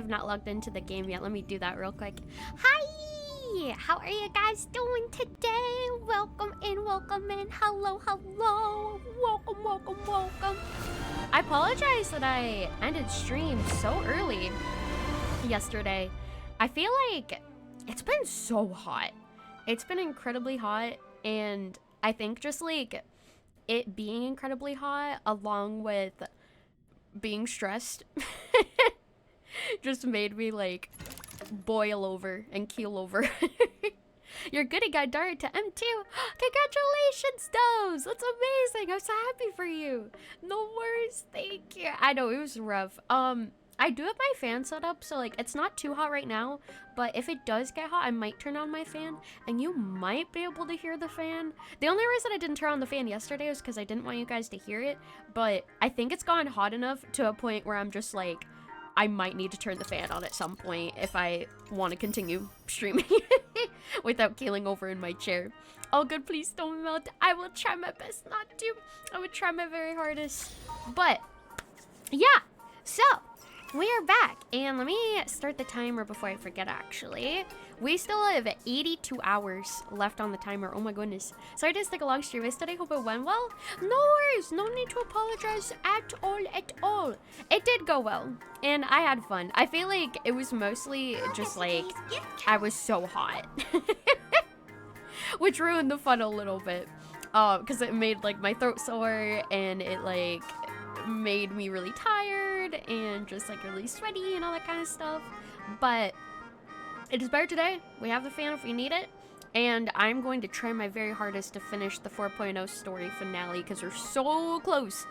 have not logged into the game yet. Let me do that real quick. Hi! How are you guys doing today? Welcome in, welcome in. Hello, hello. Welcome, welcome, welcome. I apologize that I ended stream so early yesterday. I feel like it's been so hot. It's been incredibly hot, and I think just like it being incredibly hot along with being stressed just made me like boil over and keel over. Your goodie got Dart to M2. Congratulations, Doze. That's amazing. I'm so happy for you. No worries. Thank you. I know it was rough. I do have my fan set up, so like it's not too hot right now, but if it does get hot, I might turn on my fan and you might be able to hear the fan. The only reason I didn't turn on the fan yesterday was because I didn't want you guys to hear it, but I think it's gotten hot enough to a point where I'm just like, I might need to turn the fan on at some point if I want to continue streaming without keeling over in my chair. Oh good, please don't melt. I will try my best not to. I would try my very hardest. But yeah, so we are back, and let me start the timer before I forget actually. We still have 82 hours left on the timer. Oh my goodness. Sorry to take a long stream yesterday. Hope it went well. No worries. No need to apologize at all, at all. It did go well, and I had fun. I feel like it was mostly just like I was so hot, which ruined the fun a little bit. Because it made like my throat sore, and it like made me really tired and just like really sweaty and all that kind of stuff. But it is better today. We have the fan if we need it, and I'm going to try my very hardest to finish the 4.0 story finale because we're so close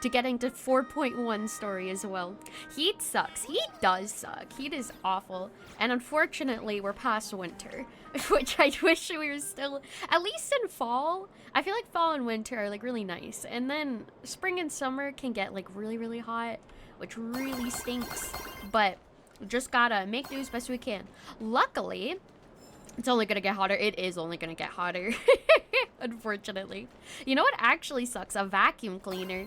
to getting to 4.1 story as well. Heat sucks. Heat does suck. Heat is awful, and unfortunately we're past winter, which I wish we were still at least in fall. I feel like fall and winter are like really nice, and then spring and summer can get like really hot, which really stinks. But just gotta make do as best we can. Luckily, it's only gonna get hotter. It is only gonna get hotter. Unfortunately. You know what actually sucks? A vacuum cleaner.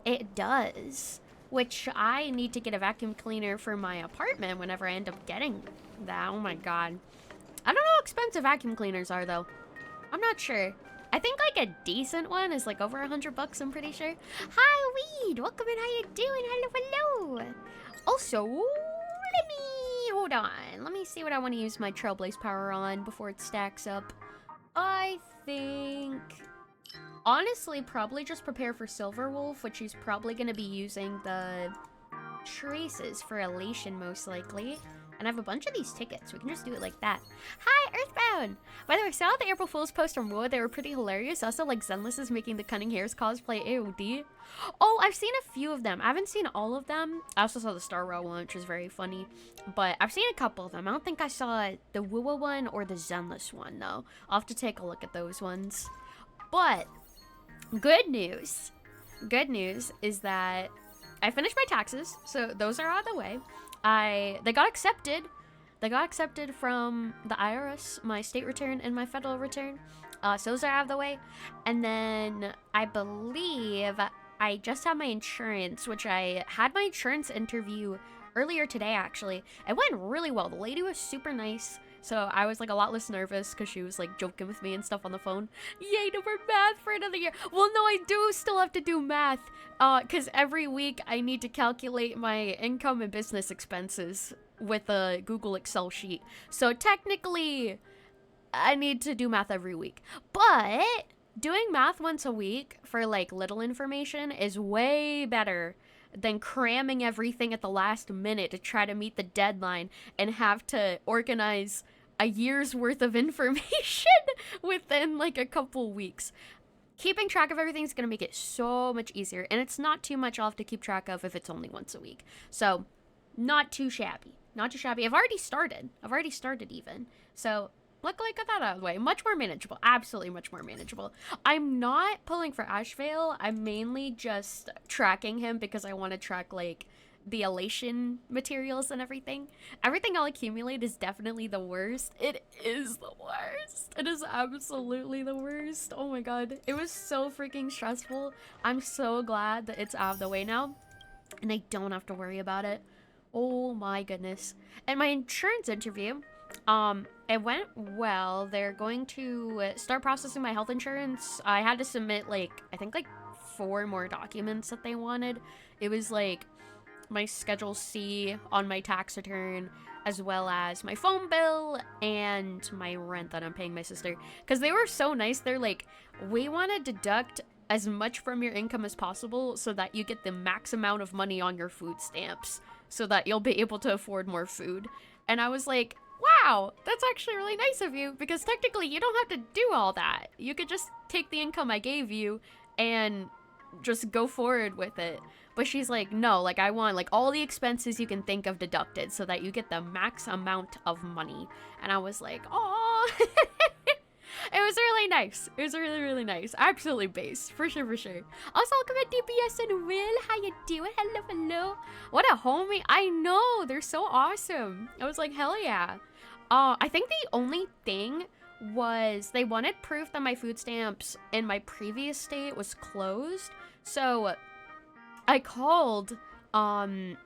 It does. Which I need to get a vacuum cleaner for my apartment whenever I end up getting that. Oh my god. I don't know how expensive vacuum cleaners are though. I'm not sure. I think like a decent one is like over $100, I'm pretty sure. Hi Weed! Welcome in, how you doing? Hello, hello! Also, hold on. Let me see what I want to use my Trailblaze power on before it stacks up. I think, honestly, probably just prepare for Silverwolf, which he's probably going to be using the traces for Elation most likely. And I have a bunch of these tickets. We can just do it like that. Hi, Earthbound! By the way, I saw the April Fool's post from Wood. They were pretty hilarious. Also, like, Zenless is making the Cunning Hairs cosplay AOD. Oh, I've seen a few of them. I haven't seen all of them. I also saw the Star Rail one, which is very funny. But I've seen a couple of them. I don't think I saw the Wua one or the Zenless one, though. I'll have to take a look at those ones. But, good news. Good news is that I finished my taxes, so those are out of the way. They got accepted. They got accepted from the IRS, my state return and my federal return. So those are out of the way. And then I believe I just had my insurance, which I had my insurance interview earlier today, actually. It went really well. The lady was super nice. So I was like a lot less nervous because she was like joking with me and stuff on the phone. Yay, no more math for another year. Well, no, I do still have to do math. Because every week I need to calculate my income and business expenses with a Google Excel sheet. So technically, I need to do math every week. But doing math once a week for like little information is way better than cramming everything at the last minute to try to meet the deadline and have to organize a year's worth of information within like a couple weeks. Keeping track of everything is going to make it so much easier, and it's not too much I'll have to keep track of if it's only once a week. So, not too shabby. Not too shabby. I've already started even. So, luckily I got that out of the way. Much more manageable. Absolutely much more manageable. I'm not pulling for Ashvale. I'm mainly just tracking him because I want to track, like, the elation materials and everything. Everything I'll accumulate is definitely the worst. It is the worst. It is absolutely the worst. Oh my god. It was so freaking stressful. I'm so glad that it's out of the way now and I don't have to worry about it. Oh my goodness. And my insurance interview, it went well. They're going to start processing my health insurance. I had to submit like, I think like 4 more documents that they wanted. It was like my Schedule C on my tax return, as well as my phone bill and my rent that I'm paying my sister. Because they were so nice. They're like, we want to deduct as much from your income as possible so that you get the max amount of money on your food stamps so that you'll be able to afford more food. And I was like, wow, that's actually really nice of you, because technically you don't have to do all that. You could just take the income I gave you and just go forward with it. But she's like, no, like I want like all the expenses you can think of deducted so that you get the max amount of money. And I was like, oh. It was really nice. It was really, really nice. Absolutely based. For sure, for sure. Also, welcome to DPS and Will. How you doing? Hello, hello. What a homie. I know. They're so awesome. I was like, hell yeah. I think the only thing was they wanted proof that my food stamps in my previous state was closed. So I called the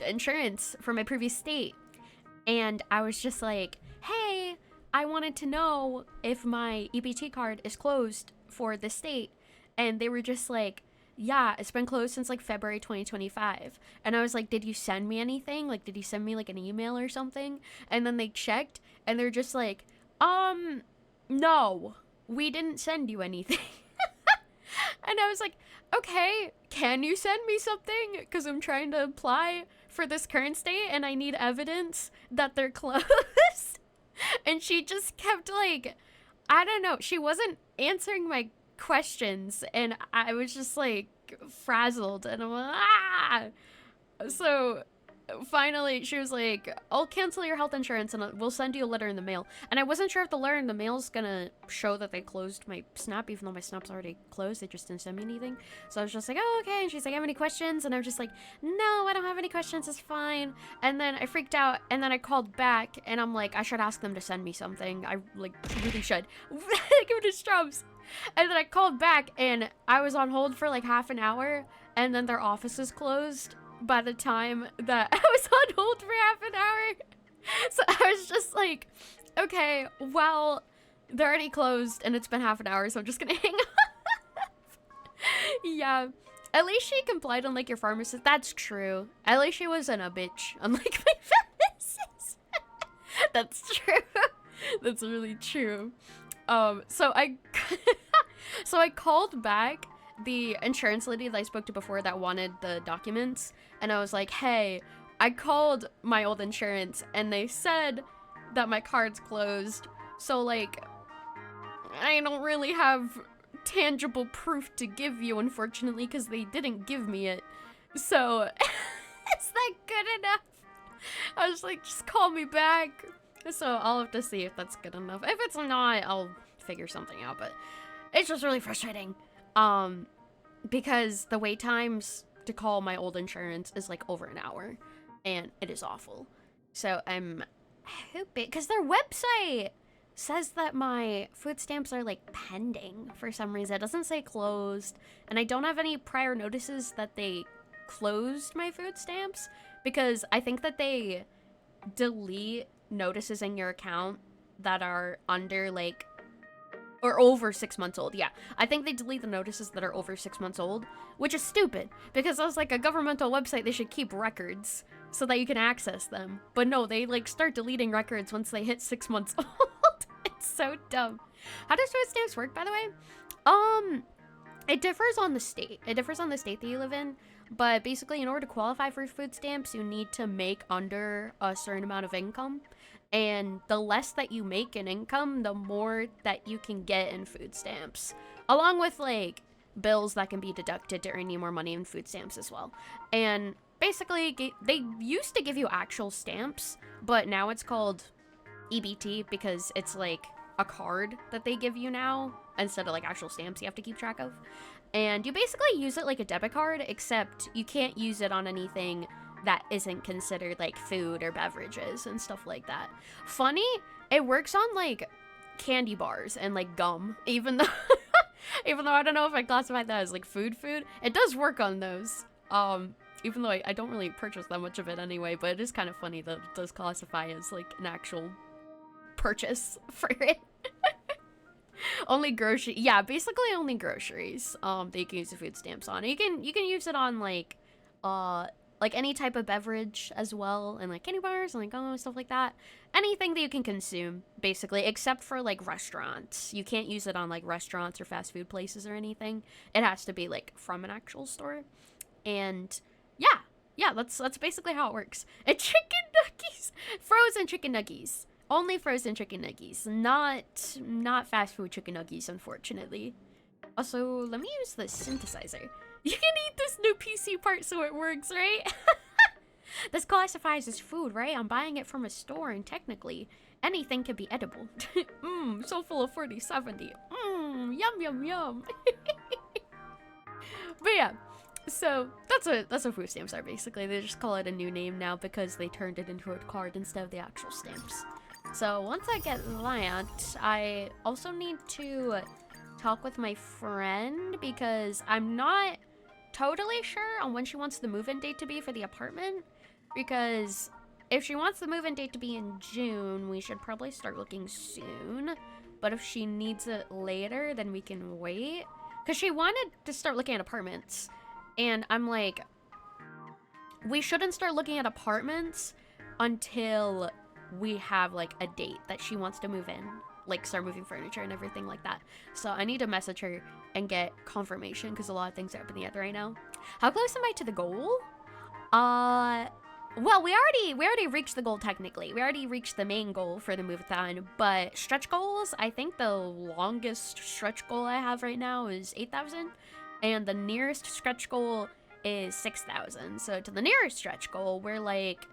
insurance for my previous state. And I was just like, hey, I wanted to know if my EBT card is closed for the state. And they were just like, yeah, it's been closed since like February 2025. And I was like, did you send me anything? Like, did you send me like an email or something? And then they checked and they're just like, no, we didn't send you anything. And I was like, okay, can you send me something? Because I'm trying to apply for this current state and I need evidence that they're closed. And she just kept like, I don't know, she wasn't answering my questions and I was just like frazzled and I'm like, ah. So finally she was like, I'll cancel your health insurance and we'll send you a letter in the mail. And I wasn't sure if the letter in the mail's gonna show that they closed my Snap, even though my Snap's already closed. They just didn't send me anything. So I was just like, oh, okay. And she's like, have any questions? And I was just like, no, I don't have any questions. It's fine. And then I freaked out and then I called back and I'm like, I should ask them to send me something. I like really should. Give it a strums. And then I called back and I was on hold for like half an hour and then their office is closed by the time that I was on hold for half an hour. So I was just like, okay, well, they're already closed and it's been half an hour, so I'm just gonna hang up. Yeah. At least she complied, unlike your pharmacist. That's true. At least she wasn't a bitch, unlike my pharmacist. That's true. That's really true. So I called back the insurance lady that I spoke to before that wanted the documents, and I was like, hey, I called my old insurance and they said that my card's closed, so like I don't really have tangible proof to give you, unfortunately, because they didn't give me it. So is that good enough? I was like, just call me back. So I'll have to see if that's good enough. If it's not, I'll figure something out, but it's just really frustrating. Because the wait times to call my old insurance is like over an hour, and it is awful. So I'm hoping, because their website says that my food stamps are like pending for some reason. It doesn't say closed, and I don't have any prior notices that they closed my food stamps, because I think that they delete notices in your account that are under like or over 6 months old. Yeah, I think they delete the notices that are over 6 months old, which is stupid, because I was like, a governmental website, they should keep records so that you can access them. But no, they like start deleting records once they hit 6 months old. It's so dumb. How does food stamps work, by the way? It differs on the state. It differs on the state that you live in. But basically, in order to qualify for food stamps, you need to make under a certain amount of income. And the less that you make in income, the more that you can get in food stamps. Along with, like, bills that can be deducted to earn you more money in food stamps as well. And basically, they used to give you actual stamps, but now it's called EBT because it's, like, a card that they give you now instead of, like, actual stamps you have to keep track of. And you basically use it like a debit card, except you can't use it on anything that isn't considered like food or beverages and stuff like that. Funny, it works on like candy bars and like gum, even though I don't know if I classify that as like food, it does work on those. even though I don't really purchase that much of it anyway, but it is kind of funny that it does classify as like an actual purchase for it. Only grocery, yeah, basically only groceries that you can use the food stamps on. You can use it on like any type of beverage as well, and like candy bars and like stuff like that. Anything that you can consume, basically, except for like restaurants. You can't use it on like restaurants or fast food places or anything. It has to be like from an actual store. And yeah, that's basically how it works. And chicken nuggies, frozen chicken nuggies, only frozen chicken nuggies, not fast food chicken nuggies, unfortunately. Also, let me use the synthesizer. You can eat this new PC part so it works, right? This classifies as food, right? I'm buying it from a store, and technically, anything can be edible. So full of 4070. Yum, yum, yum. But yeah, so that's what food stamps are, basically. They just call it a new name now because they turned it into a card instead of the actual stamps. So once I get that, I also need to talk with my friend because I'm not totally sure on when she wants the move-in date to be for the apartment, because if she wants the move-in date to be in June, we should probably start looking soon. But if she needs it later, then we can wait, because she wanted to start looking at apartments, and I'm like, we shouldn't start looking at apartments until we have like a date that she wants to move in, like start moving furniture and everything like that. So I need to message her and get confirmation, because a lot of things are up in the air right now. How close am I to the goal? Well, we already reached the goal technically. We already reached the main goal for the MOVATHON, but stretch goals, I think the longest stretch goal I have right now is 8,000, and the nearest stretch goal is 6,000. So to the nearest stretch goal, we're like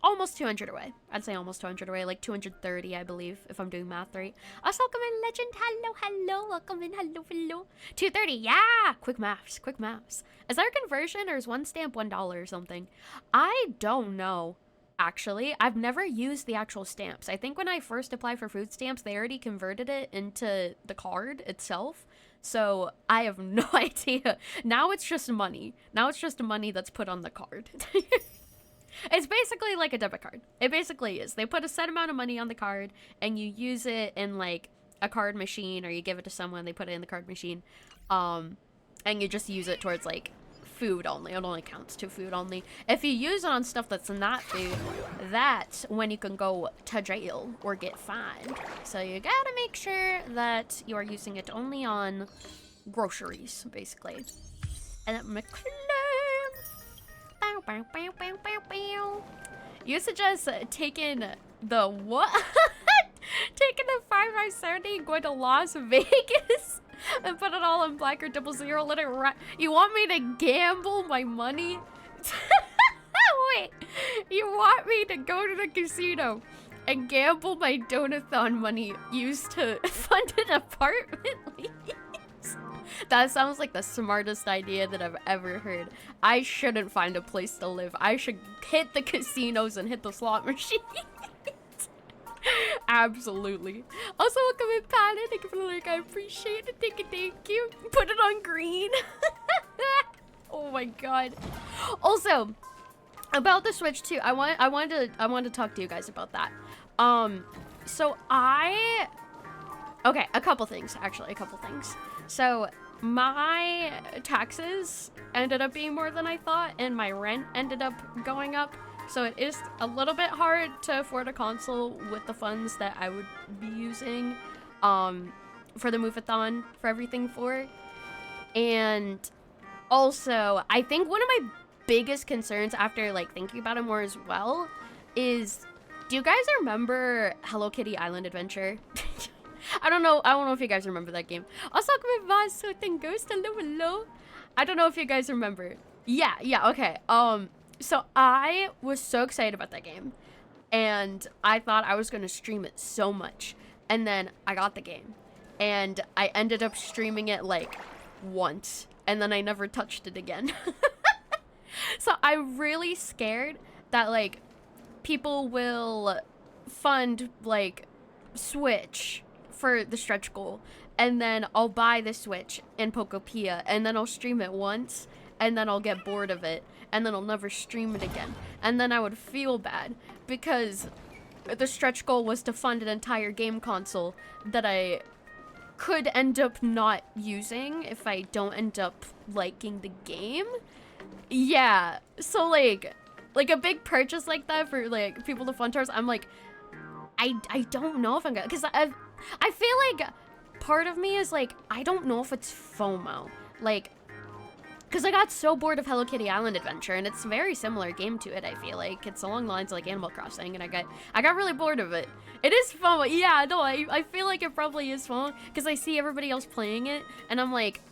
almost 200 away. I'd say almost 200 away, like 230, I believe, if I'm doing math right. Also, welcome in, Legend. Hello, welcome in. Hello. 230, yeah! Quick maths. Is there a conversion, or is one stamp $1 or something? I don't know, actually. I've never used the actual stamps. I think when I first applied for food stamps, they already converted it into the card itself. So I have no idea. Now it's just money. Now it's just money that's put on the card. It's basically like a debit card. It basically is. They put a set amount of money on the card, and you use it in like a card machine, or you give it to someone, they put it in the card machine, and you just use it towards like food only. It only counts to food only. If you use it on stuff that's not food, that's when you can go to jail or get fined. So you gotta make sure that you are using it only on groceries, basically. And that McClure. You suggest taking the what? Taking the 5570 and going to Las Vegas and put it all in black or 000. Let it you want me to gamble my money? Wait, you want me to go to the casino and gamble my donathon money used to fund an apartment lease? That sounds like the smartest idea that I've ever heard. I shouldn't find a place to live. I should hit the casinos and hit the slot machines. Absolutely. Also, welcome in, Palette. Thank you for the like. I appreciate it. Thank you. Put it on green. Oh my god. Also, about the Switch too. I wanted to talk to you guys about that. So okay, a couple things actually. So my taxes ended up being more than I thought, and my rent ended up going up. So it is a little bit hard to afford a console with the funds that I would be using for the MOVATHON for everything for. And also, I think one of my biggest concerns after like thinking about it more as well is, do you guys remember Hello Kitty Island Adventure? I don't know if you guys remember that game. Also, come with so then Ghost, hello. I don't know if you guys remember. Yeah, okay. So I was so excited about that game, and I thought I was gonna stream it so much. And then I got the game, and I ended up streaming it like once, and then I never touched it again. So I'm really scared that like people will fund like Switch for the stretch goal, and then I'll buy the Switch in Pokopia, and then I'll stream it once, and then I'll get bored of it, and then I'll never stream it again. And then I would feel bad because the stretch goal was to fund an entire game console that I could end up not using if I don't end up liking the game. Yeah, so like a big purchase like that for like people to fund towards, I'm like, I don't know if I'm gonna, because I feel like part of me is like, I don't know if it's FOMO, like, because I got so bored of Hello Kitty Island Adventure, and it's a very similar game to it, I feel like. It's along the lines of like Animal Crossing, and I got really bored of it. It is FOMO, yeah, no, I feel like it probably is FOMO, because I see everybody else playing it, and I'm like,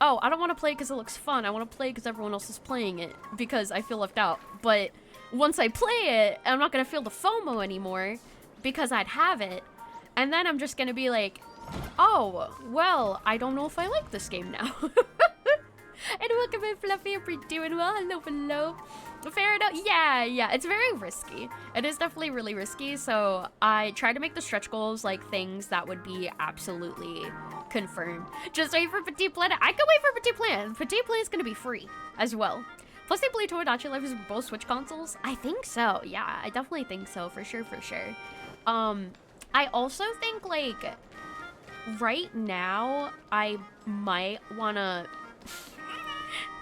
oh, I don't want to play it because it looks fun, I want to play it because everyone else is playing it, because I feel left out. But once I play it, I'm not going to feel the FOMO anymore, because I'd have it, and then I'm just going to be like, oh, well, I don't know if I like this game now. And welcome in, Fluffy. Hope you're doing well. Hello, hello. Fair enough. Yeah, it's very risky. It is definitely really risky, so I try to make the stretch goals like things that would be absolutely confirmed. Just wait for Petit Planet. I can wait for Petit Planet. Petit Planet is going to be free as well. Plus, they play Tomodachi Life is both Switch consoles. I think so. Yeah, I definitely think so. For sure. I also think, like, right now, I might want to...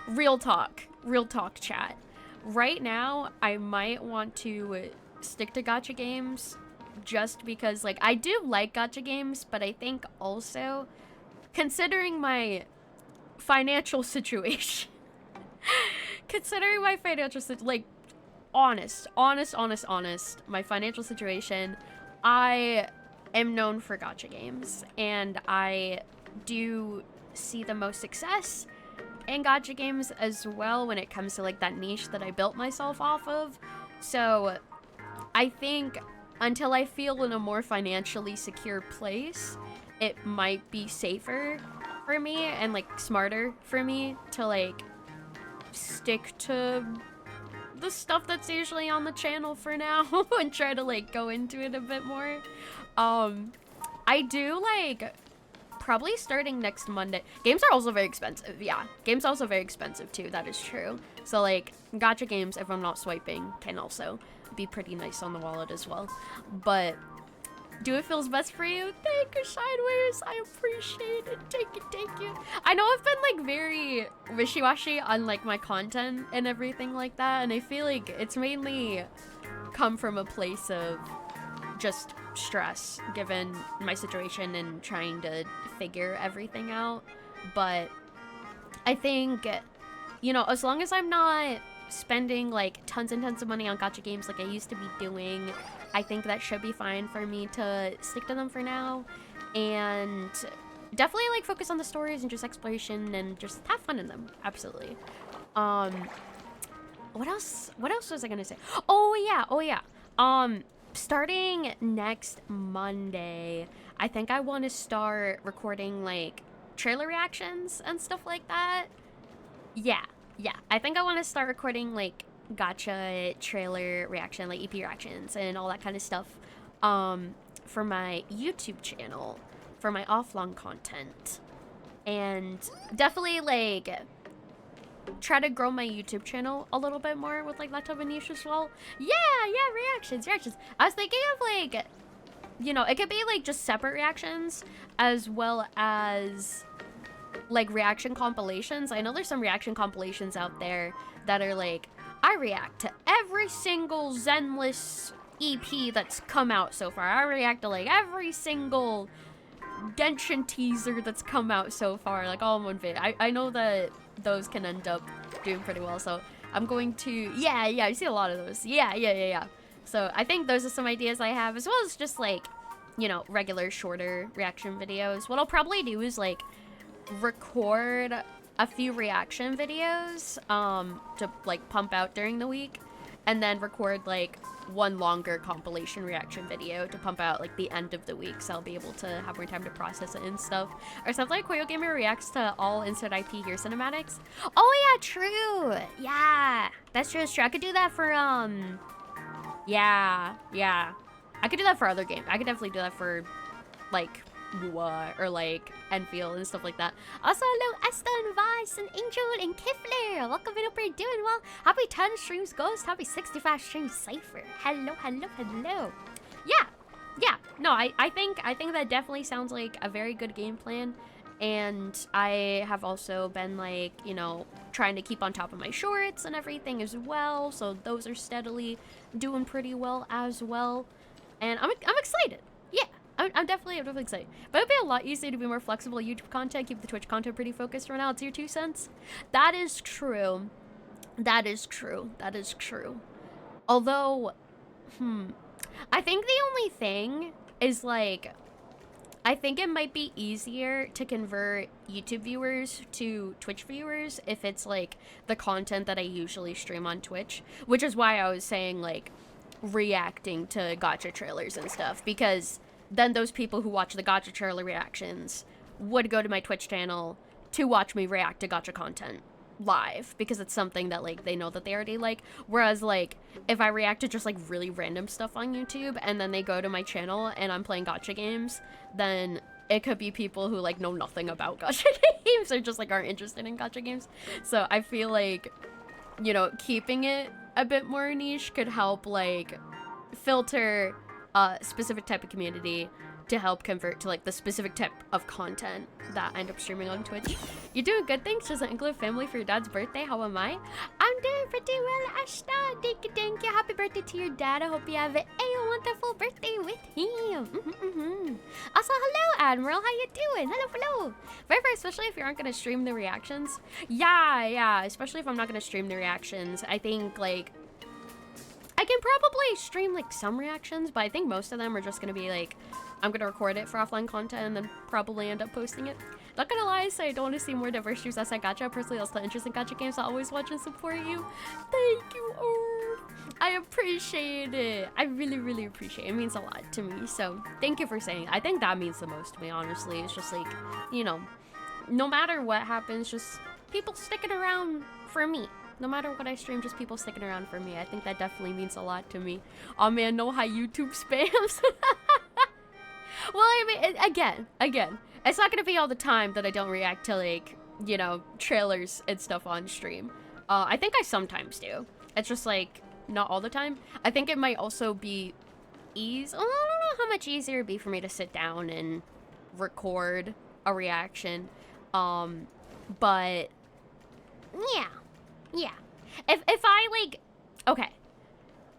Real talk chat. Right now, I might want to stick to gacha games just because, like, I do like gacha games, but I think also, considering my financial situation, like, honest, my financial situation, I am known for gacha games, and I do see the most success in gacha games as well when it comes to like that niche that I built myself off of. So I think until I feel in a more financially secure place, it might be safer for me and like smarter for me to like stick to the stuff that's usually on the channel for now and try to like go into it a bit more. I do like probably starting next Monday. Games are also very expensive. Yeah, games are also very expensive too. That is true. So like gacha games, if I'm not swiping, can also be pretty nice on the wallet as well. But do it feels best for you. Thank you, Sideways. I appreciate it. Thank you. I know I've been like very wishy-washy on like my content and everything like that, and I feel like it's mainly come from a place of just stress given my situation and trying to figure everything out. But I think, you know, as long as I'm not spending like tons and tons of money on gacha games like I used to be doing, I think that should be fine for me to stick to them for now, and definitely like focus on the stories and just exploration and just have fun in them. Absolutely. What else was I gonna say? Oh yeah. Starting next Monday, I think I want to start recording like trailer reactions and stuff like that. Yeah. I think I want to start recording like gacha trailer reaction, like EP reactions and all that kind of stuff for my YouTube channel, for my offline content. And definitely like try to grow my YouTube channel a little bit more with like that type of niche as well. Yeah, reactions. I was thinking of like, you know, it could be like just separate reactions as well as like reaction compilations. I know there's some reaction compilations out there that are like, I react to every single Zenless EP that's come out so far. I react to like every single Genshin teaser that's come out so far, like all in one video. I know that those can end up doing pretty well, so I'm going to, yeah, I see a lot of those. Yeah. So I think those are some ideas I have, as well as just like, you know, regular shorter reaction videos. What I'll probably do is like record a few reaction videos to like pump out during the week, and then record like one longer compilation reaction video to pump out like the end of the week, so I'll be able to have more time to process it and stuff. Or something like Koyo Gamer reacts to all insert IP here cinematics. Oh yeah, true. Yeah, that's true. I could do that for yeah. I could do that for other games. I could definitely do that for like or like Enfield and stuff like that. Also, hello, Eston, Vice, and Angel, and Kifler. Welcome in, hope you're doing well. Happy 10 streams, Ghost. Happy 65 streams, Cypher. Hello, hello, hello. Yeah. No, I think that definitely sounds like a very good game plan. And I have also been like, you know, trying to keep on top of my shorts and everything as well. So those are steadily doing pretty well as well. And I'm excited. Yeah, I'm definitely excited. But it'll be a lot easier to be more flexible YouTube content, keep the Twitch content pretty focused right now. It's your 2 cents. That is true. That is true. That is true. Although, I think the only thing is like, I think it might be easier to convert YouTube viewers to Twitch viewers if it's like the content that I usually stream on Twitch, which is why I was saying like reacting to gacha trailers and stuff, because then those people who watch the gacha trailer reactions would go to my Twitch channel to watch me react to gacha content live, because it's something that like they know that they already like. Whereas like if I react to just like really random stuff on YouTube and then they go to my channel and I'm playing gacha games, then it could be people who like know nothing about gacha games or just like aren't interested in gacha games. So I feel like, you know, keeping it a bit more niche could help like filter a specific type of community to help convert to like the specific type of content that I end up streaming on Twitch. You're doing good things. Does it include family for your dad's birthday? How am I? I'm doing pretty well, Ashna. Thank you. Happy birthday to your dad. I hope you have a wonderful birthday with him. Also, hello, Admiral. How you doing? Hello. Very, especially if you aren't gonna stream the reactions. Yeah. Especially if I'm not gonna stream the reactions. I think like I can probably stream like some reactions, but I think most of them are just gonna be like, I'm gonna record it for offline content and then probably end up posting it. Not gonna lie, I don't want to see more diverse streams outside gacha. Personally, I'll still interested in gacha games. I'll always watch and support you. Thank you, I appreciate it. I really appreciate it. It means a lot to me, so thank you for saying. I think that means the most to me, honestly. It's just like, you know, no matter what happens, just people sticking around for me. No matter what I stream, just people sticking around for me. I think that definitely means a lot to me. Oh man, no high YouTube spams. Well, I mean, again, it's not gonna be all the time that I don't react to like, you know, trailers and stuff on stream. I think I sometimes do. It's just like, not all the time. I think it might also be I don't know how much easier it'd be for me to sit down and record a reaction. But yeah. If I like, okay.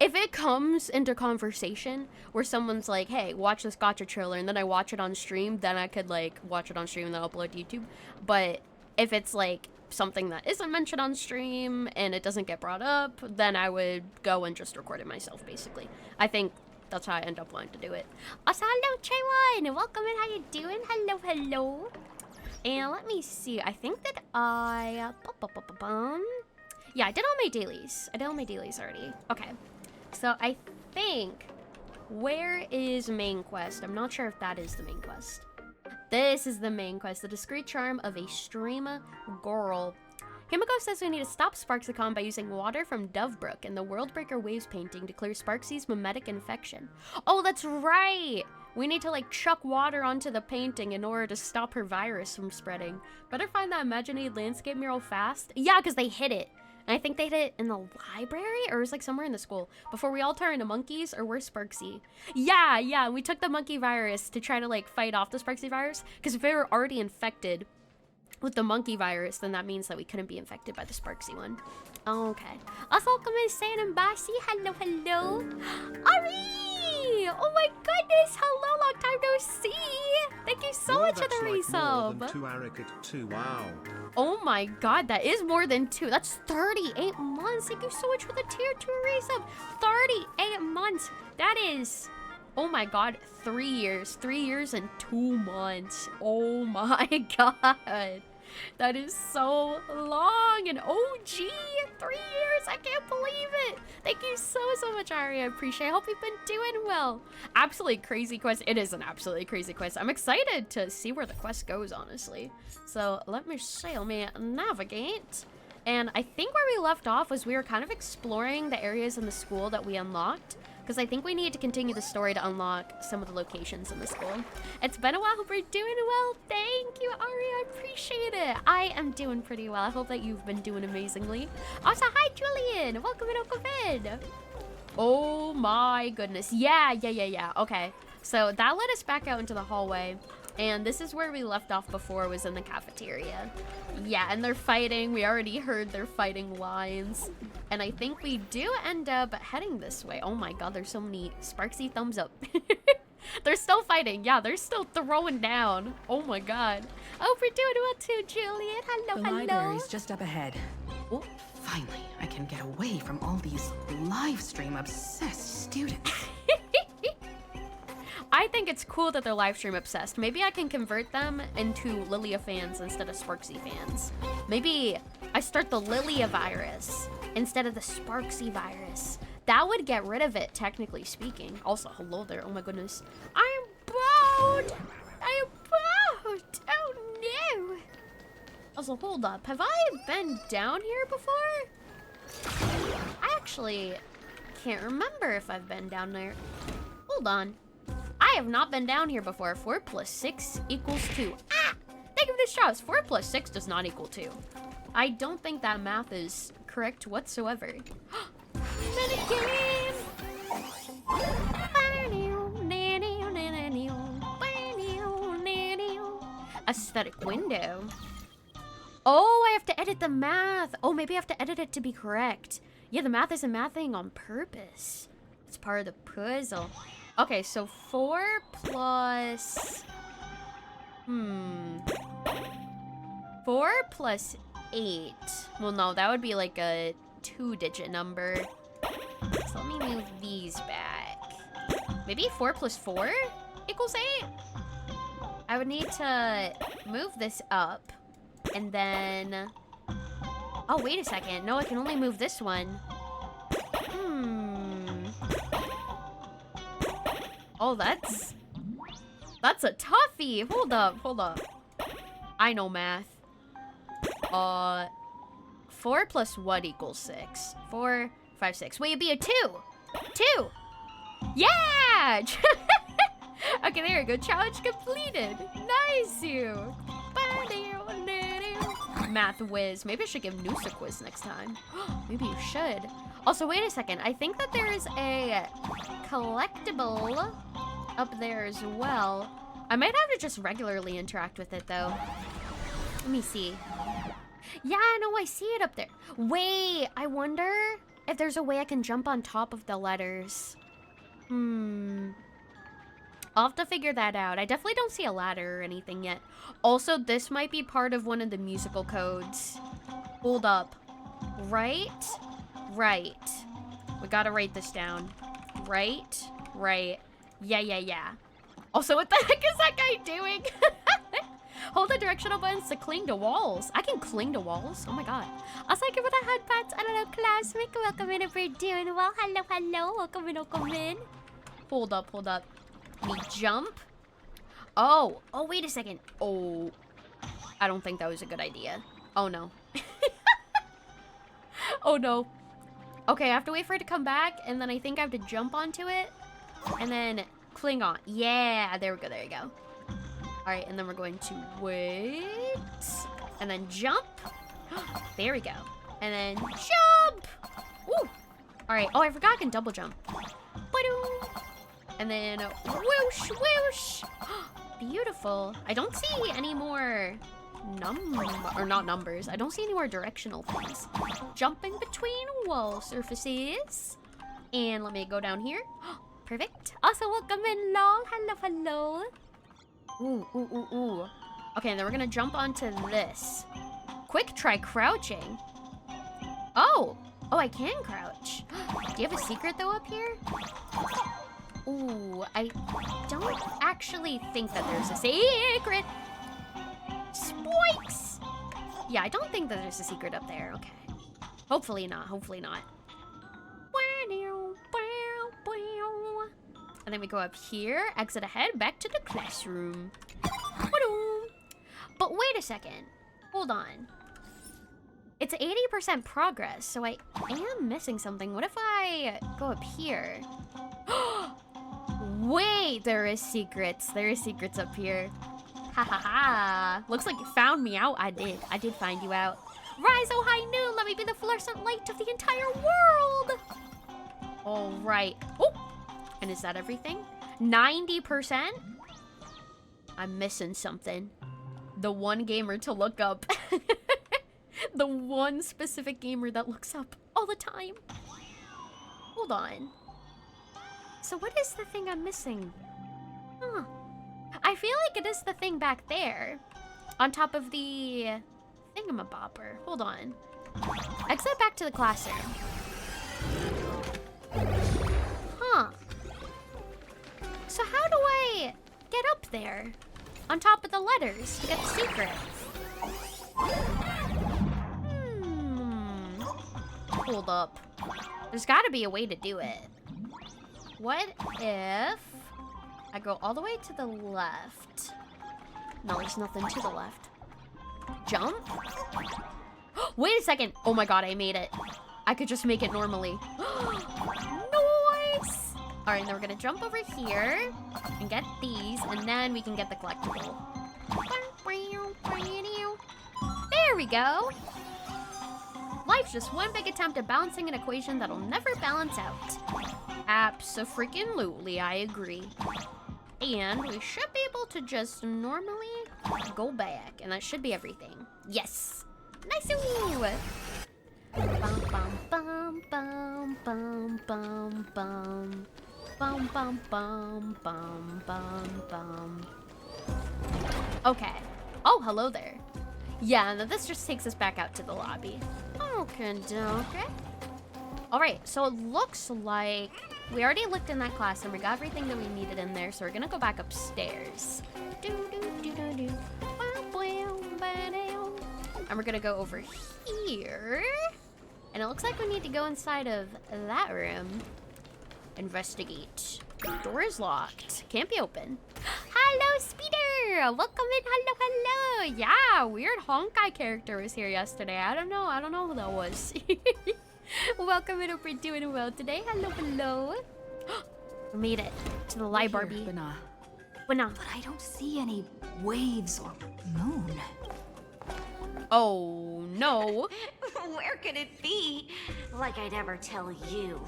If it comes into conversation where someone's like, hey, watch this gacha trailer, and then I watch it on stream, then I could like watch it on stream and then upload to YouTube. But if it's like something that isn't mentioned on stream and it doesn't get brought up, then I would go and just record it myself, basically. I think that's how I end up wanting to do it. Also, hello, Chaywan! Welcome in, how you doing? Hello. And let me see, I think that I... yeah, I did all my dailies. Already. Okay. So I think, where is main quest? I'm not sure if that is the main quest. This is the main quest, the discreet charm of a stream girl. Himiko says we need to stop Sparksicon by using water from Dovebrook and the Worldbreaker Waves painting to clear Sparksy's mimetic infection. Oh, that's right! We need to like chuck water onto the painting in order to stop her virus from spreading. Better find that imaginary landscape mural fast. Yeah, because they hid it. And I think they hid it in the library, or it was like somewhere in the school, before we all turn into monkeys, or we're Sparksy. Yeah, we took the monkey virus to try to like fight off the Sparksy virus, because if they were already infected with the monkey virus, then that means that we couldn't be infected by the Sparksy one. Okay. Also, welcome in, San and Basi. Hello. Ari! Oh my goodness, hello, long time no see. Thank you so much for the resub. More than 2 Arikat 2, wow. Oh my god, that is more than 2. That's 38 months. Thank you so much for the tier 2 resub. 38 months. That is, oh my god, 3 years. 3 years and 2 months. Oh my god. That is so long. And OG, 3 years. I can't believe it. Thank you so much, Ari. I appreciate it. I hope you've been doing well. Absolutely crazy quest. It is an absolutely crazy quest. I'm excited to see where the quest goes, honestly. So let me see. Let me navigate. And I think where we left off was we were kind of exploring the areas in the school that we unlocked because I think we need to continue the story to unlock some of the locations in the school. It's been a while. Hope you're doing well. Thank you, Ari. I appreciate it. I am doing pretty well. I hope that you've been doing amazingly. Also, hi, Julian. Welcome in, welcome in. Oh my goodness. Yeah. Okay. So that led us back out into the hallway. And this is where we left off before, was in the cafeteria. Yeah, and they're fighting. We already heard their fighting lines. And I think we do end up heading this way. Oh my god, there's so many Sparksy thumbs up. They're still fighting. Yeah, they're still throwing down. Oh my god. Oh, we're doing well too, Julian. Hello, The library's just up ahead. Oh, finally, I can get away from all these live stream obsessed students. I think it's cool that they're live stream obsessed. Maybe I can convert them into Lilia fans instead of Sparksy fans. Maybe I start the Lilia virus instead of the Sparksy virus. That would get rid of it, technically speaking. Also, hello there. Oh my goodness. I am bored. I am bored. Oh no. Also, hold up. Have I been down here before? I actually can't remember if I've been down there. Hold on. I have not been down here before. 4 plus 6 equals 2. Ah! Think of this straws. 4 plus 6 does not equal 2. I don't think that math is correct whatsoever. Minigame! Aesthetic window. Oh, I have to edit the math. Oh, maybe I have to edit it to be correct. Yeah, the math isn't mathing on purpose. It's part of the puzzle. Okay, so 4 plus... 4 plus 8. Well, no, that would be like a 2-digit number. So let me move these back. Maybe 4 plus 4 equals 8? I would need to move this up. And then... Oh, wait a second. No, I can only move this one. Oh, that's a toughie. Hold up. I know math. 4 plus what equals 6? 4, 5, 6. Wait, it'd be a 2. 2. Yeah! Okay, there we go. Challenge completed. Nice, you. Math whiz. Maybe I should give Noose a quiz next time. Maybe you should. Also, wait a second. I think that there's a collectible up there as well. I might have to just regularly interact with it, though. Let me see. Yeah, no, I see it up there. Wait, I wonder if there's a way I can jump on top of the letters. I'll have to figure that out. I definitely don't see a ladder or anything yet. Also, this might be part of one of the musical codes. Hold up. Right. We gotta write this down. Right. Yeah. Also, what the heck is that guy doing? Hold the directional buttons to cling to walls. I can cling to walls? Oh my god. Also, thank you for the headpats. I don't know, classmate. Welcome in if you're doing well. Hello. Welcome in. Hold up. Let me jump. Oh, wait a second. Oh, I don't think that was a good idea. Oh, no. Oh, no. Okay, I have to wait for it to come back, and then I think I have to jump onto it, and then cling on. Yeah, there we go. All right, and then we're going to wait, and then jump. There we go. And then jump. Woo. All right. Oh, I forgot I can double jump. And then whoosh. Beautiful. I don't see any more not numbers. I don't see any more directional things. Jumping between wall surfaces. And let me go down here. Perfect. Also, welcome in, Long. Hello. Ooh. Okay, and then we're gonna jump onto this. Quick, try crouching. Oh, I can crouch. Do you have a secret, though, up here? Ooh, I don't actually think that there's a secret. Spoiks! Yeah, I don't think that there's a secret up there. Okay. Hopefully not. And then we go up here, exit ahead, back to the classroom. But wait a second. Hold on. It's 80% progress, so I am missing something. What if I go up here? Wait, there is secrets. There is secrets up here. Ha ha ha. Looks like you found me out. I did. I did find you out. Rise, oh high noon. Let me be the fluorescent light of the entire world. All right. Oh, and is that everything? 90%? I'm missing something. The one gamer to look up. The one specific gamer that looks up all the time. Hold on. So what is the thing I'm missing? Huh. I feel like it is the thing back there. On top of the thingamabobber. Hold on. Exit back to the classroom. Huh. So how do I get up there? On top of the letters to get the secret. Hold up. There's gotta be a way to do it. What if I go all the way to the left? No, there's nothing to the left. Jump? Wait a second. Oh my god, I made it. I could just make it normally. Nice! Alright, now we're gonna jump over here and get these, and then we can get the collectible. There we go! Life's just one big attempt at balancing an equation that'll never balance out. Abso-freaking-lutely, I agree. And we should be able to just normally go back, and that should be everything. Yes! Nice-oo! Bum bum bum bum bum bum bum. Bum bum bum bum bum bum. Okay. Oh, hello there. Yeah, now this just takes us back out to the lobby. Okay. Alright, so it looks like we already looked in that class and we got everything that we needed in there, so we're gonna go back upstairs. And we're gonna go over here. And it looks like we need to go inside of that room. Investigate. Door is locked. Can't be open. Hello, Speeder! Welcome in. Hello. Yeah, weird Honkai character was here yesterday. I don't know who that was. Welcome in. Hope you're doing well today. Hello. We made it to the library. Bana. But I don't see any waves or moon. Oh, no. Where could it be? Like I'd ever tell you.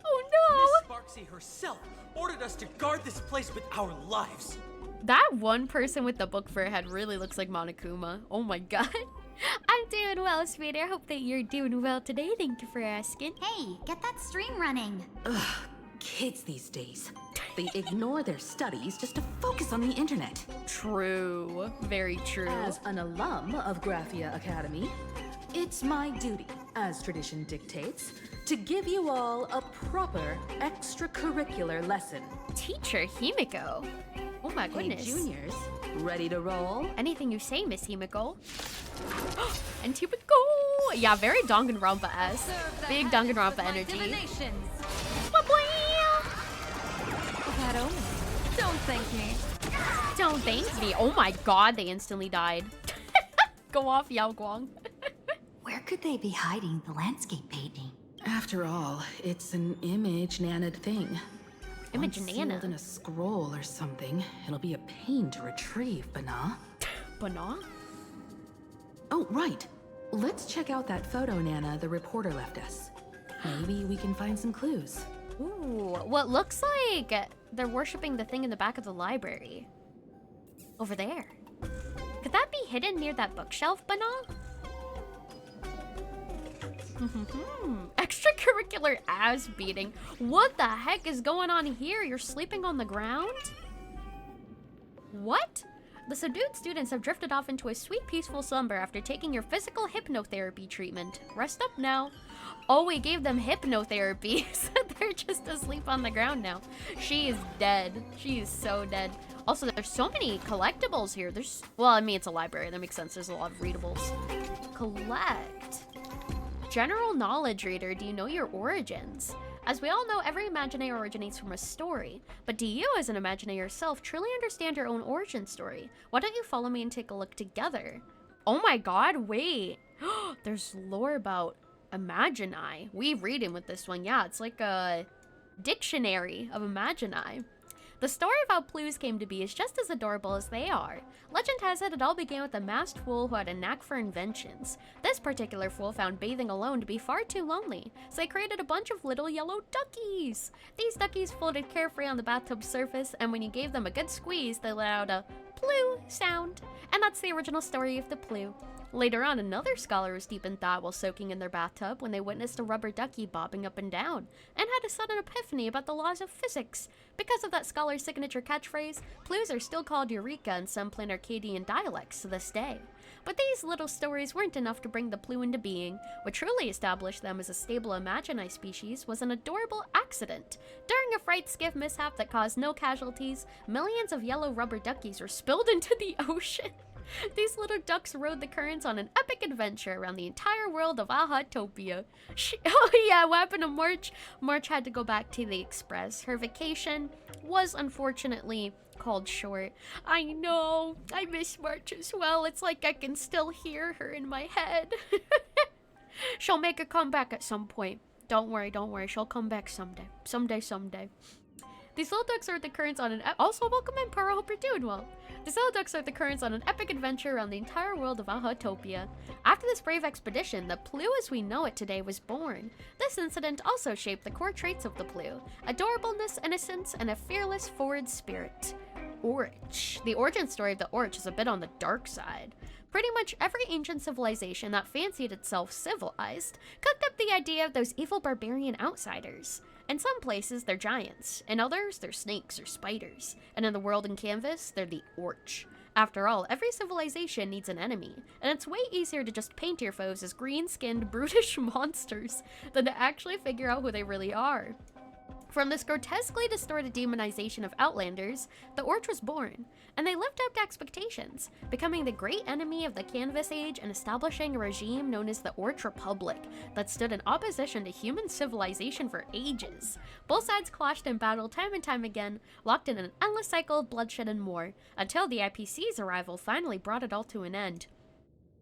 Oh, no. Miss Sparksy herself ordered us to guard this place with our lives. That one person with the book for her head really looks like Monokuma. Oh my god. I'm doing well, sweetheart. Hope that you're doing well today. Thank you for asking. Hey, get that stream running. Ugh, kids these days. They ignore their studies just to focus on the internet. True. Very true. As an alum of Graphia Academy, it's my duty, as tradition dictates, to give you all a proper extracurricular lesson. Teacher Himiko. Oh my goodness. Hey, juniors, ready to roll? Anything you say, Miss Himiko. And Himiko! Yeah, very Danganronpa-esque. Big Danganronpa energy. Don't thank me. Don't thank me. Oh my god, they instantly died. Go off, Yao Guang. Where could they be hiding the landscape painting? After all, it's an image nana'd thing. Image Once nana? sealed in a scroll or something, it'll be a pain to retrieve, Bana. Bana? Oh, right. Let's check out that photo Nana the reporter left us. Maybe we can find some clues. Ooh, well, it looks like they're worshipping the thing in the back of the library. Over there. Could that be hidden near that bookshelf, Bana? Extracurricular ass beating. What the heck is going on here? You're sleeping on the ground? What? The subdued students have drifted off into a sweet, peaceful slumber after taking your physical hypnotherapy treatment. Rest up now. Oh, we gave them hypnotherapy, so they're just asleep on the ground now. She is dead. She is so dead. Also, there's so many collectibles here. Well, I mean, it's a library. That makes sense. There's a lot of readables. Collect. General knowledge reader, do you know your origins? As we all know, every Imaginaire originates from a story. But do you, as an Imaginaire yourself, truly understand your own origin story? Why don't you follow me and take a look together? Oh my god, wait. There's lore about Imaginae. We read in with this one. Yeah, it's like a Dictionary of Imagini. The story of how Plues came to be is just as adorable as they are. Legend has it all began with a masked fool who had a knack for inventions. This particular fool found bathing alone to be far too lonely, so he created a bunch of little yellow duckies. These duckies floated carefree on the bathtub surface, and when you gave them a good squeeze, they let out a plue sound. And that's the original story of the Plue. Later on, another scholar was deep in thought while soaking in their bathtub when they witnessed a rubber ducky bobbing up and down, and had a sudden epiphany about the laws of physics. Because of that scholar's signature catchphrase, Plues are still called Eureka in some plain Arcadian dialects to this day. But these little stories weren't enough to bring the Plue into being. What truly established them as a stable Imagini species was an adorable accident. During a fright skiff mishap that caused no casualties, millions of yellow rubber duckies were spilled into the ocean. These little ducks rode the currents on an epic adventure around the entire world of Ahatopia. Oh yeah, what happened to March? March had to go back to the Express. Her vacation was unfortunately called short. I know, I miss March as well. It's like I can still hear her in my head. She'll make a comeback at some point. Don't worry, she'll come back someday. Someday. These little ducks are the currents on an also welcome in Pearl, hope you're doing well. These little ducks are the currents on an epic adventure around the entire world of Ahatopia. After this brave expedition, the Plue as we know it today was born. This incident also shaped the core traits of the Plue: adorableness, innocence, and a fearless forward spirit. Orch. The origin story of the Orch is a bit on the dark side. Pretty much every ancient civilization that fancied itself civilized cooked up the idea of those evil barbarian outsiders. In some places, they're giants. In others, they're snakes or spiders. And in the world in canvas, they're the Orch. After all, every civilization needs an enemy, and it's way easier to just paint your foes as green-skinned, brutish monsters than to actually figure out who they really are. From this grotesquely distorted demonization of Outlanders, the Orch was born, and they lived up to expectations, becoming the great enemy of the Canvas Age and establishing a regime known as the Orch Republic that stood in opposition to human civilization for ages. Both sides clashed in battle time and time again, locked in an endless cycle of bloodshed and more, until the IPC's arrival finally brought it all to an end.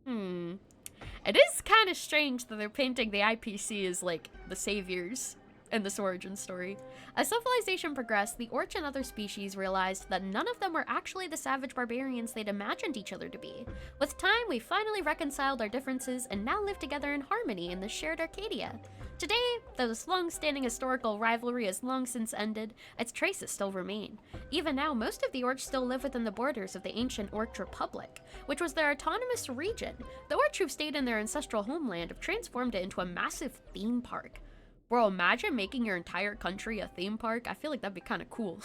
It is kind of strange that they're painting the IPC as, like, the saviors in this origin story. As civilization progressed, the Orch and other species realized that none of them were actually the savage barbarians they'd imagined each other to be. With time, we finally reconciled our differences and now live together in harmony in the shared Arcadia. Today, though this long-standing historical rivalry has long since ended, its traces still remain. Even now, most of the Orch still live within the borders of the ancient Orch Republic, which was their autonomous region. The Orch who've stayed in their ancestral homeland have transformed it into a massive theme park. Bro, imagine making your entire country a theme park. I feel like that'd be kind of cool.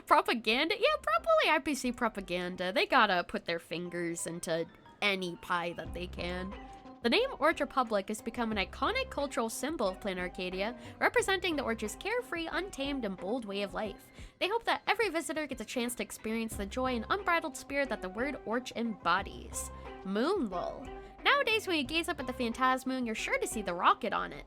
Propaganda? Yeah, probably IPC propaganda. They gotta put their fingers into any pie that they can. The name Orch Republic has become an iconic cultural symbol of Planet Arcadia, representing the Orch's carefree, untamed, and bold way of life. They hope that every visitor gets a chance to experience the joy and unbridled spirit that the word Orch embodies. Moon lull. Nowadays, when you gaze up at the Phantasmoon, you're sure to see the rocket on it.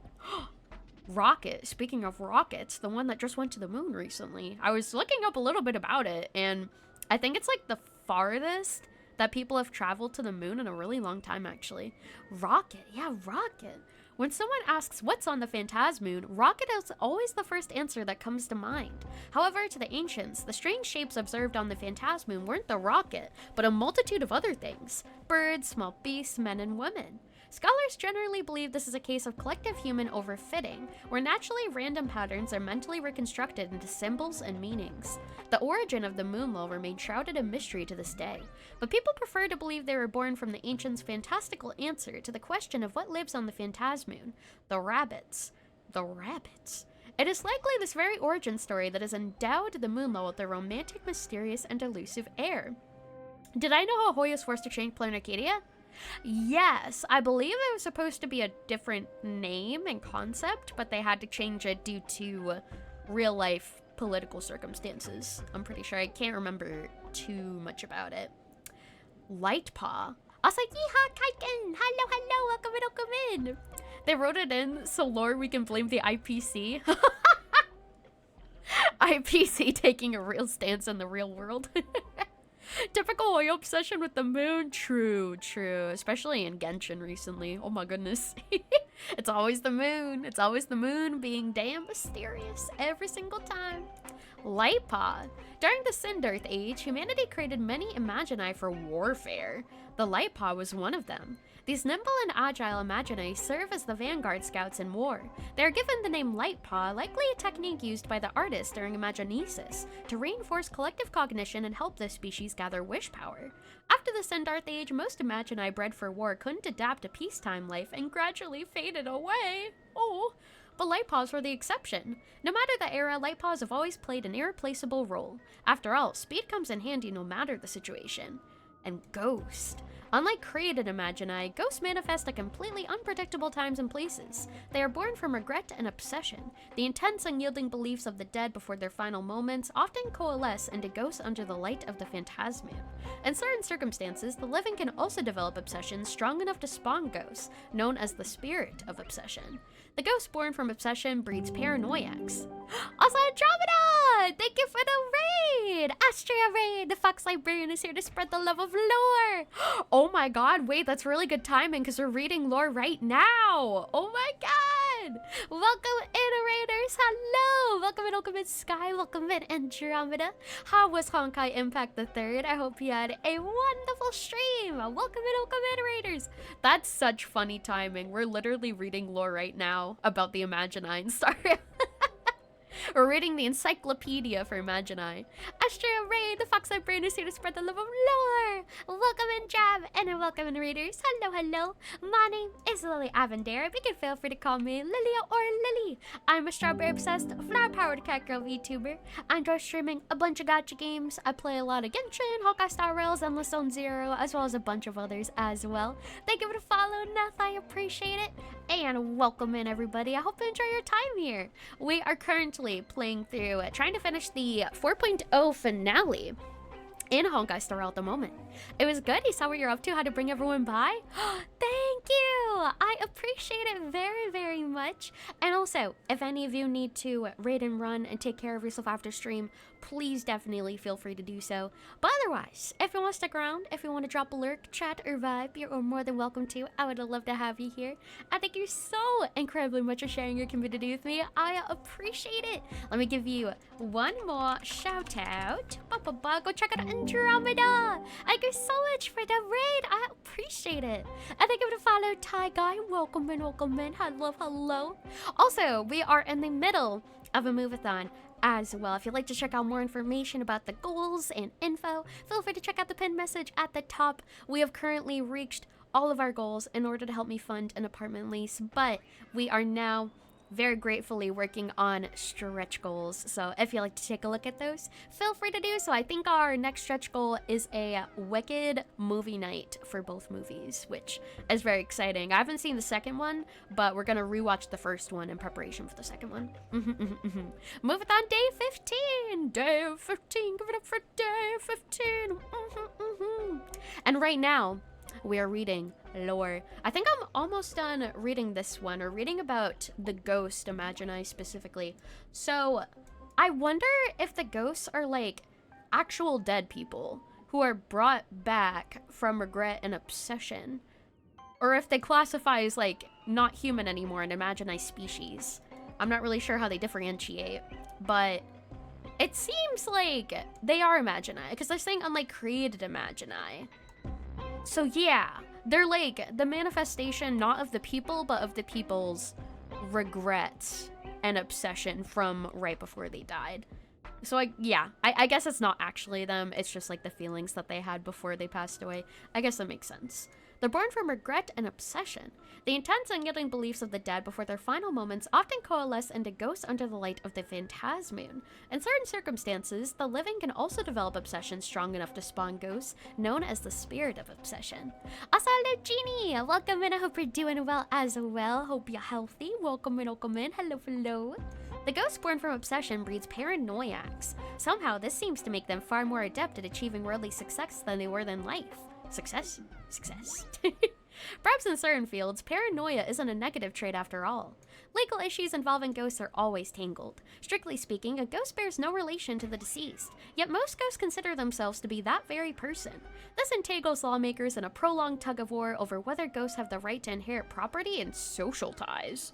Rocket. Speaking of rockets, the one that just went to the moon recently. I was looking up a little bit about it, and I think it's like the farthest that people have traveled to the moon in a really long time, actually. Rocket. Yeah, rocket. When someone asks what's on the Phantasmoon, rocket is always the first answer that comes to mind. However, to the ancients, the strange shapes observed on the Phantasmoon weren't the rocket, but a multitude of other things: birds, small beasts, men, and women. Scholars generally believe this is a case of collective human overfitting, where naturally random patterns are mentally reconstructed into symbols and meanings. The origin of the moon lull remains shrouded in mystery to this day, but people prefer to believe they were born from the ancients' fantastical answer to the question of what lives on the Phantasmoon: the rabbits. The rabbits. It is likely this very origin story that has endowed the moon lull with a romantic, mysterious, and elusive air. Did I know how Hoy was forced to change Planet Arcadia? Yes, I believe it was supposed to be a different name and concept, but they had to change it due to real-life political circumstances. I'm pretty sure. I can't remember too much about it. Lightpaw. I was like, yeehaw, Kaiken! Hello, welcome in! They wrote it in, so Lord, we can blame the IPC. IPC taking a real stance in the real world. Typical Oyo obsession with the moon. True, true. Especially in Genshin recently. Oh my goodness. It's always the moon. It's always the moon being damn mysterious every single time. Lightpaw. During the Sindarth Age, humanity created many Imagini for warfare. The Lightpaw was one of them. These nimble and agile Imagini serve as the vanguard scouts in war. They are given the name Lightpaw, likely a technique used by the artist during Imaginesis to reinforce collective cognition and help the species gather wish power. After the Sindarth Age, most Imagini bred for war couldn't adapt to peacetime life and gradually faded away. Oh. But Lightpaws were the exception. No matter the era, Lightpaws have always played an irreplaceable role. After all, speed comes in handy no matter the situation. And Ghost. Unlike created Imagini, ghosts manifest at completely unpredictable times and places. They are born from regret and obsession. The intense, unyielding beliefs of the dead before their final moments often coalesce into ghosts under the light of the phantasmium. In certain circumstances, the living can also develop obsessions strong enough to spawn ghosts, known as the spirit of obsession. The ghost born from obsession breeds paranoiacs. Also, Andromeda! Thank you for the raid! Astria raid! The Fox Librarian is here to spread the love of lore! Oh my god, wait, that's really good timing because we're reading lore right now! Oh my god! Welcome in, raiders! Hello! Welcome in Sky, welcome in Andromeda. How was Honkai Impact the 3rd? I hope you had a wonderful stream! Welcome in, raiders! That's such funny timing. We're literally reading lore right now about the Imagini Star. We're reading the encyclopedia for Imagini. Astria Raid, the Fox Brain is here to spread the love of lore. Welcome in, Jab, and welcome in, readers. Hello, hello. My name is Lily Avendare, but you can feel free to call me Lilia or Lily. I'm a strawberry-obsessed, flower-powered cat girl VTuber. I enjoy streaming a bunch of gacha games. I play a lot of Genshin, Honkai Star Rails, Endless Zone Zero, as well as a bunch of others as well. Thank you for the follow, Neth. I appreciate it. And welcome in, everybody. I hope you enjoy your time here. We are currently playing through, trying to finish the 4.0 finale in Honkai Star Rail at the moment. It was good. You saw what you're up to, how to bring everyone by. Thank you. I appreciate it very, very much. And also, if any of you need to raid and run and take care of yourself after stream, please definitely feel free to do so. But otherwise, if you want to stick around, if you want to drop a lurk, chat, or vibe, you're more than welcome to. I would love to have you here. I thank you so incredibly much for sharing your community with me. I appreciate it. Let me give you one more shout out. Go check out Andromeda. Thank you so much for the raid. I appreciate it. And thank you for the follow, Ty Guy. Welcome in. Hello, hello. Also, we are in the middle of a MOVATHON as well. If you'd like to check out more information about the goals and info, feel free to check out the pinned message at the top. We have currently reached all of our goals in order to help me fund an apartment lease, but we are now very gratefully working on stretch goals. So if you'd like to take a look at those, feel free to do so. I think our next stretch goal is a Wicked movie night for both movies, which is very exciting. I haven't seen the second one, but we're gonna rewatch the first one in preparation for the second one. Movathon day 15! Day 15! Give it up for day 15! And right now, we are reading lore. I think I'm almost done reading this one, or reading about the ghost Imagini specifically. So I wonder if the ghosts are like actual dead people who are brought back from regret and obsession, or if they classify as like not human anymore and Imagini species. I'm not really sure how they differentiate, but it seems like they are Imagini because they're saying unlike created Imagini. So yeah, they're like the manifestation not of the people, but of the people's regrets and obsession from right before they died. So I guess it's not actually them, it's just like the feelings that they had before they passed away. I guess that makes sense. They're born from regret and obsession. The intense and unyielding beliefs of the dead before their final moments often coalesce into ghosts under the light of the phantasmium. In certain circumstances, the living can also develop obsessions strong enough to spawn ghosts, known as the spirit of obsession. Hello, Genie! Welcome in, I hope you're doing well as well. Hope you're healthy. Welcome in. Hello, hello. The ghost born from obsession breeds paranoiacs. Somehow, this seems to make them far more adept at achieving worldly success than they were in life. Success. Perhaps in certain fields, paranoia isn't a negative trait after all. Legal issues involving ghosts are always tangled. Strictly speaking, a ghost bears no relation to the deceased, yet most ghosts consider themselves to be that very person. This entangles lawmakers in a prolonged tug-of-war over whether ghosts have the right to inherit property and social ties.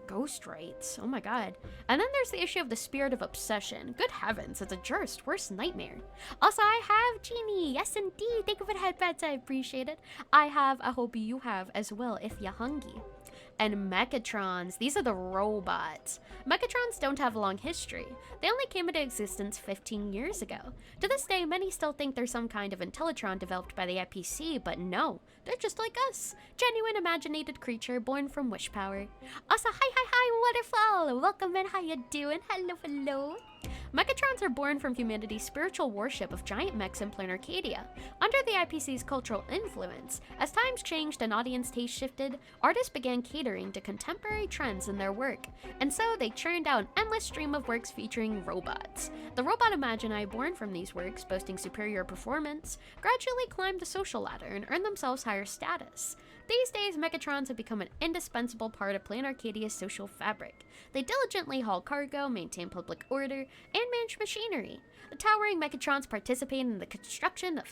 Ghost rights, oh my god. And then there's the issue of the spirit of obsession. Good heavens, it's a jurist's worst nightmare. Also, I have Genie, yes indeed, thank you for the headpats, I appreciate it. I hope you have as well if you're hungry. And Mechatrons, these are the robots. Mechatrons don't have a long history. They only came into existence 15 years ago. To this day, many still think they're some kind of Intellitron developed by the IPC, but no, they're just like us. Genuine imaginated creature born from wish power. Also, hi, Waterfall! Welcome in, how you doing? Hello. Mechatrons are born from humanity's spiritual worship of giant mechs in planar Arcadia. Under the IPC's cultural influence, as times changed and audience taste shifted, artists began catering to contemporary trends in their work, and so they churned out an endless stream of works featuring robots. The robot Imagini born from these works, boasting superior performance, gradually climbed the social ladder and earned themselves higher status. These days, Mechatrons have become an indispensable part of planar Arcadia's social fabric. They diligently haul cargo, maintain public order, and manage machinery. The towering Mechatrons participate in the construction of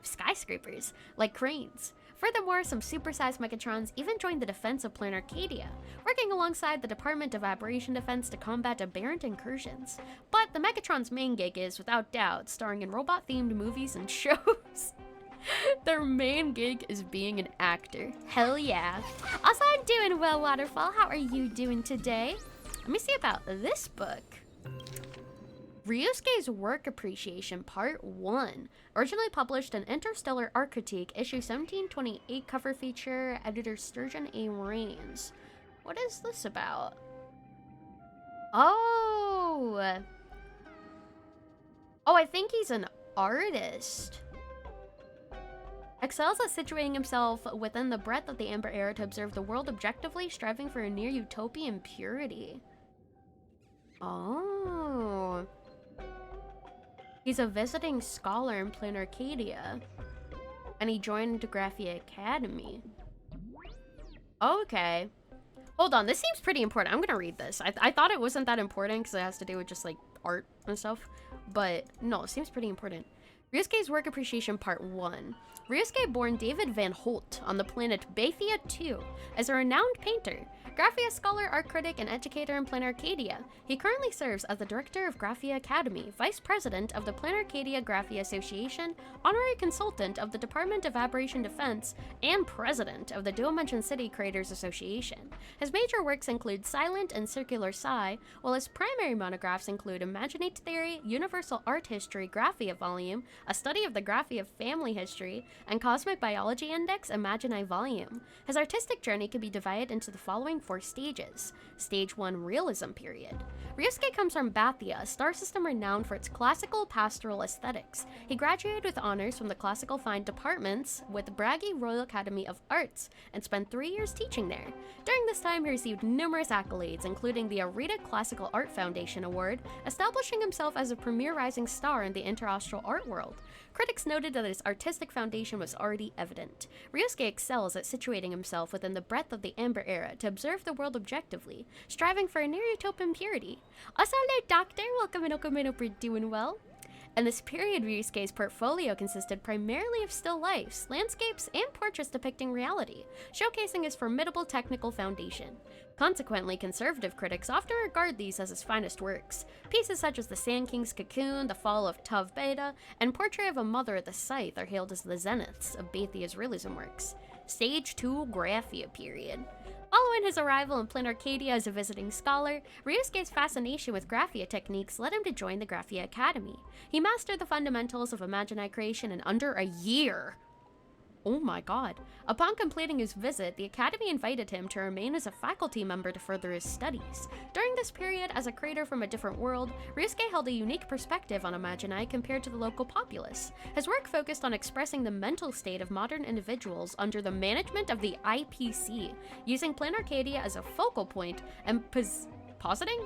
skyscrapers, like cranes. Furthermore, some supersized Mechatrons even joined the defense of planar Arcadia, working alongside the Department of Aberration Defense to combat aberrant incursions. But the Mechatrons' main gig is, without doubt, starring in robot-themed movies and shows. Their main gig is being an actor. Hell yeah. Also, I'm doing well, Waterfall. How are you doing today? Let me see about this book. Ryusuke's Work Appreciation Part 1. Originally published in Interstellar Art Critique, issue 1728, cover feature, editor Sturgeon A. Rains. What is this about? Oh, I think he's an artist. Excels at situating himself within the breadth of the Amber Era to observe the world objectively, striving for a near utopian purity. Oh. He's a visiting scholar in planar Arcadia, and he joined Graphia Academy. Okay. Hold on, this seems pretty important. I'm gonna read this. I thought it wasn't that important because it has to do with just like art and stuff, but no, it seems pretty important. Ryusuke's Work Appreciation Part 1. Ryusuke born David Van Holt on the planet Bethia 2 as a renowned painter, Graphia scholar, art critic, and educator in planar Arcadia. He currently serves as the director of Graphia Academy, vice president of the Planar Arcadia Graphia Association, honorary consultant of the Department of Aberration Defense, and president of the Dual Dimension City Creators Association. His major works include Silent and Circular Psi, while his primary monographs include Imaginate Theory, Universal Art History Graphia Volume, A Study of the Graphia Family History, and Cosmic Biology Index Imagini Volume. His artistic journey can be divided into the following 4 stages. Stage 1, Realism Period. Ryusuke comes from Bathia, a star system renowned for its classical pastoral aesthetics. He graduated with honors from the Classical Fine Departments with Bragi Royal Academy of Arts and spent 3 years teaching there. During this time, he received numerous accolades, including the Arita Classical Art Foundation Award, establishing himself as a premier rising star in the interaustral art world. Critics noted that his artistic foundation was already evident. Ryusuke excels at situating himself within the breadth of the Amber Era to observe the world objectively, striving for a near-utopian purity. Also, hello, Doctor. Welcome in, hope you're doing well. In this period, Ryusuke's portfolio consisted primarily of still lifes, landscapes, and portraits depicting reality, showcasing his formidable technical foundation. Consequently, conservative critics often regard these as his finest works. Pieces such as The Sand King's Cocoon, The Fall of Tuv Beta, and Portrait of a Mother at the Scythe are hailed as the zeniths of Bathia's realism works. Stage 2, Graphia Period. Following his arrival in planar Arcadia as a visiting scholar, Ryusuke's fascination with Graphia techniques led him to join the Graphia Academy. He mastered the fundamentals of Imagini creation in under a year. Oh my god. Upon completing his visit, the Academy invited him to remain as a faculty member to further his studies. During this period, as a creator from a different world, Ryusuke held a unique perspective on Imagini compared to the local populace. His work focused on expressing the mental state of modern individuals under the management of the IPC, using planar Arcadia as a focal point and positing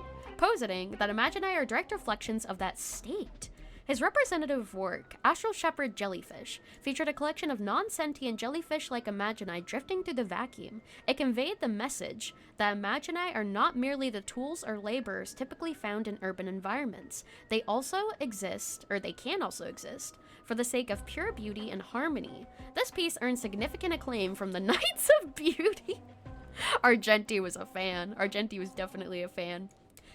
that Imagini are direct reflections of that state. His representative work, Astral Shepherd Jellyfish, featured a collection of non-sentient jellyfish-like Imagini drifting through the vacuum. It conveyed the message that Imagini are not merely the tools or laborers typically found in urban environments. They also exist, or they can also exist, for the sake of pure beauty and harmony. This piece earned significant acclaim from the Knights of Beauty. Argenti was a fan. Argenti was definitely a fan.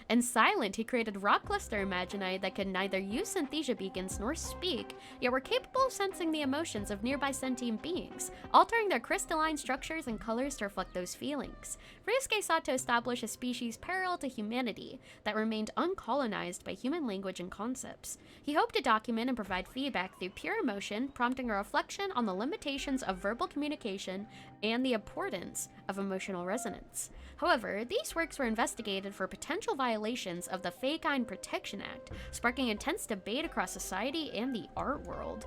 And Silent, he created rock cluster Imagini that could neither use synesthesia beacons nor speak, yet were capable of sensing the emotions of nearby sentient beings, altering their crystalline structures and colors to reflect those feelings. Ryusuke sought to establish a species parallel to humanity that remained uncolonized by human language and concepts. He hoped to document and provide feedback through pure emotion, prompting a reflection on the limitations of verbal communication and the importance of emotional resonance. However, these works were investigated for potential violations of the Feikind Protection Act, sparking intense debate across society and the art world.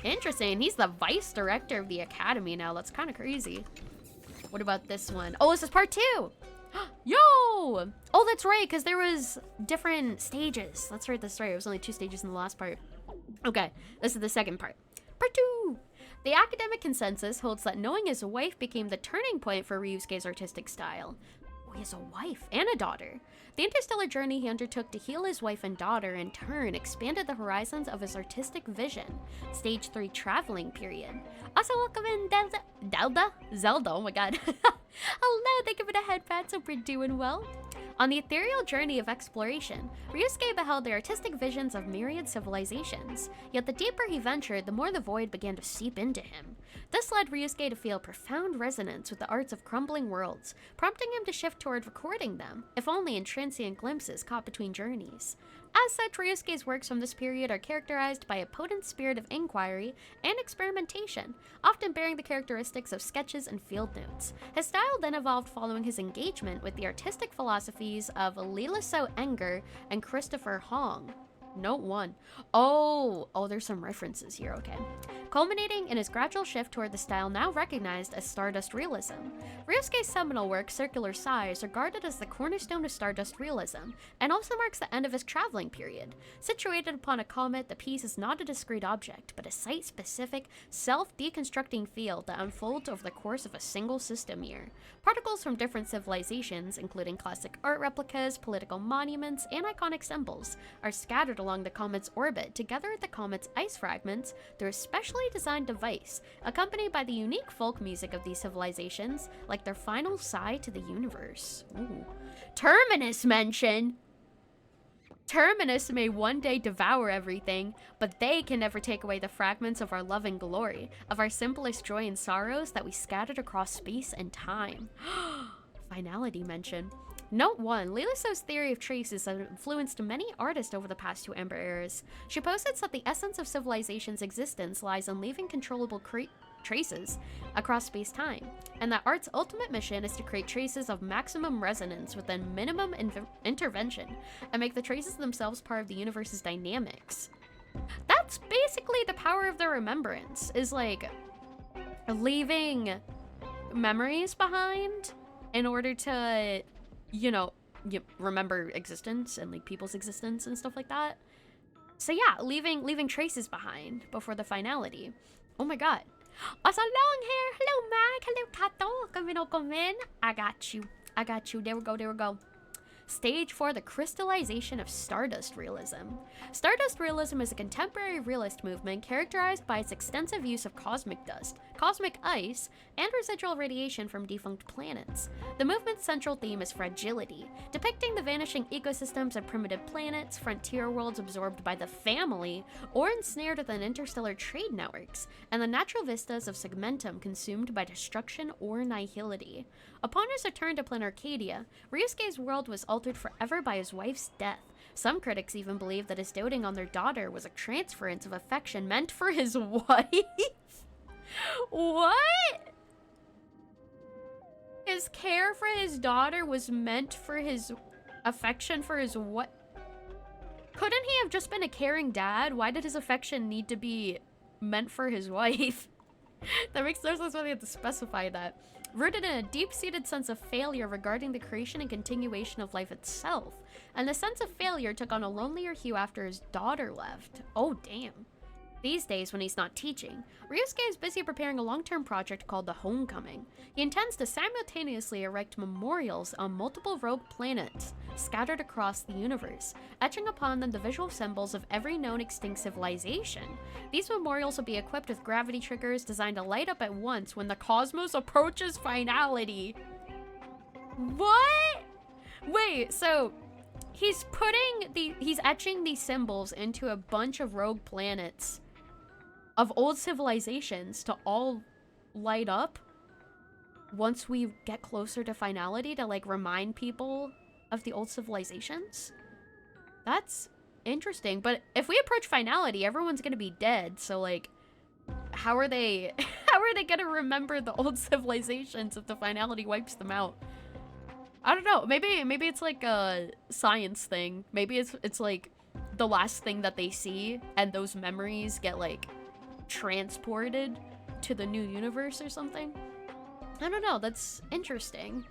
Interesting. He's the vice director of the academy now. That's kind of crazy. What about this one? Oh, this is part 2! Yo! Oh, that's right, because there was different stages. That's right, that's right. It was only 2 stages in the last part. Okay, this is the second part. Part 2! The academic consensus holds that knowing his wife became the turning point for Ryusuke's artistic style. Oh, he has a wife and a daughter. The interstellar journey he undertook to heal his wife and daughter in turn expanded the horizons of his artistic vision. Stage 3 traveling period. Also welcome in Zelda, oh my god. Hello, thank you for the headpats, hope you're doing well. On the ethereal journey of exploration, Ryusuke beheld the artistic visions of myriad civilizations, yet the deeper he ventured, the more the void began to seep into him. This led Ryusuke to feel profound resonance with the arts of crumbling worlds, prompting him to shift toward recording them, if only in transient glimpses caught between journeys. As such, Ryusuke's works from this period are characterized by a potent spirit of inquiry and experimentation, often bearing the characteristics of sketches and field notes. His style then evolved following his engagement with the artistic philosophies of Lilia Enger and Christopher Hong. Note 1. Oh, there's some references here, okay. Culminating in his gradual shift toward the style now recognized as Stardust Realism. Ryusuke's seminal work, Circular Sai, is regarded as the cornerstone of Stardust Realism, and also marks the end of his traveling period. Situated upon a comet, the piece is not a discrete object, but a site-specific, self-deconstructing field that unfolds over the course of a single system year. Particles from different civilizations, including classic art replicas, political monuments, and iconic symbols, are scattered along the comet's orbit, together with the comet's ice fragments, through a specially designed device, accompanied by the unique folk music of these civilizations, like their final sigh to the universe. Ooh. Terminus mention! Terminus may one day devour everything, but they can never take away the fragments of our love and glory, of our simplest joy and sorrows that we scattered across space and time. Finality mention. Note 1. Liliso's theory of traces has influenced many artists over the past 2 Ember eras. She posits that the essence of civilization's existence lies in leaving controllable traces across space-time, and that art's ultimate mission is to create traces of maximum resonance within minimum intervention, and make the traces themselves part of the universe's dynamics. That's basically the power of the remembrance, is like leaving memories behind in order to, you know, remember existence and like people's existence and stuff like that. So yeah, leaving traces behind before the finality. Oh my god. Also long hair. Hello Mag. Hello Kato. Come in. I got you. There we go. Stage 4, the crystallization of Stardust Realism. Stardust Realism is a contemporary realist movement characterized by its extensive use of cosmic dust, cosmic ice, and residual radiation from defunct planets. The movement's central theme is fragility, depicting the vanishing ecosystems of primitive planets, frontier worlds absorbed by the family, or ensnared within interstellar trade networks, and the natural vistas of segmentum consumed by destruction or nihility. Upon his return to Planarcadia, Ryusuke's world was altered forever by his wife's death. Some critics even believe that his doting on their daughter was a transference of affection meant for his wife. What? His care for his daughter was meant for his affection for his what? Couldn't he have just been a caring dad? Why did his affection need to be meant for his wife? That makes no sense why they had to specify that. Rooted in a deep-seated sense of failure regarding the creation and continuation of life itself. And the sense of failure took on a lonelier hue after his daughter left. Oh, damn. These days, when he's not teaching, Ryusuke is busy preparing a long-term project called the Homecoming. He intends to simultaneously erect memorials on multiple rogue planets scattered across the universe, etching upon them the visual symbols of every known extinct civilization. These memorials will be equipped with gravity triggers designed to light up at once when the cosmos approaches finality. What? Wait, so he's etching these symbols into a bunch of rogue planets of old civilizations to all light up once we get closer to finality to like remind people of the old civilizations? That's interesting. But if we approach finality, everyone's gonna be dead. So like, how are they gonna remember the old civilizations if the finality wipes them out? I don't know. Maybe it's like a science thing. Maybe it's like the last thing that they see, and those memories get like transported to the new universe or something. I don't know. That's interesting.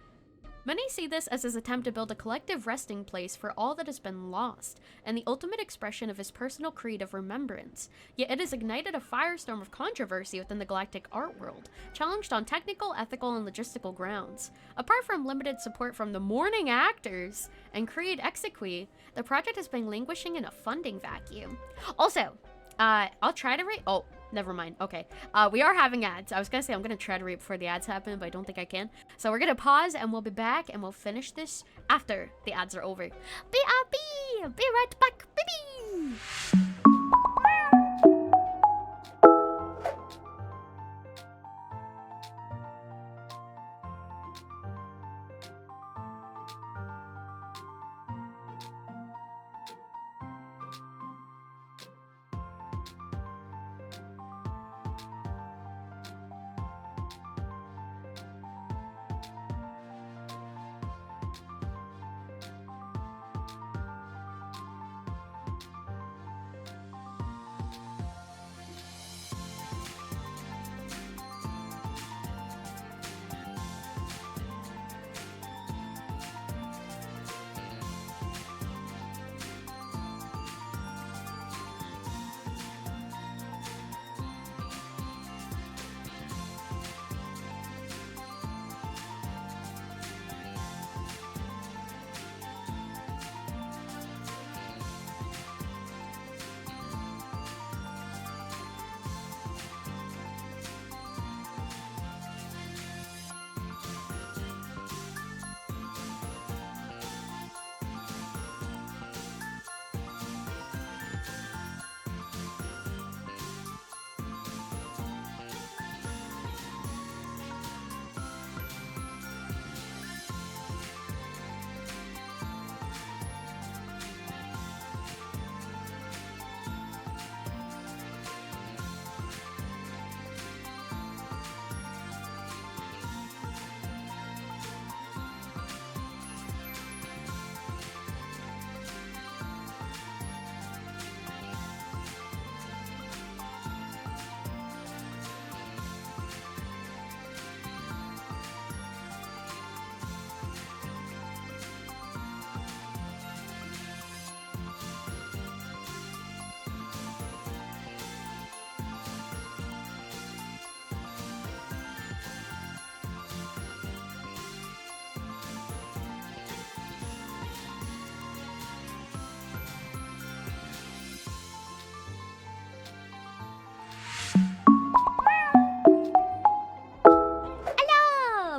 Many see this as his attempt to build a collective resting place for all that has been lost, and the ultimate expression of his personal creed of remembrance. Yet it has ignited a firestorm of controversy within the galactic art world, challenged on technical, ethical, and logistical grounds. Apart from limited support from the mourning actors and Creed Exequi, the project has been languishing in a funding vacuum. Also, I'll try to rate. Oh, never mind. Okay. We are having ads. I was gonna say I'm gonna try to read before the ads happen, but I don't think I can. So we're gonna pause and we'll be back and we'll finish this after the ads are over. BRB! Be right back, baby!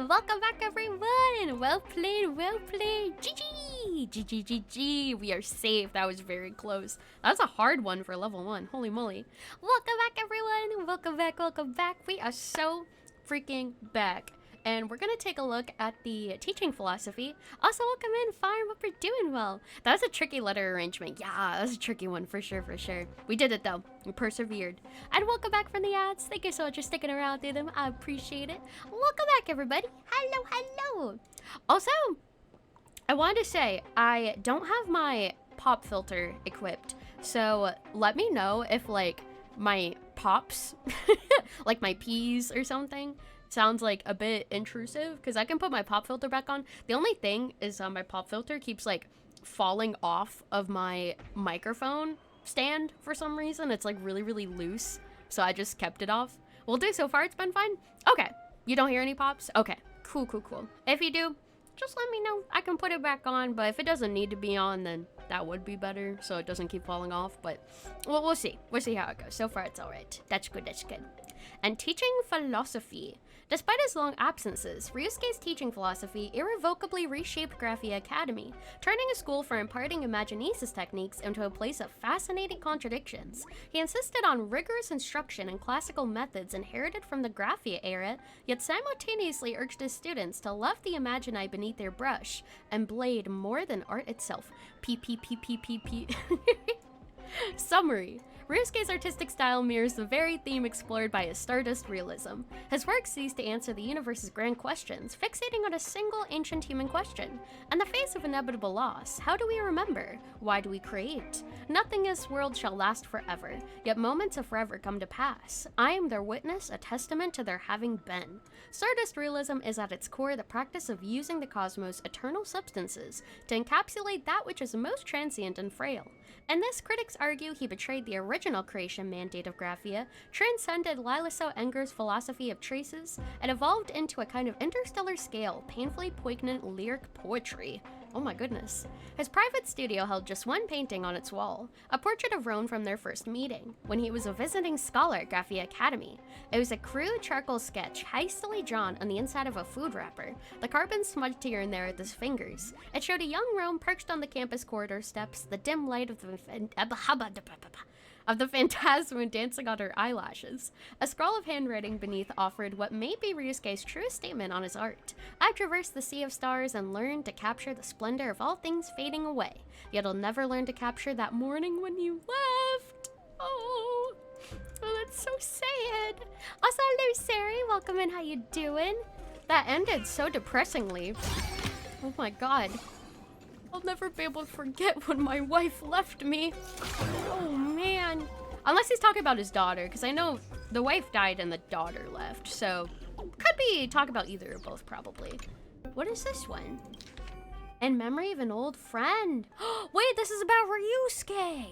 Welcome back, everyone! Well played, well played! GG! GG, GG! We are safe. That was very close. That's a hard one for level 1. Holy moly. Welcome back, everyone! Welcome back, welcome back. We are so freaking back. And we're gonna take a look at the teaching philosophy. Also, welcome in, Farm. Hope you're doing well. That was a tricky letter arrangement. Yeah, that's a tricky one for sure, for sure. We did it though. We persevered. And welcome back from the ads. Thank you so much for sticking around through them. I appreciate it. Welcome back, everybody. Hello, hello. Also, I wanted to say I don't have my pop filter equipped, so let me know if like my pops, like my peas or something, sounds like a bit intrusive, because I can put my pop filter back on. The only thing is my pop filter keeps like falling off of my microphone stand for some reason. It's like really, really loose, so I just kept it off. Will do. So far it's been fine. Okay, you don't hear any pops? Okay, cool, cool, cool. If you do, just let me know. I can put it back on, but if it doesn't need to be on, then that would be better, so it doesn't keep falling off. But well, we'll see. We'll see how it goes. So far it's all right. That's good, that's good. And teaching philosophy. Despite his long absences, Ryusuke's teaching philosophy irrevocably reshaped Graphia Academy, turning a school for imparting Imaginesis techniques into a place of fascinating contradictions. He insisted on rigorous instruction and classical methods inherited from the Graphia era, yet simultaneously urged his students to love the Imagini beneath their brush and blade more than art itself. P. Summary. Ryusuke's artistic style mirrors the very theme explored by his Stardust realism. His work seeks to answer the universe's grand questions, fixating on a single ancient human question. In the face of inevitable loss, how do we remember? Why do we create? Nothing in this world shall last forever, yet moments of forever come to pass. I am their witness, a testament to their having been. Stardust realism is at its core the practice of using the cosmos' eternal substances to encapsulate that which is most transient and frail. In this, critics argue he betrayed the original creation mandate of Graphia, transcended Liliso Enger's philosophy of traces, and evolved into a kind of interstellar scale, painfully poignant lyric poetry. Oh my goodness. His private studio held just one painting on its wall, a portrait of Roan from their first meeting, when he was a visiting scholar at Graphia Academy. It was a crude charcoal sketch hastily drawn on the inside of a food wrapper, the carbon smudged here and there with his fingers. It showed a young Roan perched on the campus corridor steps, the dim light of the phantasm dancing on her eyelashes. A scroll of handwriting beneath offered what may be Ryusuke's truest statement on his art. I traversed the sea of stars and learned to capture the splendor of all things fading away, yet I'll never learn to capture that morning when you left. Oh, that's so sad. Also, hello, Sari. Welcome in. How you doing? That ended so depressingly. Oh my god. I'll never be able to forget when my wife left me. Oh man. Unless he's talking about his daughter, because I know the wife died and the daughter left, so could be talk about either or both probably. What is this one? In memory of an old friend. Wait, this is about Ryusuke.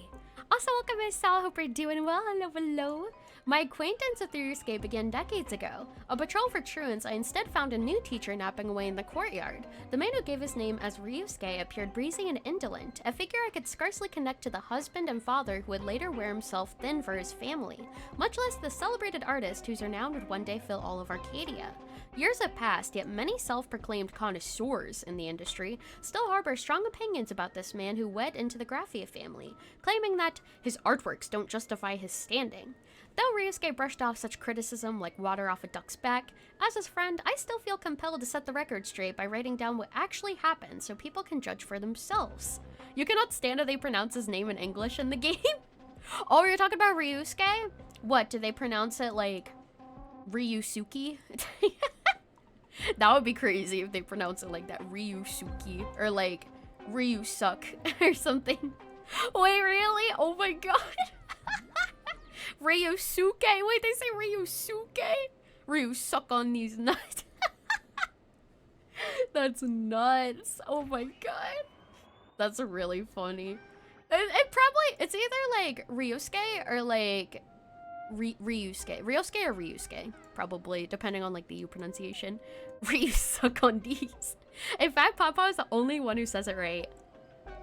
Also, welcome Miss Sal. Hope you're doing well. Hello, hello. My acquaintance with Ryusuke began decades ago. On patrol for truants, I instead found a new teacher napping away in the courtyard. The man who gave his name as Ryusuke appeared breezy and indolent, a figure I could scarcely connect to the husband and father who would later wear himself thin for his family, much less the celebrated artist whose renown would one day fill all of Arcadia. Years have passed, yet many self-proclaimed connoisseurs in the industry still harbor strong opinions about this man who wed into the Graphia family, claiming that his artworks don't justify his standing. Though Ryusuke brushed off such criticism like water off a duck's back, as his friend, I still feel compelled to set the record straight by writing down what actually happened so people can judge for themselves. You cannot stand how they pronounce his name in English in the game? Oh, you're talking about Ryusuke? What, do they pronounce it like Ryusuke? That would be crazy if they pronounce it like that, Ryusuke, or like Ryusuck or something. Wait, really? Oh my god. Ryusuke? Wait, they say Ryusuke? Ryusuck on these nuts. That's nuts. Oh my god. That's really funny. It's either like Ryusuke or like Ryusuke. Ryusuke or Ryusuke, probably, depending on like the U pronunciation. Ryusuck on these. In fact, Papa is the only one who says it right.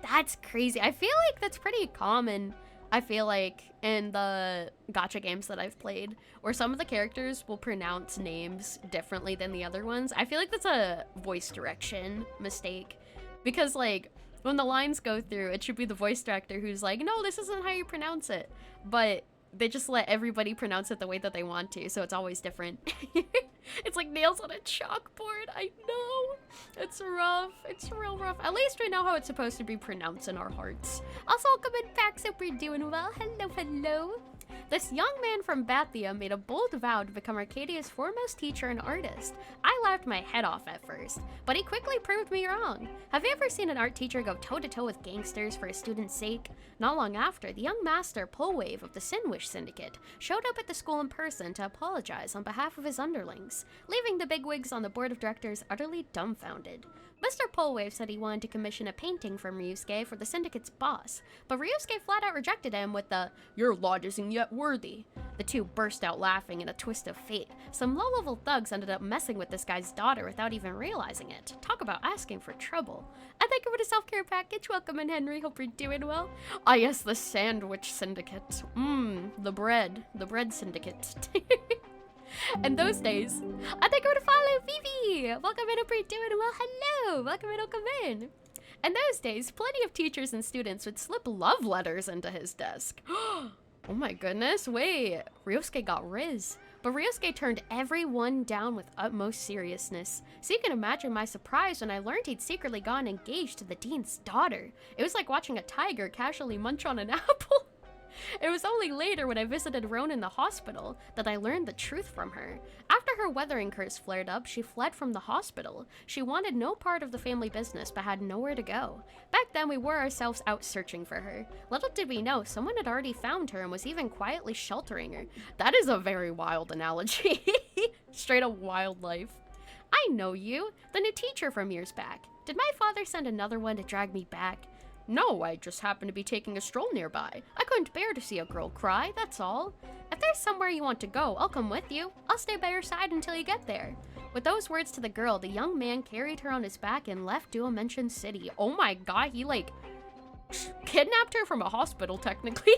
That's crazy. I feel like that's pretty common. I feel like in the gacha games that I've played, where some of the characters will pronounce names differently than the other ones. I feel like that's a voice direction mistake, because like when the lines go through, it should be the voice director who's like, no, this isn't how you pronounce it, but they just let everybody pronounce it the way that they want to, so it's always different. It's like nails on a chalkboard. I know. It's rough. It's real rough. At least we know how it's supposed to be pronounced in our hearts. Also, welcome in back. Hope you're doing well. Hello, hello. This young man from Bathia made a bold vow to become Arcadia's foremost teacher and artist. I laughed my head off at first, but he quickly proved me wrong. Have you ever seen an art teacher go toe-to-toe with gangsters for a student's sake? Not long after, the young master Polwave of the Sinwish Syndicate showed up at the school in person to apologize on behalf of his underlings, leaving the bigwigs on the board of directors utterly dumbfounded. Mr. Polwave said he wanted to commission a painting from Ryusuke for the Syndicate's boss, but Ryusuke flat out rejected him with the, "Your lot isn't yet worthy." The two burst out laughing in a twist of fate. Some low-level thugs ended up messing with this guy's daughter without even realizing it. Talk about asking for trouble. And thank you for the self-care package. Welcome in, Henry. Hope you're doing well. Ah, yes, the Sandwich Syndicate. The bread syndicate. In those days, I think I'm gonna follow Vivi. Welcome in, hope you're doing well. Hello, welcome in. In those days, plenty of teachers and students would slip love letters into his desk. Oh my goodness, wait, Ryusuke got Riz. But Ryusuke turned everyone down with utmost seriousness. So you can imagine my surprise when I learned he'd secretly gotten engaged to the dean's daughter. It was like watching a tiger casually munch on an apple. It was only later when I visited Roan in the hospital that I learned the truth from her. After her weathering curse flared up, she fled from the hospital. She wanted no part of the family business but had nowhere to go. Back then, we wore ourselves out searching for her. Little did we know, someone had already found her and was even quietly sheltering her. That is a very wild analogy. Straight up wildlife. I know you, the new teacher from years back. Did my father send another one to drag me back? No, I just happened to be taking a stroll nearby. I couldn't bear to see a girl cry, that's all. If there's somewhere you want to go, I'll come with you. I'll stay by your side until you get there. With those words to the girl, the young man carried her on his back and left Duomension City. Oh my god, he like kidnapped her from a hospital technically.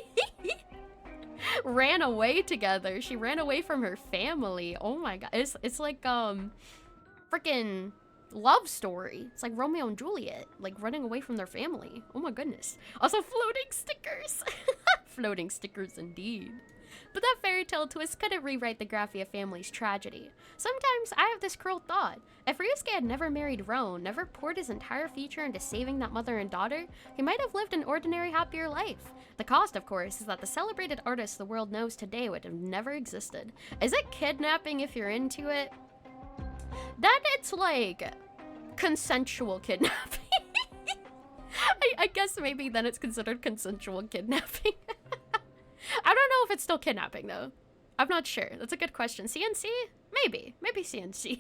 Ran away together. She ran away from her family. Oh my god. It's like freaking love story. It's like Romeo and Juliet, like running away from their family. Oh my goodness. Also floating stickers. Floating stickers indeed. But that fairy tale twist couldn't rewrite the Graphia family's tragedy. Sometimes I have this cruel thought. If Ryusuke had never married Roan, never poured his entire future into saving that mother and daughter, he might have lived an ordinary, happier life. The cost, of course, is that the celebrated artist the world knows today would have never existed. Is it kidnapping if you're into it? Then it's like consensual kidnapping. I guess maybe then it's considered consensual kidnapping. I don't know if it's still kidnapping though. I'm not sure. That's a good question. CNC? Maybe CNC.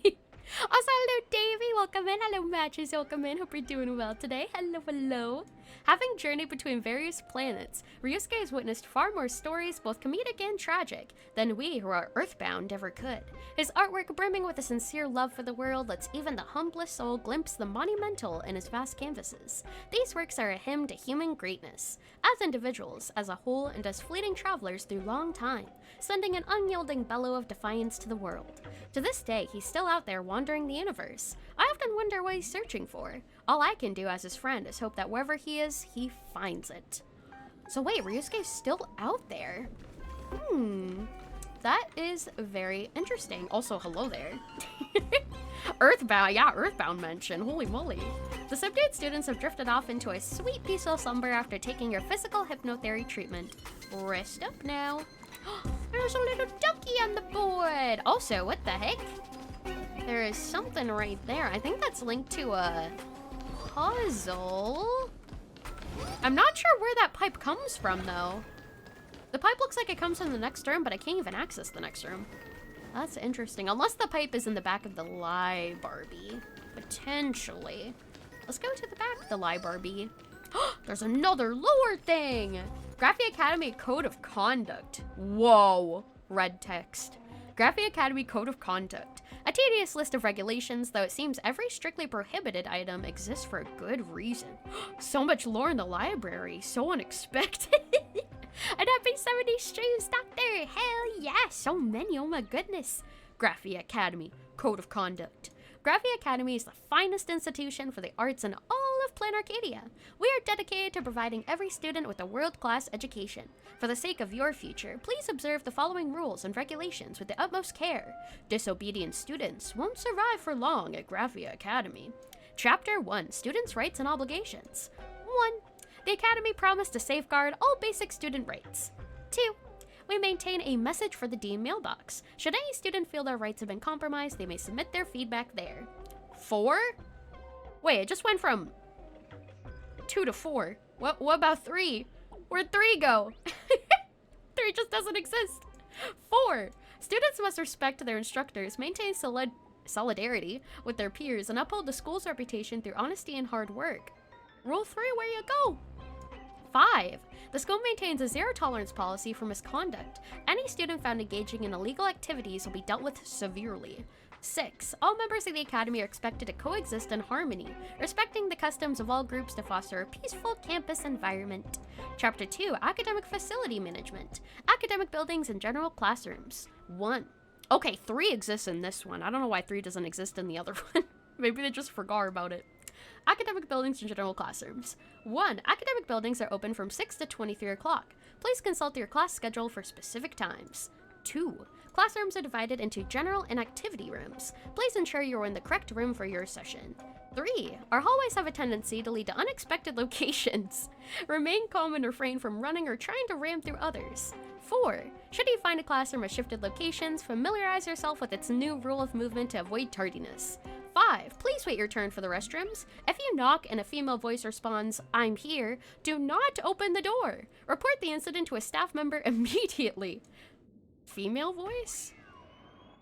Also, hello Davey, welcome in. Hello Matches, welcome in. Hope you're doing well today. Hello. Having journeyed between various planets, Ryusuke has witnessed far more stories, both comedic and tragic, than we who are earthbound ever could. His artwork, brimming with a sincere love for the world, lets even the humblest soul glimpse the monumental in his vast canvases. These works are a hymn to human greatness, as individuals, as a whole, and as fleeting travelers through long time, sending an unyielding bellow of defiance to the world. To this day, he's still out there wandering the universe. I often wonder what he's searching for. All I can do as his friend is hope that wherever he is, he finds it. So wait, Ryusuke's still out there. That is very interesting. Also, hello there. Earthbound, yeah, Earthbound mention. Holy moly. The subdued students have drifted off into a sweet, peaceful slumber after taking your physical hypnotherapy treatment. Rest up now. There's a little ducky on the board. Also, what the heck? There is something right there. I think that's linked to a puzzle. I'm not sure where that pipe comes from, though. The pipe looks like it comes from the next room, but I can't even access the next room. That's interesting. Unless the pipe is in the back of the library. Potentially. Let's go to the back of the library. There's another lure thing! Graphia Academy Code of Conduct. Whoa. Red text. Graphia Academy Code of Conduct. A tedious list of regulations, though it seems every strictly prohibited item exists for a good reason. So much lore in the library. So unexpected. An epic 70 streams, Doctor! Hell yeah! So many, oh my goodness. Graphia Academy Code of Conduct. Graphia Academy is the finest institution for the arts in all of Planet Arcadia. We are dedicated to providing every student with a world-class education. For the sake of your future, please observe the following rules and regulations with the utmost care. Disobedient students won't survive for long at Graphia Academy. Chapter 1, Students' Rights and Obligations. 1. The Academy promised to safeguard all basic student rights. 2. we maintain a message for the dean mailbox. Should any student feel their rights have been compromised, they may submit their feedback there. 4? Wait, it just went from 2 to 4. What about 3? Where'd 3 go? 3 just doesn't exist. 4. Students must respect their instructors, maintain solidarity with their peers, and uphold the school's reputation through honesty and hard work. Rule 3, where you go? 5. The school maintains a zero-tolerance policy for misconduct. Any student found engaging in illegal activities will be dealt with severely. 6. All members of the Academy are expected to coexist in harmony, respecting the customs of all groups to foster a peaceful campus environment. Chapter 2, Academic Facility Management. Academic buildings and general classrooms. 1. Okay, 3 exists in this one. I don't know why 3 doesn't exist in the other one. Maybe they just forgot about it. Academic buildings and general classrooms. 1. Academic buildings are open from 6 to 23 o'clock. Please consult your class schedule for specific times. 2. Classrooms are divided into general and activity rooms. Please ensure you're in the correct room for your session. 3. Our hallways have a tendency to lead to unexpected locations. Remain calm and refrain from running or trying to ram through others. 4. Should you find a classroom with shifted locations, familiarize yourself with its new rule of movement to avoid tardiness. 5. Please wait your turn for the restrooms. If you knock and a female voice responds, "I'm here," do not open the door. Report the incident to a staff member immediately. Female voice?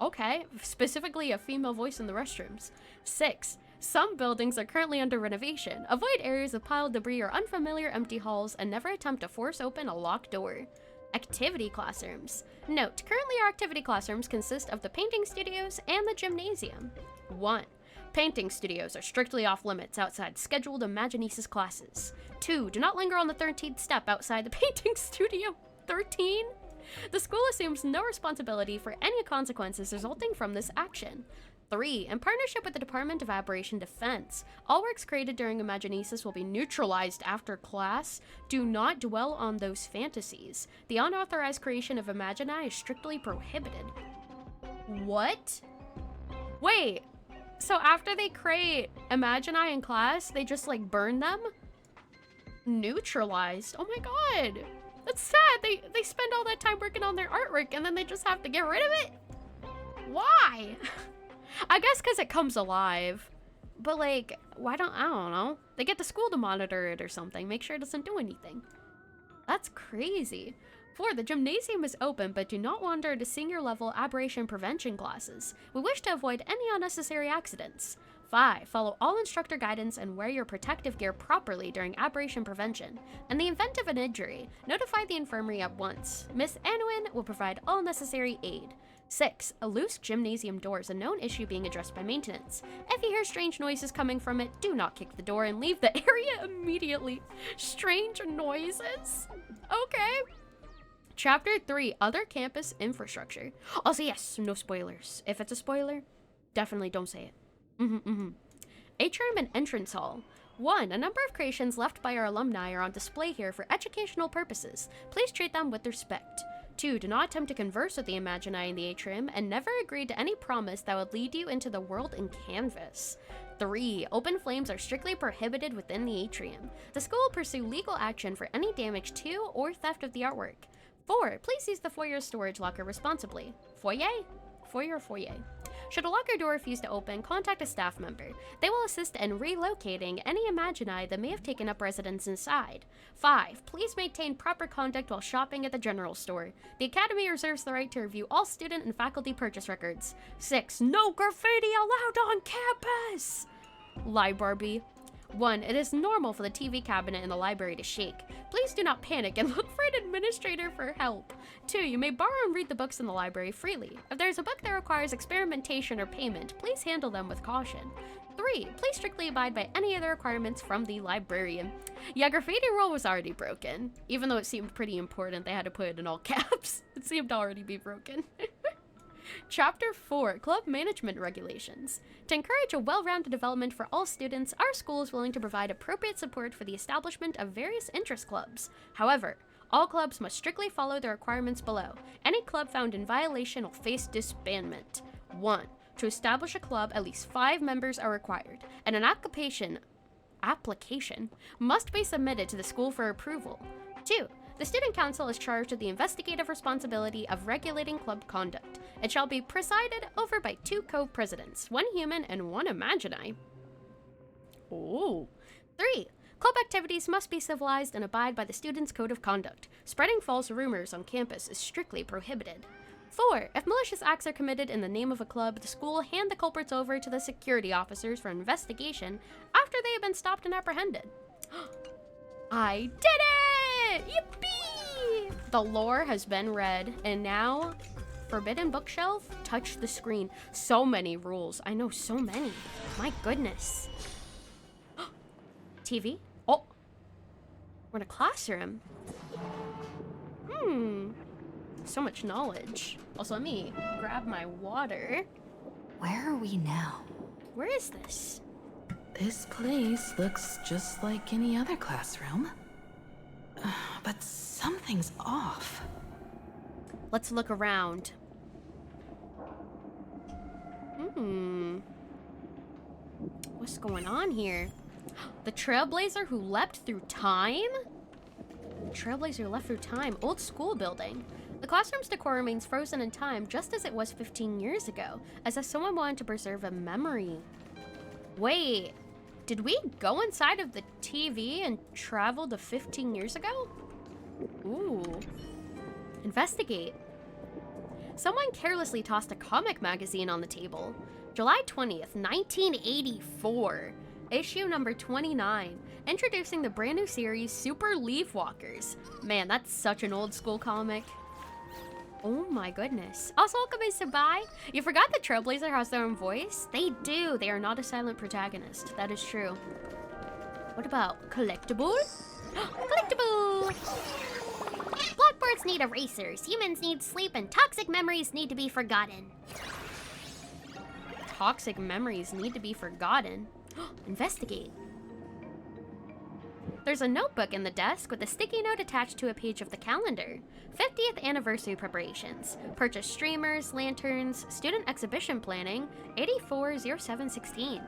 Okay, specifically a female voice in the restrooms. 6. Some buildings are currently under renovation. Avoid areas of piled debris or unfamiliar empty halls, and never attempt to force open a locked door. Activity classrooms. Note, currently our activity classrooms consist of the painting studios and the gymnasium. 1. Painting studios are strictly off limits outside scheduled Imaginesis classes. 2. Do not linger on the 13th step outside the painting studio. 13? The school assumes no responsibility for any consequences resulting from this action. 3. In partnership with the Department of Aberration Defense, all works created during Imaginesis will be neutralized after class. Do not dwell on those fantasies. The unauthorized creation of Imagini is strictly prohibited. What? Wait, so after they create Imagini in class, they just like burn them? Neutralized? Oh my god! That's sad. They spend all that time working on their artwork and then they just have to get rid of it? Why? I guess because it comes alive. But like, I don't know. They get the school to monitor it or something. Make sure it doesn't do anything. That's crazy. 4. The gymnasium is open, but do not wander to senior level aberration prevention classes. We wish to avoid any unnecessary accidents. 5. Follow all instructor guidance and wear your protective gear properly during aberration prevention. In the event of an injury, notify the infirmary at once. Miss Anwin will provide all necessary aid. 6. A loose gymnasium door is a known issue being addressed by maintenance. If you hear strange noises coming from it, do not kick the door and leave the area immediately. Strange noises? Okay. Chapter 3, Other Campus Infrastructure. Also, yes, no spoilers. If it's a spoiler, definitely don't say it. Atrium and Entrance Hall. 1. A number of creations left by our alumni are on display here for educational purposes. Please treat them with respect. 2. Do not attempt to converse with the Imagini in the atrium, and never agree to any promise that would lead you into the world in canvas. 3. Open flames are strictly prohibited within the atrium. The school will pursue legal action for any damage to or theft of the artwork. 4. Please use the foyer storage locker responsibly. Foyer? Foyer or foyer? Should a locker door refuse to open, contact a staff member. They will assist in relocating any Imagini that may have taken up residence inside. 5. Please maintain proper conduct while shopping at the general store. The Academy reserves the right to review all student and faculty purchase records. 6. No graffiti allowed on campus! Library. 1. It is normal for the TV cabinet in the library to shake. Please do not panic and look for an administrator for help. 2. You may borrow and read the books in the library freely. If there is a book that requires experimentation or payment, please handle them with caution. 3. Please strictly abide by any other requirements from the librarian. Yeah, graffiti rule was already broken. Even though it seemed pretty important, they had to put it in all caps. It seemed to already be broken. Chapter 4, Club Management Regulations. To encourage a well-rounded development for all students, our school is willing to provide appropriate support for the establishment of various interest clubs. However, all clubs must strictly follow the requirements below. Any club found in violation will face disbandment. 1. To establish a club, at least 5 members are required, and an application must be submitted to the school for approval. 2. The Student Council is charged with the investigative responsibility of regulating club conduct. It shall be presided over by 2 co-presidents, 1 human and 1 imagini. Oh. 3. Club activities must be civilized and abide by the student's code of conduct. Spreading false rumors on campus is strictly prohibited. 4. If malicious acts are committed in the name of a club, the school will hand the culprits over to the security officers for investigation after they have been stopped and apprehended. I did it! Yippee! The lore has been read, and now, forbidden bookshelf, touch the screen. So many rules. I know so many. My goodness. TV? Oh! We're in a classroom. So much knowledge. Also, let me grab my water. Where are we now? Where is this? This place looks just like any other classroom. But something's off. Let's look around. What's going on here? The Trailblazer who leapt through time? Trailblazer left through time. Old school building. The classroom's decor remains frozen in time just as it was 15 years ago, as if someone wanted to preserve a memory. Wait, did we go inside of the TV and travel to 15 years ago? Ooh. Investigate. Someone carelessly tossed a comic magazine on the table. July 20th, 1984. Issue number 29, introducing the brand new series Super Leafwalkers. Man, that's such an old school comic. Oh my goodness. Also, welcome in Sabai. You forgot the Trailblazer has their own voice? They do. They are not a silent protagonist. That is true. What about collectible? Collectible! Blackboards need erasers, humans need sleep, and toxic memories need to be forgotten. Toxic memories need to be forgotten? Investigate. There's a notebook in the desk with a sticky note attached to a page of the calendar. 50th anniversary preparations. Purchase streamers, lanterns, student exhibition planning, 840716.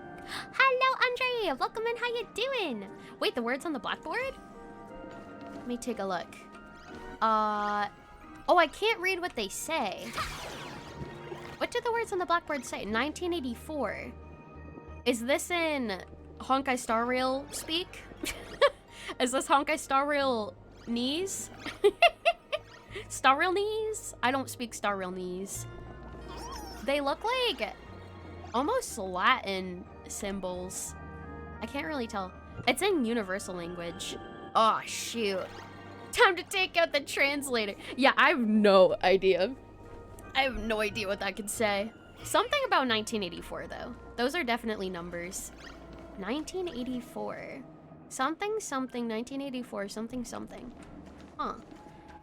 Hello, Andre. Welcome in. How you doing? Wait, the words on the blackboard? Let me take a look. Oh, I can't read what they say. What do the words on the blackboard say? 1984. Is this in Honkai Star Rail speak? Is this Honkai Star Rail knees? Star Rail knees? I don't speak Star Rail knees. They look like almost Latin symbols. I can't really tell. It's in universal language. Oh, shoot. Time to take out the translator. Yeah, I have no idea. I have no idea what that could say. Something about 1984, though. Those are definitely numbers. 1984. Something, something, 1984, something, something. Huh.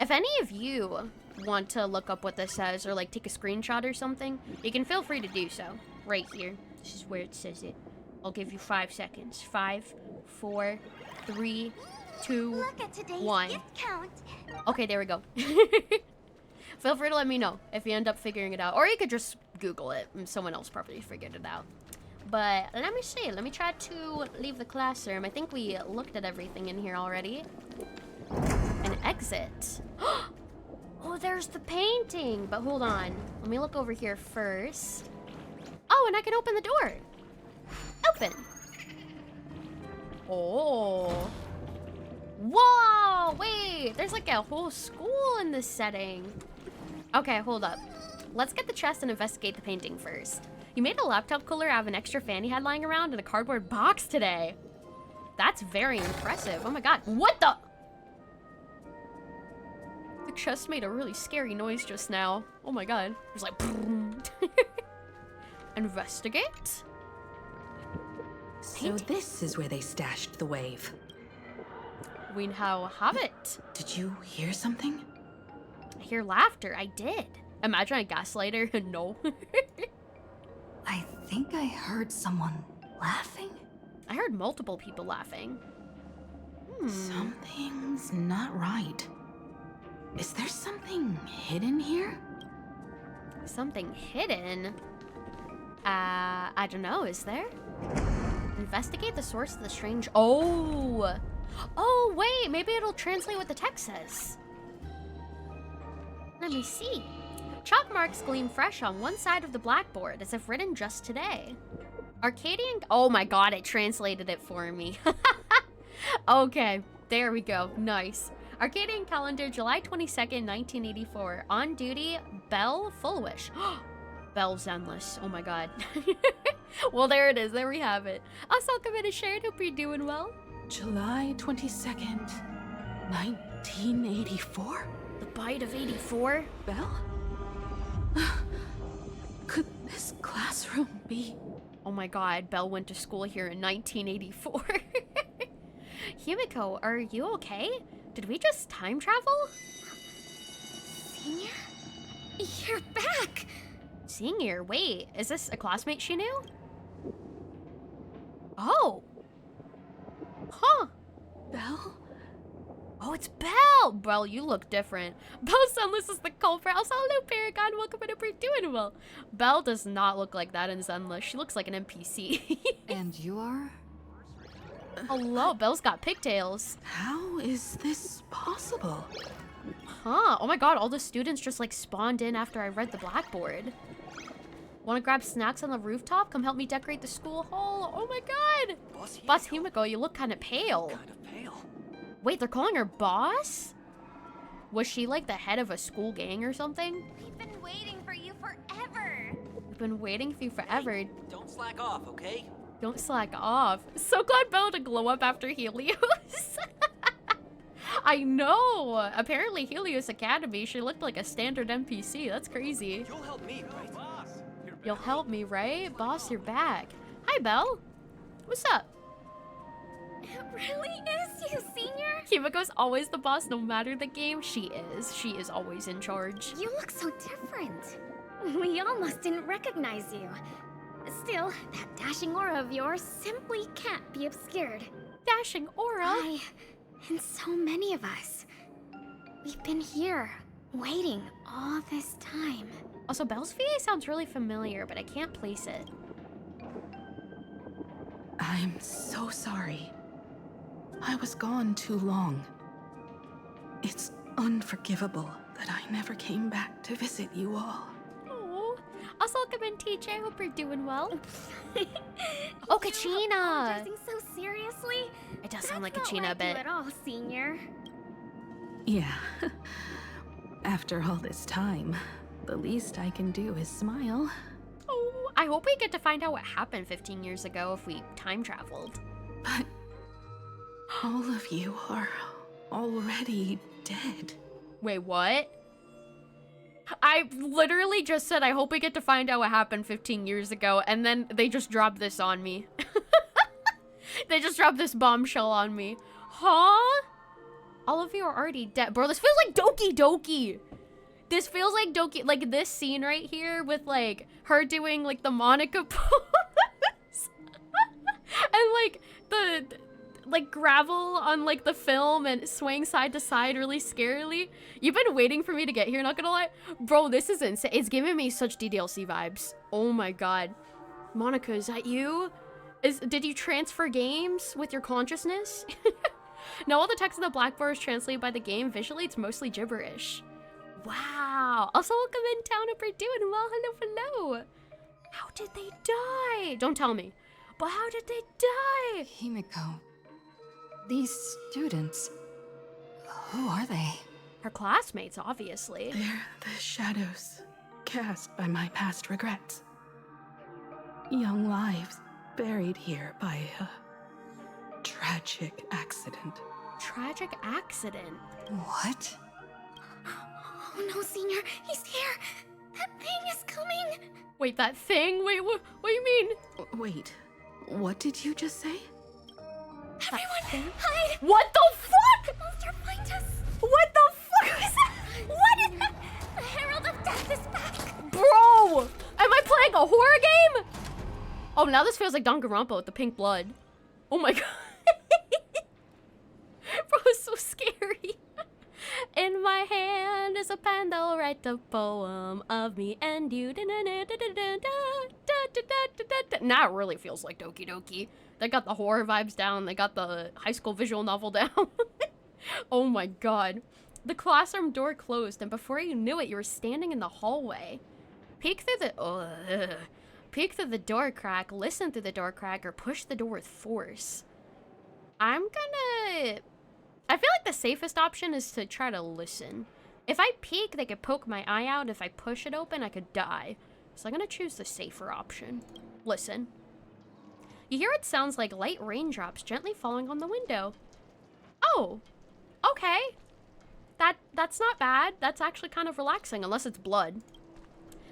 If any of you want to look up what this says or, like, take a screenshot or something, you can feel free to do so. Right here. This is where it says it. I'll give you 5 seconds. 5, 4, 3, 2, Look at today's 1. gift count. Okay, there we go. Feel free to let me know if you end up figuring it out. Or you could just Google it and someone else probably figured it out. But let me see. Let me try to leave the classroom. I think we looked at everything in here already. And exit. Oh, there's the painting. But hold on. Let me look over here first. Oh, and I can open the door. Open. Oh. Whoa, wait. There's like a whole school in this setting. Okay, hold up. Let's get the chest and investigate the painting first. You made a laptop cooler out of an extra fan you had lying around in a cardboard box today. That's very impressive. Oh my god. What the? The chest made a really scary noise just now. Oh my god. It was like... Investigate? So this is where they stashed the wave. We now have it. Did you hear something? I hear laughter. I did. Imagine a gaslighter. No. I think I heard someone laughing. I heard multiple people laughing. Something's not right. Is there something hidden here? Something hidden? I don't know. Is there? Investigate the source of the strange... Oh! Oh, wait, maybe it'll translate what the text says. Let me see. Chalk marks gleam fresh on one side of the blackboard, as if written just today. Arcadian... Oh my god, it translated it for me. Okay, there we go. Nice. Arcadian calendar, July 22nd, 1984. On duty, Belle Fullwish. Belle Zenless. Oh my god. Well, there it is. There we have it. Us all come in and shared. Hope you're doing well. July 22nd, 1984? The bite of 84? Belle? Could this classroom be? Oh my god, Belle went to school here in 1984. Himiko, are you okay? Did we just time travel? Senior? You're back! Senior, wait, is this a classmate she knew? Oh! Huh! Belle? Oh, it's Belle! Belle, you look different. Belle Zenless is the culprit. Also, hello, Paragon. Welcome in. Hope you're doing well. Belle does not look like that in Zenless. She looks like an NPC. And you are? Hello, Belle's got pigtails. How is this possible? Huh. Oh my god, all the students just like spawned in after I read the blackboard. Want to grab snacks on the rooftop? Come help me decorate the school hall. Oh my god! Boss Himiko, you look kind of pale. Kind of pale. Wait, they're calling her boss? Was she like the head of a school gang or something? We've been waiting for you forever. We've been waiting for you forever. Don't slack off, okay? Don't slack off. So glad Belle to glow up after Helios. I know. Apparently Helios Academy, she looked like a standard NPC. That's crazy. You'll help me, right? Boss, You'll help me, right? Boss, you're back. Hi, Belle. What's up? It really is you, Senior. Himiko's always the boss no matter the game. She is. She is always in charge. You look so different. We almost didn't recognize you. Still, that dashing aura of yours simply can't be obscured. Dashing aura? I, and so many of us, we've been here, waiting all this time. Also, Belle's VA sounds really familiar, but I can't place it. I'm so sorry. I was gone too long. It's unforgivable that I never came back to visit you all. Oh, also welcome in, TJ. Hope you're doing well. Oh, Kachina! Apologizing so seriously? It does sound like That's Kachina a not bit. you at all, Senior. Yeah. After all this time, the least I can do is smile. Oh, I hope we get to find out what happened 15 years ago if we time traveled. But all of you are already dead. Wait, what? I literally just said I hope we get to find out what happened 15 years ago, and then they just dropped this on me. They just dropped this bombshell on me. Huh? All of you are already dead. Bro, this feels like Doki Doki. This feels like Doki, like this scene right here with like her doing like the Monica pose. And like the like gravel on like the film and swaying side to side really scarily. You've been waiting for me to get here, not gonna lie. Bro, this is insane. It's giving me such DDLC vibes. Oh my god. Monica, is that you? Did you transfer games with your consciousness? No, all the text in the blackboard is translated by the game. Visually, it's mostly gibberish. Wow. Also, welcome in town if you're doing well. Hello, hello. How did they die? Don't tell me. But how did they die? Himiko. These students. Who are they? Her classmates, obviously. They're the shadows cast by my past regrets. Young lives buried here by a tragic accident. Tragic accident. What? Oh no, Senior, he's here. That thing is coming. Wait, that thing? Wait, what do you mean? Wait, what did you just say? Everyone, hide. What the fuck? The monster find us. What the fuck is that? What is that? The Herald of Death is back. Bro! Am I playing a horror game? Oh, now this feels like Danganronpa with the pink blood. Oh my god. Bro, it's so scary. In my hand is a pen that'll write the poem of me and you. Now it really feels like Doki Doki. They got the horror vibes down. They got the high school visual novel down. Oh my god. The classroom door closed, and before you knew it, you were standing in the hallway. Peek through the door crack, listen through the door crack, or push the door with force. I feel like the safest option is to try to listen. If I peek, they could poke my eye out. If I push it open, I could die. So I'm gonna choose the safer option. Listen. You hear what sounds like light raindrops gently falling on the window. Oh, okay. That's not bad. That's actually kind of relaxing, unless it's blood.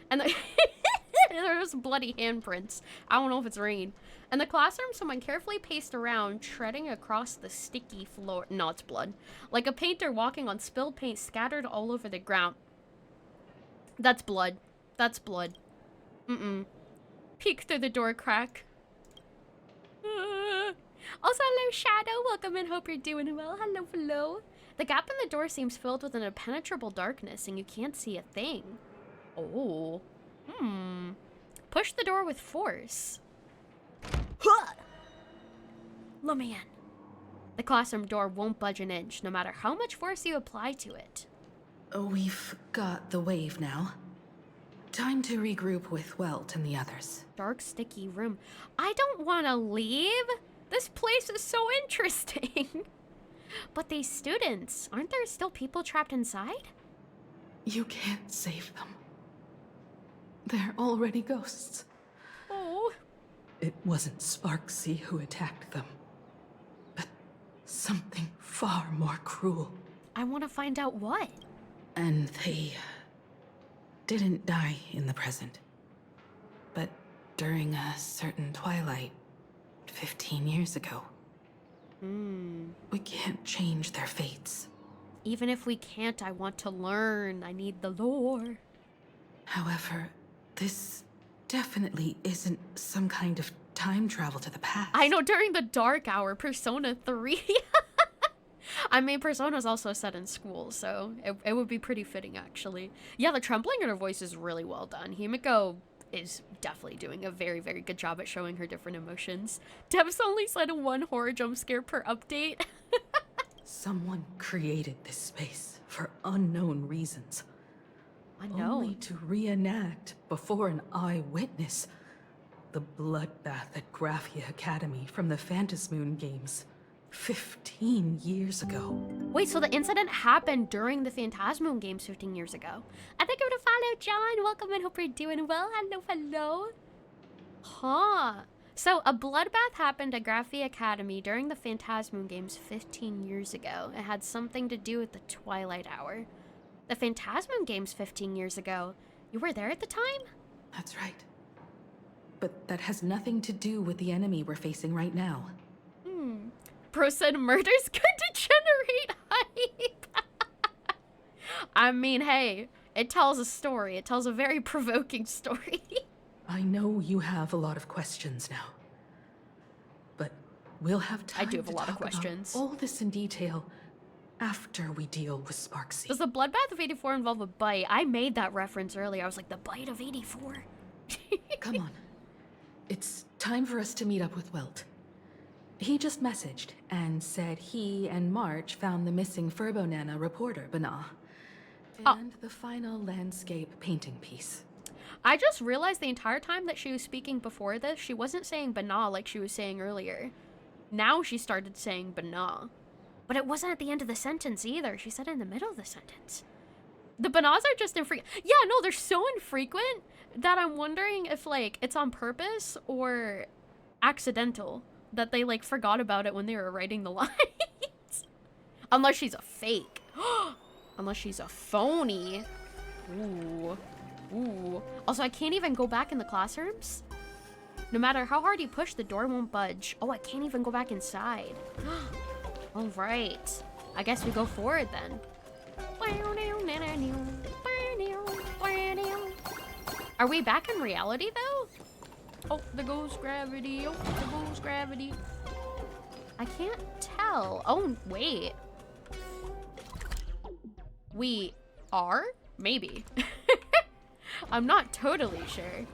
And there's bloody handprints. I don't know if it's rain. In the classroom, someone carefully paced around, treading across the sticky floor. No, it's blood. Like a painter walking on spilled paint scattered all over the ground. That's blood. That's blood. Peek through the door crack. Also, hello, Shadow. Welcome and hope you're doing well. Hello, hello. The gap in the door seems filled with an impenetrable darkness, and you can't see a thing. Oh. Push the door with force. Let me in. The classroom door won't budge an inch, no matter how much force you apply to it. We've got the wave now. Time to regroup with Welt and the others. Dark, sticky room. I don't want to leave. This place is so interesting. But these students, aren't there still people trapped inside? You can't save them. They're already ghosts. Oh. It wasn't Sparksy who attacked them, but something far more cruel. I want to find out what. And they didn't die in the present, but during a certain twilight 15 years ago. We can't change their fates. Even if we can't, I want to learn. I need the lore. However, this definitely isn't some kind of time travel to the past. I know, during the dark hour, Persona 3. I mean, Persona's also set in school, so it would be pretty fitting, actually. Yeah, the trembling in her voice is really well done. Himiko is definitely doing a very, very good job at showing her different emotions. Devs only said one horror jump scare per update. Someone created this space for unknown reasons. Unknown. Only to reenact before an eyewitness the bloodbath at Graphia Academy from the Phantasmoon games 15 years ago. Wait, so the incident happened during the Phantasmoon games 15 years ago. I think I'm gonna follow John. Welcome and hope you're doing well. Hello, hello. Huh. So a bloodbath happened at Graphia Academy during the Phantasmoon games 15 years ago. It had something to do with the Twilight Hour. The Phantasmoon games 15 years ago. You were there at the time? That's right. But that has nothing to do with the enemy we're facing right now. Bro said murders could degenerate hype. I mean, hey, it tells a story. It tells a very provoking story. I know you have a lot of questions now. But we'll have time I do have to a lot of talk about questions. all this in detail after we deal with Sparksy. Does the bloodbath of 84 involve a bite? I made that reference earlier. I was like, the bite of 84? Come on. It's time for us to meet up with Welt. He just messaged and said he and March found the missing Furbonana reporter, Bana. And the final landscape painting piece. I just realized the entire time that she was speaking before this, she wasn't saying Bana like she was saying earlier. Now she started saying Bana. But it wasn't at the end of the sentence either. She said it in the middle of the sentence. The Banas are just infrequent. Yeah, no, they're so infrequent that I'm wondering if, like, it's on purpose or accidental. That they, like, forgot about it when they were writing the lines. Unless she's a fake. Unless she's a phony. Ooh. Ooh. Also, I can't even go back in the classrooms. No matter how hard you push, the door won't budge. Oh, I can't even go back inside. All right. I guess we go forward then. Are we back in reality, though? Oh, there goes gravity. Oh, there goes gravity. I can't tell. Oh, wait. We are? Maybe. I'm not totally sure.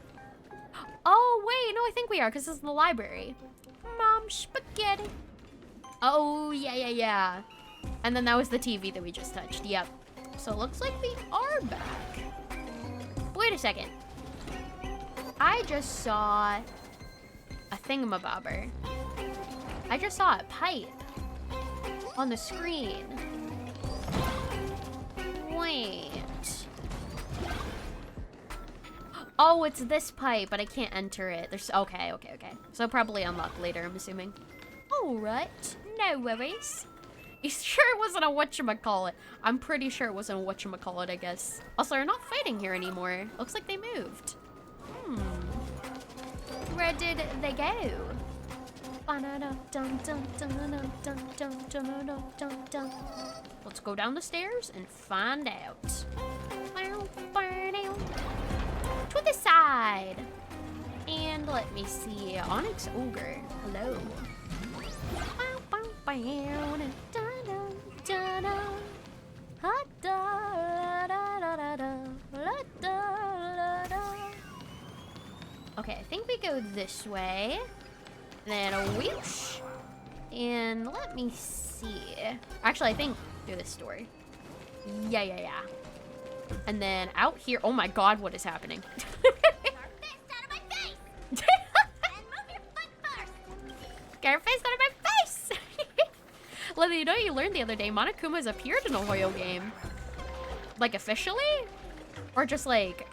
Oh, wait, no, I think we are, because it's in the library. Mom spaghetti. Oh, yeah. And then that was the TV that we just touched. Yep. So it looks like we are back. Wait a second. I just saw a thingamabobber. I just saw a pipe on the screen. Wait. Oh, it's this pipe, but I can't enter it. There's okay. So probably unlock later, I'm assuming. Alright, no worries. You sure it wasn't a whatchamacallit? I'm pretty sure it wasn't a whatchamacallit, I guess. Also, they're not fighting here anymore. Looks like they moved. Where did they go? Let's go down the stairs and find out. To the side. And let me see. Onyx Ogre. Hello. Okay, I think we go this way. Then a whoosh. And let me see. Actually, I think do this door. Yeah. And then out here. Oh my god, what is happening? Get your face out of my face! Lilia, you know what you learned the other day? Monokuma's appeared in a Hoyo game. Like, officially? Or just, like,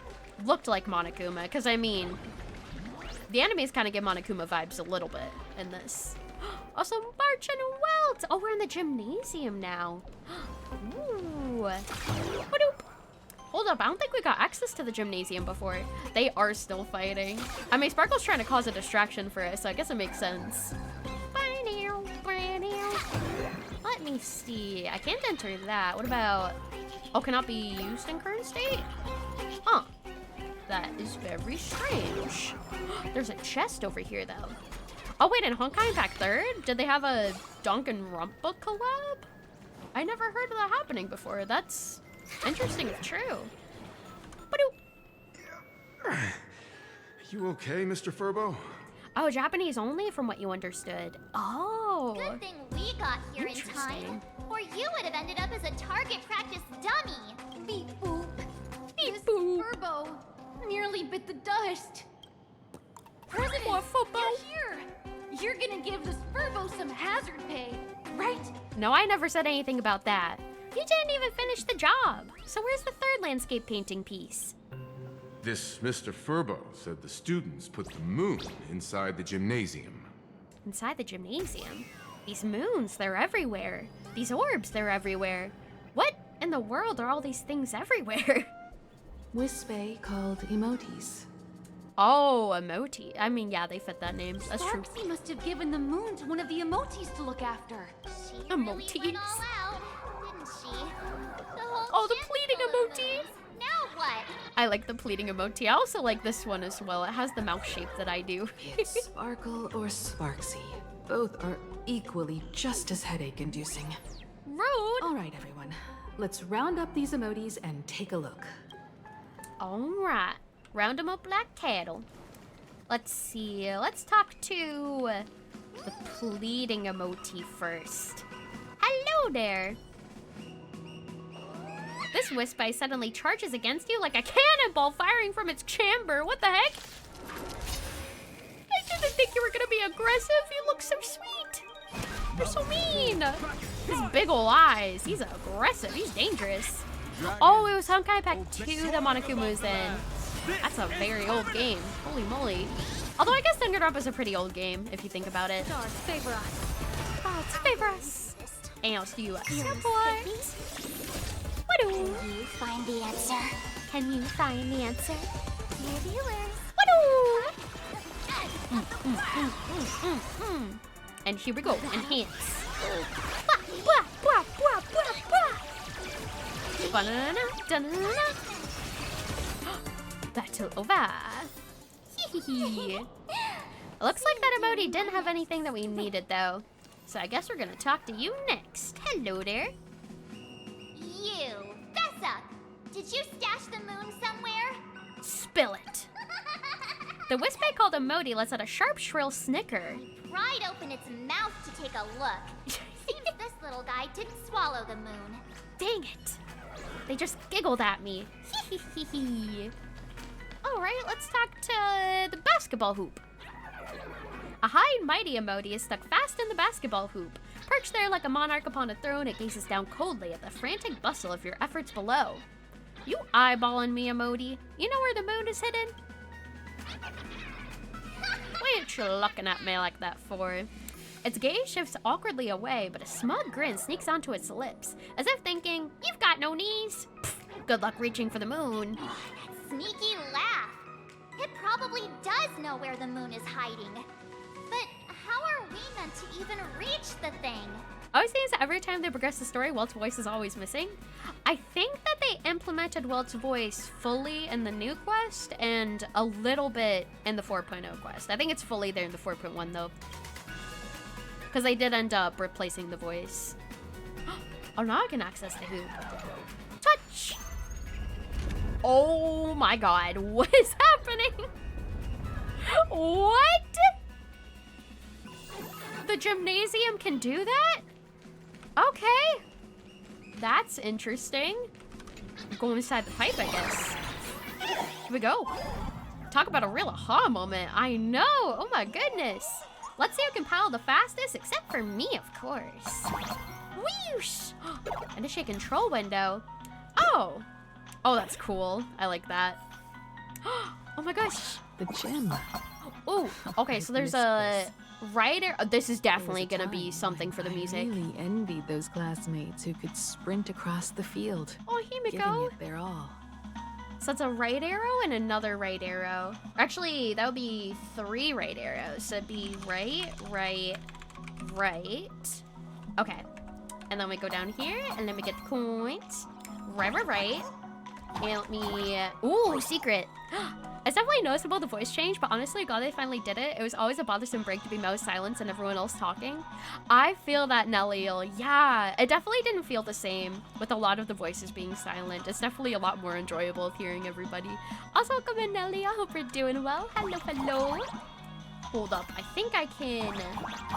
looked like Monokuma? Because, I mean, the animes kind of give Monokuma vibes a little bit in this. Also, March and Welt! Oh, we're in the gymnasium now. Ooh. Ba-doop. Hold up, I don't think we got access to the gymnasium before. They are still fighting. I mean, Sparkle's trying to cause a distraction for us, so I guess it makes sense. Let me see. I can't enter that. What about... Oh, cannot be used in current state? Huh. That is very strange. There's a chest over here, though. Oh, wait, in Honkai Impact 3rd? Did they have a Danganronpa collab? I never heard of that happening before. That's interesting if true. Ba-doop. You okay, Mr. Furbo? Oh, Japanese only from what you understood. Oh. Good thing we got here in time, or you would have ended up as a target practice dummy. Beep boop. Beep boop. Furbo nearly bit the dust. President, More football. you're here. You're gonna give this Furbo some hazard pay, right? No, I never said anything about that. You didn't even finish the job. So where's the third landscape painting piece? This Mr. Furbo said the students put the moon inside the gymnasium. Inside the gymnasium? These moons, they're everywhere. These orbs, they're everywhere. What in the world are all these things everywhere? Wispe called emotes. Oh, emoti. I mean, yeah, they fit that name. That's true. Sparksy must have given the moon to one of the emotes to look after. She really went Emotes. all out, didn't she? The whole Oh, the ship pleading full of emoji. those. Now what? I like the pleading emoji. I also like this one as well. It has the mouth shape that I do. It's Sparkle or Sparksy. Both are equally just as headache-inducing. Rude. All right, everyone. Let's round up these emotes and take a look. All right. Round 'em up like cattle. Let's see. Let's talk to the pleading emoji first. Hello there. This Wispai suddenly charges against you like a cannonball firing from its chamber. What the heck? I didn't think you were gonna be aggressive. You look so sweet. You're so mean. His big ol' eyes. He's aggressive. He's dangerous. Oh, it was Honkai Impact 2 that Monokuma was in. That's a very old game. Holy moly. Although I guess Danganronpa is a pretty old game, if you think about it. Stars favor us. Stars favor us. Else you support. Can you find the answer? Can you find the answer? Dear viewers. And here we go. Enhance. Ba-na-na-na, battle over. It looks like that emoji didn't have anything that we needed though. So I guess we're gonna talk to you next. Hello there. You up? Did you stash the moon somewhere? Spill it. The wisp I called a Modi lets out a sharp, shrill snicker. Pried open its mouth to take a look. Seems this little guy didn't swallow the moon. Dang it. They just giggled at me. Alright, let's talk to the basketball hoop. A high and mighty emoji is stuck fast in the basketball hoop. Perched there like a monarch upon a throne, it gazes down coldly at the frantic bustle of your efforts below. You eyeballing me, emoji? You know where the moon is hidden? What you looking at me like that for? Its gaze shifts awkwardly away, but a smug grin sneaks onto its lips, as if thinking, you've got no knees. Pfft, good luck reaching for the moon. That sneaky laugh. It probably does know where the moon is hiding. But how are we meant to even reach the thing? Always seems that every time they progress the story, Walt's voice is always missing. I think that they implemented Walt's voice fully in the new quest and a little bit in the 4.0 quest. I think it's fully there in the 4.1 though. Because they did end up replacing the voice. Oh, now I can access the hoop. Touch! Oh my god, what is happening? What? The gymnasium can do that? Okay. That's interesting. Go inside the pipe, I guess. Here we go. Talk about a real aha moment. I know. Oh my goodness. Let's see who can paddle the fastest, except for me, of course. Whoosh! Initiate control window. Oh. Oh, that's cool. I like that. Oh my gosh. The gym. Oh, okay, so there's a writer. This is definitely gonna be something for the I music. really envied those classmates who could sprint across the field, Oh, here we giving go. it their all. So it's a right arrow and another right arrow. Actually, that would be 3 right arrows. So it'd be right, right, right. Okay. And then we go down here, and then we get the coins. Right, right, right. And let me... Ooh, secret. It's definitely noticeable, the voice change, but honestly, glad they finally did it. It was always a bothersome break to be mouse silence and everyone else talking. I feel that, Nelliel. Yeah, it definitely didn't feel the same with a lot of the voices being silent. It's definitely a lot more enjoyable hearing everybody. Also, welcome in, Nelly. I hope you're doing well. Hello, hello. Hold up. I think I can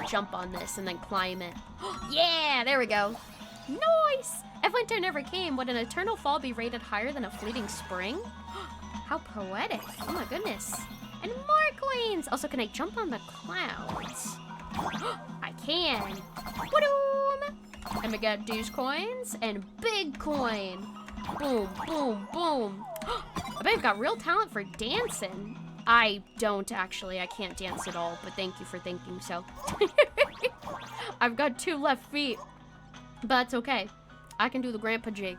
jump on this and then climb it. Yeah, there we go. Nice! If winter never came, would an eternal fall be rated higher than a fleeting spring? How poetic. Oh my goodness. And more coins! Also, can I jump on the clouds? I can. Boom! And we got these coins and big coin. Boom, boom, boom. I bet I've got real talent for dancing. I don't actually. I can't dance at all, but thank you for thinking so. I've got 2 left feet, but that's okay. I can do the grandpa jig.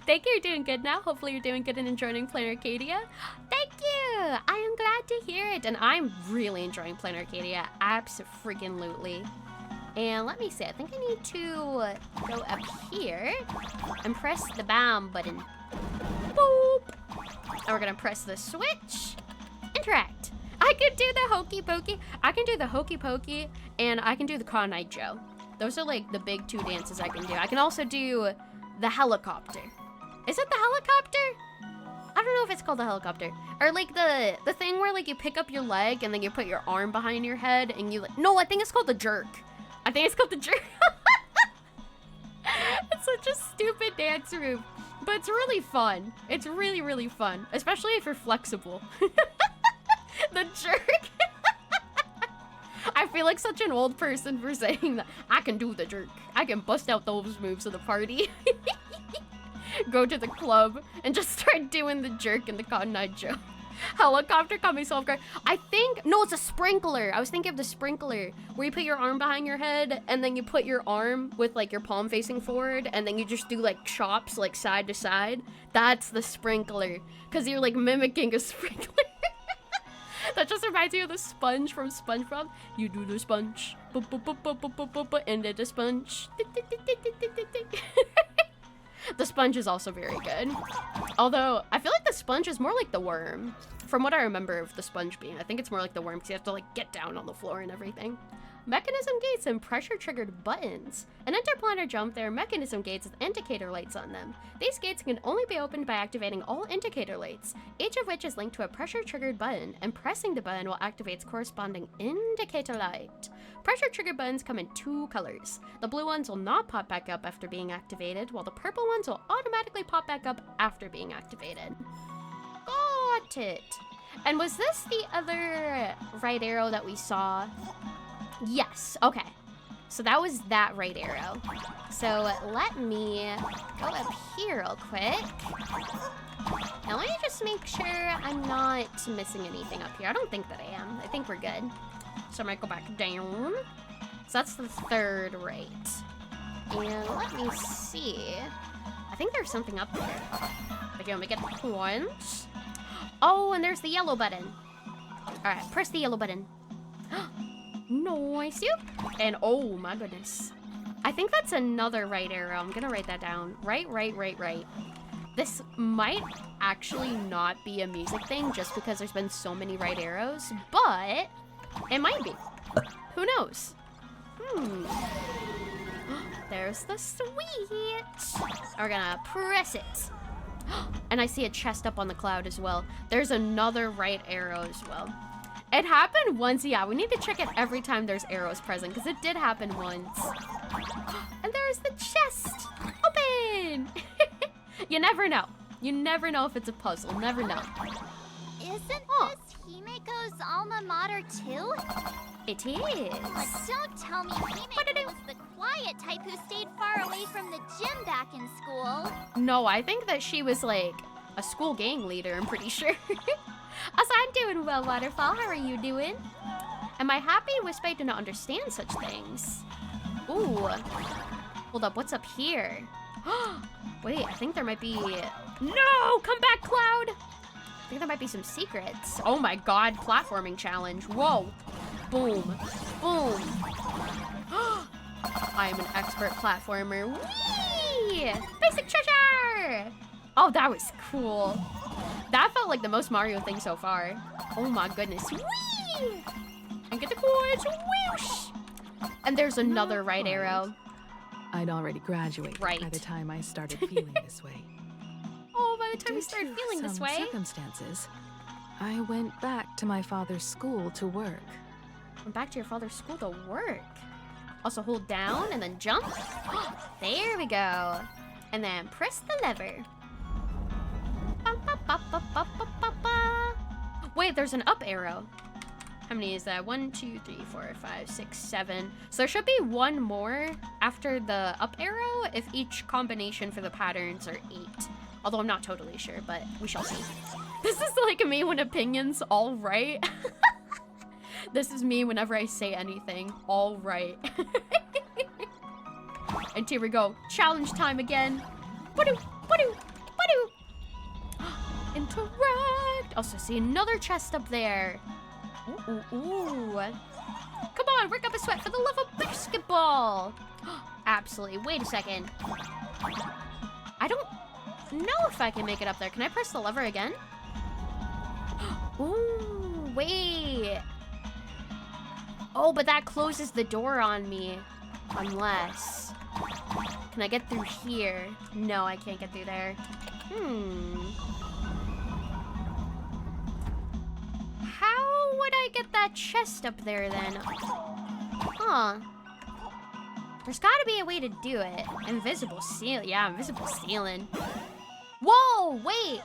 Thank you, you're doing good now. Hopefully you're doing good and enjoying playing Arcadia. Thank you! I am glad to hear it. And I'm really enjoying playing Arcadia. Abso-freaking-lutely. And let me see, I think I need to go up here and press the BAM button. Boop! And we're gonna press the switch. Interact. I can do the hokey pokey. I can do the hokey pokey, and I can do the Con Night Joe. Those are like the big 2 dances I can do. I can also do the helicopter. Is it the helicopter? I don't know if it's called the helicopter. Or like the thing where like you pick up your leg and then you put your arm behind your head and you like, no, I think it's called the jerk. I think it's called the jerk. It's such a stupid dance move, but it's really fun. It's really, really fun, especially if you're flexible. The jerk. I feel like such an old person for saying that. I can do the jerk. I can bust out those moves at the party. Go to the club and just start doing the jerk in the Cotton Night Joe. Helicopter caught me so off guard. I think, no, it's a sprinkler. I was thinking of the sprinkler where you put your arm behind your head and then you put your arm with like your palm facing forward and then you just do like chops like side to side. That's the sprinkler because you're like mimicking a sprinkler. That just reminds me of the sponge from SpongeBob. You do the sponge, and then the sponge. The sponge is also very good. Although, I feel like the sponge is more like the worm. From what I remember of the sponge being, I think it's more like the worm because you have to like get down on the floor and everything. Mechanism gates and pressure-triggered buttons. An interplanar jump, there are mechanism gates with indicator lights on them. These gates can only be opened by activating all indicator lights, each of which is linked to a pressure-triggered button, and pressing the button will activate its corresponding indicator light. Pressure-triggered buttons come in 2 colors. The blue ones will not pop back up after being activated, while the purple ones will automatically pop back up after being activated. Got it. And was this the other right arrow that we saw? Yes, okay. So that was that right arrow. So let me go up here real quick. Now let me just make sure I'm not missing anything up here. I don't think that I am. I think we're good. So I might go back down. So that's the 3rd right. And let me see. I think there's something up there. But you want me to get the points? Oh, and there's the yellow button. Alright, press the yellow button. Nice. And oh my goodness. I think that's another right arrow. I'm gonna write that down. Right. This might actually not be a music thing just because there's been so many right arrows, but it might be. Who knows? There's the sweet. We're gonna press it. And I see a chest up on the cloud as well. There's another right arrow as well. It happened once, yeah. We need to check it every time there's arrows present, because it did happen once. And there's the chest! Open! You never know. You never know if it's a puzzle. Never know. Isn't this Himiko's alma mater too? It is. But don't tell me Himiko was the quiet type who stayed far away from the gym back in school. No, I think that she was like a school gang leader, I'm pretty sure. Also, I'm doing well, Waterfall. How are you doing? Am I happy? Wisp I do not understand such things. Ooh. Hold up, what's up here? Wait, I think there might be... No! Come back, Cloud! I think there might be some secrets. Oh my god, platforming challenge. Whoa. Boom. Boom. I am an expert platformer. Whee! Basic treasure! Oh, that was cool. That felt like the most Mario thing so far. Oh my goodness. Whee! And get the coins. Whoosh! And there's another right arrow. I'd already graduated by the time I started feeling this way. Oh, by the time we started feeling this way? Circumstances, I went back to my father's school to work. Went back to your father's school to work. Also hold down and then jump. There we go. And then press the lever. Wait, there's an up arrow. How many is that? 1, 2, 3, 4, 5, 6, 7. So there should be one more after the up arrow if each combination for the patterns are 8. Although I'm not totally sure, but we shall see. This is like me when opinions all right. This is me whenever I say anything. All right. And here we go. Challenge time again. Ba-doo, ba-doo, ba-doo. Interact. Also see another chest up there. Ooh, ooh, ooh. Come on, work up a sweat for the love of basketball. Absolutely. Wait a second. I don't know if I can make it up there. Can I press the lever again? Ooh, wait. Oh, but that closes the door on me. Unless... Can I get through here? No, I can't get through there. How would I get that chest up there then? Huh. There's gotta be a way to do it. Invisible ceiling. Yeah, invisible ceiling. Whoa, wait.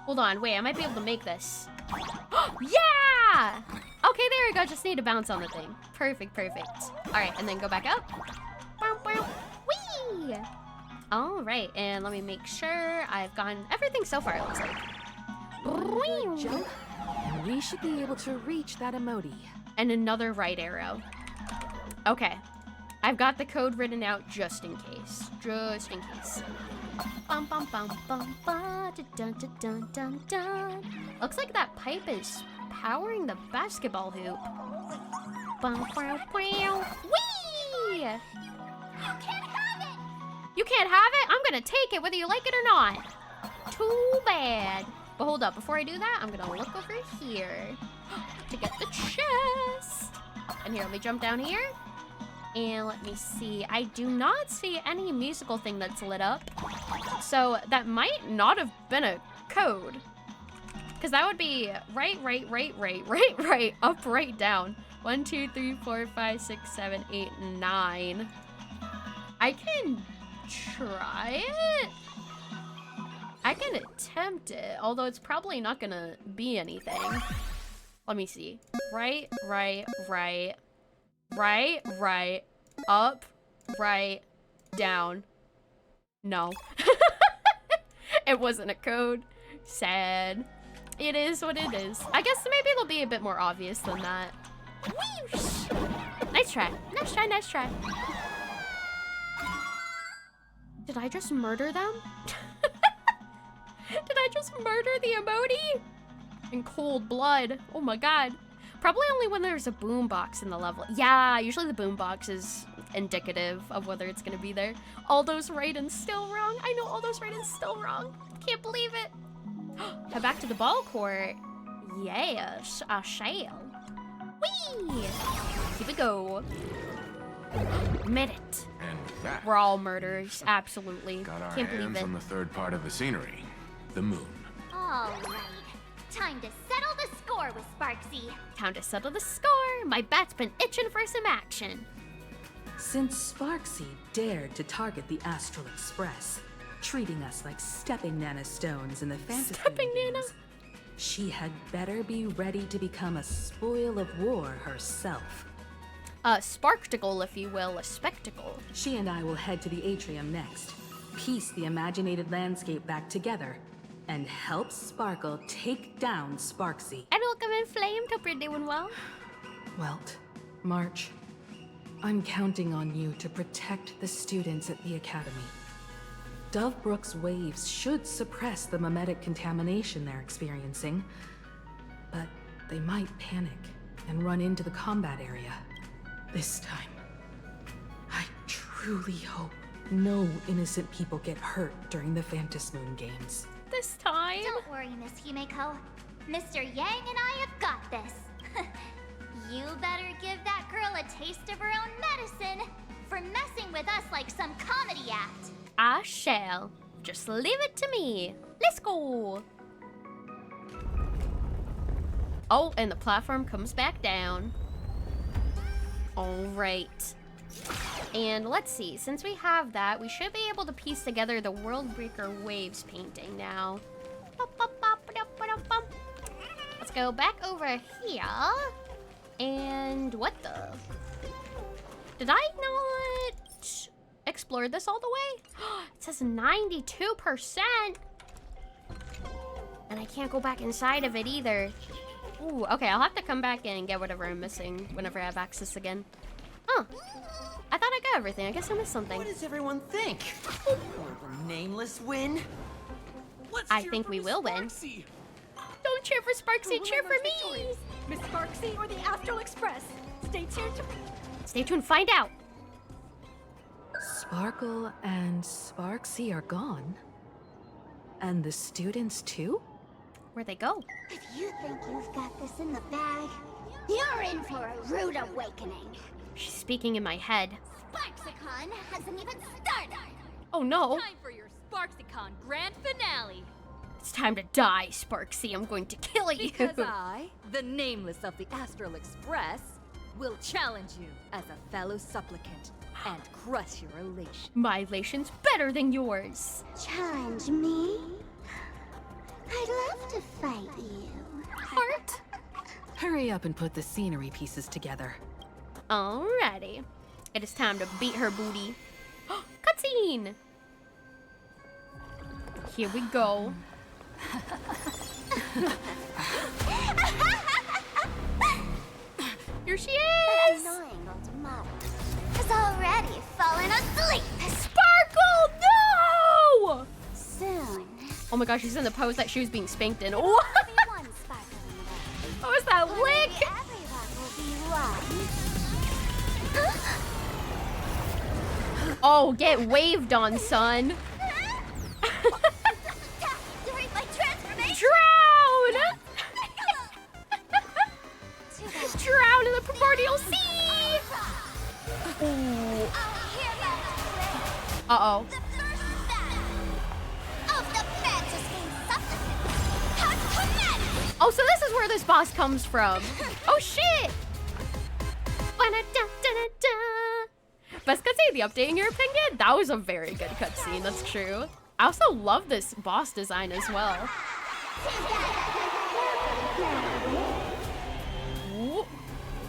Hold on, wait, I might be able to make this. Yeah! Okay, there we go. Just need to bounce on the thing. Perfect, perfect. All right, and then go back up. Whee! All right, and let me make sure I've gotten everything so far, it looks like. Good jump. And we should be able to reach that emoji. And another right arrow. Okay. I've got the code written out just in case. Just in case. Bum, bum, bum, bum, ba, da, dun, da, dun, dun, dun. Looks like that pipe is powering the basketball hoop. Bum, bow, bow. Whee! You can't have it! You can't have it? I'm gonna take it whether you like it or not. Too bad. But hold up, before I do that, I'm gonna look over here to get the chest. And here, let me jump down here. And let me see. I do not see any musical thing that's lit up. So that might not have been a code. Because that would be right, up, right, down. 1, 2, 3, 4, 5, 6, 7, 8, 9. I can try it. I can attempt it, although it's probably not gonna be anything. Let me see. Right, up, right, down. No. It wasn't a code. Sad. It is what it is. I guess maybe it'll be a bit more obvious than that. Whoosh! Nice try. Nice try, nice try. Did I just murder them? Did I just murder the emoji? In cold blood. Oh my god. Probably only when there's a boombox in the level. Yeah, usually the boombox is indicative of whether it's gonna be there. All those right and still wrong. I know all those right and still wrong. Can't believe it. Head back to the ball court. Yes, I shall. Whee! Keep it go. Made it. And with that, We're all murderers, absolutely. got our Can't believe hands it. on the third part of the scenery, the moon. All right. Time to settle the score with Sparksy. Time to settle the score. My bat's been itching for some action. Since Sparksy dared to target the Astral Express, treating us like stepping Nana stones in the fantasy Stepping Nana? games, she had better be ready to become a spoil of war herself. A sparkticle, if you will, a spectacle. She and I will head to the atrium next, piece the imaginated landscape back together, and help Sparkle take down Sparksy. And welcome in Flame, hope you're doing well. Welt, March, I'm counting on you to protect the students at the Academy. Dovebrook's waves should suppress the mimetic contamination they're experiencing, but they might panic and run into the combat area. This time, I truly hope no innocent people get hurt during the Phantasmoon Moon games. This time. Don't worry, Miss Himeko. Mr. Yang and I have got this. You better give that girl a taste of her own medicine for messing with us like some comedy act. I shall. Just leave it to me. Let's go. Oh, and the platform comes back down. All right. And let's see, since we have that, we should be able to piece together the World Breaker Waves painting now. Let's go back over here. And what the? Did I not explore this all the way? It says 92%. And I can't go back inside of it either. Ooh, okay, I'll have to come back in and get whatever I'm missing whenever I have access again. Huh. I thought I got everything. I guess I missed something. What does everyone think? Will the nameless win? Let's I cheer think for we Miss will win. Sparksy. Don't cheer for Sparksy, cheer for me! Miss Sparksy or the Astral Express? Stay tuned to... Stay tuned, find out. Sparkle and Sparksy are gone. And the students too? Where'd they go? If you think you've got this in the bag, you're in for a rude awakening. She's speaking in my head. Sparksicon hasn't even started. Oh no. Time for your Sparksicon grand finale. It's time to die, Sparksy. I'm going to kill you. Because I, the nameless of the Astral Express, will challenge you as a fellow supplicant and crush your elation. My elation's better than yours. Challenge me? I'd love to fight you. Heart? Hurry up and put the scenery pieces together. Alrighty. It is time to beat her booty. Cutscene! Here we go. Here she That is! annoying old mother has already fallen asleep. Sparkle, no! Soon, Oh my gosh, she's in the pose that she was being spanked in. What? only one sparkle in the world. What was that lick? Maybe everyone will be one. Oh, get waved on, son. During my transformation. Drown! Drown in the primordial sea! Uh-oh. The first battle of the Fantasy Supplement has commenced! Oh, so this is where this boss comes from. Oh, shit! Best cutscene of the update, in your opinion? That was a very good cutscene, that's true. I also love this boss design as well. Ooh.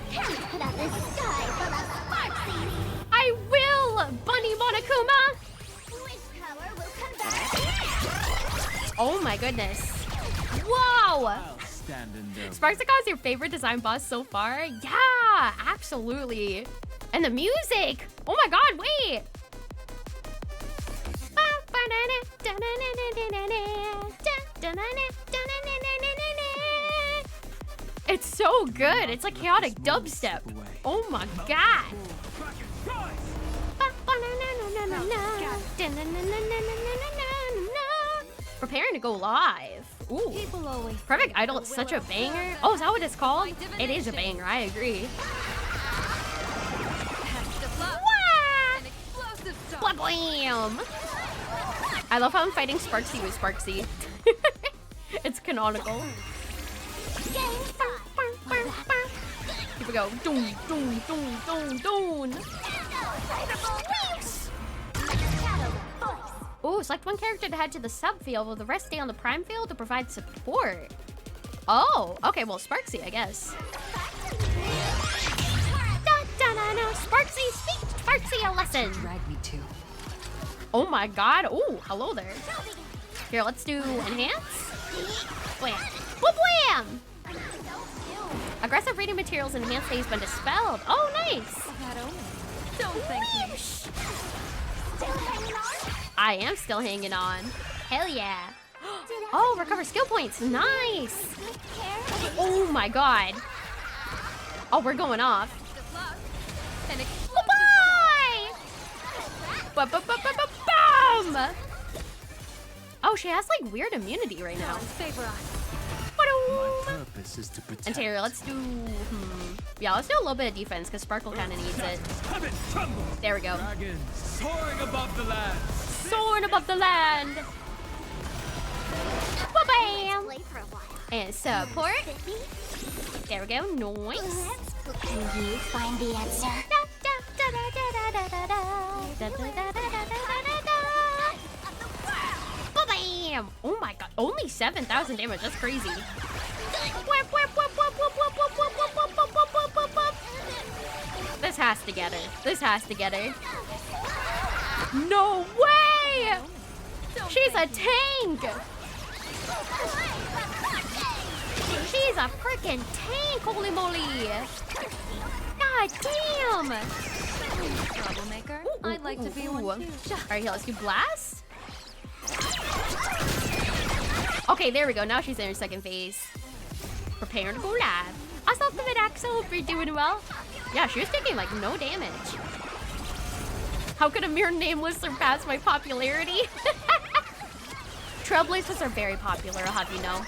Put out the sky full of sparksies! I will, Bunny Monokuma! Wish power will come back! Oh my goodness. Whoa! Sparksicle is your favorite design boss so far? Yeah, absolutely. And the music! Oh my god, wait! It's so good. It's like chaotic dubstep. Oh my god. Preparing to go live. Ooh. Perfect Idol, it's such a banger. Oh, is that what it's called? It is a banger, I agree. Blam! I love how I'm fighting Sparksy with Sparksy. It's canonical. Here we go. Doom, doom, doom, doom, doom. Ooh, select one character to head to the sub field while the rest stay on the prime field to provide support. Oh, okay, well, Sparksy, I guess. Sparksy, speak Sparksy a lesson. Drag me to. Oh my god. Oh, hello there. Here, let's do enhance. Blam. Blam! Aggressive reading materials enhance has been dispelled. Oh, nice. Don't thank me. I am still hanging on. Hell yeah. Oh, recover skill points. Nice. Oh my god. Oh, we're going off. Bye-bye! Bam! Oh, she has like weird immunity right now. My purpose is to protect. Interior, let's do... Yeah, let's do a little bit of defense because Sparkle kind of needs it. There we go. Dragon soaring above the land. Soaring above the land. Bam! And support. There we go. Nice. Can you find the answer? Bam! Oh my god. Only 7,000 damage. That's crazy. This has to get her. This has to get her. No way! She's a tank! She's a freaking tank, holy moly! God damn! Troublemaker. I'd like to be one too. Alright, here, let's do blast. Okay, there we go. Now she's in her second phase. Preparing to go live. I saw the mid-axle. Hope you're doing well. Yeah, she was taking like no damage. How could a mere nameless surpass my popularity? Trailblazers are very popular, I'll have you know.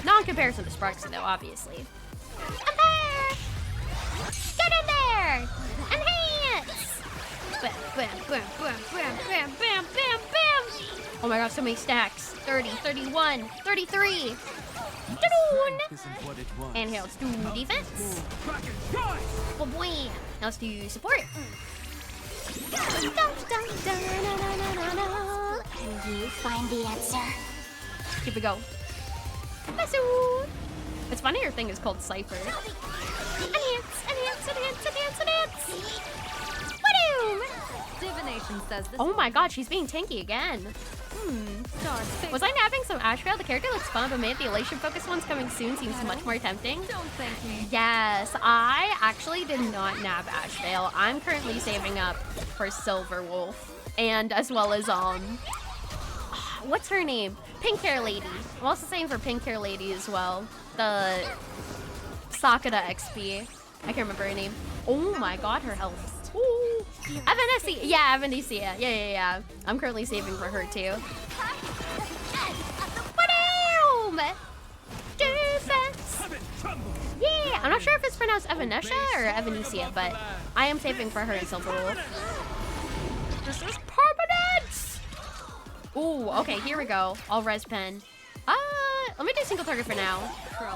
Not in comparison to Sparksy though, obviously. I'm there! Get in there! Enhance! Bam, bam, bam, bam, bam, bam, bam, bam, bam! Oh my god, so many stacks. 30, 31, 33. And here, let's do defense. Bam. Now let's do support. Can you find the answer? Here we go. It's funny her thing is called Cypher. Enhance, enhance, enhance, enhance, enhance. Divination says this. Oh my god, she's being tanky again. Was I nabbing some Ashvale? The character looks fun, but maybe the elation focused ones coming soon seems much more tempting. Don't thank me. Yes, I actually did not nab Ashvale. I'm currently saving up for Silver Wolf. And as well as, what's her name? Pink Hair Lady. I'm also saving for Pink Hair Lady as well. The Sakura XP. I can't remember her name. Oh my god, her health. Ooh. Evanesia. Yeah, Evanesia. Yeah. I'm currently saving for her too. Ba-doom! Defense. Yeah, I'm not sure if it's pronounced Evanesia or Evanesia, but I am saving for her in Silver Wolf. This is Ooh, okay, here we go. All res pen. Let me do single target for now.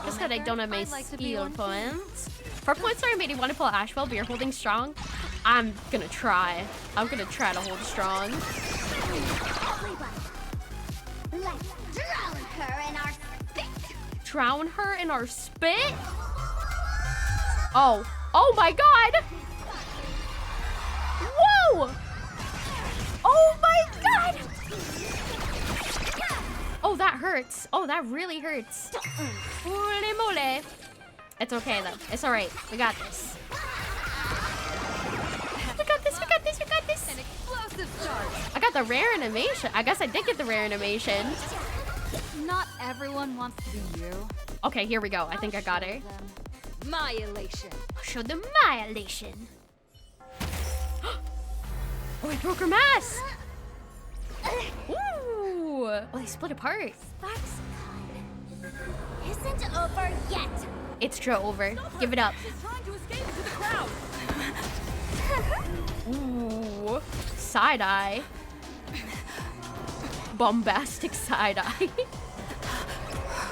Just that I don't have my skill points. For points that made you want to pull Ashwell, but you're holding strong. I'm gonna try. I'm gonna try to hold strong. Let's drown her in our spit. Drown her in our spit? Oh. Oh my god! Whoa! Oh my god! Oh, that hurts. Oh, that really hurts. Holy moly. It's okay though. It's alright. We got this. We got this, we got this, we got this. An explosive start. I got the rare animation. I guess I did get the rare animation. Not everyone wants to be you. Okay, here we go. I think I got her. My elation. I'll show them my elation. Oh, I broke her mask. Ooh. Oh, they split apart. Sparks isn't over yet. It's true over. Give it up. She's trying to escape into the crowd. Ooh. Side eye. Bombastic side eye.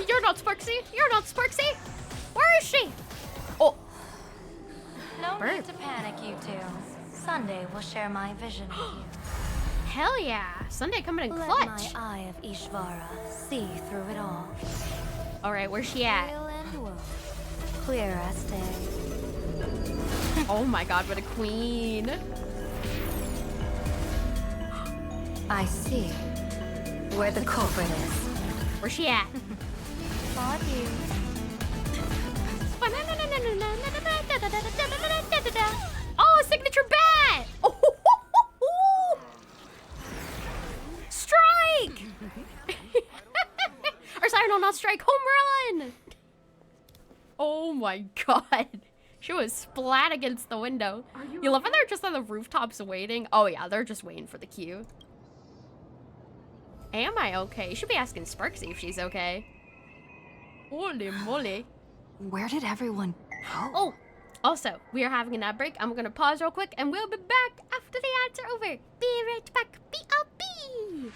You're not Sparksy. You're not Sparksy. Where is she? Oh. No need to panic, you two. Sunday will share my vision with you. Hell yeah. Sunday coming in Let clutch. my eye of Ishvara see through it all. All right, where's she at? Real and woe. Clear as day. Oh my god, what a queen. I see where the culprit is. Where's she at? Saw you. Oh, signature bat! Oh, strike! Or sorry, no, not strike. Home run! Oh my god. She was splat against the window. You love when they're just on the rooftops waiting? Oh yeah, they're just waiting for the cue. Am I okay? You should be asking Sparksy if she's okay. Holy moly. Where did everyone go? Oh, also, we are having an ad break. I'm gonna pause real quick and we'll be back after the ads are over. Be right back. B.O.B.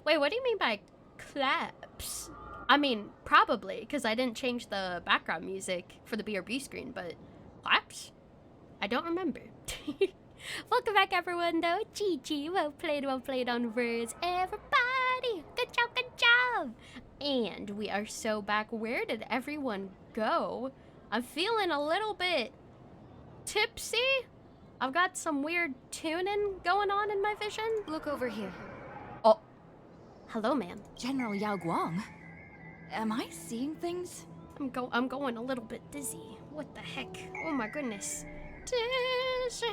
Wait, what do you mean by claps? I mean, probably, because I didn't change the background music for the BRB screen, but claps? I don't remember. Welcome back, everyone, though. GG, well played on words, everybody. Good job. And we are so back. Where did everyone go? I'm feeling a little bit tipsy. I've got some weird tuning going on in my vision. Look over here. Oh. Hello, ma'am. General Yao Guang. Am I seeing things? I'm going a little bit dizzy. What the heck? Oh my goodness. Dizzy.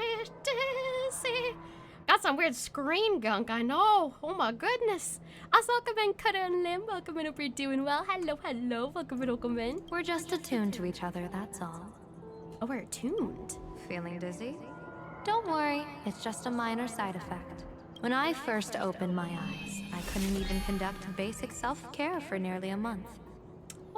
Got some weird screen gunk, I know. Oh my goodness. Us welcome in, Cutter and Lim. Welcome in, hope you're doing well. Hello, hello. Welcome in. We're just attuned to each other, that's all. Oh, we're attuned. Feeling dizzy? Don't worry, it's just a minor side effect. When I first opened my eyes, I couldn't even conduct basic self-care for nearly a month.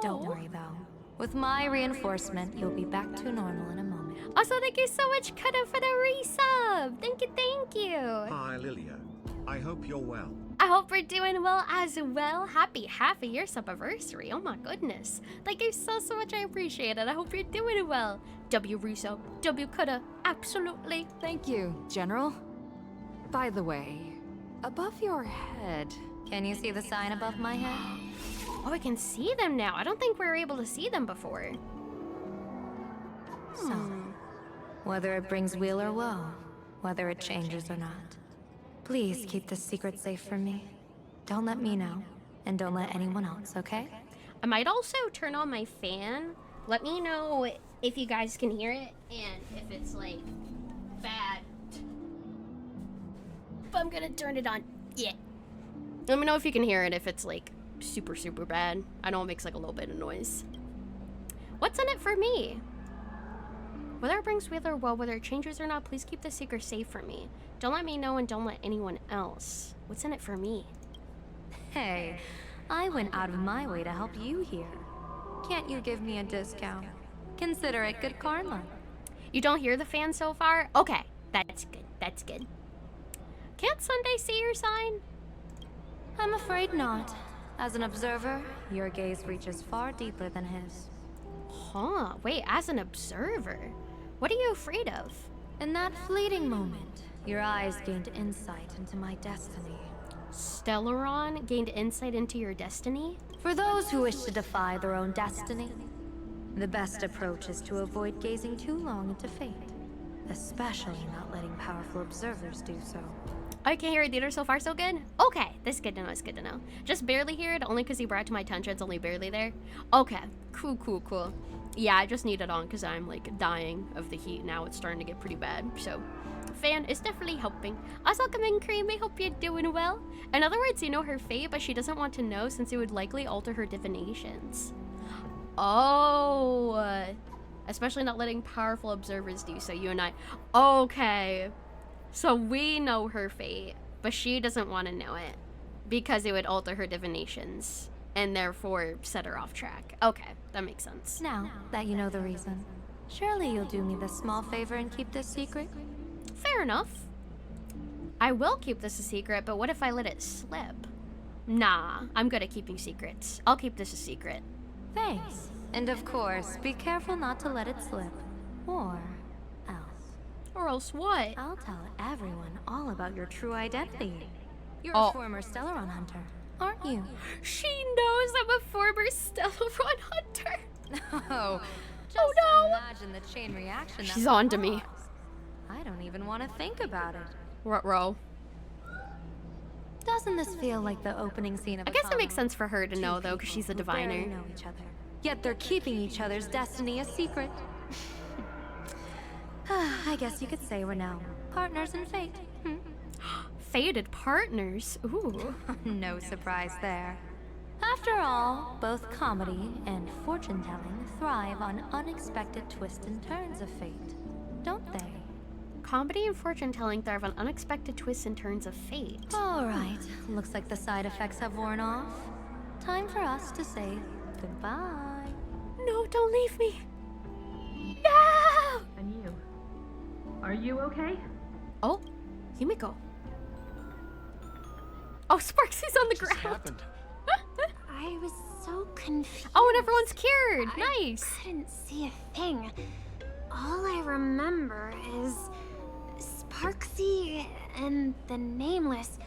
Don't worry though. With my reinforcement, you'll be back to normal in a moment. Also, thank you so much, Cutter, for the resub. Thank you, thank you. Hi, Lilia. I hope you're well. I hope we're doing well as well. Happy half a year sub-anniversary. Oh my goodness. Thank you so much. I appreciate it. I hope you're doing well. W resub. W Cutter. Absolutely. Thank you, General. By the way, above your head... Can you see the sign above my head? Oh, I can see them now. I don't think we were able to see them before. So, whether it brings weal or woe, whether it changes or not, please keep this secret safe from me. Don't let me know, and don't let anyone else, okay? I might also turn on my fan. Let me know if you guys can hear it, and if it's, like, bad. But I'm gonna turn it on. Yeah. Let me know if you can hear it, if it's, like, super bad. I know it makes, like, a little bit of noise. What's in it for me? Whether it brings weal or woe, whether it changes or not, please keep the secret safe from me. Don't let me know and don't let anyone else. What's in it for me? Hey, I went out of my way to help you here. Can't you give me a discount? Consider it good karma. You don't hear the fan so far? Okay, that's good, that's good. Can't Sunday see your sign? I'm afraid not. As an observer, your gaze reaches far deeper than his. Huh, wait, as an observer? What are you afraid of? In that fleeting moment, your eyes gained insight into my destiny. Stellaron gained insight into your destiny? For those who wish to defy their own destiny, the best approach is to avoid gazing too long into fate, especially not letting powerful observers do so. I can't hear it either. So far so good? Okay, this is good to know, it's good to know. Just barely hear it, only because you brought it to my attention, it's only barely there. Okay, cool. Yeah, I just need it on because I'm like dying of the heat now. It's starting to get pretty bad, so fan is definitely helping. Also, come in, Cream, I hope you're doing well. In other words, you know her fate, but she doesn't want to know since it would likely alter her divinations. Oh, especially not letting powerful observers do so, you and I. Okay. So we know her fate, but she doesn't want to know it because it would alter her divinations and therefore set her off track. Okay, that makes sense. Now that you know the reason, surely you'll do me this small favor and keep this secret? Fair enough. I will keep this a secret, but what if I let it slip? Nah, I'm good at keeping secrets. I'll keep this a secret. Thanks. And of course, be careful not to let it slip. Or else what? I'll tell everyone all about your true identity. You're a former Stellaron hunter, aren't you? She knows I'm a former Stellaron hunter. No. Just no. Imagine the chain reaction. She's on to me. I don't even want to think about it. Ruh-roh. Doesn't this feel like the opening scene of I guess it makes sense for her to know, though, because she's a diviner. Know each other, yet they're keeping each other's destiny a secret. I guess you could say we're now partners in fate. Fated partners? Ooh. No surprise there. After all, both comedy and fortune-telling thrive on unexpected twists and turns of fate, don't they? Comedy and fortune-telling thrive on unexpected twists and turns of fate. All right, looks like the side effects have worn off. Time for us to say goodbye. No, don't leave me. No! And you? Are you okay? Oh, Yumiko. Oh, Sparksy's on the ground. Happened? I was so confused. Oh, and everyone's cured. Nice. I couldn't see a thing. All I remember is Sparksy and the Nameless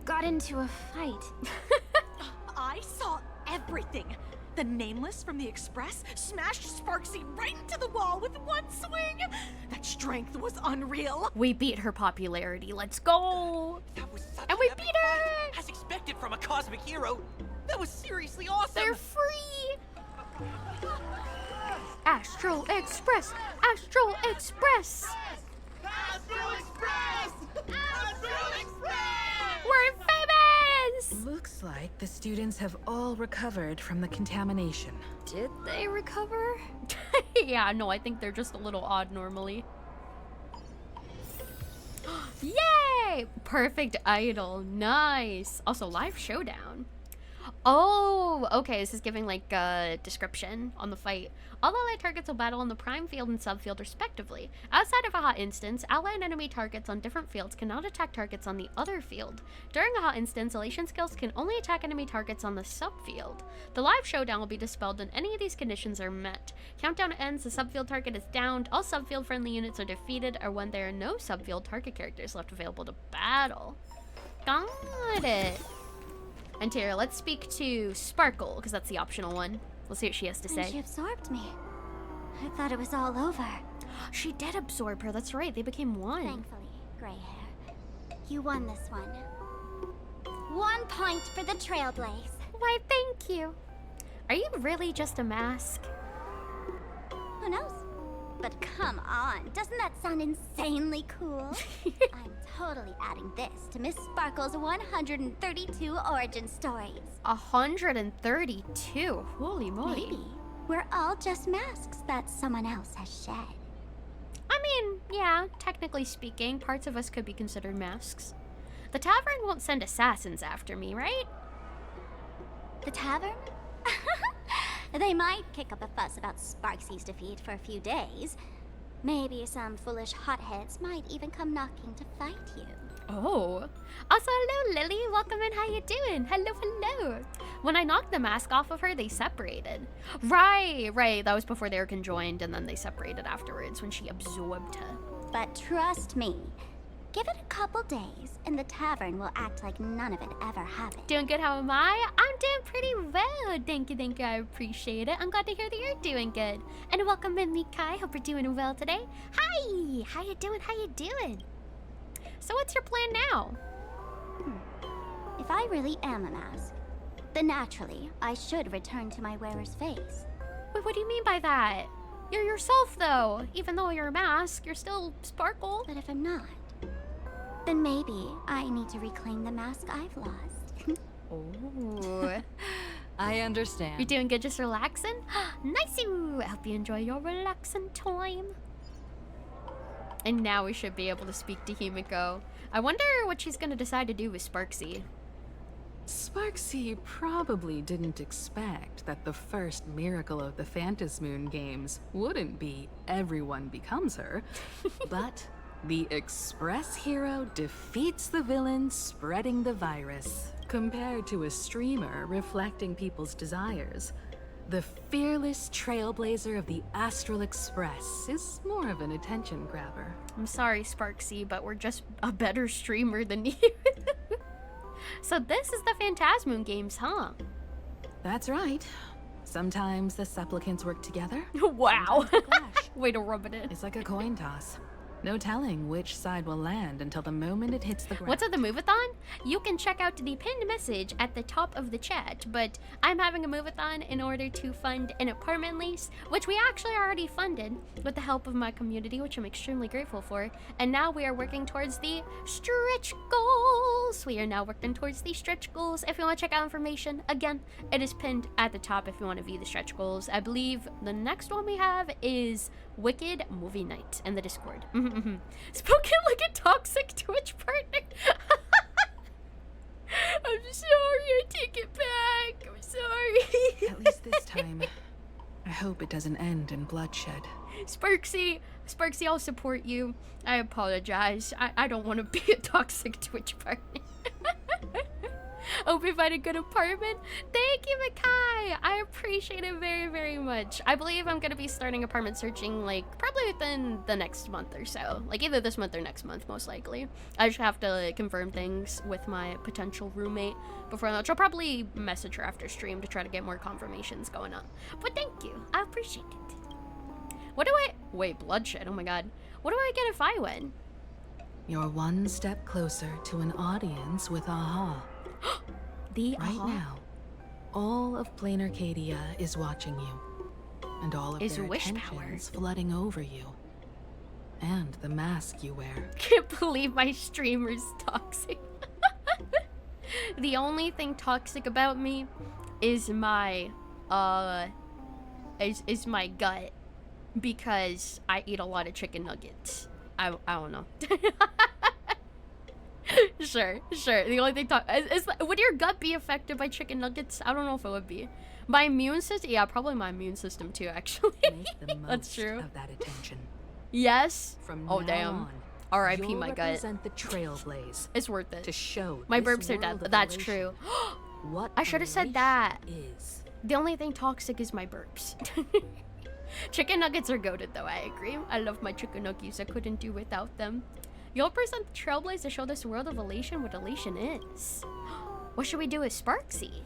got into a fight. I saw everything. The Nameless from the Express smashed Sparksy right into the wall with one swing. That strength was unreal. We beat her popularity. Let's go. That was such and we beat her. As expected from a cosmic hero. That was seriously awesome. They're free. Astro Express. Astro Express. Astro Express. Astro guys? Looks like the students have all recovered from the contamination. Did they recover? Yeah, no, I think they're just a little odd normally. Yay! Perfect idol. Nice. Also, live showdown. Oh, okay. This is giving like a description on the fight. All allied targets will battle on the prime field and subfield respectively. Outside of a hot instance, allied enemy targets on different fields cannot attack targets on the other field. During a hot instance, elation skills can only attack enemy targets on the subfield. The live showdown will be dispelled when any of these conditions are met. Countdown ends, the subfield target is downed, all subfield friendly units are defeated, or when there are no subfield target characters left available to battle. Got it. And here, let's speak to Sparkle, because that's the optional one. Let's see what she has to say. And she absorbed me. I thought it was all over. She did absorb her, that's right. They became one. Thankfully, gray hair. You won this one. 1 point for the Trailblaze. Why, thank you. Are you really just a mask? Who knows? But come on, doesn't that sound insanely cool? I'm totally adding this to Miss Sparkle's 132 origin stories. 132? Holy moly. Maybe we're all just masks that someone else has shed. I mean, yeah, technically speaking, parts of us could be considered masks. The tavern won't send assassins after me, right? The tavern? They might kick up a fuss about Sparksy's defeat for a few days. Maybe some foolish hotheads might even come knocking to fight you. Oh. Also, hello, Lily. Welcome in. How you doing? Hello, hello. When I knocked the mask off of her, they separated. Right. That was before they were conjoined, and then they separated afterwards when she absorbed her. But trust me, give it a couple days, and the tavern will act like none of it ever happened. Doing good, how am I? I'm doing pretty well. Thank you, I appreciate it. I'm glad to hear that you're doing good. And welcome in, Mikai. Hope you're doing well today. Hi! How you doing? So what's your plan now? If I really am a mask, then naturally, I should return to my wearer's face. Wait, what do you mean by that? You're yourself, though. Even though you're a mask, you're still Sparkle. But if I'm not, then maybe I need to reclaim the mask I've lost. Oh. I understand. You're doing good, just relaxing? Nice-oo! I hope you enjoy your relaxing time. And now we should be able to speak to Himiko. I wonder what she's gonna decide to do with Sparksy. Sparksy probably didn't expect that the first miracle of the Phantasmoon games wouldn't be everyone becomes her, but the Express hero defeats the villain spreading the virus. Compared to a streamer reflecting people's desires, the fearless trailblazer of the Astral Express is more of an attention grabber. I'm sorry, Sparksy, but we're just a better streamer than you. So this is the Phantasmoon games, huh? That's right. Sometimes the supplicants work together. Wow. Way to rub it in. It's like a coin toss. No telling which side will land until the moment it hits the ground. What's at the MOVATHON? You can check out the pinned message at the top of the chat, but I'm having a MOVATHON in order to fund an apartment lease, which we actually already funded with the help of my community, which I'm extremely grateful for. And now we are working towards the stretch goals. We are now working towards the stretch goals. If you want to check out information, again, it is pinned at the top if you want to view the stretch goals. I believe the next one we have is Wicked Movie Night in the Discord. Spoken like a toxic Twitch partner. I'm sorry, I take it back. I'm sorry. At least this time, I hope it doesn't end in bloodshed. Sparksy, I'll support you. I apologize. I don't want to be a toxic Twitch partner. Hope you find a good apartment. Thank you, Mikai. I appreciate it very, very much. I believe I'm going to be starting apartment searching, like, probably within the next month or so. Like, either this month or next month, most likely. I just have to like, confirm things with my potential roommate before lunch. I'll probably message her after stream to try to get more confirmations going on. But thank you. I appreciate it. What do I... Wait, bloodshed. Oh my god. What do I get if I win? You're one step closer to an audience with Aha. The right Aha? now, all of Plain Arcadia is watching you, and all of their attention's flooding over you, and the mask you wear. Can't believe my streamer's toxic. The only thing toxic about me is my is my gut, because I eat a lot of chicken nuggets. I don't know. Sure. The only thing is would your gut be affected by chicken nuggets? I don't know if it would be. My immune system, yeah, probably my immune system too, actually. Make the most That's true. of that attention. Yes. From oh now damn. on, R.I.P. you'll my gut. represent the trailblaze. It's worth it. To show my this burps are dead. world of That's elation true. what I should have said that. Is. The only thing toxic is my burps. Chicken nuggets are goated though, I agree. I love my chicken nuggets. I couldn't do without them. You'll present the trailblaze to show this world of elation what elation is. What should we do with Sparksy?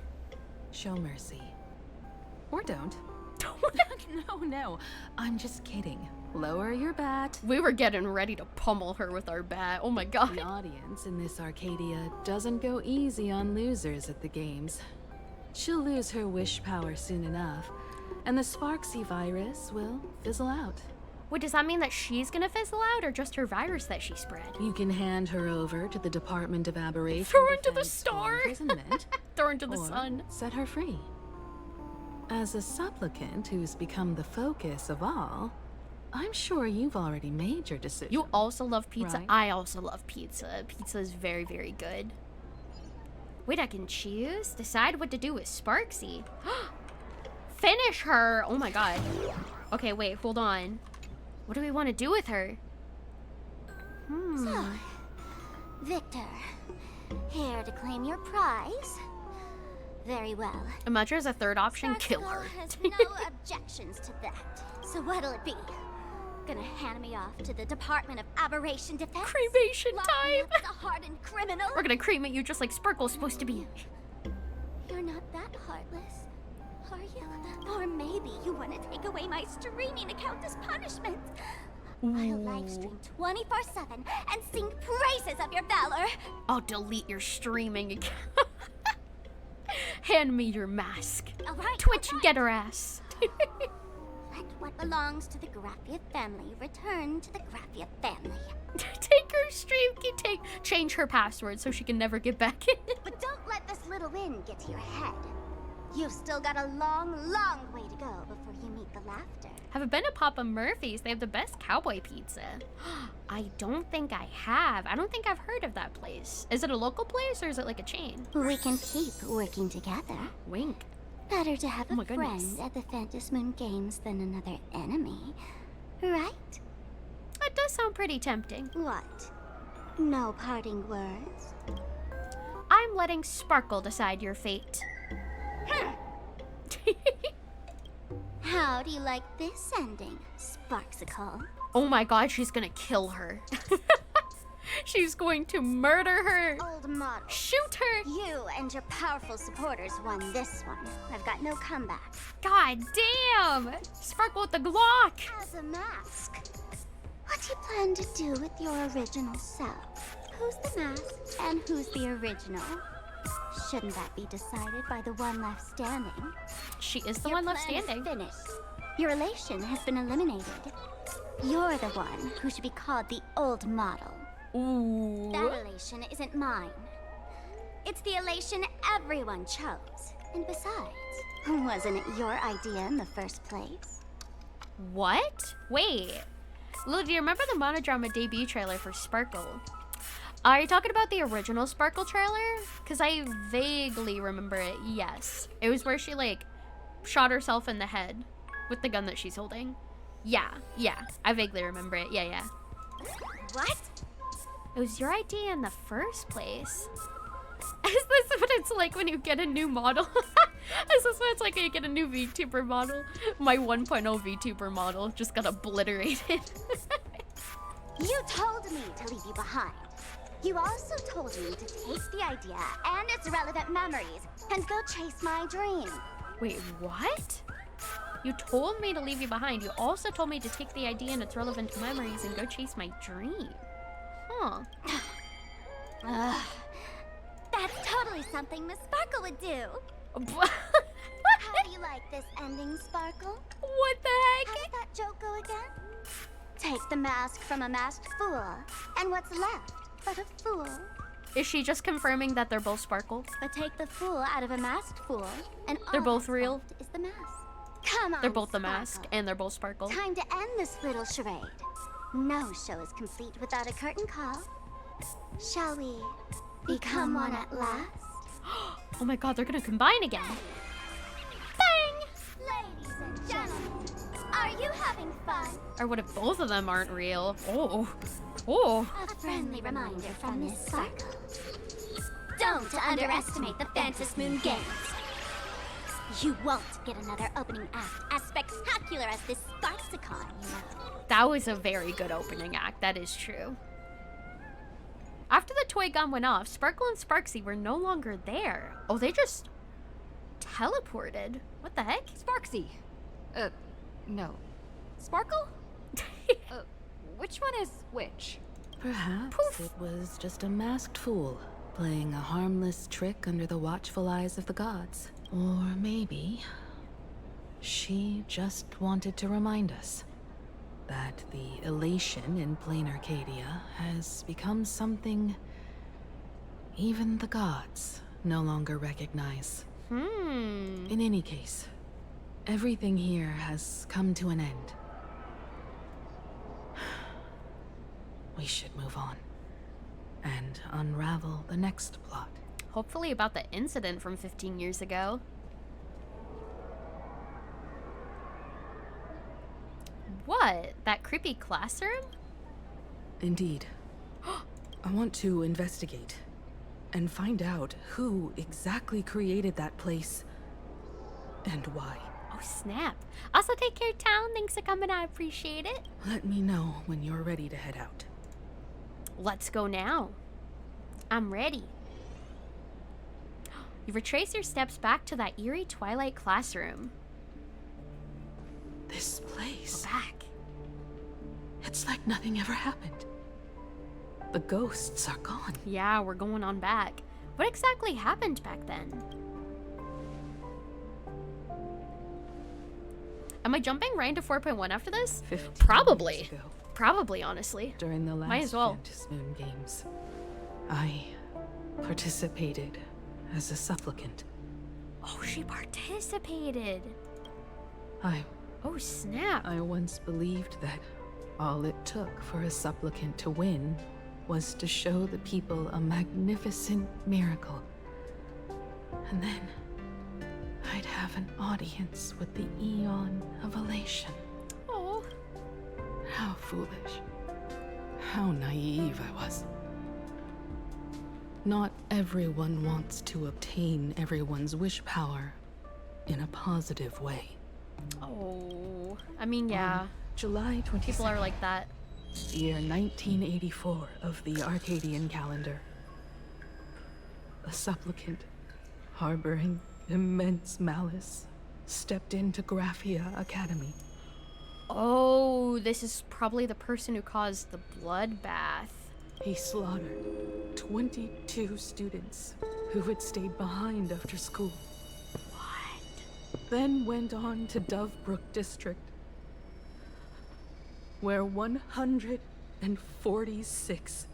Show mercy. Or don't. No. I'm just kidding. Lower your bat. We were getting ready to pummel her with our bat. Oh my god. The audience in this Arcadia doesn't go easy on losers at the games. She'll lose her wish power soon enough, and the Sparksy virus will fizzle out. Wait, does that mean that she's gonna fizzle out, or just her virus that she spread? You can hand her over to the Department of Aberration. Throw her into the star! Throw her into the or sun. Set her free. As a supplicant who's become the focus of all, I'm sure you've already made your decision. You also love pizza. Right? I also love pizza. Pizza is very, very good. Wait, I can choose? Decide what to do with Sparksy. Finish her! Oh my god. Okay, wait, hold on. What do we want to do with her? So, Victor, here to claim your prize. Very well. Imagine as a third option, kill her. Has no objections to that. So what'll it be? Gonna hand me off to the Department of Aberration Defense? Cremation time! The hardened criminal? We're gonna cremate you just like Sparkle's supposed to be. You're not that heartless, are you? Or maybe you want to take away my streaming account as punishment. I'll live stream 24/7 and sing praises of your valor. I'll delete your streaming account. Hand me your mask. All right, Twitch, all right. get her ass. Let what belongs to the Graffia family return to the Graffia family. Take her stream, change her password so she can never get back in. But don't let this little win get to your head. You've still got a long, long way to go before you meet the laughter. Have I been to Papa Murphy's? They have the best cowboy pizza. I don't think I have. I don't think I've heard of that place. Is it a local place or is it like a chain? We can keep working together. Wink. Better to have a friend goodness. at the Phantom Moon Games than another enemy. Right? That does sound pretty tempting. What? No parting words? I'm letting Sparkle decide your fate. How do you like this ending, Sparksicle? Oh my god, she's gonna kill her. She's going to murder her. Old model. Shoot her. You and your powerful supporters won this one. I've got no comeback. God damn! Sparkle with the Glock. As a mask. What do you plan to do with your original self? Who's the mask and who's the original? Shouldn't that be decided by the one left standing? She is the Your one left plan is standing. Finished. Your elation has been eliminated. You're the one who should be called the old model. Ooh. That elation isn't mine. It's the elation everyone chose. And besides, wasn't it your idea in the first place? What? Wait. Lily, do you remember the monodrama debut trailer for Sparkle? Are you talking about the original Sparkle trailer? Because I vaguely remember it, yes. It was where she, like, shot herself in the head with the gun that she's holding. Yeah. I vaguely remember it. Yeah. What? It was your idea in the first place. Is this what it's like when you get a new model? Is this what it's like when you get a new VTuber model? My 1.0 VTuber model just got obliterated. You told me to leave you behind. You also told me to take the idea and its relevant memories and go chase my dream. Wait, what? You told me to leave you behind. You also told me to take the idea and its relevant memories and go chase my dream. Huh. That's totally something Miss Sparkle would do. How do you like this ending, Sparkle? What the heck? How did that joke go again? Take the mask from a masked fool, and what's left but a fool? Is she just confirming that they're both Sparkle? But take the fool out of a masked fool, and They're all both that's real? left is the mask. Come on, They're both the Sparkle. mask, and they're both Sparkle. Time to end this little charade. No show is complete without a curtain call. Shall we become one at last? Oh my god, they're gonna combine again. Bang! Ladies and gentlemen, are you having fun? Or what if both of them aren't real? Oh. Oh. A friendly reminder from Miss Sparkle. Don't underestimate the Phantom Moon Games. You won't get another opening act as spectacular as this Sparksicon, you know. That was a very good opening act, that is true. After the toy gun went off, Sparkle and Sparksy were no longer there. Oh, they just teleported. What the heck? Sparksy. No. Sparkle? Which one is which? Perhaps it was just a masked fool playing a harmless trick under the watchful eyes of the gods. Or maybe she just wanted to remind us that the elation in plain Arcadia has become something even the gods no longer recognize. In any case, everything here has come to an end. We should move on and unravel the next plot. Hopefully about the incident from 15 years ago. What? That creepy classroom? Indeed. I want to investigate and find out who exactly created that place and why. Oh, snap. Also, take care, town. Thanks for coming. I appreciate it. Let me know when you're ready to head out. Let's go now. I'm ready. You retrace your steps back to that eerie twilight classroom. This place. Go back. It's like nothing ever happened. The ghosts are gone. Yeah, we're going on back. What exactly happened back then? Am I jumping right into 4.1 after this? 15 Probably. years ago, Probably, honestly. during the last Might as well. Phantom Moon Games, I participated as a supplicant. Oh, she participated. I Oh, snap. once believed that all it took for a supplicant to win was to show the people a magnificent miracle. And then I'd have an audience with the Eon of Elation. Oh. How foolish. How naive I was. Not everyone wants to obtain everyone's wish power in a positive way. Oh. I mean, yeah. July 22nd. People are like that. Year 1984 of the Arcadian calendar. A supplicant, harboring immense malice, stepped into Graphia Academy. Oh, this is probably the person who caused the bloodbath. He slaughtered 22 students who had stayed behind after school. What? Then went on to Dovebrook District, where 146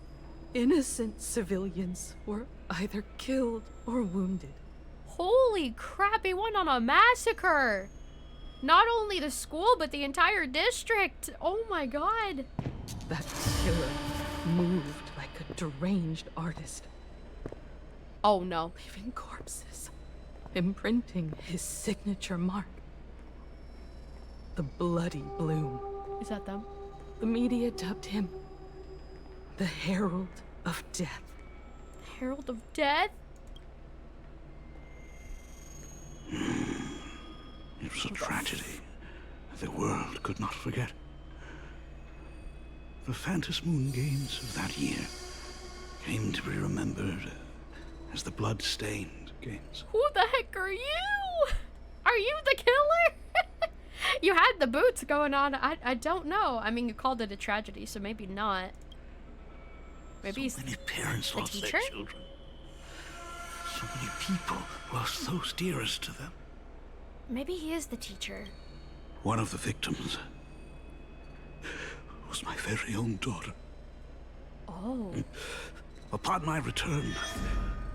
innocent civilians were either killed or wounded. Holy crap, he went on a massacre! Not only the school, but the entire district! Oh my god! That killer moved like a deranged artist. Oh no. Leaving corpses, imprinting his signature mark. The Bloody Bloom. Is that them? The media dubbed him the Herald of Death. Herald of Death? It was a tragedy the world could not forget. The Phantom Moon Games of that year came to be remembered as the Blood-Stained Games. Who the heck are you? Are you the killer? You had the boots going on. I don't know. I mean, you called it a tragedy, so maybe not. Maybe So many parents lost teacher? their children. So many people lost those dearest to them. Maybe he is the teacher. One of the victims was my very own daughter. Oh. Upon my return,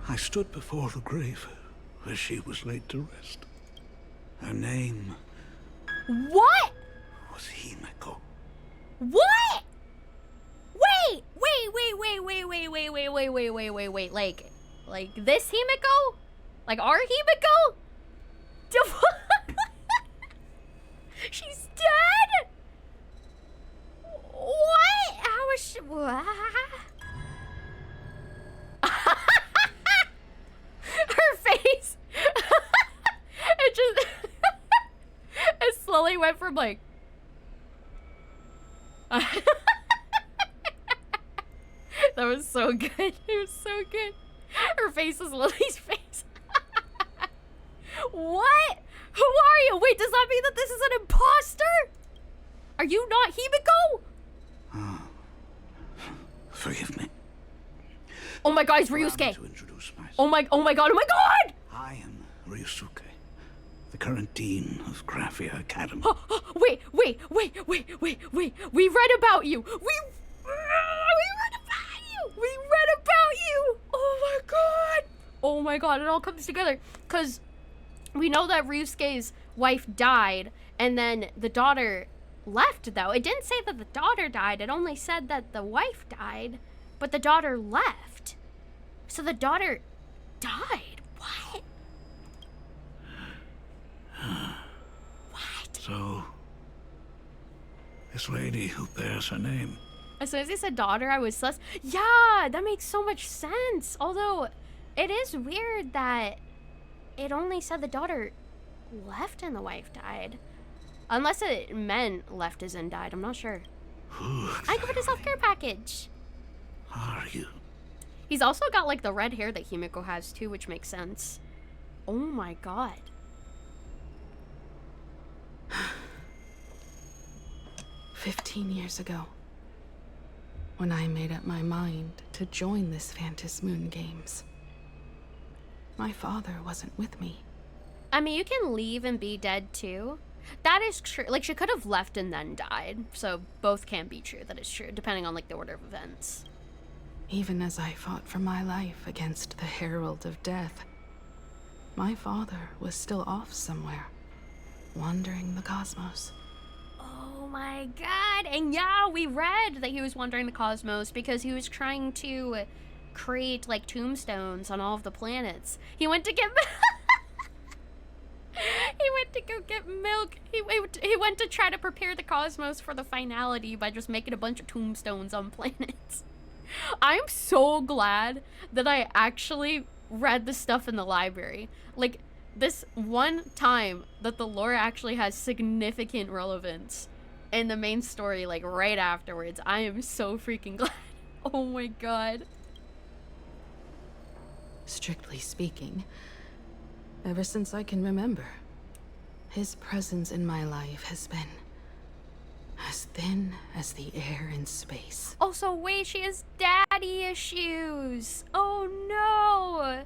I stood before the grave where she was laid to rest. Her name What? was Himeko. What? Wait. Like this Himeko? Like our Himeko? She's dead? What? How is she? What? Her face. It just it slowly went from like that was so good. It was so good. Her face is Lily's face. What? Who are you? Wait, does that mean that this is an imposter? Are you not Himeko? Forgive me. Oh my god, it's Ryusuke. Oh my god. I am Ryusuke, the current dean of Graphia Academy. Wait. We read about you. We read about you. Oh my god, it all comes together. Because we know that Ryusuke's wife died, and then the daughter left, though. It didn't say that the daughter died. It only said that the wife died, but the daughter left. So the daughter died. What? So, this lady who bears her name. As soon as he said daughter, I was sus. Yeah, that makes so much sense. Although, it is weird that it only said the daughter left and the wife died. Unless it meant left as in died. I'm not sure. I covered a self-care package. Are you? He's also got like the red hair that Himeko has too, which makes sense. Oh my god. 15 years ago, when I made up my mind to join this Phantom Moon Games, my father wasn't with me. I mean, you can leave and be dead too. That is true. Like, she could have left and then died. So both can be true. That is true, depending on like the order of events. Even as I fought for my life against the Herald of Death, my father was still off somewhere, wandering the cosmos. Oh my god. And yeah, we read that he was wandering the cosmos because he was trying to create like tombstones on all of the planets. He went to get he went to go get milk. He went to try to prepare the cosmos for the finality by just making a bunch of tombstones on planets. I'm so glad that I actually read the stuff in the library. Like, this one time that the lore actually has significant relevance in the main story, like right afterwards. I am so freaking glad. Oh my god. Strictly speaking, ever since I can remember, his presence in my life has been as thin as the air in space. Oh, so wait, she has daddy issues. Oh no.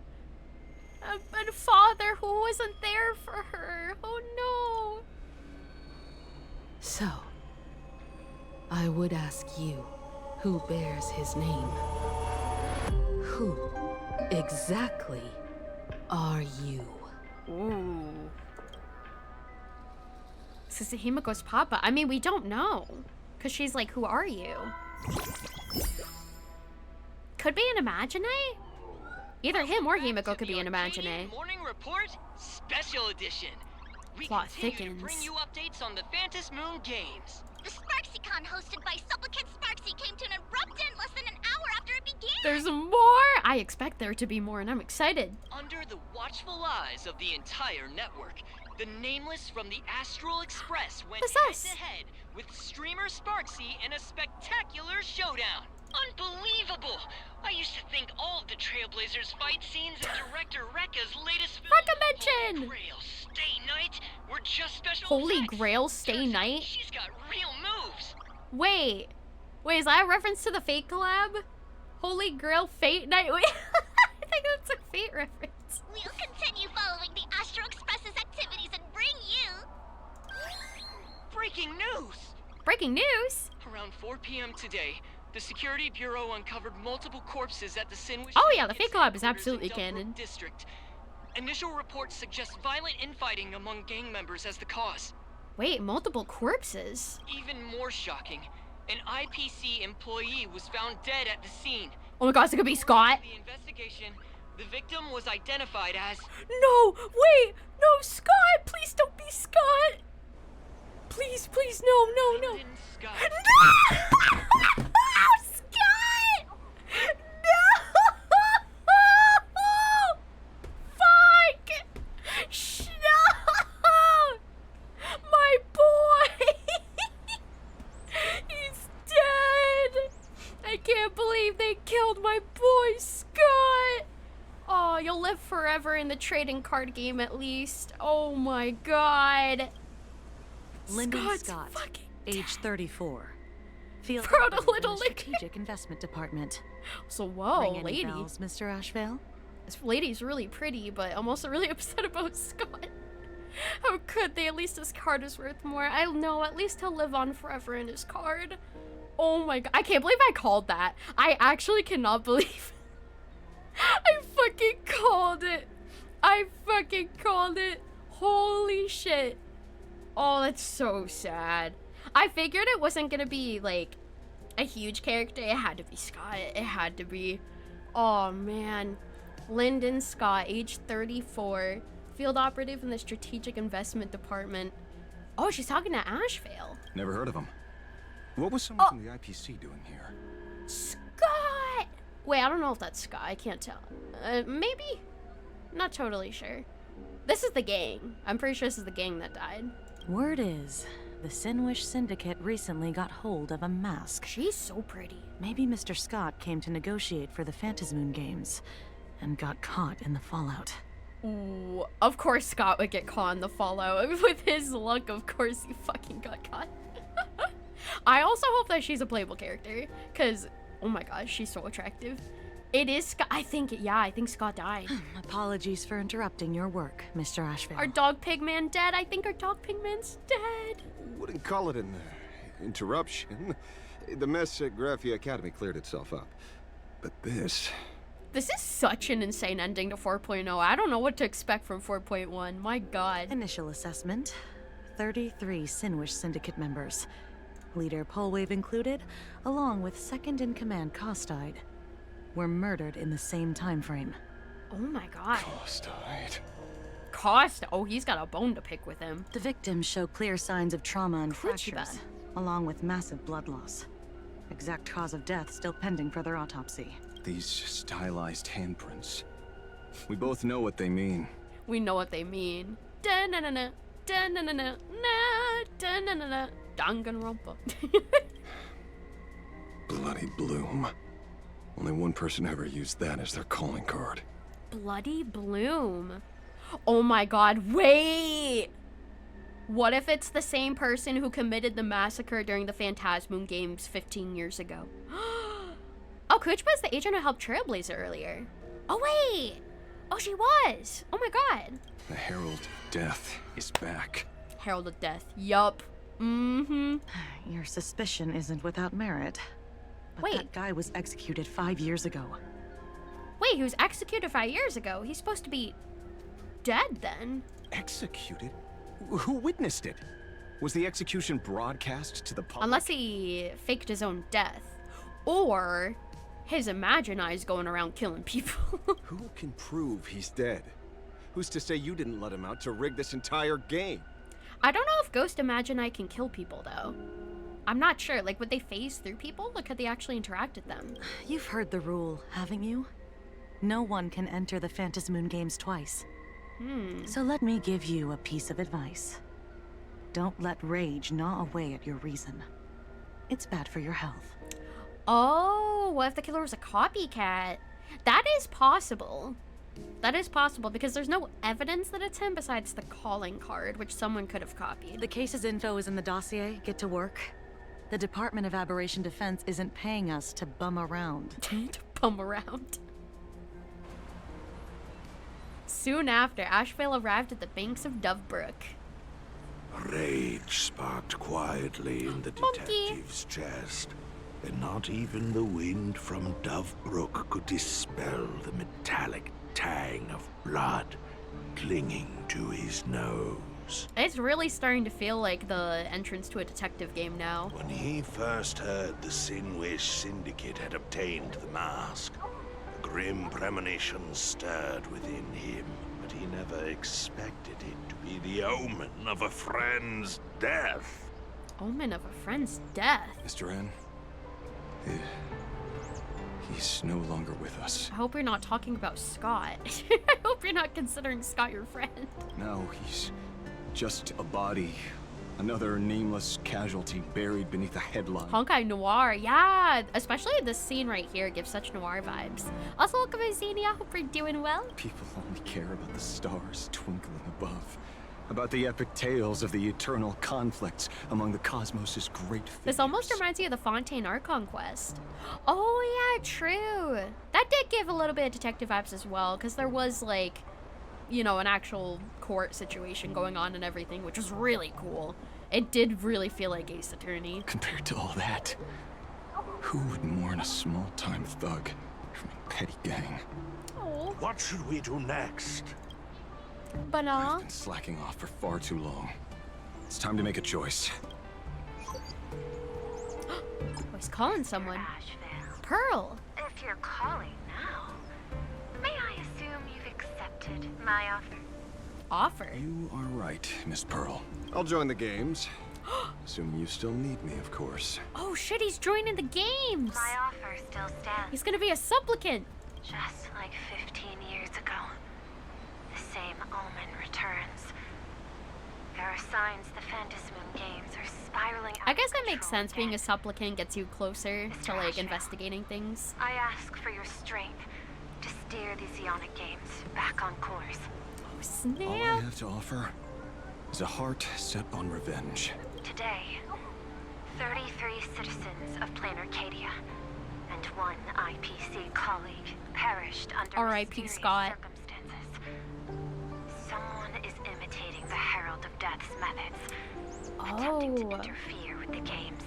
A father who wasn't there for her. Oh no. So, I would ask you, who bears his name? Who exactly are you? Ooh. This is Himeko's papa. I mean, we don't know. Because she's like, who are you? Could be an Imagine? Either him or Himeko could be an Imagine. Morning Report Special Edition. We Plot continue thickens. to bring you updates on the Phantom Moon Games. The SparksyCon hosted by Supplicant Sparksy came to an abrupt end less than an hour after it began. There's more! I expect there to be more, and I'm excited. Under the watchful eyes of the entire network, the Nameless from the Astral Express went head-to-head with streamer Sparksy in a spectacular showdown. Unbelievable! I used to think all of the Trailblazers fight scenes in director Rekka's latest film, Holy Grail Stay Night, were just special Holy effects. Grail Stay Night? She's got real moves. Wait, is that a reference to the Fate collab? Holy Grail Fate Night? Wait, I think that's a Fate reference. We'll continue following the Astro Express's activities and bring you... Breaking news! Breaking news? Around 4 p.m. today, The Security Bureau uncovered multiple corpses at the Sinwish... Oh yeah, the fake lab is absolutely canon. District. Initial reports suggest violent infighting among gang members as the cause. Wait, multiple corpses? Even more shocking, an IPC employee was found dead at the scene. Oh my gosh, it could be Scott. The investigation, the victim was identified as... No, wait, no, Scott, please don't be Scott. Please, please, no, no, no. Scott. No! Scott! No! Fuck! No! My boy! He's dead! I can't believe they killed my boy, Scott! Oh, you'll live forever in the trading card game at least. Oh my god. Lyndon Scott's Scott, fucking age 34. Field Proud of operative little in the Strategic Investment Department. So whoa, Ring any lady. bells, Mr. Ashvale? This lady's really pretty, but I'm also really upset about Scott. How could they? At least his card is worth more. I know, at least he'll live on forever in his card. Oh my god, I can't believe I called that. I actually cannot believe I fucking called it. I fucking called it. Holy shit. Oh, that's so sad. I figured it wasn't gonna be, like, a huge character. It had to be Scott. It had to be. Oh, man. Lyndon Scott, age 34. Field operative in the Strategic Investment Department. Oh, she's talking to Ashvale. Never heard of him. What was someone from the IPC doing here? Scott! Wait, I don't know if that's Scott. I can't tell. Maybe? Not totally sure. This is the gang. I'm pretty sure this is the gang that died. Word is, the Sinwish Syndicate recently got hold of a mask. She's so pretty. Maybe Mr. Scott came to negotiate for the Phantasmoon games and got caught in the fallout. Ooh, of course Scott would get caught in the fallout. With his luck, of course he fucking got caught. I also hope that she's a playable character, because, oh my gosh, she's so attractive. It is Scott. I think Scott died. Apologies for interrupting your work, Mr. Ashvale. Our dog Pigman dead? I think our dog Pigman's dead. Wouldn't call it an interruption. The mess at Graphia Academy cleared itself up. But this is such an insane ending to 4.0. I don't know what to expect from 4.1. My god. Initial assessment. 33 Sinwish Syndicate members. Leader Polwave included, along with second-in-command Costide, were murdered in the same time frame. Oh my god. Costide. Oh, he's got a bone to pick with him. The victims show clear signs of trauma and fractures, along with massive blood loss. Exact cause of death still pending further autopsy. These stylized handprints. We both know what they mean. We know what they mean. Da-na-na-na, da-na-na-na, da-na-na-na, Danganronpa. Bloody Bloom. Only one person ever used that as their calling card. Bloody Bloom. Oh my god, wait! What if it's the same person who committed the massacre during the Phantasmoon games 15 years ago? Oh, Kuchma's the agent who helped Trailblazer earlier. Oh wait! Oh, she was! Oh my god. The Herald of Death is back. Herald of Death, yup. Mm-hmm. Your suspicion isn't without merit. But wait. That guy was executed 5 years ago. Wait, he was executed 5 years ago? He's supposed to be dead then. Executed? Who witnessed it? Was the execution broadcast to the public? Unless he faked his own death. Or his Imagine-Eyes going around killing people. Who can prove he's dead? Who's to say you didn't let him out to rig this entire game? I don't know if Ghost Imagine-Eye can kill people, though. I'm not sure. Like, would they phase through people? Or could they actually interact with them? You've heard the rule, haven't you? No one can enter the Phantasmoon games twice. So let me give you a piece of advice. Don't let rage gnaw away at your reason. It's bad for your health. Oh, what if the killer was a copycat? That is possible. That is possible because there's no evidence that it's him besides the calling card, which someone could have copied. The case's info is in the dossier. Get to work. The Department of Aberration Defense isn't paying us to bum around. To bum around. Soon after, Ashvale arrived at the banks of Dovebrook. Rage sparked quietly in the detective's chest. and not even the wind from Dove Brook could dispel the metallic tang of blood clinging to his nose. It's really starting to feel like the entrance to a detective game now. When he first heard the Sinwish Syndicate had obtained the mask, a grim premonition stirred within him, but he never expected it to be the omen of a friend's death. Omen of a friend's death? Mr. N, he's no longer with us. I hope you're not talking about Scott. I hope you're not considering Scott your friend. No, he's just a body. Another nameless casualty buried beneath a headline. Honkai Noir, yeah. Especially this scene right here gives such noir vibes. Also, welcome to Xenia. Hope you're doing well. People only care about the stars twinkling above. About the epic tales of the eternal conflicts among the cosmos' great figures. This almost reminds me of the Fontaine Archon quest. Oh yeah, true. That did give a little bit of detective vibes as well, because there was like, you know, an actual court situation going on and everything, which was really cool. It did really feel like Ace Attorney. Compared to all that, who would mourn a small-time thug from a petty gang? Oh. What should we do next? But I've been slacking off for far too long. It's time to make a choice. Oh, he's calling someone. Pearl. If you're calling now, may I assume you've accepted my offer? Offer? You are right, Miss Pearl. I'll join the games. Assuming you still need me, of course. Oh shit, he's joining the games. My offer still stands. He's gonna be a supplicant. Just like 15 years ago. The same omen returns. There are signs the Phantasmoon games are spiraling out I guess that of makes control sense. Being a supplicant gets you closer to like investigating things. I ask for your strength to steer the Zeonic games back on course. Oh snap! All I have to offer is a heart set on revenge. Today, 33 citizens of Plain Arcadia and one IPC colleague perished under R.I.P. Scott. Someone is imitating the Herald of Death's methods, attempting to interfere with the games.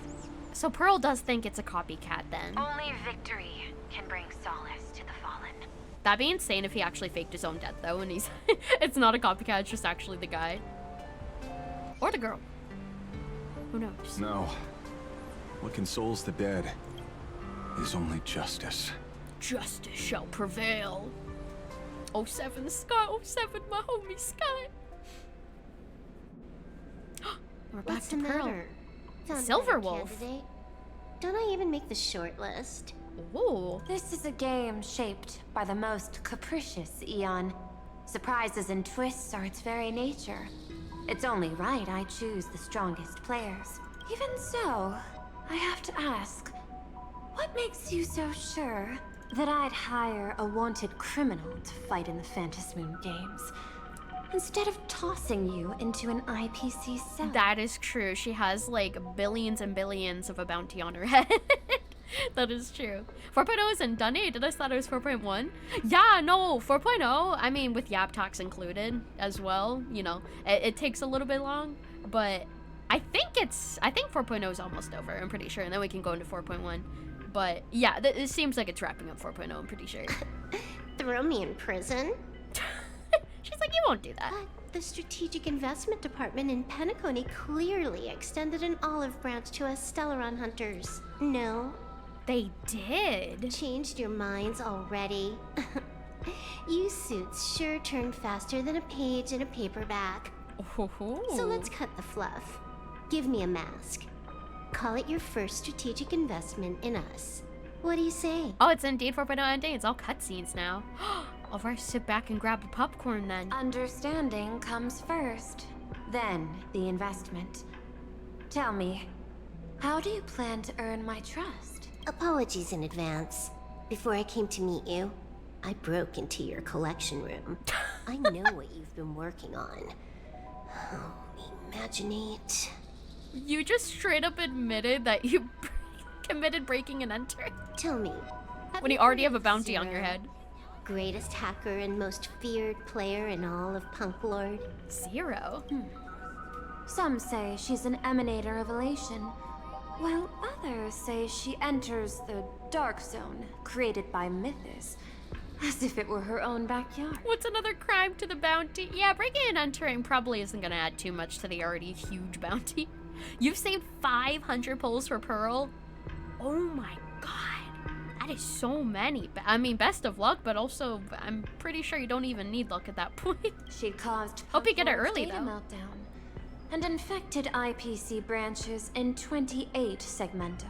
So Pearl does think it's a copycat then. Only victory can bring solace to the fallen. That'd be insane if he actually faked his own death though, and he's it's not a copycat, it's just actually the guy. Or the girl. Who knows? No. What consoles the dead is only justice. Justice shall prevail. 07 Scott, 07, my homie Scott. We're back What's to the Pearl. matter? Silver Wolf. Candidate. Don't I even make the short list? Ooh. This is a game shaped by the most capricious, Eon. Surprises and twists are its very nature. It's only right I choose the strongest players. Even so, I have to ask, what makes you so sure that I'd hire a wanted criminal to fight in the Phantasmoon games, instead of tossing you into an IPC cell? That is true. She has like billions and billions of a bounty on her head. That is true. 4.0 isn't done yet. Did I thought it was 4.1? Yeah, no, 4.0. I mean, with Yap Talks included as well. You know, it takes a little bit long, but I think 4.0 is almost over. I'm pretty sure, and then we can go into 4.1. But yeah, it seems like it's wrapping up 4.0. I'm pretty sure. Throw me in prison? She's like, you won't do that. But the Strategic Investment Department in Penacony clearly extended an olive branch to us Stellaron hunters. No? They did? Changed your minds already? You suits sure turn faster than a page in a paperback. So let's cut the fluff. Give me a mask. Call it your first strategic investment in us. What do you say? Oh, it's indeed 4.0 ending. It's all cutscenes now. All right, sit back and grab the popcorn then. Understanding comes first, then the investment. Tell me, how do you plan to earn my trust? Apologies in advance. Before I came to meet you, I broke into your collection room. I know what you've been working on. Oh, imaginate. You just straight up admitted that you committed breaking and entering. Tell me. When you already have a bounty on your head. Greatest hacker and most feared player in all of Punk Lord? Zero. Some say she's an emanator of elation, while others scholars say she enters the Dark Zone, created by Mythos, as if it were her own backyard. What's another crime to the bounty? Yeah, breaking and entering probably isn't gonna add too much to the already huge bounty. You've saved 500 pulls for Pearl? Oh my god. That is so many. I mean, best of luck, but also I'm pretty sure you don't even need luck at that point. She'd caused Hope you get it early, data though. meltdown and infected IPC branches in 28 segmenta,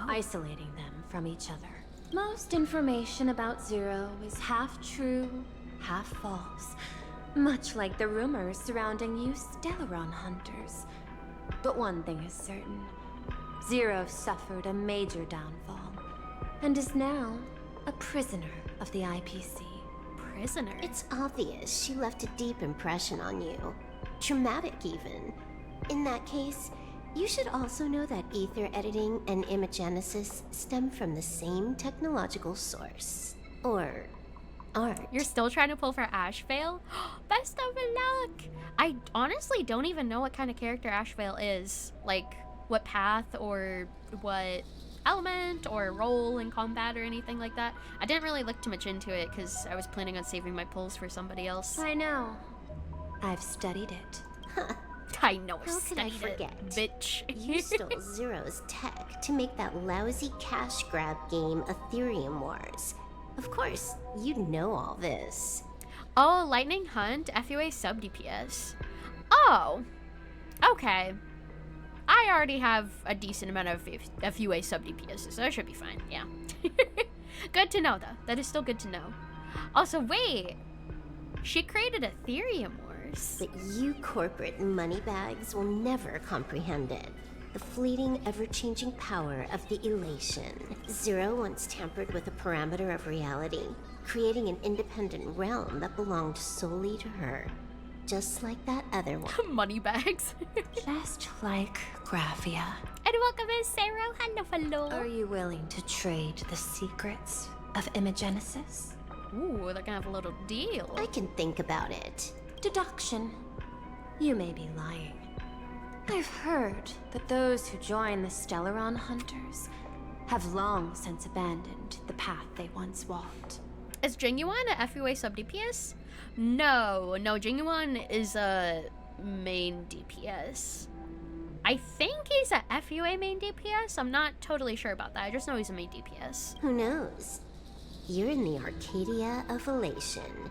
isolating them from each other. Most information about Zero is half true, half false, much like the rumors surrounding you Stellaron hunters. But one thing is certain. Zero suffered a major downfall, and is now a prisoner of the IPC. Prisoner? It's obvious she left a deep impression on you. Traumatic, even. In that case, you should also know that ether editing and imagenesis stem from the same technological source. Or art. You're still trying to pull for Ashvale? Best of luck! I honestly don't even know what kind of character Ashvale is. Like, what path or what element or role in combat or anything like that. I didn't really look too much into it because I was planning on saving my pulls for somebody else. I know. I've studied it. I know. How could I forget? Bitch. You stole Zero's tech to make that lousy cash grab game Ethereum Wars. Of course, you'd know all this. Oh, Lightning Hunt, FUA sub DPS. Oh, okay. I already have a decent amount of FUA sub DPS, so that should be fine, yeah. Good to know, though. That is still good to know. Also, wait. She created Ethereum Wars. But you corporate moneybags will never comprehend it. The fleeting, ever-changing power of the elation. Zero once tampered with a parameter of reality, creating an independent realm that belonged solely to her. Just like that other one. Moneybags. Just like Graphia. And welcome in, Sarah. Hello, hello. Are you willing to trade the secrets of imagenesis? Ooh, they're gonna have a little deal. I can think about it. Deduction. You may be lying. I've heard that those who join the Stellaron Hunters have long since abandoned the path they once walked. Is Genuine a FUA sub DPS? No, Genuine is a main DPS. I think he's a FUA main DPS. I'm not totally sure about that. I just know he's a main DPS. Who knows? You're in the Arcadia of Elation.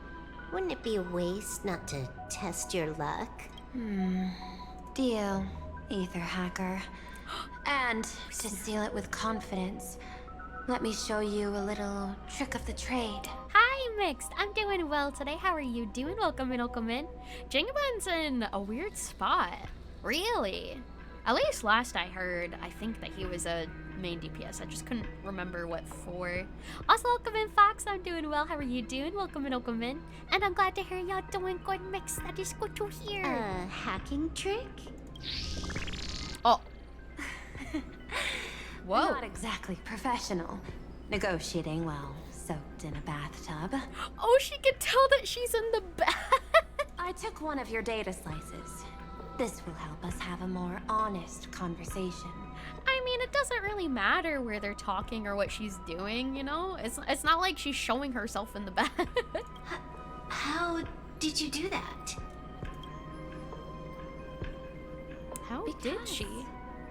Wouldn't it be a waste not to test your luck? Deal, Ether Hacker. And to seal it with confidence, let me show you a little trick of the trade. Hi, Mixed. I'm doing well today. How are you doing? Welcome in, welcome in. Jingaban's in a weird spot. Really? At least last I heard, I think that he was a main DPS. I just couldn't remember what for. Also, welcome in, Fox. I'm doing well. How are you doing? Welcome in, welcome in. And I'm glad to hear y'all doing good, Mix. That is good to hear. Hacking trick? Oh. Whoa. Not exactly professional. Negotiating while soaked in a bathtub. Oh, she can tell that she's in the bath. I took one of your data slices. This will help us have a more honest conversation. I mean, it doesn't really matter where they're talking or what she's doing, you know? It's not like she's showing herself in the bath. How did you do that? How did she?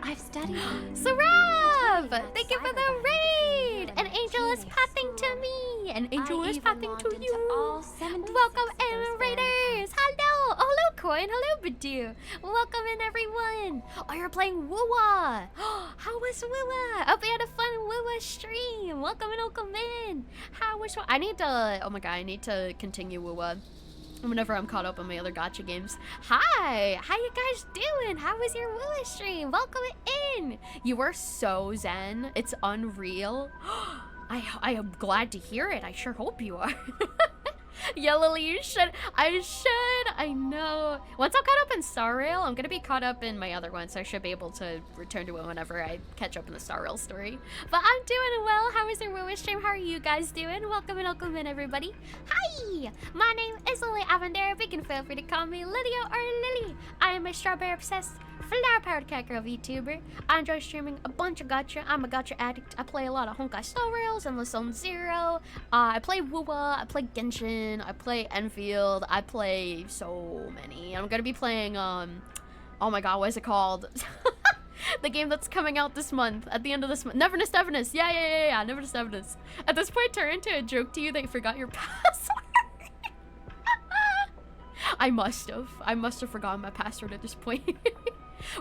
I've studied. Sarab! Thank you for the raid! An angel is pathing to me! An angel is pathing to you! Welcome in, raiders! Hello! Oh, hello, Coin! Hello, Badoo! Welcome in, everyone! Oh, you're playing Woowa! How was Woowa? Hope you had a fun Woowa stream! Welcome in, welcome in! How was I need to... Oh my god, I need to continue Woowa whenever I'm caught up on my other gacha games. Hi! How you guys doing? How was your Woowa stream? Welcome in! You were so zen. It's unreal. I am glad to hear it. I sure hope you are. Yeah, Lily, you should. I know. Once I'm caught up in Star Rail, I'm gonna be caught up in my other one, so I should be able to return to it whenever I catch up in the Star Rail story. But I'm doing well. How is your Woowa stream? How are you guys doing? Welcome in, everybody. Hi! My name is Lily Avendera, but you can feel free to call me Lilia or Lily. I am a strawberry-obsessed Flower Powered Cat Girl VTuber. I enjoy streaming a bunch of gacha. I'm a gacha addict. I play a lot of Honkai Star Rails and Zone Zero. I play WoWa. I play Genshin. I play Enfield. I play so many. I'm gonna be playing oh my god, what is it called? The game that's coming out this month, at the end of this month. Neverness, Neverness. Yeah. Neverness, Neverness. At this point, turn into a joke to you that you forgot your password. I must have forgotten my password at this point.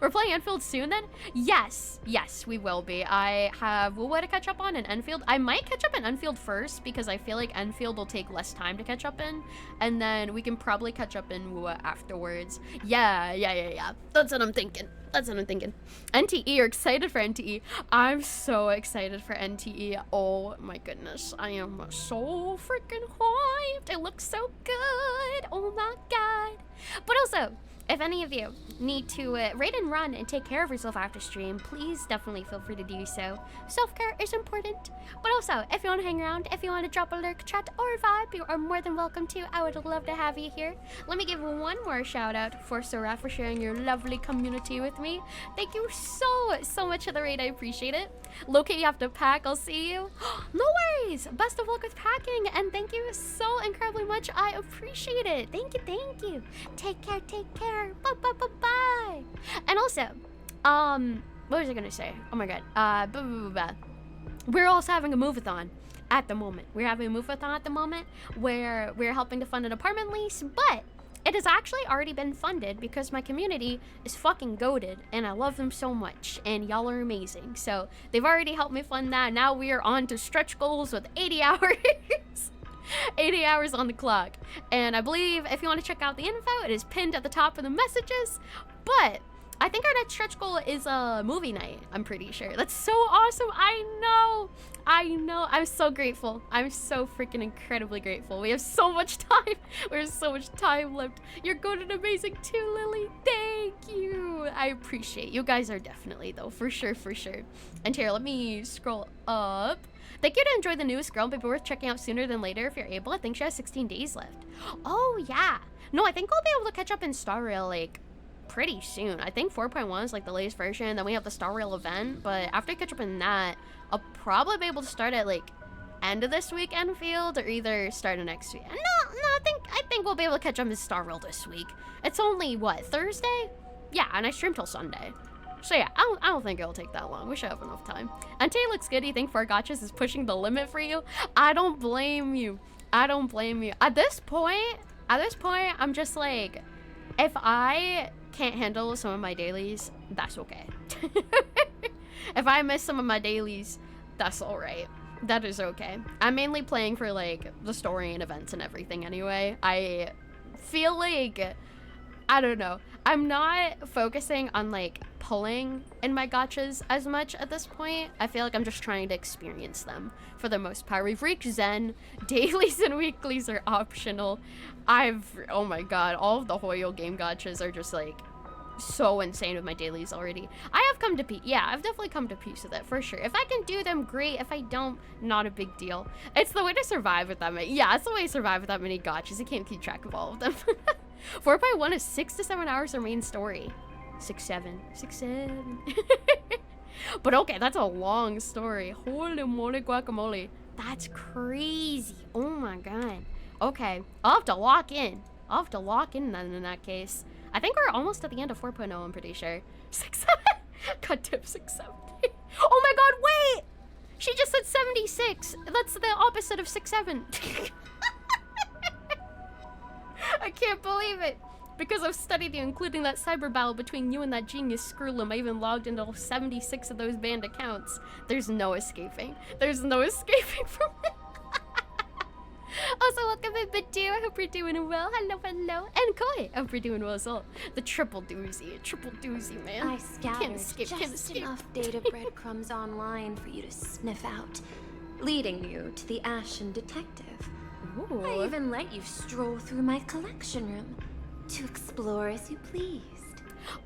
We're playing Enfield soon then? Yes, we will be. I have WoWa to catch up on and Enfield. I might catch up in Enfield first because I feel like Enfield will take less time to catch up in. And then we can probably catch up in WoWa afterwards. Yeah. That's what I'm thinking. NTE, you're excited for NTE. I'm so excited for NTE. Oh my goodness. I am so freaking hyped. It looks so good. Oh my god. But also, if any of you need to raid and run and take care of yourself after stream, please definitely feel free to do so. Self-care is important. But also, if you want to hang around, if you want to drop a lurk, chat, or a vibe, you are more than welcome to. I would love to have you here. Let me give one more shout out for Sora for sharing your lovely community with me. Thank you so much for the raid. I appreciate it. Loki, you have to pack. I'll see you. No worries. Best of luck with packing. And thank you so incredibly much. I appreciate it. Thank you. Take care. Bye. And also, what was I gonna say? Oh my god. We're also having a MOVATHON at the moment. We're having a MOVATHON at the moment where we're helping to fund an apartment lease, but it has actually already been funded because my community is fucking goated and I love them so much and y'all are amazing. So they've already helped me fund that. Now we are on to stretch goals with 80 hours. 80 hours on the clock. And I believe if you want to check out the info, it is pinned at the top of the messages. But I think our next stretch goal is a movie night, I'm pretty sure. That's so awesome. I know. I'm so grateful. I'm so freaking incredibly grateful. We have so much time. There's so much time left. You're good and amazing too, Lily. Thank you. I appreciate you guys are definitely though, for sure. And here, let me scroll up. Thank you to enjoy the newest girl, but be worth checking out sooner than later if you're able. I think she has 16 days left. Oh yeah. No, I think we'll be able to catch up in Star Rail like pretty soon. I think 4.1 is like the latest version. Then we have the Star Rail event, but after I catch up in that, I'll probably be able to start at like end of this week Enfield or either start of next week. No, I think we'll be able to catch up in Star Rail this week. It's only what, Thursday? Yeah, and I stream till Sunday. So yeah, I don't think it'll take that long. We should have enough time. And Tay looks good. You think 4 gachas is pushing the limit for you? I don't blame you. At this point, I'm just like, if I can't handle some of my dailies, that's okay. If I miss some of my dailies, that's alright. That is okay. I'm mainly playing for like the story and events and everything anyway. I feel like, I don't know. I'm not focusing on like pulling in my gachas as much at this point. I feel like I'm just trying to experience them for the most part. We've reached Zen. Dailies and weeklies are optional. Oh my god, all of the Hoyo game gachas are just like so insane with my dailies already. I have come to peace. Yeah, I've definitely come to peace with it for sure. If I can do them, great. If I don't, not a big deal. It's the way to survive with that many. Yeah, it's the way to survive with that many gachas. You can't keep track of all of them. 4.1 is 6 to 7 hours of main story. 6-7. But okay, that's a long story. Holy moly guacamole. That's crazy. Oh my god. Okay, I'll have to lock in. Then in that case. I think we're almost at the end of 4.0, I'm pretty sure. 6-7. Cut tip 6-7. Oh my god, wait! She just said 76. That's the opposite of 6-7. I can't believe it. Because I've studied you, including that cyber battle between you and that genius Screwlum, I even logged into 76 of those banned accounts. There's no escaping. From it. Also, welcome in Badu. I hope you're doing well. Hello. And Koi, I hope you're doing well as well. The triple doozy, man. I scattered just enough data breadcrumbs online for you to sniff out, leading you to the Ashen Detective. Ooh. I even let you stroll through my collection room to explore as you pleased.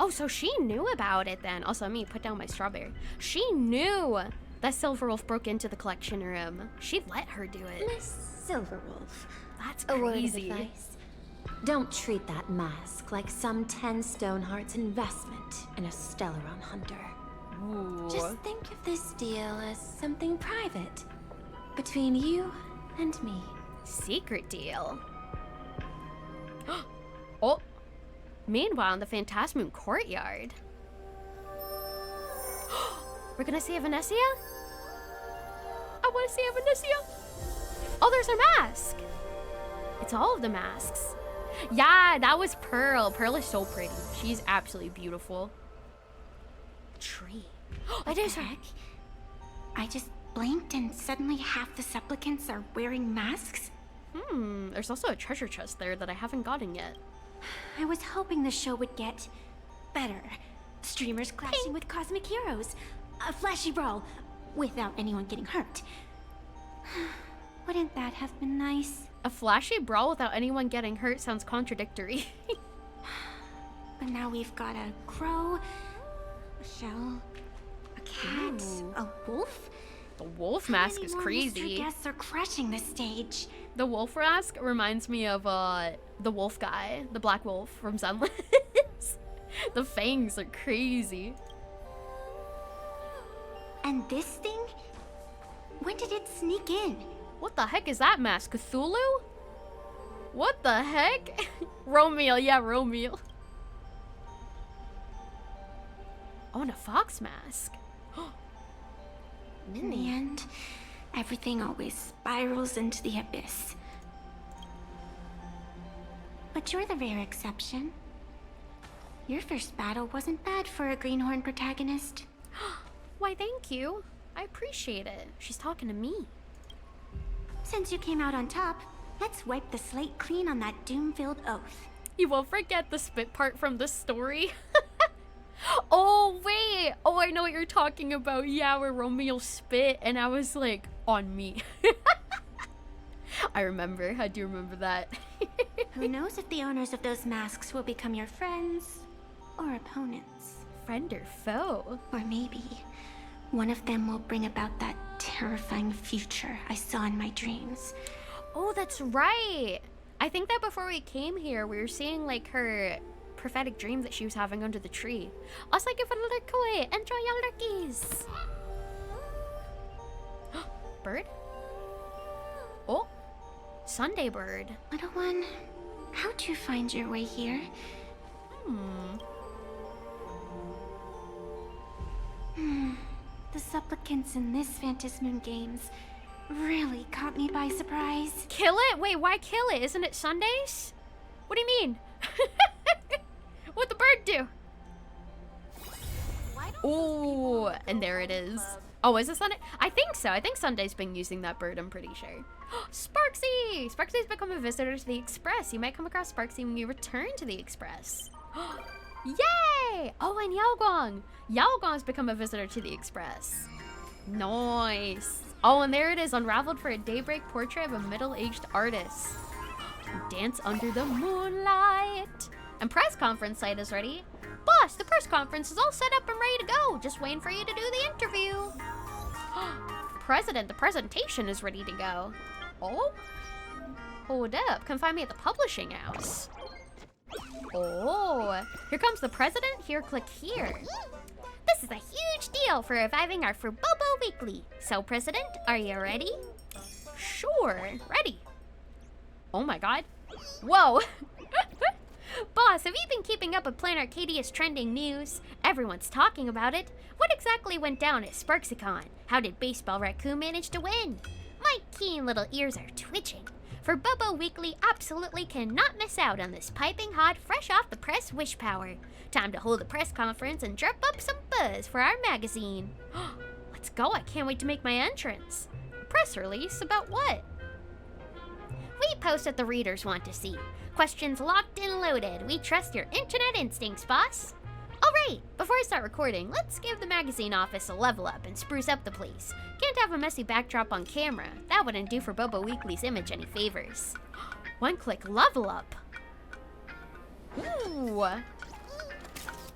Oh, so she knew about it then. Also, let me put down my strawberry. She knew that Silverwolf broke into the collection room. She let her do it. Miss Silverwolf. That's crazy. A word of advice. Don't treat that mask like some 10 stone hearts investment in a Stellaron hunter. Ooh. Just think of this deal as something private between you and me. Secret deal. Oh. Meanwhile, in the Phantasmoon courtyard. We're gonna see a Venetia? I wanna see a Venetia. Oh, there's her mask. It's all of the masks. Yeah, that was Pearl. Pearl is so pretty. She's absolutely beautiful. Tree. It is her. I just blinked and suddenly half the supplicants are wearing masks. There's also a treasure chest there that I haven't gotten yet. I was hoping the show would get better. Streamers clashing with cosmic heroes. A flashy brawl without anyone getting hurt. Wouldn't that have been nice? A flashy brawl without anyone getting hurt sounds contradictory. But now we've got a crow, a shell, a cat, a wolf. The wolf mask is crazy. Guests are crushing the stage. The wolf mask reminds me of the wolf guy, the black wolf from Zenless. The fangs are crazy. And this thing? When did it sneak in? What the heck is that mask? Cthulhu? What the heck? Romeo, yeah, Romeo. Oh, and a fox mask. In the end, everything always spirals into the abyss. But you're the rare exception. Your first battle wasn't bad for a greenhorn protagonist. Why, thank you. I appreciate it. She's talking to me. Since you came out on top, let's wipe the slate clean on that doom-filled oath. You won't forget the spit part from the story. Oh, wait. Oh, I know what you're talking about. Yeah, where Romeo spit, and I was like, on me. I remember. I do remember that. Who knows if the owners of those masks will become your friends or opponents? Friend or foe? Or maybe one of them will bring about that terrifying future I saw in my dreams. Oh, that's right. I think that before we came here, we were seeing like her prophetic dream that she was having under the tree. I was like, if a lurk away, enjoy your lurkies. Bird? Oh, Sunday bird. Little one, how'd you find your way here? The supplicants in this Phantasmoon games really caught me by surprise. Kill it? Wait, why kill it? Isn't it Sundays? What do you mean? What'd the bird do? Ooh, and there it is. Oh, is it Sunday? I think so. I think Sunday's been using that bird, I'm pretty sure. Sparksy! Sparksy's become a visitor to the Express. You might come across Sparksy when you return to the Express. Yay! Oh, and Yaogong. Yaogong's become a visitor to the Express. Nice. Oh, and there it is, unraveled for a daybreak portrait of a middle-aged artist. Dance under the moonlight. And press conference site is ready. Boss, the press conference is all set up and ready to go. Just waiting for you to do the interview. President, the presentation is ready to go. Oh? Hold up, come find me at the publishing house. Oh, here comes the president. Here, click here. This is a huge deal for reviving our Fubobo Weekly. So, President, are you ready? Sure, ready. Oh my god. Whoa. Boss, have you been keeping up with Planet Arcadia's trending news? Everyone's talking about it. What exactly went down at SparksyCon? How did Baseball Raccoon manage to win? My keen little ears are twitching. Fubobo Weekly absolutely cannot miss out on this piping hot, fresh off the press wish power. Time to hold a press conference and drum up some buzz for our magazine. Let's go, I can't wait to make my entrance. A press release about what? We post what the readers want to see. Questions locked and loaded. We trust your internet instincts, boss. Alright, before I start recording, let's give the magazine office a level up and spruce up the place. Can't have a messy backdrop on camera. That wouldn't do for Fubobo Weekly's image any favors. One click level up. Ooh.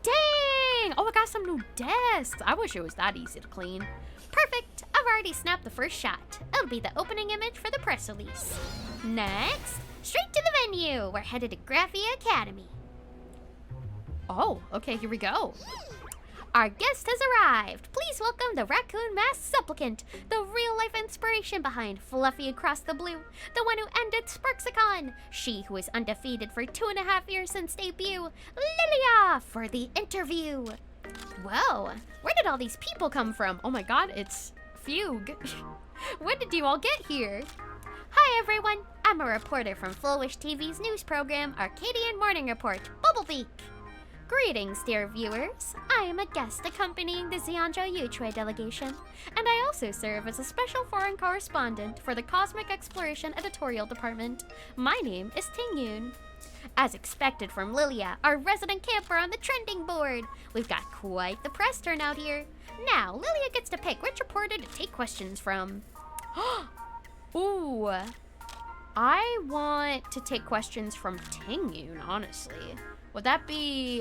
Dang! Oh, I got some new desks. I wish it was that easy to clean. Perfect. I've already snapped the first shot. It'll be the opening image for the press release. Next, straight to the venue. We're headed to Graphia Academy. Oh, okay, here we go. Our guest has arrived. Please welcome the Raccoon Masked Supplicant, the real-life inspiration behind Fluffy Across the Blue, the one who ended Sparksicon, she who is undefeated for 2.5 years since debut, Lilia, for the interview. Whoa, where did all these people come from? Oh my god, it's Fugue. When did you all get here? Hi everyone, I'm a reporter from Flowish TV's news program, Arcadian Morning Report, Bubblebeak. Greetings, dear viewers. I am a guest accompanying the Xianzhou Yuchui delegation, and I also serve as a special foreign correspondent for the Cosmic Exploration Editorial Department. My name is Tingyun. As expected from Lilia, our resident camper on the trending board, we've got quite the press turnout here. Now, Lilia gets to pick which reporter to take questions from. Ooh, I want to take questions from Tingyun, honestly. Would that be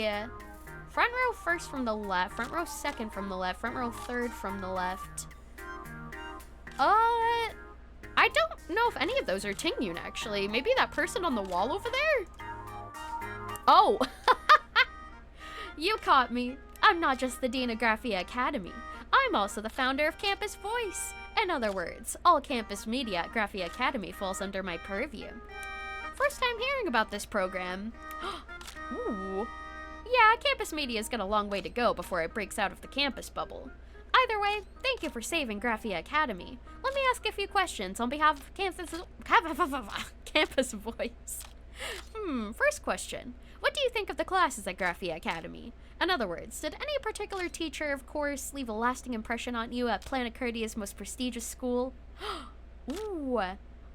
front row first from the left, front row second from the left, front row third from the left? I don't know if any of those are Tingyun, actually. Maybe that person on the wall over there? Oh! You caught me. I'm not just the Dean of Graphia Academy. I'm also the founder of Campus Voice. In other words, all campus media at Graphia Academy falls under my purview. First time hearing about this program. Ooh. Yeah, campus media's got a long way to go before it breaks out of the campus bubble. Either way, thank you for saving Graphia Academy. Let me ask a few questions on behalf of Campus Voice. First question. What do you think of the classes at Graphia Academy? In other words, did any particular teacher, of course, leave a lasting impression on you at Planet Cardia's most prestigious school? Ooh.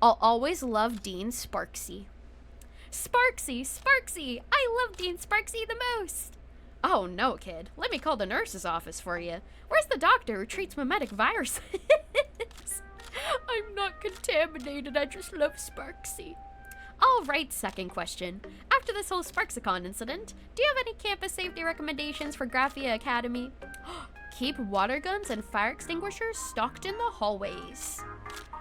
I'll always love Dean Sparksy. Sparksy! I love Dean Sparksy the most! Oh no, kid. Let me call the nurse's office for you. Where's the doctor who treats mimetic viruses? I'm not contaminated, I just love Sparksy. Alright, second question. After this whole Sparksicon incident, do you have any campus safety recommendations for Graphia Academy? Keep water guns and fire extinguishers stocked in the hallways.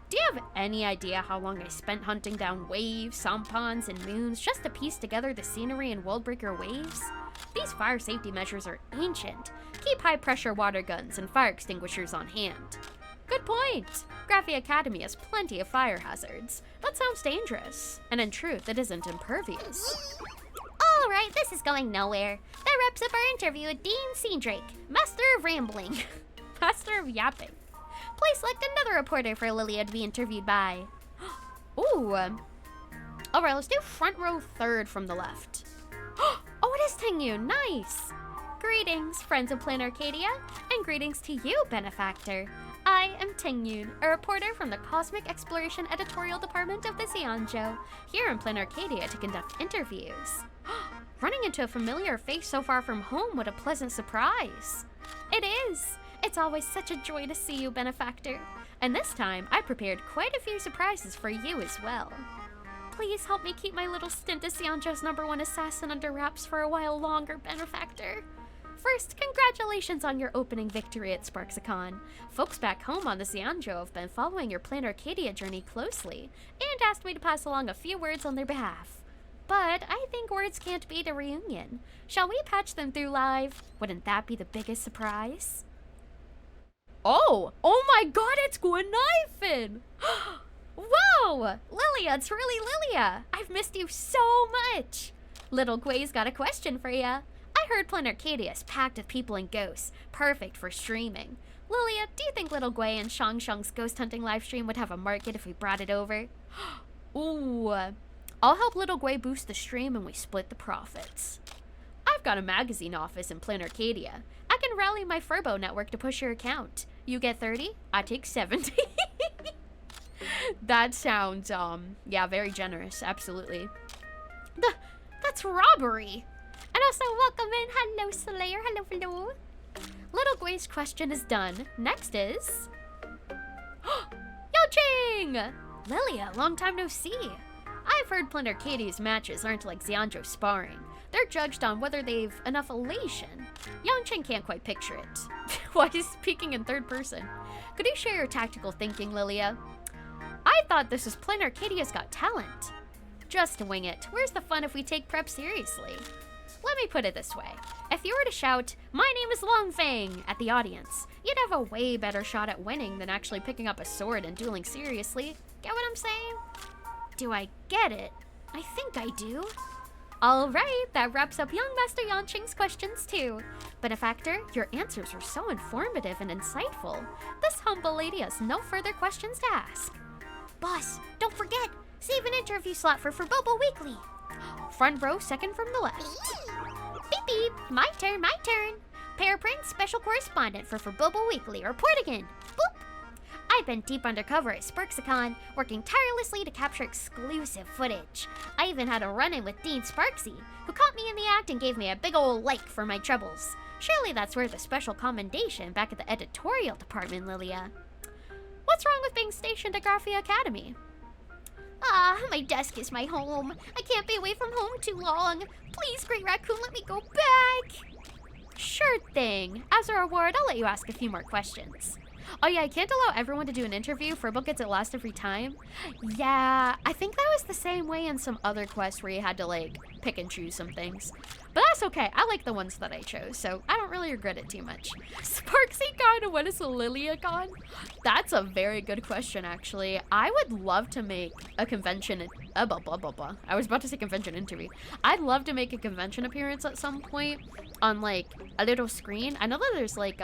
Do you have any idea how long I spent hunting down waves, sampans, and moons just to piece together the scenery and world-breaker waves? These fire safety measures are ancient. Keep high-pressure water guns and fire extinguishers on hand. Good point! Graphia Academy has plenty of fire hazards. That sounds dangerous. And in truth, it isn't impervious. Alright, this is going nowhere. That wraps up our interview with Dean Seadrake, Master of Rambling. Master of Yapping. Please select another reporter for Lilia to be interviewed by. Ooh. Alright, let's do front row third from the left. Oh, it is Tingyun. Nice. Greetings, friends of Planet Arcadia, and greetings to you, Benefactor. I am Tingyun, a reporter from the Cosmic Exploration Editorial Department of the Xianzhou, here in Planet Arcadia to conduct interviews. Running into a familiar face so far from home, what a pleasant surprise. It is. It's always such a joy to see you, Benefactor. And this time, I prepared quite a few surprises for you as well. Please help me keep my little stint as Xianzhou's #1 assassin under wraps for a while longer, Benefactor. First, congratulations on your opening victory at Sparksicon. Folks back home on the Xianzhou have been following your Planet Arcadia journey closely, and asked me to pass along a few words on their behalf. But I think words can't beat a reunion. Shall we patch them through live? Wouldn't that be the biggest surprise? Oh my god, it's Gwen Knifin! Whoa! Lilia, it's really Lilia! I've missed you so much! Little Gway's got a question for ya. I heard Planet Arcadia is packed with people and ghosts, perfect for streaming. Lilia, do you think Little Gway and Shang Shang's ghost hunting livestream would have a market if we brought it over? Ooh, I'll help Little Gway boost the stream and we split the profits. I've got a magazine office in Planet Arcadia. I can rally my Furbo network to push your account. You get 30, I take 70. That sounds, yeah, very generous, absolutely. That's robbery! And also, welcome in. Hello, Slayer. Hello. Little Gway's question is done. Next is... Yo-Ching! Lilia, long time no see. I've heard Planet Arcadia's matches aren't like Xianzhou sparring. They're judged on whether they've enough elation. Yangqing can't quite picture it. Why he's speaking in third person. Could you share your tactical thinking, Lilia? I thought this was Planet Arcadia's Got Talent. Just wing it. Where's the fun if we take prep seriously? Let me put it this way. If you were to shout, "My name is Longfang," at the audience, you'd have a way better shot at winning than actually picking up a sword and dueling seriously. Get what I'm saying? Do I get it? I think I do. Alright, that wraps up young Master Yanqing's questions too. Benefactor, your answers are so informative and insightful. This humble lady has no further questions to ask. Boss, don't forget, save an interview slot for Bobo Weekly. Front row, second from the left. Beep beep, my turn. Paraprint special correspondent for Bobo Weekly, report again. Boop. I've been deep undercover at Sparksicon, working tirelessly to capture exclusive footage. I even had a run-in with Dean Sparksy, who caught me in the act and gave me a big ol' like for my troubles. Surely that's worth a special commendation back at the editorial department, Lilia. What's wrong with being stationed at Graphia Academy? My desk is my home. I can't be away from home too long. Please, Great Raccoon, let me go back. Sure thing. As a reward, I'll let you ask a few more questions. Oh yeah, I can't allow everyone to do an interview for a book gets it last every time. Yeah, I think that was the same way in some other quests where you had to like pick and choose some things. But that's okay, I like the ones that I chose, so I don't really regret it too much. Sparksy Con and when is Lilia Con? That's a very good question actually. I would love to make a convention, I was about to say convention interview. I'd love to make a convention appearance at some point on like a little screen. I know that there's like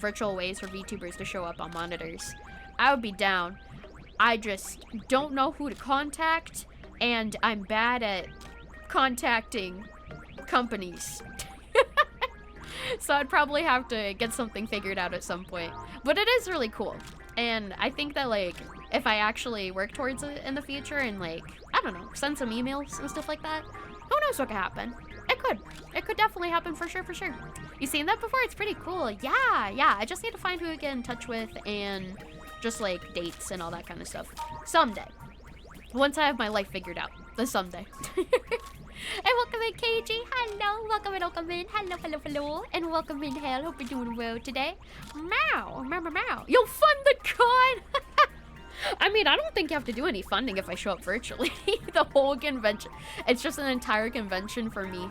virtual ways for VTubers to show up on monitors. I would be down. I just don't know who to contact, and I'm bad at contacting companies. So I'd probably have to get something figured out at some point. But it is really cool. And I think that like, if I actually work towards it in the future and like, I don't know, send some emails and stuff like that, who knows what could happen? It could. It could definitely happen for sure, for sure. You seen that before? It's pretty cool. Yeah. I just need to find who to get in touch with and just like dates and all that kind of stuff. Someday. Once I have my life figured out. Then someday. And welcome in, KG. Hello. Welcome in. Hello. And welcome in, Hell. Hope you're doing well today. Meow. You'll fund the con. I mean, I don't think you have to do any funding if I show up virtually. The whole convention. It's just an entire convention for me.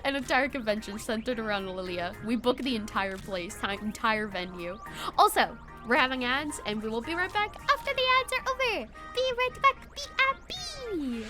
An entire convention centered around Lilia. We book the entire place, entire venue. Also, we're having ads, and we will be right back after the ads are over. Be right back. B-A-B.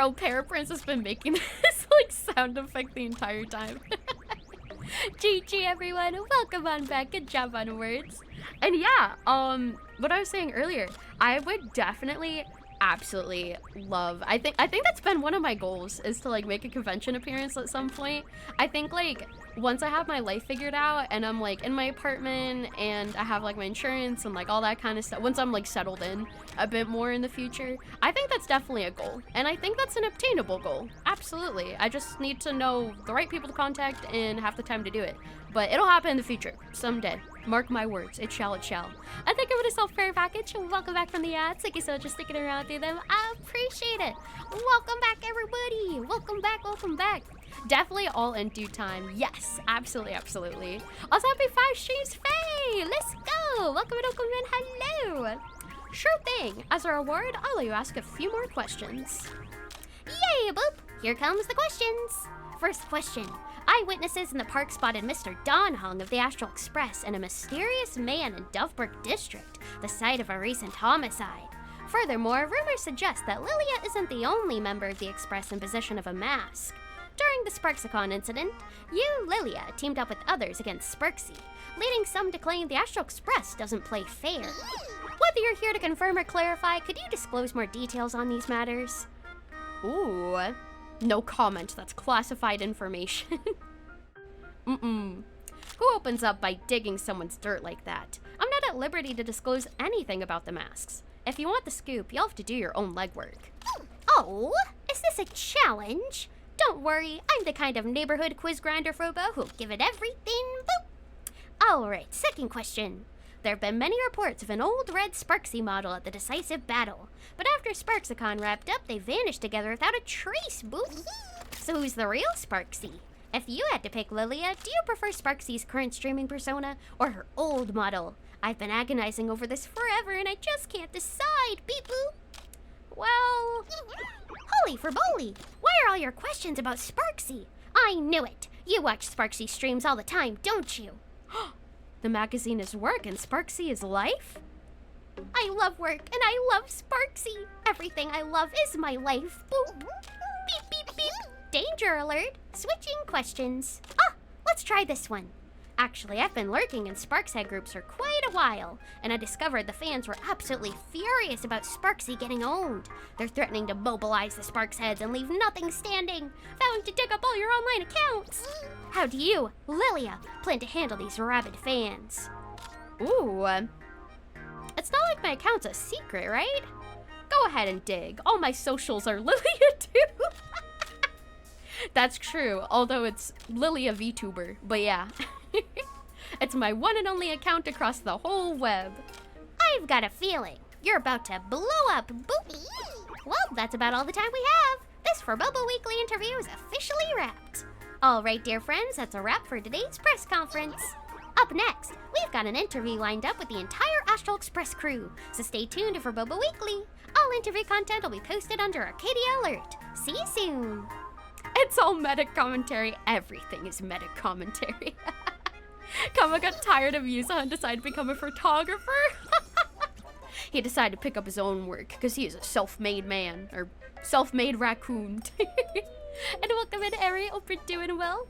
Bro, Paraprince has been making this like sound effect the entire time. GG everyone, welcome on back. Good job on words. And yeah, what I was saying earlier, I would definitely absolutely love, I think that's been one of my goals, is to like make a convention appearance at some point. I think like once I have my life figured out and I'm like in my apartment and I have like my insurance and like all that kind of stuff, once I'm like settled in a bit more in the future, I think that's definitely a goal. And I think that's an obtainable goal. Absolutely. I just need to know the right people to contact and have the time to do it. But it'll happen in the future, someday. Mark my words, it shall, it shall. And thank you for the self-care package. Welcome back from the ads. Thank you so much for sticking around through them. I appreciate it. Welcome back, everybody. Welcome back, welcome back. Definitely all in due time. Yes, absolutely, absolutely. Also, happy 5 streams, Faye. Let's go. Welcome and welcome in. Hello. Sure thing. As a reward, I'll let you ask a few more questions. Yay, boop. Here comes the questions. First question. Eyewitnesses in the park spotted Mr. Don Hung of the Astral Express and a mysterious man in Dovebrook District, the site of a recent homicide. Furthermore, rumors suggest that Lilia isn't the only member of the Express in possession of a mask. During the Sparksicon incident, you, Lilia, teamed up with others against Sparksy, leading some to claim the Astral Express doesn't play fair. Whether you're here to confirm or clarify, could you disclose more details on these matters? Ooh. No comment, that's classified information. Who opens up by digging someone's dirt like that? I'm not at liberty to disclose anything about the masks. If you want the scoop, you'll have to do your own legwork. Oh, is this a challenge? Don't worry, I'm the kind of neighborhood quiz grinder Frobo who'll give it everything. Boop. Alright, second question. There have been many reports of an old red Sparksy model at the decisive battle, but after Sparksicon wrapped up, they vanished together without a trace, boop. So who's the real Sparksy? If you had to pick Lilia, do you prefer Sparksy's current streaming persona or her old model? I've been agonizing over this forever and I just can't decide, beep boop. Well, holy forboly, why are all your questions about Sparksy? I knew it. You watch Sparksy streams all the time, don't you? The magazine is work and Sparksy is life? I love work and I love Sparksy. Everything I love is my life. Boop. Beep, beep, beep. Danger alert. Switching questions. Ah, let's try this one. Actually, I've been lurking in Sparkshead groups for quite a while, and I discovered the fans were absolutely furious about Sparksy getting owned. They're threatening to mobilize the Sparksheads and leave nothing standing, vowing to dig up all your online accounts. How do you, Lilia, plan to handle these rabid fans? Ooh, it's not like my account's a secret, right? Go ahead and dig. All my socials are Lilia too. That's true, although it's Lilia VTuber, but yeah. It's my one and only account across the whole web. I've got a feeling you're about to blow up, boop. Well, that's about all the time we have. This For Bobo Weekly interview is officially wrapped. All right, dear friends, that's a wrap for today's press conference. Up next, we've got an interview lined up with the entire Astral Express crew, so stay tuned to For Bobo Weekly. All interview content will be posted under Arcadia Alert. See you soon. It's all meta commentary. Everything is meta commentary. Kama got tired of Yusa and decided to become a photographer. He decided to pick up his own work because he is a self-made man, or self-made raccoon. And welcome in, Ari. Hope you're doing well.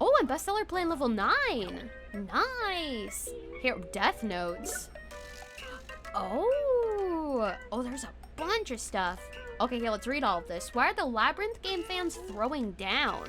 Oh, and bestseller plan level 9. Nice. Here, Death Notes. Oh, there's a bunch of stuff. Okay, here, let's read all of this. Why are the Labyrinth game fans throwing down?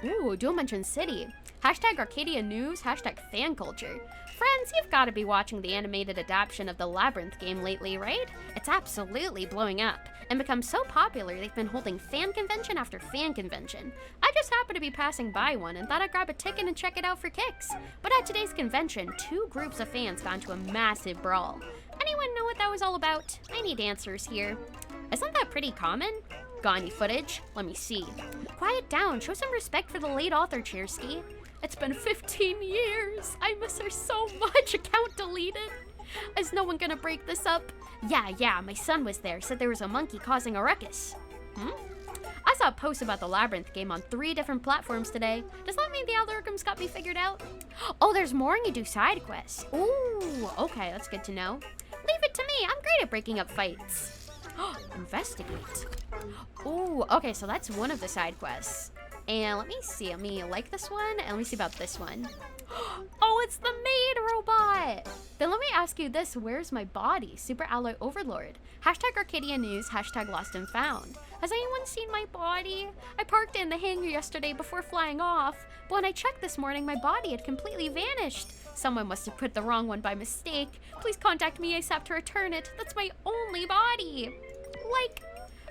Ooh, Dual Mention City. Hashtag Arcadia News, hashtag fan culture. Friends, you've got to be watching the animated adaptation of the Labyrinth game lately, right? It's absolutely blowing up and become so popular they've been holding fan convention after fan convention. I just happened to be passing by one and thought I'd grab a ticket and check it out for kicks. But at today's convention, 2 groups of fans got into a massive brawl. Anyone know what that was all about? I need answers here. Isn't that pretty common? Got any footage? Let me see. Quiet down, show some respect for the late author, Cheersky. It's been 15 years. I miss her so much. Account deleted. Is no one gonna break this up? Yeah, my son was there, said there was a monkey causing a ruckus. I saw a post about the Labyrinth game on 3 different platforms today. Does that mean the algorithms got me figured out? Oh, there's more and you do side quests. Ooh, okay, that's good to know. Leave it to me, I'm great at breaking up fights. Investigate. Ooh, okay, so that's one of the side quests. And let me see, let me like this one, and let me see about this one. Oh, it's the maid robot! Then let me ask you this, where's my body? Super Alloy Overlord. Hashtag Arcadia News, hashtag Lost and Found. Has anyone seen my body? I parked it in the hangar yesterday before flying off, but when I checked this morning, my body had completely vanished. Someone must have put the wrong one by mistake. Please contact me ASAP to return it. That's my only body. Like,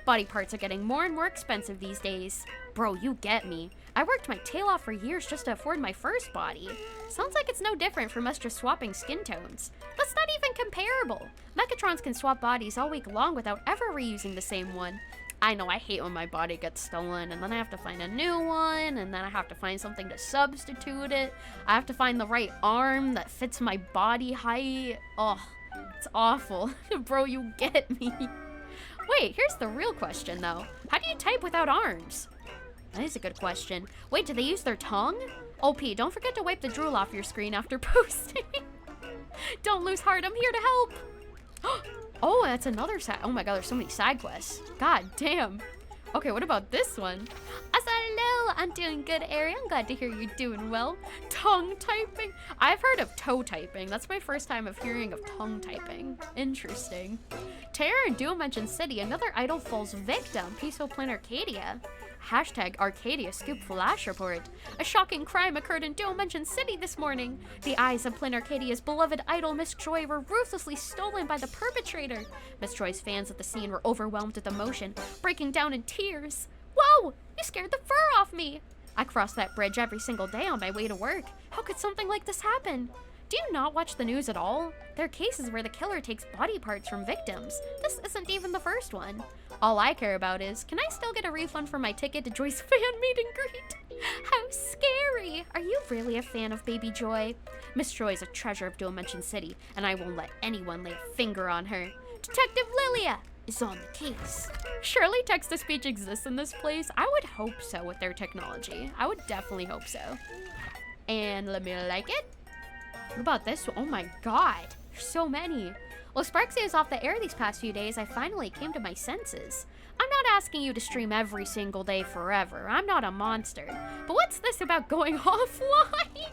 body parts are getting more and more expensive these days. Bro, you get me. I worked my tail off for years just to afford my first body. Sounds like it's no different from us just swapping skin tones. That's not even comparable. Mechatrons can swap bodies all week long without ever reusing the same one. I know I hate when my body gets stolen and then I have to find a new one and then I have to find something to substitute it. I have to find the right arm that fits my body height. Oh, it's awful. Bro, you get me. Wait, here's the real question though. How do you type without arms? That is a good question. Wait, do they use their tongue? OP, don't forget to wipe the drool off your screen after posting. Don't lose heart, I'm here to help. Oh, that's another side. Oh my god, there's so many side quests. God damn. Okay, what about this one? Hello, I'm doing good, Ari. I'm glad to hear you're doing well. Tongue typing? I've heard of toe typing. That's my first time of hearing of tongue typing. Interesting. Terror in Duo Mention City, another idol falls victim. Peaceful Plain Arcadia. Hashtag Arcadia Scoop Flash Report. A shocking crime occurred in Duo Mention City this morning. The eyes of Plain Arcadia's beloved idol, Miss Joy, were ruthlessly stolen by the perpetrator. Miss Joy's fans at the scene were overwhelmed with emotion, breaking down in tears. Whoa! You scared the fur off me! I cross that bridge every single day on my way to work. How could something like this happen? Do you not watch the news at all? There are cases where the killer takes body parts from victims. This isn't even the first one. All I care about is, can I still get a refund for my ticket to Joy's fan meet and greet? How scary! Are you really a fan of Baby Joy? Miss Joy is a treasure of Duo Mention City, and I won't let anyone lay a finger on her. Detective Lilia is on the case. Surely text-to-speech exists in this place? I would hope so with their technology. I would definitely hope so. And let me like it. What about this one? Oh my god, there's so many. While Sparksy was off the air these past few days, I finally came to my senses. I'm not asking you to stream every single day forever. I'm not a monster. But what's this about going offline?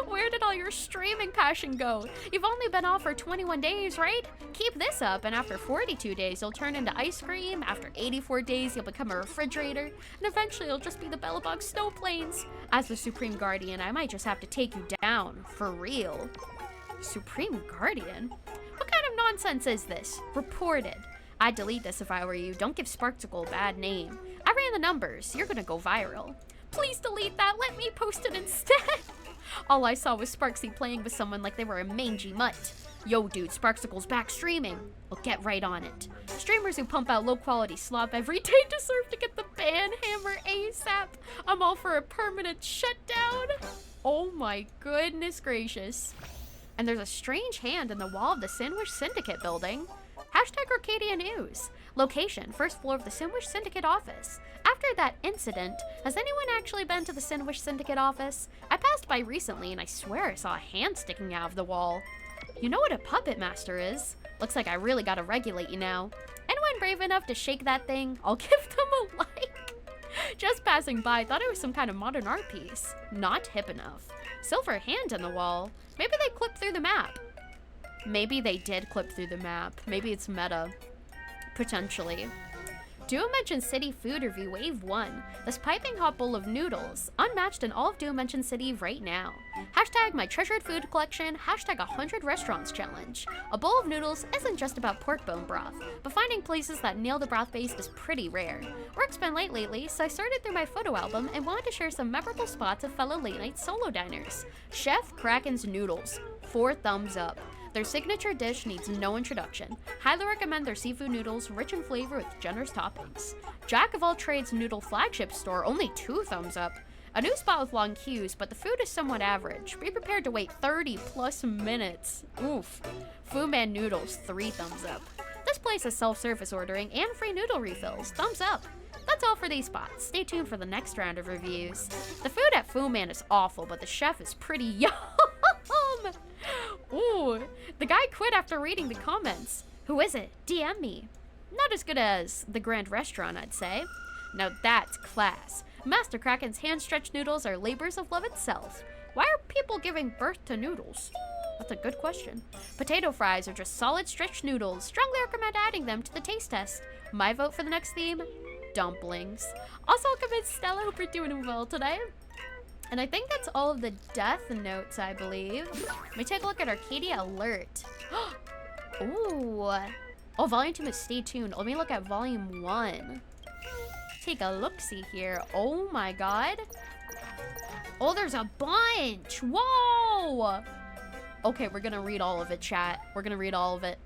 Where did all your streaming passion go? You've only been off for 21 days, right? Keep this up, and after 42 days, you'll turn into ice cream. After 84 days, you'll become a refrigerator. And eventually, you'll just be the Bellabog snow plains. As the Supreme Guardian, I might just have to take you down. For real. Supreme Guardian? What kind of nonsense is this? Reported. I'd delete this if I were you. Don't give Sparksicle a bad name. I ran the numbers. You're gonna go viral. Please delete that. Let me post it instead. All I saw was Sparksy playing with someone like they were a mangy mutt. Yo, dude, Sparksicle's back streaming. I'll get right on it. Streamers who pump out low-quality slop every day deserve to get the ban hammer ASAP. I'm all for a permanent shutdown. Oh my goodness gracious. And there's a strange hand in the wall of the Sandwich Syndicate building. Hashtag Arcadia News. Location, first floor of the Sandwich Syndicate office. After that incident, has anyone actually been to the Sandwich Syndicate office? I passed by recently and I swear I saw a hand sticking out of the wall. You know what a puppet master is? Looks like I really gotta regulate you now. Anyone brave enough to shake that thing? I'll give them a like. Just passing by, thought it was some kind of modern art piece. Not hip enough. Silver hand in the wall. Maybe they clipped through the map. Maybe they did clip through the map. Maybe it's meta. Potentially. Duo Mention City Food Review Wave 1. This piping hot bowl of noodles. Unmatched in all of Duo Mention City right now. Hashtag my treasured food collection. Hashtag 100 restaurants challenge. A bowl of noodles isn't just about pork bone broth, but finding places that nail the broth base is pretty rare. Work's been late lately, so I sorted through my photo album and wanted to share some memorable spots of fellow late night solo diners. Chef Kraken's Noodles. 4 thumbs up. Their signature dish needs no introduction. Highly recommend their seafood noodles, rich in flavor with generous toppings. Jack of all trades noodle flagship store, only 2 thumbs up. A new spot with long queues, but the food is somewhat average. Be prepared to wait 30 plus minutes. Oof. Fu Man Noodles, 3 thumbs up. This place has self-service ordering and free noodle refills. Thumbs up. That's all for these spots. Stay tuned for the next round of reviews. The food at Fu Man is awful, but the chef is pretty yum. Ooh, the guy quit after reading the comments. Who is it? DM me. not as good as the Grand Restaurant, I'd say. Now that's class. Master Kraken's hand-stretched noodles are labors of love itself. Why are people giving birth to noodles? That's a good question. Potato fries are just solid stretched noodles. Strongly recommend adding them to the taste test. My vote for the next theme, dumplings. Also, welcome in, Stella. Hope you're doing well today. And I think that's all of the death notes, I believe. Let me take a look at Arcadia Alert. Ooh. Oh, Volume 2 is stay tuned. Let me look at Volume 1. Take a look-see here. Oh my god. Oh, there's a bunch. Whoa. Okay, we're gonna read all of it, chat. We're gonna read all of it.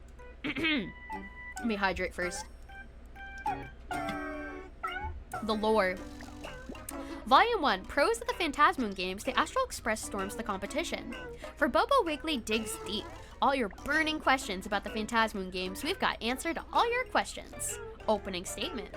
Let me hydrate first. The lore. Volume 1, Pros of the Phantasmoon Games, the Astral Express storms the competition. For Bobo Wiggly digs deep. All your burning questions about the Phantasmoon Games, we've got answer to all your questions. Opening statement.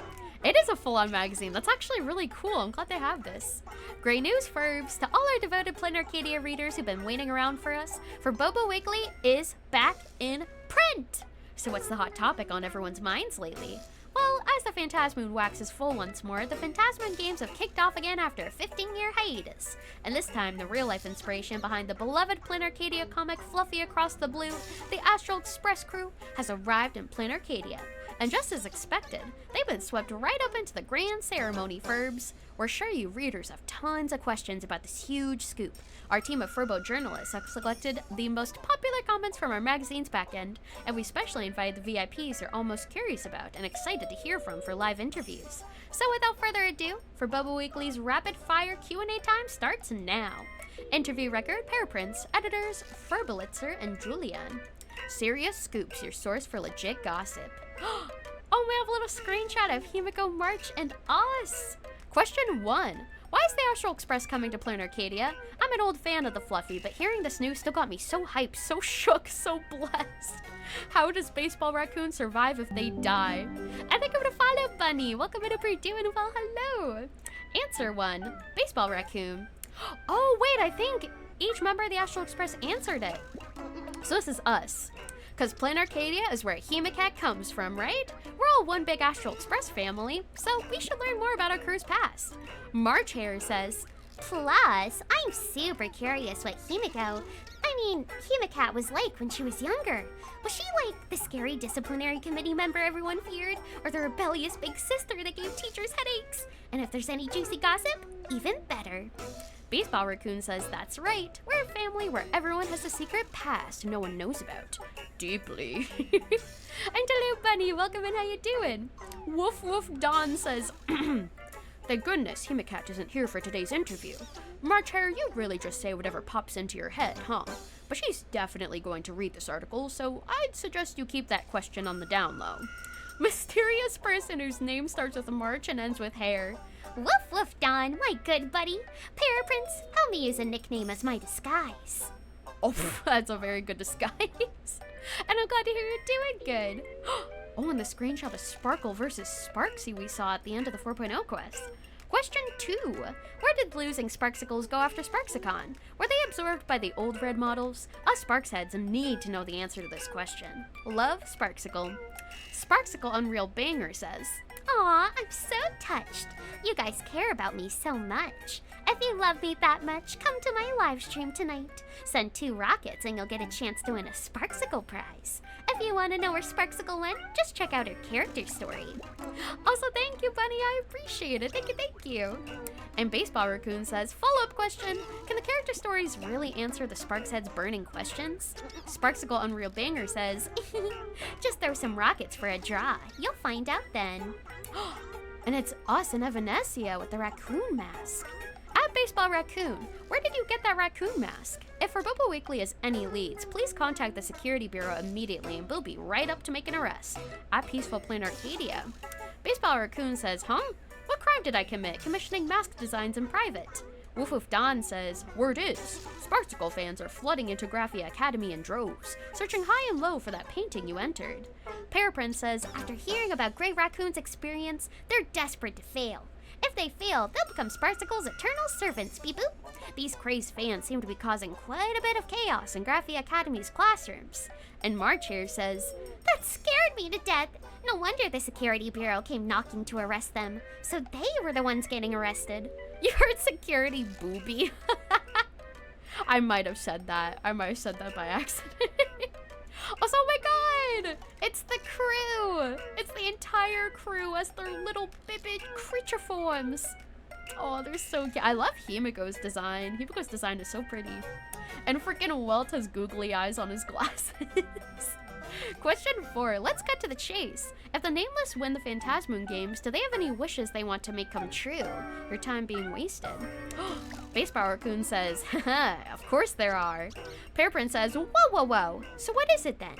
It is a full-on magazine. That's actually really cool. I'm glad they have this. Great news, Furbs. To all our devoted Plain Arcadia readers who've been waiting around for us, For Bobo Wiggly is back in print. So what's the hot topic on everyone's minds lately? Well, as the Phantasmoon waxes full once more, the Phantasmoon Games have kicked off again after a 15-year hiatus. And this time, the real-life inspiration behind the beloved Plain Arcadia comic Fluffy Across the Blue, the Astral Express crew, has arrived in Plain Arcadia. And just as expected, they've been swept right up into the grand ceremony, Furbs. We're sure you readers have tons of questions about this huge scoop. Our team of Furbo journalists have selected the most popular comments from our magazine's backend, and we specially invited the VIPs you're almost curious about and excited to hear from for live interviews. So without further ado, For Bobo Weekly's rapid-fire Q&A time starts now. Interview record, Paraprints, editors, Furbolitzer, and Julian. Serious Scoops, your source for legit gossip. Oh, we have a little screenshot of Himiko, March, and us. Question 1. Why is the Astral Express coming to Plain Arcadia? I'm an old fan of the Fluffy, but hearing this news still got me so hyped, so shook, so blessed. How does Baseball Raccoon survive if they die? And thank you for the follow, Bunny. Welcome in, hope you're doing well. Hello. Answer 1. Baseball Raccoon. Oh, wait, I think each member of the Astral Express answered it. So this is us. Because Plain Arcadia is where Hemacat comes from, right? We're all one big Astral Express family, so we should learn more about our crew's past. March Hair says, Plus, I'm super curious what Himiko, Hemacat was like when she was younger. Was she like the scary disciplinary committee member everyone feared? Or the rebellious big sister that gave teachers headaches? And if there's any juicy gossip, even better. Baseball Raccoon says that's right. We're a family where everyone has a secret past no one knows about. Deeply. And hello, Bunny. Welcome in. How you doing? Woof Woof Dawn says, Thank goodness Hemacat isn't here for today's interview. March Hair, you really just say whatever pops into your head, huh? But she's definitely going to read this article, so I'd suggest you keep that question on the down low. Mysterious person whose name starts with March and ends with Hair. Woof woof, Don, my good buddy. Paraprints, help me use a nickname as my disguise. Oh, that's a very good disguise. And I'm glad to hear you're doing good. Oh, and the screenshot of Sparkle versus Sparksy we saw at the end of the 4.0 quest. Question 2. Where did losing Sparksicles go after Sparksicon? Were they absorbed by the old red models? Us Sparksheads need to know the answer to this question. Love, Sparksicle. Sparksicle Unreal Banger says, Aw, I'm so touched. You guys care about me so much. If you love me that much, come to my live stream tonight. Send 2 rockets and you'll get a chance to win a Sparksicle prize. If you want to know where Sparksicle went, just check out her character story. Also, thank you, Bunny. I appreciate it. Thank you. And Baseball Raccoon says, follow-up question. Can the character stories really answer the Sparkshead's burning questions? Sparksicle Unreal Banger says, just throw some rockets for a draw. You'll find out then. And it's us and Evanescia with the raccoon mask. At Baseball Raccoon, where did you get that raccoon mask? If For Bobo Weekly has any leads, please contact the Security Bureau immediately and we'll be right up to make an arrest. At Peaceful Plain Arcadia. Baseball Raccoon says, What crime did I commit commissioning mask designs in private? Woof Woof Don says, word is, Sparksicle fans are flooding into Graphia Academy in droves, searching high and low for that painting you entered. Paraprince says, after hearing about Grey Raccoon's experience, they're desperate to fail. If they fail, they'll become Sparsicle's eternal servants, beep boop. These crazed fans seem to be causing quite a bit of chaos in Graphia Academy's classrooms. And March here says, that scared me to death. No wonder the security bureau came knocking to arrest them. So they were the ones getting arrested. You heard security booby. I might have said that. I might have said that by accident. Also, oh my god! It's the crew! It's the entire crew as their little bibbid creature forms. Oh, they're so cute. I love Himiko's design. Himiko's design is so pretty. And freaking Welt has googly eyes on his glasses. Question 4. Let's cut to the chase. If the Nameless win the Phantasmoon games, do they have any wishes they want to make come true? Your time being wasted. Baseball Raccoon says, haha, of course there are. Pearprin says, whoa, whoa, whoa. So what is it then?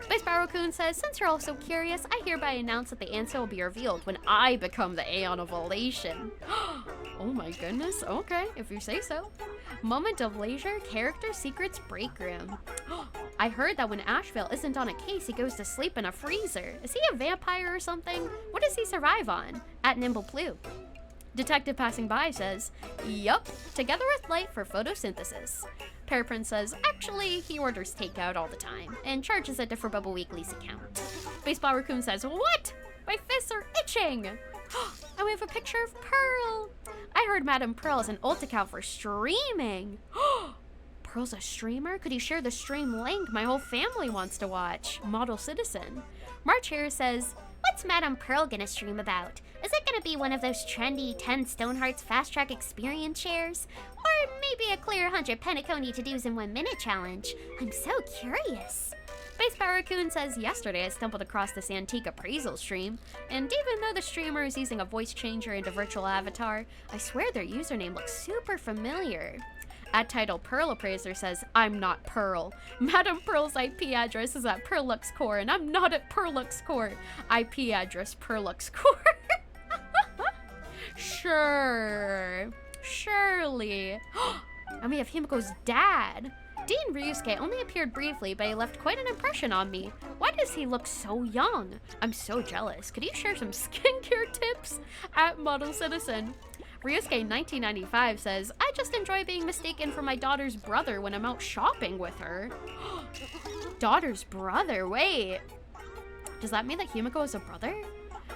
Baseball Raccoon says, since you're all so curious, I hereby announce that the answer will be revealed when I become the Aeon of Elation. Oh my goodness, okay, if you say so. Moment of leisure, character secrets break room. I heard that when Asheville isn't on a case, he goes to sleep in a freezer. Is he a vampire or something? What does he survive on? At Nimble Blue. Detective passing by says, yup, together with light for photosynthesis. Pearprin says, actually, he orders takeout all the time and charges it to For Bubble Weekly's account. Baseball Raccoon says, what? My fists are itching. And we have a picture of Pearl. I heard Madame Pearl is an alt account for streaming. Pearl's a streamer? Could you share the stream link? My whole family wants to watch. Model Citizen. March here says, what's Madame Pearl gonna stream about? Is it gonna be one of those trendy 10 Stonehearts Fast Track Experience shares? Or maybe a clear 100 Penacony to-dos in 1 minute challenge? I'm so curious. Baseball Raccoon says, yesterday I stumbled across this antique appraisal stream, and even though the streamer is using a voice changer and a virtual avatar, I swear their username looks super familiar. At title Pearl Appraiser says, I'm not Pearl. Madame Pearl's IP address is at Perlux Core, and I'm not at Perlux Core. IP address Perlux Core. Sure. Surely. And we have Himiko's dad. Dean Ryusuke only appeared briefly, but he left quite an impression on me. Why does he look so young? I'm so jealous. Could you share some skincare tips? At Model Citizen. Ryusuke 1995 says, I just enjoy being mistaken for my daughter's brother when I'm out shopping with her. Daughter's brother? Wait. Does that mean that Himiko is a brother?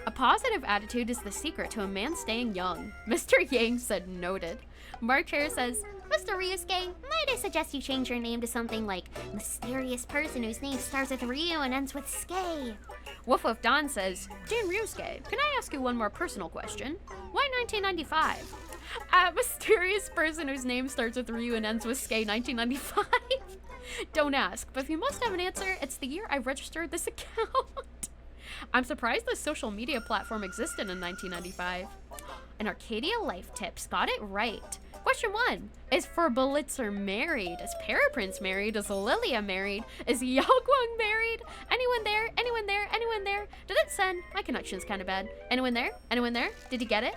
A positive attitude is the secret to a man staying young. Mr. Yang said noted. Mark Chair says, Mr. Ryusuke, might I suggest you change your name to something like mysterious person whose name starts with Ryu and ends with Ske? Woof Woof Don says, Dean Ryusuke, can I ask you one more personal question? Why 1995? A mysterious person whose name starts with Ryu and ends with Ske 1995? Don't ask, but if you must have an answer, it's the year I registered this account. I'm surprised this social media platform existed in 1995. An Arcadia Life Tips got it right. Question 1. Is Furbelitzer married? Is Paraprince married? Is Lilia married? Is Yaoguang married? Anyone there? Anyone there? Anyone there? Did it send? My connection's kind of bad. Anyone there? Anyone there? Did you get it?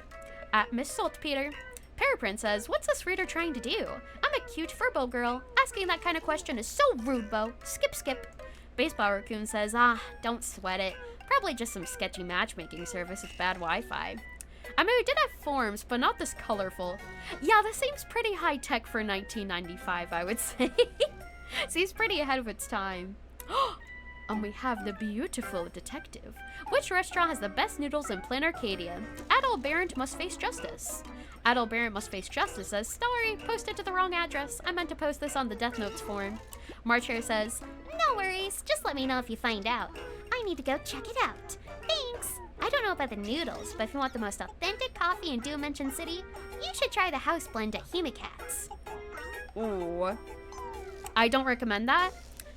At Miss Saltpeter. Paraprince says, what's this reader trying to do? I'm a cute Furbo girl. Asking that kind of question is so rude, Bo. Skip, skip. Baseball Raccoon says, don't sweat it. Probably just some sketchy matchmaking service with bad Wi-Fi. I mean, we did have forms, but not this colorful. Yeah, this seems pretty high-tech for 1995, I would say. Seems pretty ahead of its time. And we have the beautiful detective. Which restaurant has the best noodles in Plain Arcadia? Adalberant must face justice. Adalberant must face justice says, sorry, posted to the wrong address. I meant to post this on the Death Notes forum. Marcher says, no worries, just let me know if you find out. I need to go check it out. Thanks! I don't know about the noodles, but if you want the most authentic coffee in Dimension City, you should try the house blend at Himikat's. Ooh. I don't recommend that.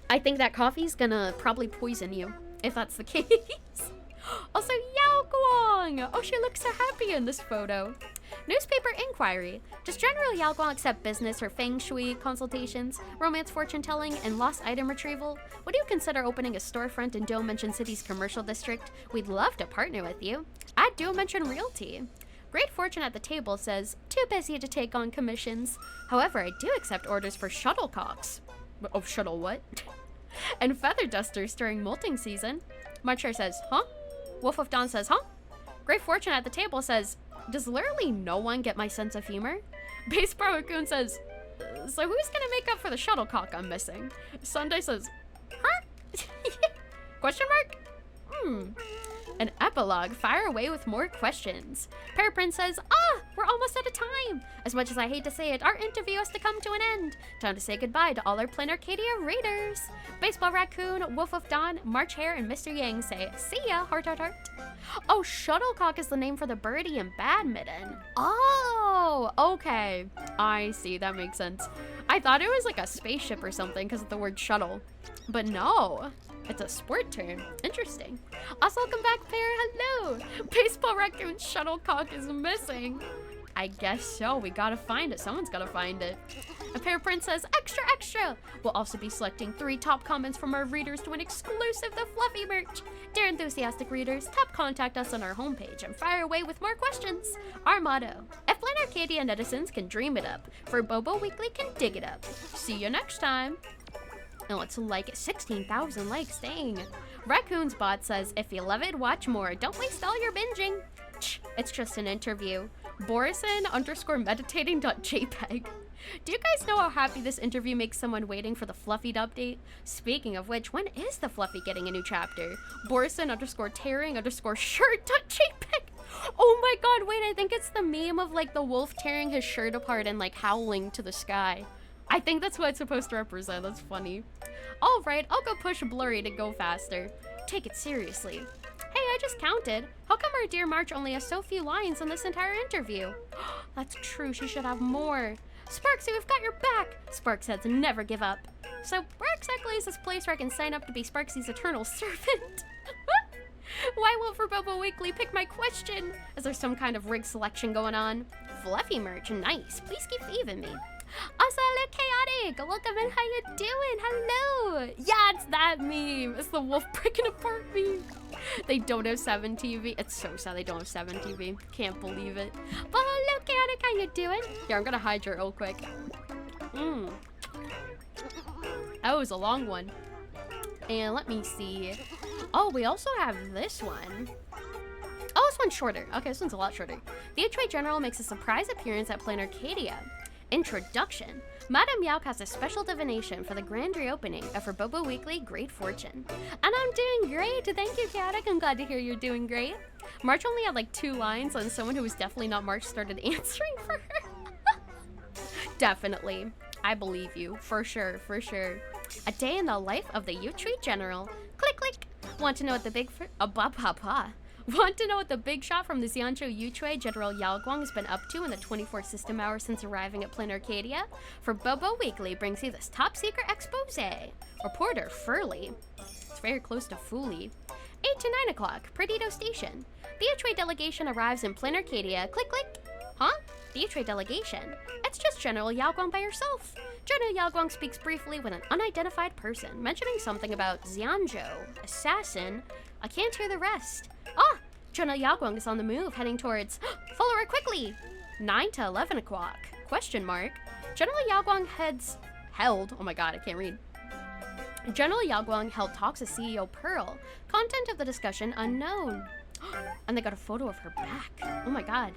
I think that coffee's gonna probably poison you, if that's the case. Also, Yao Guang! Oh, she looks so happy in this photo. Newspaper inquiry. Does General Yao Guang accept business or feng shui consultations, romance fortune telling, and lost item retrieval? Would you consider opening a storefront in Dimension City's commercial district? We'd love to partner with you. At Dimension Realty. Great Fortune at the table says, too busy to take on commissions. However, I do accept orders for shuttlecocks. Oh, shuttle what? And feather dusters during molting season. Marcher says, huh? Wolf of Dawn says, huh? Great Fortune at the table says, does literally no one get my sense of humor? Baseball Raccoon says, so who's gonna make up for the shuttlecock I'm missing? Sunday says, huh? Question mark? An epilogue, fire away with more questions. Paraprince says, we're almost out of time. As much as I hate to say it, our interview has to come to an end. Time to say goodbye to all our Plain Arcadia raiders. Baseball Raccoon, Wolf of Dawn, March Hare, and Mr. Yang say, see ya, heart, heart, heart. Oh, Shuttlecock is the name for the birdie in badminton. Oh, okay. I see, that makes sense. I thought it was like a spaceship or something because of the word shuttle. But no. It's a sport term. Interesting. Also, welcome back, pair. Hello. Baseball Raccoon Shuttlecock is missing. I guess so. We gotta find it. Someone's gotta find it. A Paraprince says, extra, extra. We'll also be selecting 3 top comments from our readers to win exclusive The Fluffy merch. Dear enthusiastic readers, contact us on our homepage and fire away with more questions. Our motto, if Plain Arcadia netizens can dream it up, for Bobo Weekly can dig it up. See you next time. And let's like it. 16,000 likes, dang. Raccoon's bot says, if you love it, watch more. Don't waste all your binging. It's just an interview. Borison_meditating.jpg. Do you guys know how happy this interview makes someone waiting for the Fluffy update? Speaking of which, when is the Fluffy getting a new chapter? Borison_tearing_shirt.jpg. Oh my god, wait, I think it's the meme of like the wolf tearing his shirt apart and like howling to the sky. I think that's what it's supposed to represent. That's funny. Alright, I'll go push Blurry to go faster. Take it seriously. Hey, I just counted. How come our dear March only has so few lines in this entire interview? That's true, she should have more. Sparksy, we've got your back. Sparks says never give up. So where exactly is this place where I can sign up to be Sparksy's eternal servant? Why won't For Bobo Weekly pick my question? Is there some kind of rig selection going on? Fluffy merch, nice. Please keep thieving me. Also, hello, Chaotic! Welcome in, how you doing? Hello! Yeah, it's that meme! It's the wolf breaking apart meme! They don't have 7 TV. It's so sad they don't have 7 TV. Can't believe it. But hello, Chaotic, how you doing? Here, I'm gonna hide your real quick. That was a long one. And let me see. Oh, we also have this one. Oh, this one's shorter. Okay, this one's a lot shorter. The Uchuei General makes a surprise appearance at Plain Arcadia. Introduction. Madame Yauk has a special divination for the grand reopening of her Bobo Weekly Great Fortune. And I'm doing great. Thank you, Chaotic. I'm glad to hear you're doing great. March only had like 2 lines, and someone who was definitely not March started answering for her. Definitely. I believe you. For sure, for sure. A day in the life of the Uchuei General. Click, click. Want to know what the big... Want to know what the big shot from the Xianzhou Uchuei General Yao Guang has been up to in the 24 system hours since arriving at Plain Arcadia? For Bobo Weekly brings you this top secret expose. Reporter Furley. It's very close to Fooly. 8 to 9 o'clock, Perdido Station. The Uchuei delegation arrives in Plain Arcadia. Click, click. Huh? The Uchuei delegation? It's just General Yao Guang by herself. General Yao Guang speaks briefly with an unidentified person, mentioning something about Xianzhou, assassin. I can't hear the rest. General Yao Guang is on the move, heading towards... Follow her quickly! 9 to 11 o'clock. Question mark. General Yao Guang held... Oh my god, I can't read. General Yao Guang held talks with CEO Pearl. Content of the discussion unknown. And they got a photo of her back. Oh my god.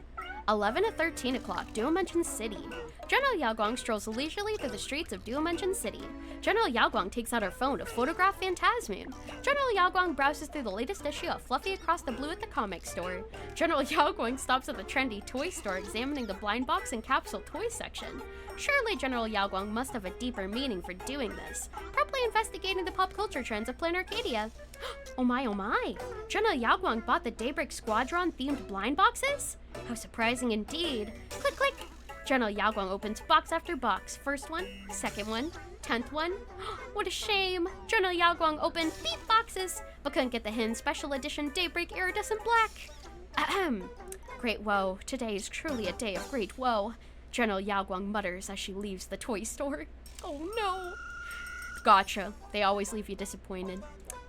11 to 13 o'clock, Duomension City. General Yao Guang strolls leisurely through the streets of Duomension City. General Yao Guang takes out her phone to photograph Phantasmoon. General Yao Guang browses through the latest issue of Fluffy Across the Blue at the comic store. General Yao Guang stops at the trendy toy store, examining the blind box and capsule toy section. Surely General Yao Guang must have a deeper meaning for doing this, probably investigating the pop culture trends of Plain Arcadia. Oh my, oh my! General Yao Guang bought the Daybreak Squadron themed blind boxes? How surprising indeed. Click, click! General Yao Guang opens box after box. First one, second one, 10th one. What a shame! General Yao Guang opened beep boxes, but couldn't get the hidden special edition Daybreak Iridescent Black. Ahem. Great woe. Today is truly a day of great woe. General Yao Guang mutters as she leaves the toy store. Oh no! Gotcha. They always leave you disappointed.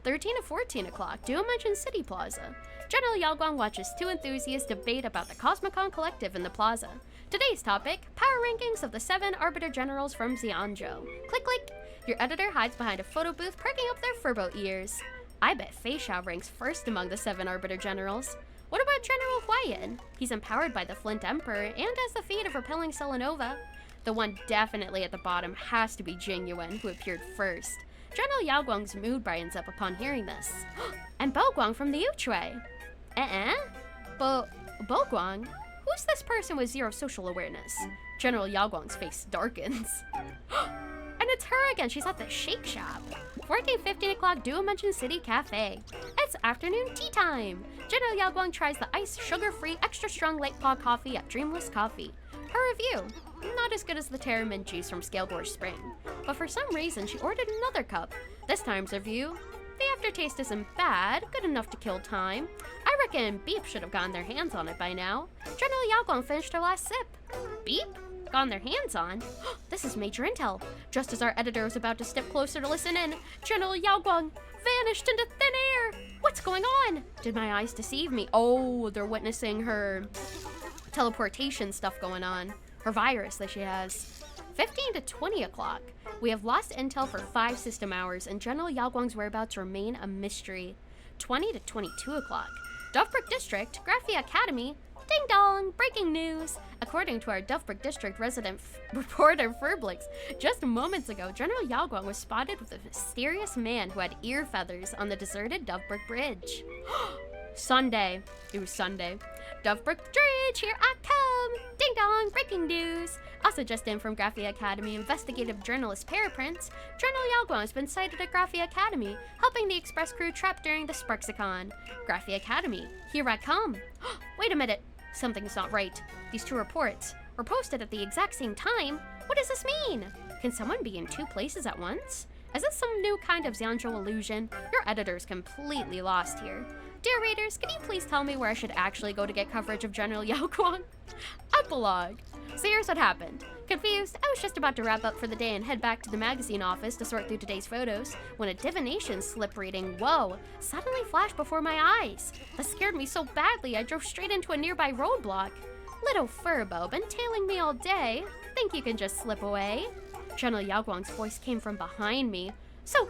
13 to 14 o'clock, Duomension City Plaza. General Yao Guang watches 2 enthusiasts debate about the Cosmicon Collective in the plaza. Today's topic, power rankings of the 7 Arbiter Generals from Xianzhou. Click, click. Your editor hides behind a photo booth, perking up their Furbo ears. I bet Fei Xiao ranks first among the 7 Arbiter Generals. What about General Huayan? He's empowered by the Flint Emperor and has the feat of repelling Selenova. The one definitely at the bottom has to be Jing Yuan, who appeared first. General Yao Guang's mood brightens up upon hearing this. And Bao Guang from the Uchuei. But Boguang? Who's this person with zero social awareness? General Yao Guang's face darkens. And it's her again, she's at the Shake Shop. 14:15 o'clock, Duo-Mention City Cafe. It's afternoon tea time. General Yao Guang tries the iced, sugar-free, extra-strong late pod coffee at Dreamless Coffee. Her review, not as good as the Terra Mint juice from Scalebore Spring. But for some reason, she ordered another cup. This time's review, the aftertaste isn't bad, good enough to kill time. I reckon Beep should have gotten their hands on it by now. General Yao Guang finished her last sip. Beep? Gotten their hands on? This is major intel. Just as our editor was about to step closer to listen in, General Yao Guang vanished into thin air. What's going on? Did my eyes deceive me? Oh, they're witnessing her teleportation stuff going on. Her virus that she has. 15 to 20 o'clock. We have lost intel for 5 system hours, and General Yao Guang's whereabouts remain a mystery. 20 to 22 o'clock. Dovebrook District, Graphia Academy. Ding dong! Breaking news! According to our Dovebrook District resident reporter Ferblix, just moments ago, General Yao Guang was spotted with a mysterious man who had ear feathers on the deserted Dovebrook Bridge. Sunday. It was Sunday. Dovebrook Bridge, here I come! Ding dong! Breaking news! Also just in from Graphia Academy, investigative journalist Paraprints, General Yao Guang has been sighted at Graphia Academy, helping the Express crew trapped during the Sparksicon. Graphia Academy, here I come! Wait a minute! Something's not right. These 2 reports were posted at the exact same time. What does this mean? Can someone be in 2 places at once? Is this some new kind of Xianzhou illusion? Your editor's completely lost here. Dear readers, can you please tell me where I should actually go to get coverage of General Yao Guang? Epilogue. So here's what happened. Confused, I was just about to wrap up for the day and head back to the magazine office to sort through today's photos when a divination slip reading, whoa, suddenly flashed before my eyes. That scared me so badly I drove straight into a nearby roadblock. Little Furbo, been tailing me all day. Think you can just slip away? General Yao Guang's voice came from behind me. So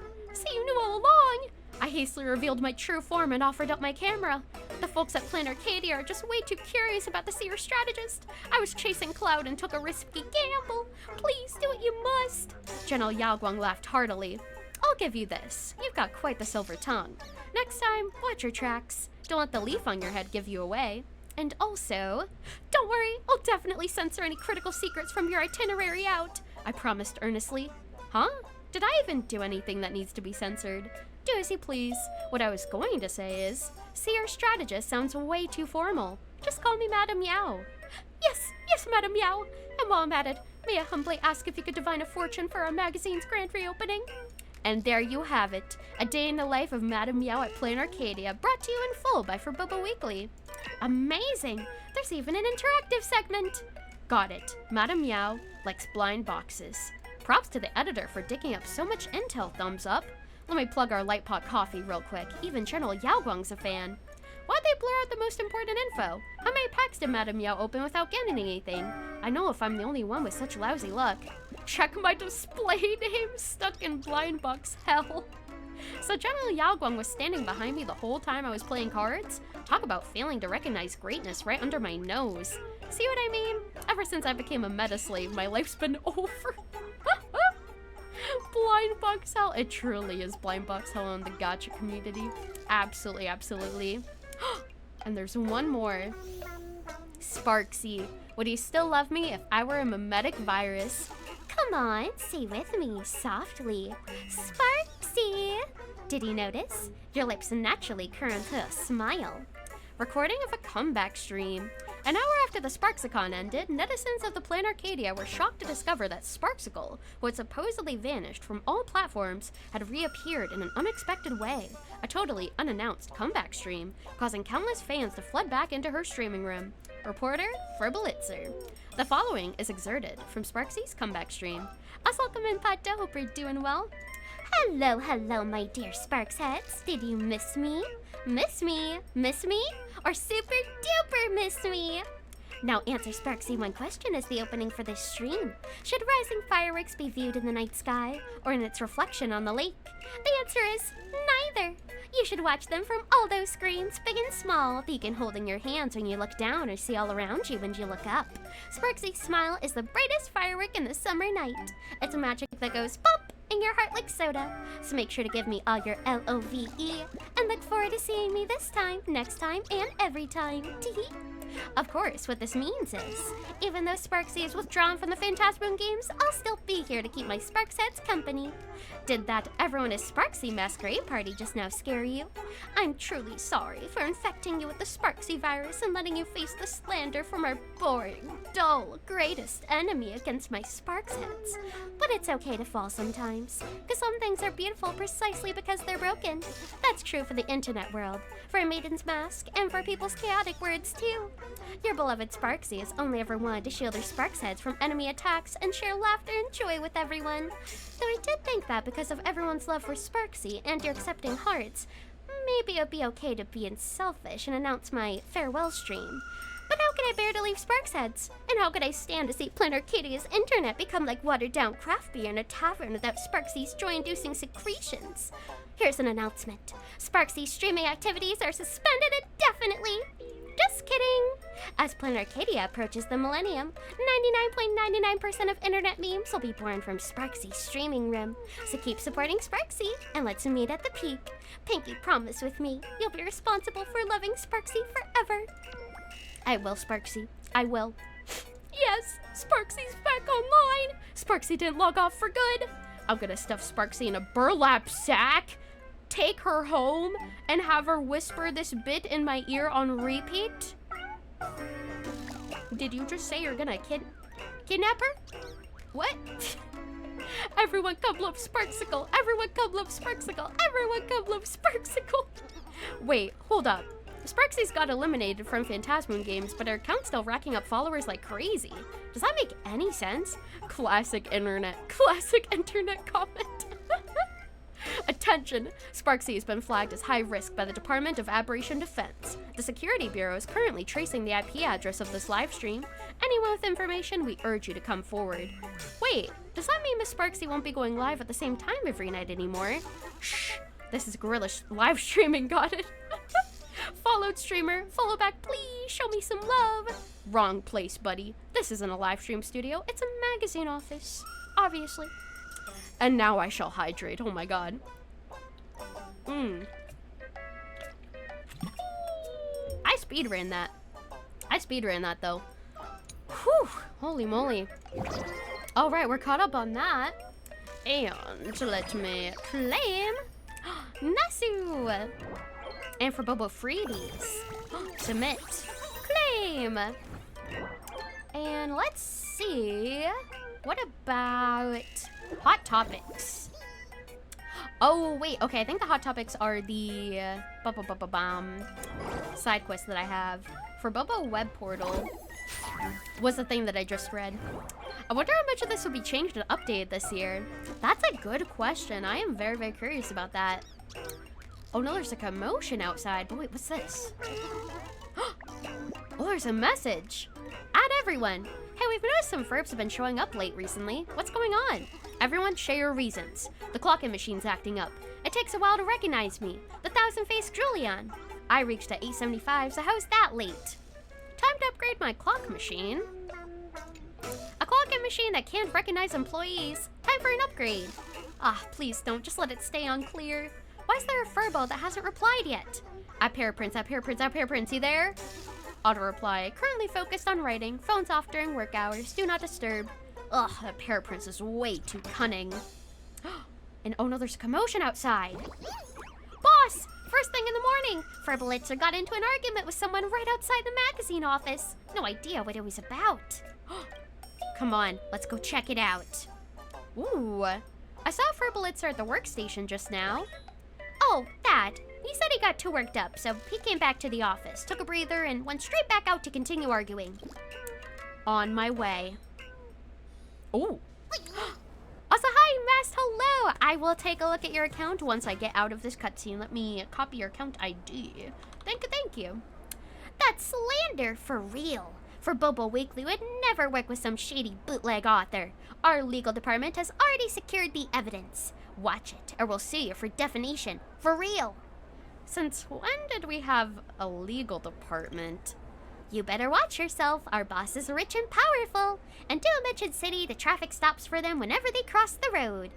you knew all along? I hastily revealed my true form and offered up my camera. The folks at Plan Arcadia are just way too curious about the seer strategist. I was chasing Cloud and took a risky gamble. Please do what you must. General Yao Guang laughed heartily. I'll give you this. You've got quite the silver tongue. Next time, watch your tracks. Don't let the leaf on your head give you away. And also, don't worry, I'll definitely censor any critical secrets from your itinerary out, I promised earnestly. Huh? Did I even do anything that needs to be censored? Do as you please. What I was going to say is, seer strategist sounds way too formal. Just call me Madame Yao. Yes, Madame Yao. And while I'm at it, may I humbly ask if you could divine a fortune for our magazine's grand reopening? And there you have it, a day in the life of Madame Yao at Plan Arcadia, brought to you in full by Forboba Weekly. Amazing! There's even an interactive segment! Got it. Madame Yao likes blind boxes. Props to the editor for digging up so much intel, thumbs up. Let me plug our Light Pot Coffee real quick. Even General Yao Guang's a fan. Why'd they blur out the most important info? How many packs did Madame Yao open without getting anything? I know if I'm the only one with such lousy luck. Check my display name, stuck in blind box hell. So General Yao Guang was standing behind me the whole time I was playing cards? Talk about failing to recognize greatness right under my nose. See what I mean? Ever since I became a meta slave, my life's been over. Blind box hell. It truly is blind box hell in the gacha community. Absolutely, absolutely. And there's one more. Sparksy. Would he still love me if I were a mimetic virus? Come on, say with me softly. Sparksy! Did you notice? Your lips naturally curl to a smile. Recording of a comeback stream. An hour after the Sparksicon ended, netizens of the Plan Arcadia were shocked to discover that Sparksicle, who had supposedly vanished from all platforms, had reappeared in an unexpected way. A totally unannounced comeback stream, causing countless fans to flood back into her streaming room. Reporter, Ferblitzer. The following is excerpted from Sparksy's comeback stream. Welcome in, Pato. Hope you're doing well. Hello, my dear Sparksheads. Did you miss me? Miss me? Miss me? Or super duper miss me? Now answer Sparksy one question as the opening for this stream. Should rising fireworks be viewed in the night sky or in its reflection on the lake? The answer is neither. You should watch them from all those screens, big and small, that you can hold in your hands when you look down or see all around you when you look up. Sparksy's smile is the brightest firework in the summer night. It's a magic that goes pop, and your heart like soda. So make sure to give me all your LOVE, and look forward to seeing me this time, next time, and every time. Teehee. Of course, what this means is, even though Sparksy is withdrawn from the Phantasmoon games, I'll still be here to keep my Sparksheads company. Did that everyone is Sparksy masquerade party just now scare you? I'm truly sorry for infecting you with the Sparksy virus and letting you face the slander from our boring, dull, greatest enemy against my Sparksheads. But it's okay to fall sometimes, because some things are beautiful precisely because they're broken. That's true for the internet world, for a maiden's mask, and for people's chaotic words too. Your beloved Sparksy has only ever wanted to shield her Sparksheads from enemy attacks and share laughter and joy with everyone. Though I did think that because of everyone's love for Sparksy and your accepting hearts, maybe it'd be okay to be selfish and announce my farewell stream. But how could I bear to leave Sparksheads? And how could I stand to see Plain Arcadia's internet become like watered-down craft beer in a tavern without Sparksy's joy-inducing secretions? Here's an announcement. Sparksy's streaming activities are suspended indefinitely. Just kidding! As Plain Arcadia approaches the millennium, 99.99% of internet memes will be born from Sparksy's streaming room. So keep supporting Sparksy, and let's meet at the peak. Pinky, promise with me, you'll be responsible for loving Sparksy forever. I will, Sparksy. I will. Yes, Sparksy's back online! Sparksy didn't log off for good. I'm gonna stuff Sparksy in a burlap sack, take her home, and have her whisper this bit in my ear on repeat? Did you just say you're gonna kidnap her? What? Everyone come love Sparksicle! Everyone come love Sparksicle! Everyone come love Sparksicle! Wait, hold up. Sparksy's got eliminated from Phantasmoon games, but her account's still racking up followers like crazy. Does that make any sense? Classic internet comment. Attention! Sparksy has been flagged as high risk by the Department of Aberration Defense. The Security Bureau is currently tracing the IP address of this live stream. Anyone with information, we urge you to come forward. Wait, does that mean Miss Sparksy won't be going live at the same time every night anymore? Shh! This is Gorilla live streaming, got it? Followed streamer, follow back please, show me some love. Wrong place, buddy. This isn't a live stream studio, it's a magazine office. Obviously. And now I shall hydrate, oh my god. I speedran that. I speedran that though. Whew, holy moly. Alright, we're caught up on that. And let me claim Nasu. And for Bobo Freebies, submit, claim. And let's see, what about Hot Topics? Oh wait, okay, I think the Hot Topics are the side quest that I have. For Bobo Web Portal was the thing that I just read. I wonder how much of this will be changed and updated this year. That's a good question. I am very, very curious about that. Oh no, there's a commotion outside. But wait, what's this? Oh, there's a message. Add everyone. Hey, we've noticed some Furbs have been showing up late recently. What's going on? Everyone, share your reasons. The clocking machine's acting up. It takes a while to recognize me. The thousand-faced Julian. I reached at 875, so how's that late? Time to upgrade my clock machine. A clocking machine that can't recognize employees. Time for an upgrade. Ah, please don't. Just let it stay unclear. Why is there a Furbo that hasn't replied yet? Prince, you there? Auto reply, currently focused on writing. Phones off during work hours. Do not disturb. Ugh, that Prince is way too cunning. And oh no, there's a commotion outside. Boss! First thing in the morning, Furbolitzer got into an argument with someone right outside the magazine office. No idea what it was about. Come on, let's go check it out. Ooh, I saw Furbolitzer at the workstation just now. Oh, that. He said he got too worked up, so he came back to the office, took a breather, and went straight back out to continue arguing. On my way. Ooh. Also, hi, Mast, hello! I will take a look at your account once I get out of this cutscene. Let me copy your account ID. Thank you. That's slander for real. For Bobo Weekly would never work with some shady bootleg author. Our legal department has already secured the evidence. Watch it, or we'll sue you for defamation. For real. Since when did we have a legal department? You better watch yourself. Our boss is rich and powerful. And to Mitchell City, the traffic stops for them whenever they cross the road.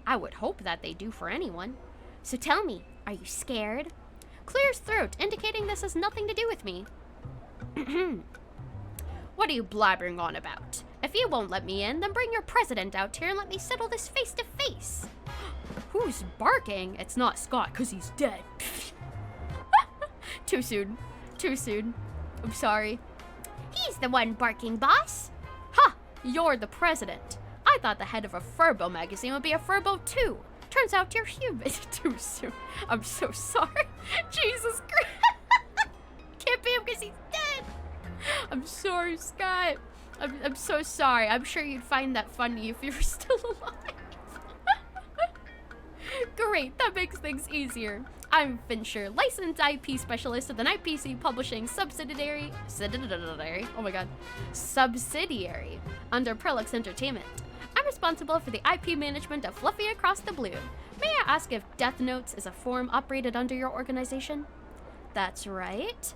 I would hope that they do for anyone. So tell me, are you scared? Clears throat, indicating this has nothing to do with me. What are you blabbering on about? If you won't let me in, then bring your president out here and let me settle this face to face. Who's barking? It's not Scott, because he's dead. Too soon. Too soon. I'm sorry. He's the one barking, boss. Ha! You're the president. I thought the head of a Furbo magazine would be a Furbo too. Turns out you're human. Too soon. I'm so sorry. Jesus Christ. Can't be him because he's dead. I'm sorry, Scott. I'm so sorry. I'm sure you'd find that funny if you were still alive. Great, that makes things easier. I'm Fincher, licensed IP specialist of the Night PC Publishing subsidiary. Oh my god. Subsidiary under Prolix Entertainment. I'm responsible for the IP management of Fluffy Across the Blue. May I ask if Death Notes is a forum operated under your organization? That's right.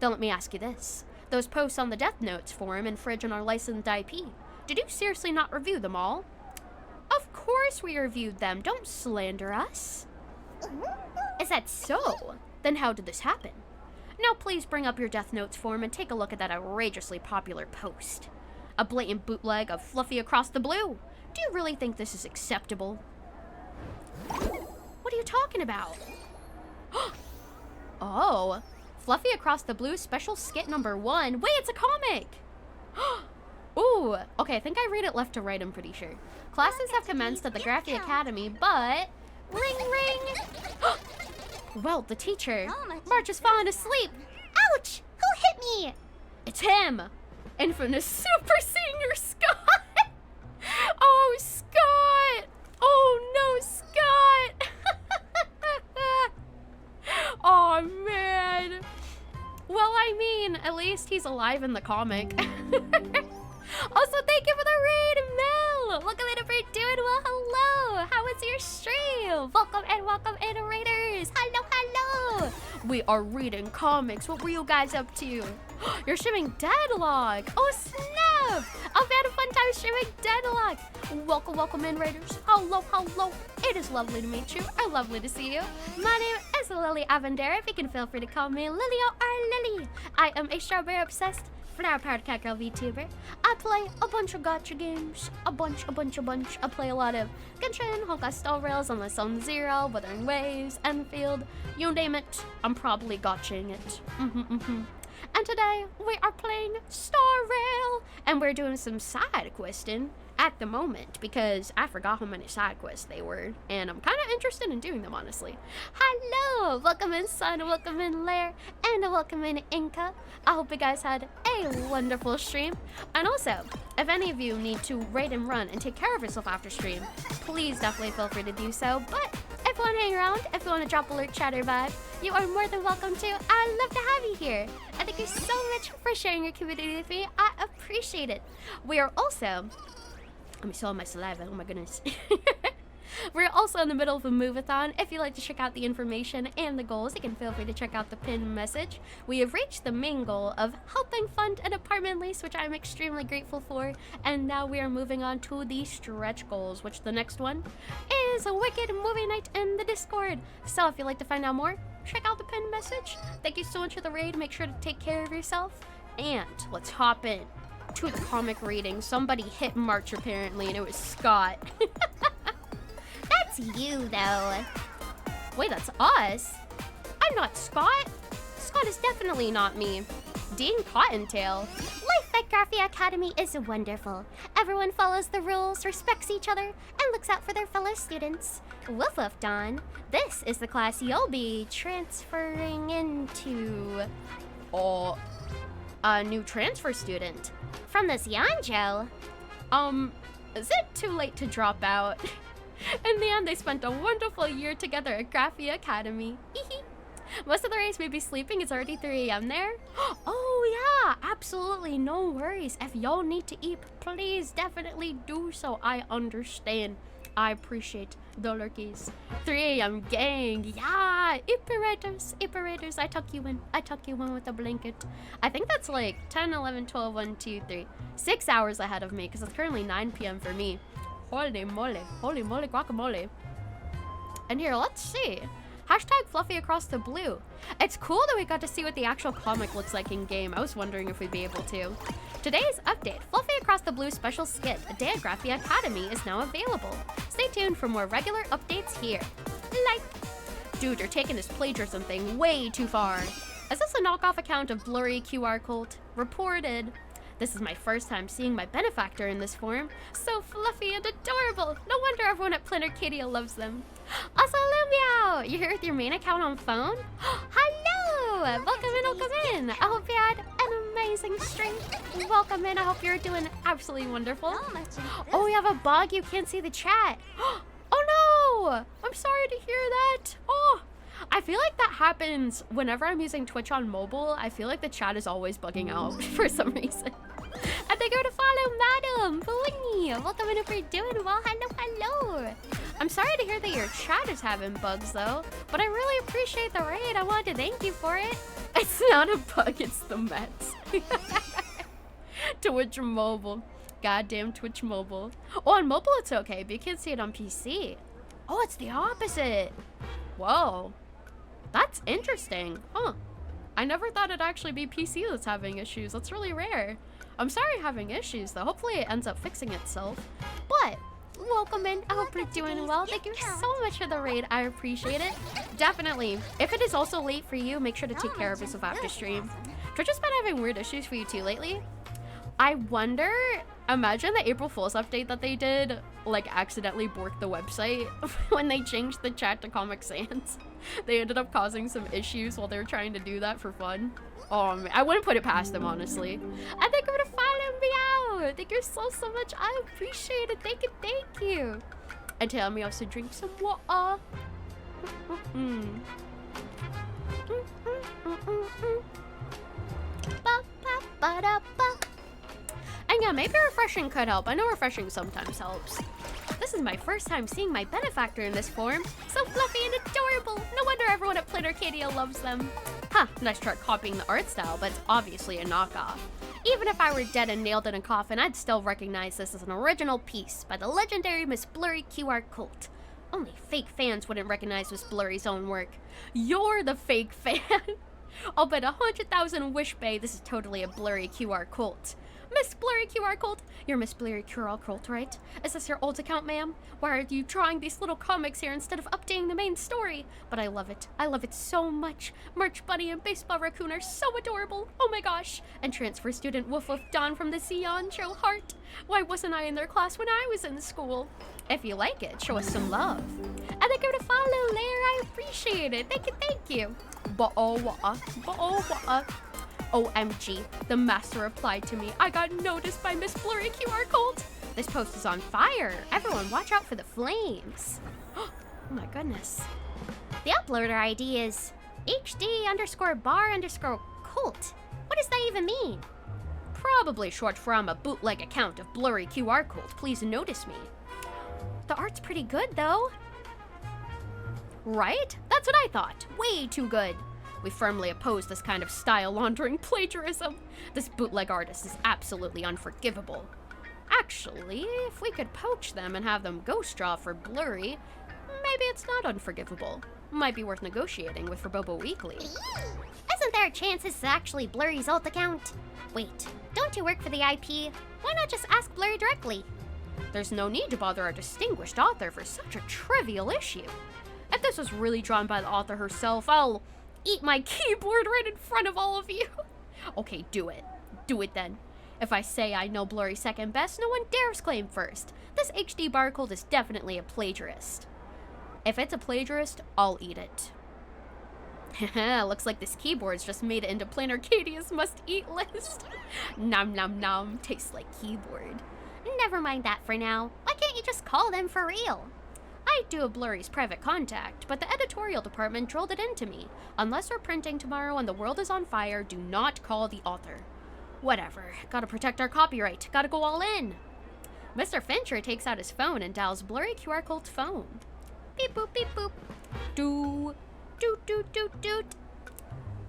Then let me ask you this. Those posts on the Death Notes forum infringe on our licensed IP. Did you seriously not review them all? Of course we reviewed them. Don't slander us. Is that so? Then how did this happen? Now please bring up your Death Notes form and take a look at that outrageously popular post. A blatant bootleg of Fluffy Across the Blue. Do you really think this is acceptable? What are you talking about? Oh, Fluffy Across the Blue special skit number 1. Wait, it's a comic! Ooh, okay, I think I read it left to right, I'm pretty sure. Classes have commenced at the Graphy Academy, but... Ring, ring! Well, the teacher. March has fallen asleep. Ouch! Who hit me? It's him! Infamous Super Senior Scott! Oh, Scott! Oh, no, Scott! Oh, man. Well, I mean, at least he's alive in the comic. Also, thank you for the raid, Mel! Welcome in, if you're doing well, hello! How was your stream? Welcome in, raiders! Hello, hello! We are reading comics. What were you guys up to? You're streaming Deadlock! Oh, snap! I've had a fun time streaming Deadlock! Welcome in, raiders. Hello. It is lovely to meet you. Or lovely to see you. My name is Lily Avendera. If you can feel free to call me Lilia or Lily. I am a strawberry-obsessed flower-powered cat girl VTuber. I play a bunch of gacha games. A bunch. I play a lot of Genshin, Honkai Star Rails, Unless on Zero, Wuthering Waves, Enfield, you name it. I'm probably gotching it. And today, we are playing Star Rail, and we're doing some side questing at the moment, because I forgot how many side quests they were, and I'm kind of interested in doing them, honestly. Hello! Welcome in, Sun, welcome in, Lair, and welcome in, Inca. I hope you guys had a wonderful stream. And also, if any of you need to raid and run and take care of yourself after stream, please definitely feel free to do so. But if you want to hang around, if you want to drop alert chatter vibe, you are more than welcome to. I'd love to have you here. And thank you so much for sharing your community with me. I appreciate it. We are also... Let me swallow my saliva. Oh my goodness. We're also in the middle of a MOVATHON. If you'd like to check out the information and the goals, you can feel free to check out the pinned message. We have reached the main goal of helping fund an apartment lease, which I'm extremely grateful for. And now we are moving on to the stretch goals, which the next one is a wicked movie night in the Discord. So if you'd like to find out more, check out the pinned message. Thank you so much for the raid. Make sure to take care of yourself. And let's hop in to the comic reading. Somebody hit March apparently, and it was Scott. That's you, though. Wait, that's us? I'm not Scott. Scott is definitely not me. Dean Cottontail. Life at Graphy Academy is wonderful. Everyone follows the rules, respects each other, and looks out for their fellow students. Woof woof, Dawn. This is the class you'll be transferring into. Oh, a new transfer student. From the Xianzhou. Is it too late to drop out? In the end, they spent a wonderful year together at Graphy Academy. Most of the race may be sleeping. It's already 3 a.m. there. Oh, yeah, absolutely. No worries. If y'all need to eat, please definitely do so. I understand. I appreciate the lurkies. 3 a.m. gang. Yeah, Iperators. I tuck you in with a blanket. I think that's like 10, 11, 12, 1, 2, 3. 6 hours ahead of me because it's currently 9 p.m. for me. Holy moly. Holy moly guacamole. And here, let's see. Hashtag Fluffy Across the Blue. It's cool that we got to see what the actual comic looks like in game. I was wondering if we'd be able to. Today's update, Fluffy Across the Blue special skit, A Day at Graphia Academy, is now available. Stay tuned for more regular updates here. Like, dude, you're taking this plagiarism thing way too far. Is this a knockoff account of Blurry QR Cult? Reported. This is my first time seeing my benefactor in this form. So fluffy and adorable. No wonder everyone at Planarcadia loves them. Also, Lumio, you're here with your main account on phone? Hello! Welcome in. I hope you had an amazing stream. Welcome in. I hope you're doing absolutely wonderful. Oh, we have a bug. You can't see the chat. Oh no! I'm sorry to hear that. Oh, I feel like that happens whenever I'm using Twitch on mobile. I feel like the chat is always bugging out for some reason. And they go to follow Madam Booney. Welcome in if you're doing well. Hello. I'm sorry to hear that your chat is having bugs though, but I really appreciate the raid. I wanted to thank you for it. It's not a bug, it's the Mets. Twitch mobile. Goddamn Twitch mobile. Oh, on mobile it's okay, but you can't see it on PC. Oh, it's the opposite. Whoa. That's interesting. Huh. I never thought it'd actually be PC that's having issues. That's really rare. I'm sorry having issues though. Hopefully it ends up fixing itself. But welcome in. I hope you're doing well. Thank you so much for the raid. I appreciate it. Definitely. If it is also late for you, make sure to take care of yourself after stream. Twitch has been having weird issues for you too lately. I wonder, imagine the April Fool's update that they did, like accidentally borked the website when they changed the chat to Comic Sans. They ended up causing some issues while they were trying to do that for fun. Oh man, I wouldn't put it past them, honestly. And thank you for following me out. Thank you so much. I appreciate it. Thank you. And tell me also drink some water. And yeah, maybe refreshing could help. I know refreshing sometimes helps. This is my first time seeing my benefactor in this form. So fluffy and adorable. No wonder everyone at Planarcadia loves them. Huh, nice try copying the art style, but it's obviously a knockoff. Even if I were dead and nailed in a coffin, I'd still recognize this as an original piece by the legendary Miss Blurry QR Cult. Only fake fans wouldn't recognize Miss Blurry's own work. You're the fake fan. I'll bet 100,000 wish bay this is totally a Blurry QR Cult. Miss Blurry QR Cult? You're Miss Blurry QR Cult, right? Is this your old account, ma'am? Why are you drawing these little comics here instead of updating the main story? But I love it. I love it so much. Merch Bunny and Baseball Raccoon are so adorable. Oh my gosh. And transfer student Woof Woof Dawn from the Sion Show Heart. Why wasn't I in their class when I was in school? If you like it, show us some love. And thank you to follow, Lair. I appreciate it. Thank you. OMG, the master replied to me. I got noticed by Miss Blurry QR Cult. This post is on fire. Everyone watch out for the flames. Oh my goodness. The uploader ID is HD_bar_cult. What does that even mean? Probably short for I'm a bootleg account of Blurry QR Cult. Please notice me. The art's pretty good though. Right? That's what I thought. Way too good. We firmly oppose this kind of style laundering plagiarism. This bootleg artist is absolutely unforgivable. Actually, if we could poach them and have them ghost draw for Blurry, maybe it's not unforgivable. Might be worth negotiating with Robobo Weekly. Isn't there a chance this is actually Blurry's alt account? Wait, don't you work for the IP? Why not just ask Blurry directly? There's no need to bother our distinguished author for such a trivial issue. If this was really drawn by the author herself, I'll eat my keyboard right in front of all of you. Okay, do it. Do it then. If I say I know Blurry second best, no one dares claim first. This HD barcode is definitely a plagiarist. If it's a plagiarist, I'll eat it. Haha, looks like this keyboard's just made it into Planarcadia's must-eat list. Nom nom nom, tastes like keyboard. Never mind that for now. Why can't you just call them for real? I do have Blurry's private contact, but the editorial department drilled it into me. Unless we're printing tomorrow and the world is on fire, do not call the author. Whatever. Gotta protect our copyright. Gotta go all in. Mr. Fincher takes out his phone and dials Blurry QR Cult's phone. Beep boop, beep boop. Doot, doot, doot, doot.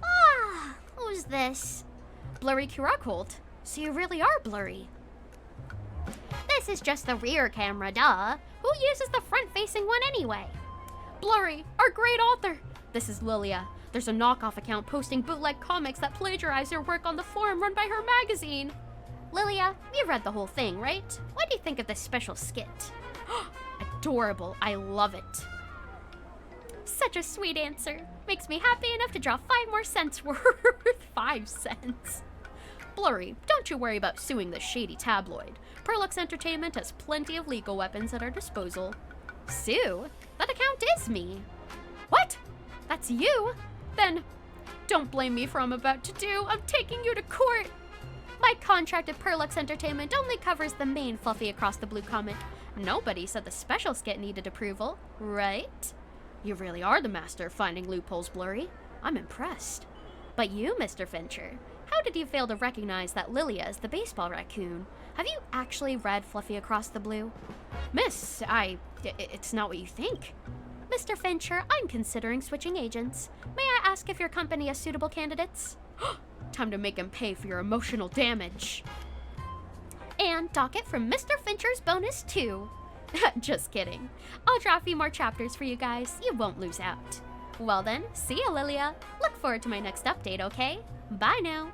Ah, who's this? Blurry QR Cult. So you really are Blurry. This This is just the rear camera, duh. Who uses the front-facing one anyway? Blurry, our great author. This is Lilia. There's a knockoff account posting bootleg comics that plagiarize your work on the forum run by her magazine. Lilia, you read the whole thing, right? What do you think of this special skit? Adorable. I love it. Such a sweet answer. Makes me happy enough to draw 5 more cents worth. 5 cents. Blurry, don't you worry about suing the shady tabloid. Perlux Entertainment has plenty of legal weapons at our disposal. Sue? That account is me. What? That's you? Then don't blame me for what I'm about to do. I'm taking you to court. My contract at Perlux Entertainment only covers the main Fluffy Across the Blue comic. Nobody said the special skit needed approval, right? You really are the master of finding loopholes, Blurry. I'm impressed. But you, Mr. Fincher, how did you fail to recognize that Lilia is the baseball raccoon? Have you actually read Fluffy Across the Blue? Miss, it's not what you think. Mr. Fincher, I'm considering switching agents. May I ask if your company has suitable candidates? Time to make him pay for your emotional damage. And docket from Mr. Fincher's bonus too. Just kidding. I'll draw a few more chapters for you guys. You won't lose out. Well then, see ya, Lilia. Look forward to my next update, okay? Bye now.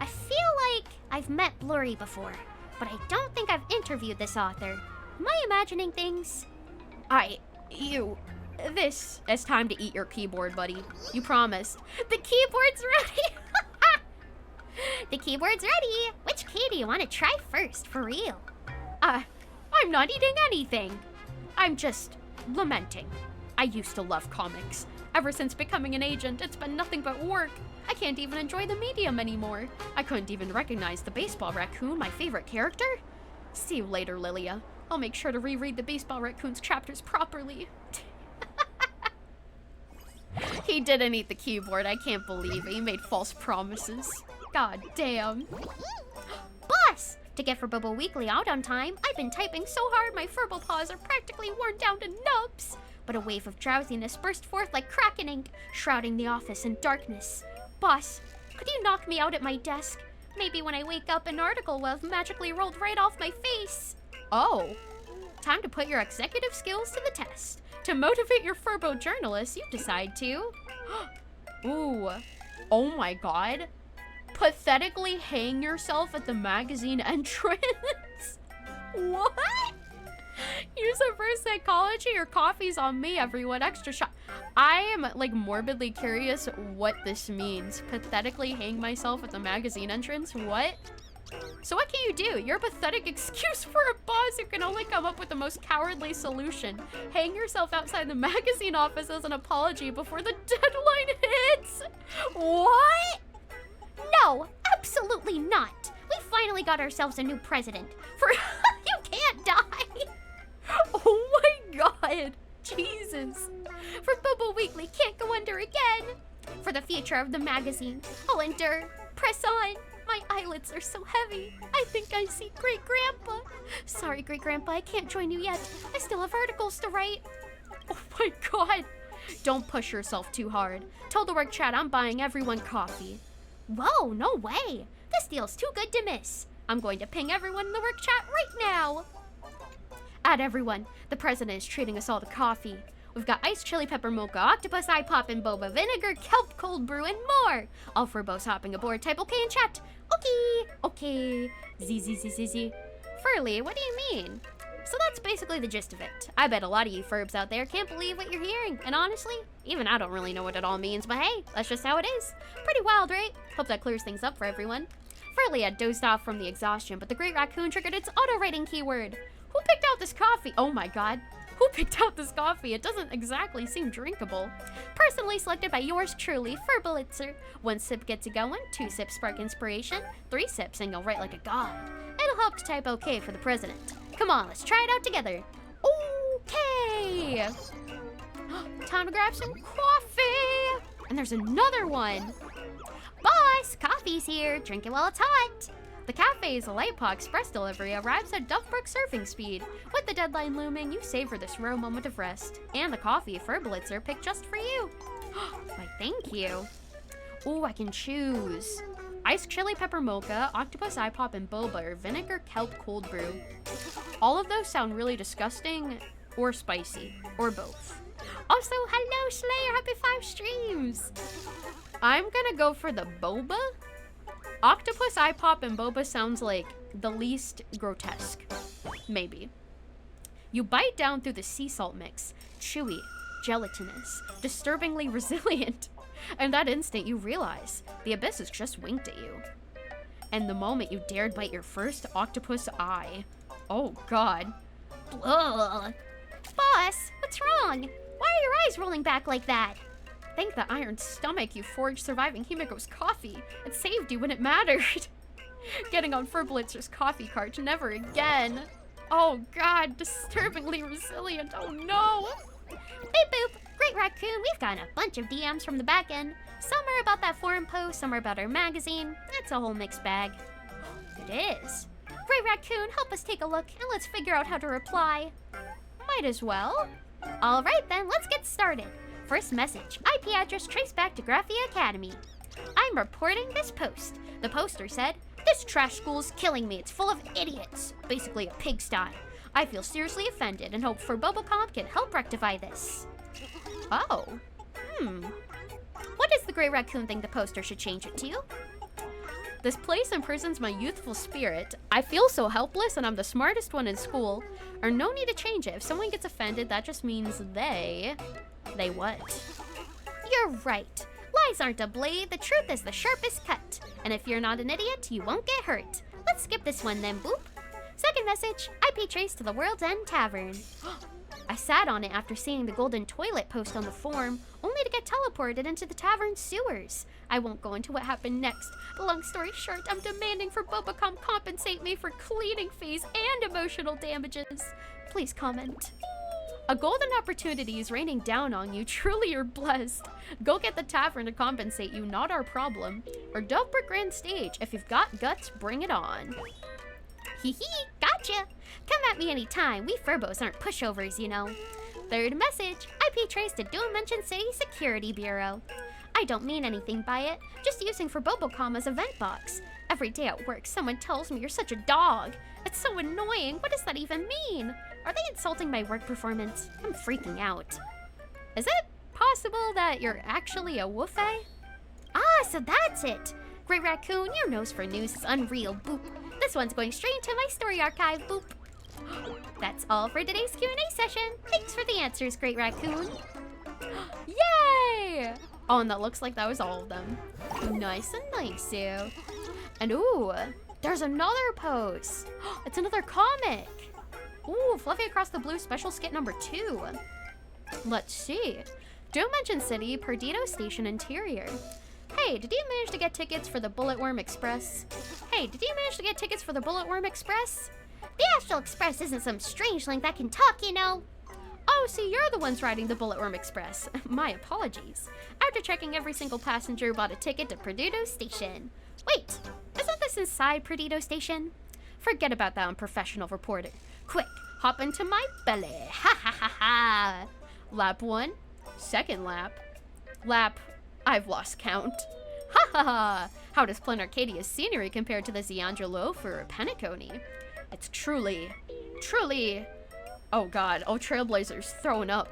I feel like I've met Blurry before, but I don't think I've interviewed this author. Am I imagining things? It's time to eat your keyboard, buddy. You promised. The keyboard's ready! The keyboard's ready! Which key do you want to try first, for real? I'm not eating anything. I'm just lamenting. I used to love comics. Ever since becoming an agent, it's been nothing but work. I can't even enjoy the medium anymore. I couldn't even recognize the baseball raccoon, my favorite character. See you later, Lilia. I'll make sure to reread the baseball raccoon's chapters properly. He didn't eat the keyboard. I can't believe it. He made false promises. God damn. Boss! To get for Bobo Weekly out on time, I've been typing so hard my verbal paws are practically worn down to nubs. But a wave of drowsiness burst forth like kraken ink, shrouding the office in darkness. Boss, could you knock me out at my desk? Maybe when I wake up, an article will have magically rolled right off my face. Oh, time to put your executive skills to the test. To motivate your Furbo journalists, you decide to... Ooh, oh my god. Pathetically hang yourself at the magazine entrance? What? Use reverse psychology or coffee's on me, everyone. Extra shot. I am like morbidly curious what this means. Pathetically hang myself at the magazine entrance? What? So what can you do? You're a pathetic excuse for a boss who can only come up with the most cowardly solution. Hang yourself outside the magazine office as an apology before the deadline hits. What? No, absolutely not. We finally got ourselves a new president. For you can't die. Oh my god. Jesus. For Bobo Weekly can't go under again. For the future of the magazine, I'll endure. Press on. My eyelids are so heavy. I think I see Great Grandpa. Sorry, Great Grandpa, I can't join you yet. I still have articles to write. Oh my god. Don't push yourself too hard. Tell the work chat I'm buying everyone coffee. Whoa, no way. This deal's too good to miss. I'm going to ping everyone in the work chat right now. Add everyone. The president is treating us all to coffee. We've got iced chili pepper mocha, octopus eye pop and boba, vinegar, kelp cold brew, and more. All Furbos hopping aboard. Type okay in chat. Okay. ZZZZZ. Furly, what do you mean? So that's basically the gist of it. I bet a lot of you Furbs out there can't believe what you're hearing. And honestly, even I don't really know what it all means, but hey, that's just how it is. Pretty wild, right? Hope that clears things up for everyone. Furly had dozed off from the exhaustion, but the Great Raccoon triggered its auto-writing keyword. Who picked out this coffee? Oh my god. Who picked out this coffee? It doesn't exactly seem drinkable. Personally selected by yours truly, Furbulitzer. 1 sip gets you going, 2 sips spark inspiration, 3 sips and you'll write like a god. It'll help to type okay for the president. Come on, let's try it out together. Okay. Time to grab some coffee. And there's another one. Boss, coffee's here. Drink it while it's hot. The cafe's Light Paw Express delivery arrives at Duffbrook surfing speed. With the deadline looming, you savor this rare moment of rest. And the coffee Furbulitzer picked just for you. Why, thank you. Ooh, I can choose. Iced chili pepper mocha, octopus eye pop, and boba, or vinegar kelp cold brew. All of those sound really disgusting or spicy, or both. Also, hello Slayer, happy 5 streams! I'm gonna go for the boba. Octopus eye pop and boba sounds like the least grotesque. Maybe. You bite down through the sea salt mix. Chewy, gelatinous, disturbingly resilient. And that instant you realize the abyss has just winked at you. And the moment you dared bite your first octopus eye. Oh god. Ugh. Boss, what's wrong? Why are your eyes rolling back like that? Thank the iron stomach you forged surviving Himiko's coffee. It saved you when it mattered. Getting on Furblitzer's coffee cart, never again. Oh god, disturbingly resilient, oh no! Boop boop, Great Raccoon, we've gotten a bunch of DMs from the back end. Some are about that forum post, some are about our magazine. It's a whole mixed bag. It is. Great Raccoon, help us take a look and let's figure out how to reply. Might as well. Alright then, let's get started. First message, IP address traced back to Graphia Academy. I'm reporting this post. The poster said, "This trash school's killing me. It's full of idiots." Basically a pigsty. I feel seriously offended and hope for Bublecomp can help rectify this. Oh. What does the Grey Raccoon think the poster should change it to? This place imprisons my youthful spirit. I feel so helpless and I'm the smartest one in school. Or no need to change it. If someone gets offended, that just means they what? You're right. Lies aren't a blade, the truth is the sharpest cut. And if you're not an idiot, you won't get hurt. Let's skip this one then, boop. Second message, IP trace to the World's End Tavern. I sat on it after seeing the golden toilet post on the forum, only to get teleported into the tavern sewers. I won't go into what happened next, but long story short, I'm demanding for Bubacom compensate me for cleaning fees and emotional damages. Please comment. A golden opportunity is raining down on you. Truly you're blessed. Go get the tavern to compensate you, not our problem. Or don't break grand stage. If you've got guts, bring it on. Hee hee, gotcha. Come at me anytime. We Furbos aren't pushovers, you know. Third message, IP trace to Dimension City Security Bureau. I don't mean anything by it, just using for Bobocom as a vent box. Every day at work, someone tells me you're such a dog. It's so annoying. What does that even mean? Are they insulting my work performance? I'm freaking out. Is it possible that you're actually a woofay? Ah, so that's it. Great Raccoon, your nose for news is unreal, boop. This one's going straight into my story archive, boop. That's all for today's Q&A session. Thanks for the answers, Great Raccoon. Yay! Oh, and that looks like that was all of them. Nice and nice, you. And ooh, there's another post. It's another comic. Ooh, Fluffy Across the Blue special skit number 2. Let's see. Dimension City, Perdido Station Interior. Hey, did you manage to get tickets for the Bulletworm Express? Hey, did you manage to get tickets for the Bulletworm Express? The Astral Express isn't some strangeling that can talk, you know. Oh, so you're the ones riding the Bulletworm Express. My apologies. After checking, every single passenger bought a ticket to Perdido Station. Wait, isn't this inside Perdido Station? Forget about that, unprofessional reporter. Quick, hop into my belly. Ha ha ha ha. Lap 1, second lap. Lap, I've lost count. Ha ha ha. How does Plan Arcadia's scenery compare to the Ziangelo for Penacony? It's truly, oh god, oh Trailblazers throwing up.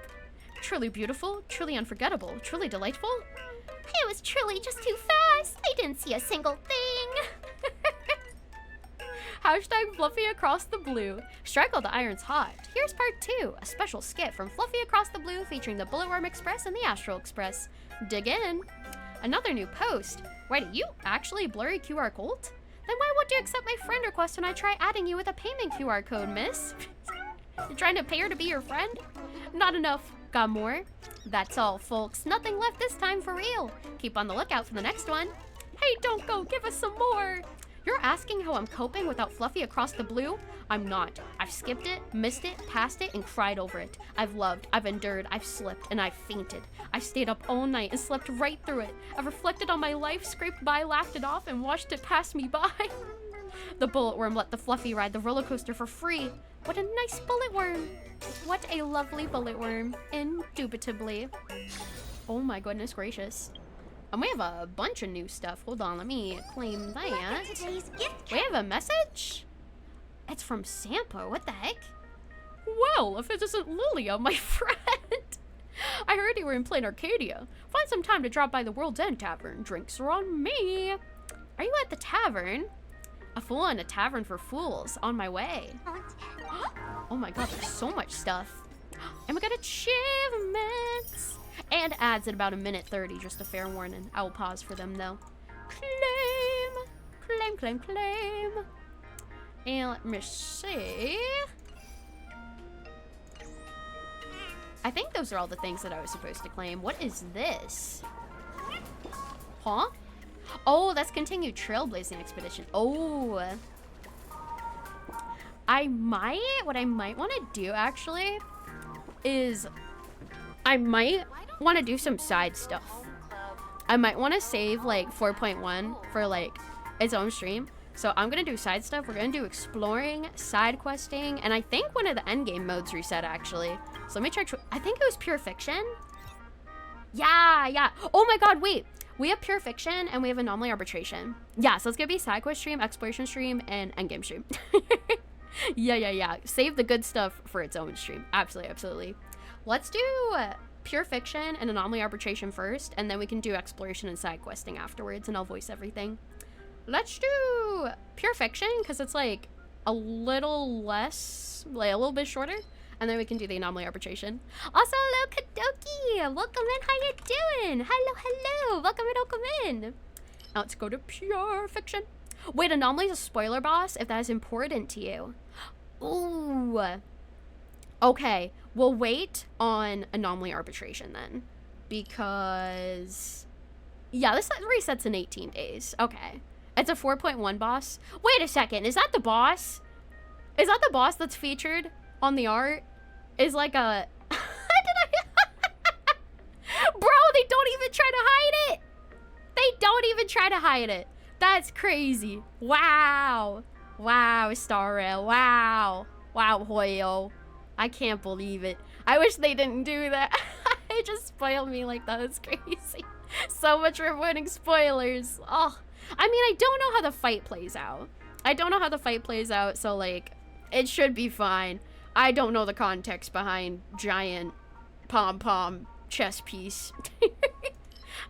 Truly beautiful, truly unforgettable, truly delightful. It was truly just too fast. I didn't see a single thing. Hashtag Fluffy Across the Blue. Strike while the iron's hot. Here's part 2, a special skit from Fluffy Across the Blue featuring the Bulletworm Express and the Astral Express. Dig in. Another new post. Wait, are you actually Blurry QR Cult? Then why won't you accept my friend request when I try adding you with a payment QR code, miss? You're trying to pay her to be your friend? Not enough. Got more? That's all, folks. Nothing left this time for real. Keep on the lookout for the next one. Hey, don't go. Give us some more. You're asking how I'm coping without Fluffy Across the Blue? I'm not. I've skipped it, missed it, passed it, and cried over it. I've loved, I've endured, I've slipped, and I've fainted. I've stayed up all night and slept right through it. I've reflected on my life, scraped by, laughed it off, and watched it pass me by. The Bulletworm let the Fluffy ride the roller coaster for free. What a nice Bulletworm. What a lovely Bulletworm. Indubitably. Oh my goodness gracious. And we have a bunch of new stuff. Hold on, let me claim that. Look at today's gift We have a message? It's from Sampo. What the heck? Well, if it isn't Lilia, my friend. I heard you were in plain Arcadia. Find some time to drop by the World's End Tavern. Drinks are on me. Are you at the tavern? A fool in a tavern for fools. On my way. Oh my god, there's so much stuff. And we got achievements. And ads at about 1:30, just a fair warning. I will pause for them though. Claim. Claim, claim, claim. And let me see. I think those are all the things that I was supposed to claim. What is this? Huh? Oh, that's continued trailblazing expedition. Oh. What I might want to do actually is I might want to do some side stuff. I might want to save like 4.1 for like its own stream. So I'm going to do side stuff. We're going to do exploring, side questing, and I think one of the endgame modes reset actually. So let me check. I think it was pure fiction. Yeah. Oh my god, wait. We have pure fiction and we have anomaly arbitration. Yeah, so it's going to be side quest stream, exploration stream, and endgame stream. Yeah. Save the good stuff for its own stream. Absolutely. Let's do pure fiction and anomaly arbitration first, and then we can do exploration and side questing afterwards, and I'll voice everything. Let's do pure fiction because it's like a little less, like a little bit shorter, and then we can do the anomaly arbitration. Also, hello Kadoki, welcome in. How you doing? Hello, welcome in. Now let's go to pure fiction. Wait, anomaly is a spoiler boss if that is important to you. Ooh. Okay, we'll wait on anomaly arbitration then, because yeah, this resets in 18 days. Okay. It's a 4.1 boss. Wait a second, is that the boss? Is that the boss that's featured on the art? Is like a... Bro, they don't even try to hide it! They don't even try to hide it. That's crazy. Wow. Wow, Star Rail. Wow, Hoyo. I can't believe it. I wish they didn't do that. It just spoiled me like that. It's crazy. So much for avoiding spoilers. Oh. I mean, I don't know how the fight plays out. So, like, it should be fine. I don't know the context behind giant pom-pom chess piece.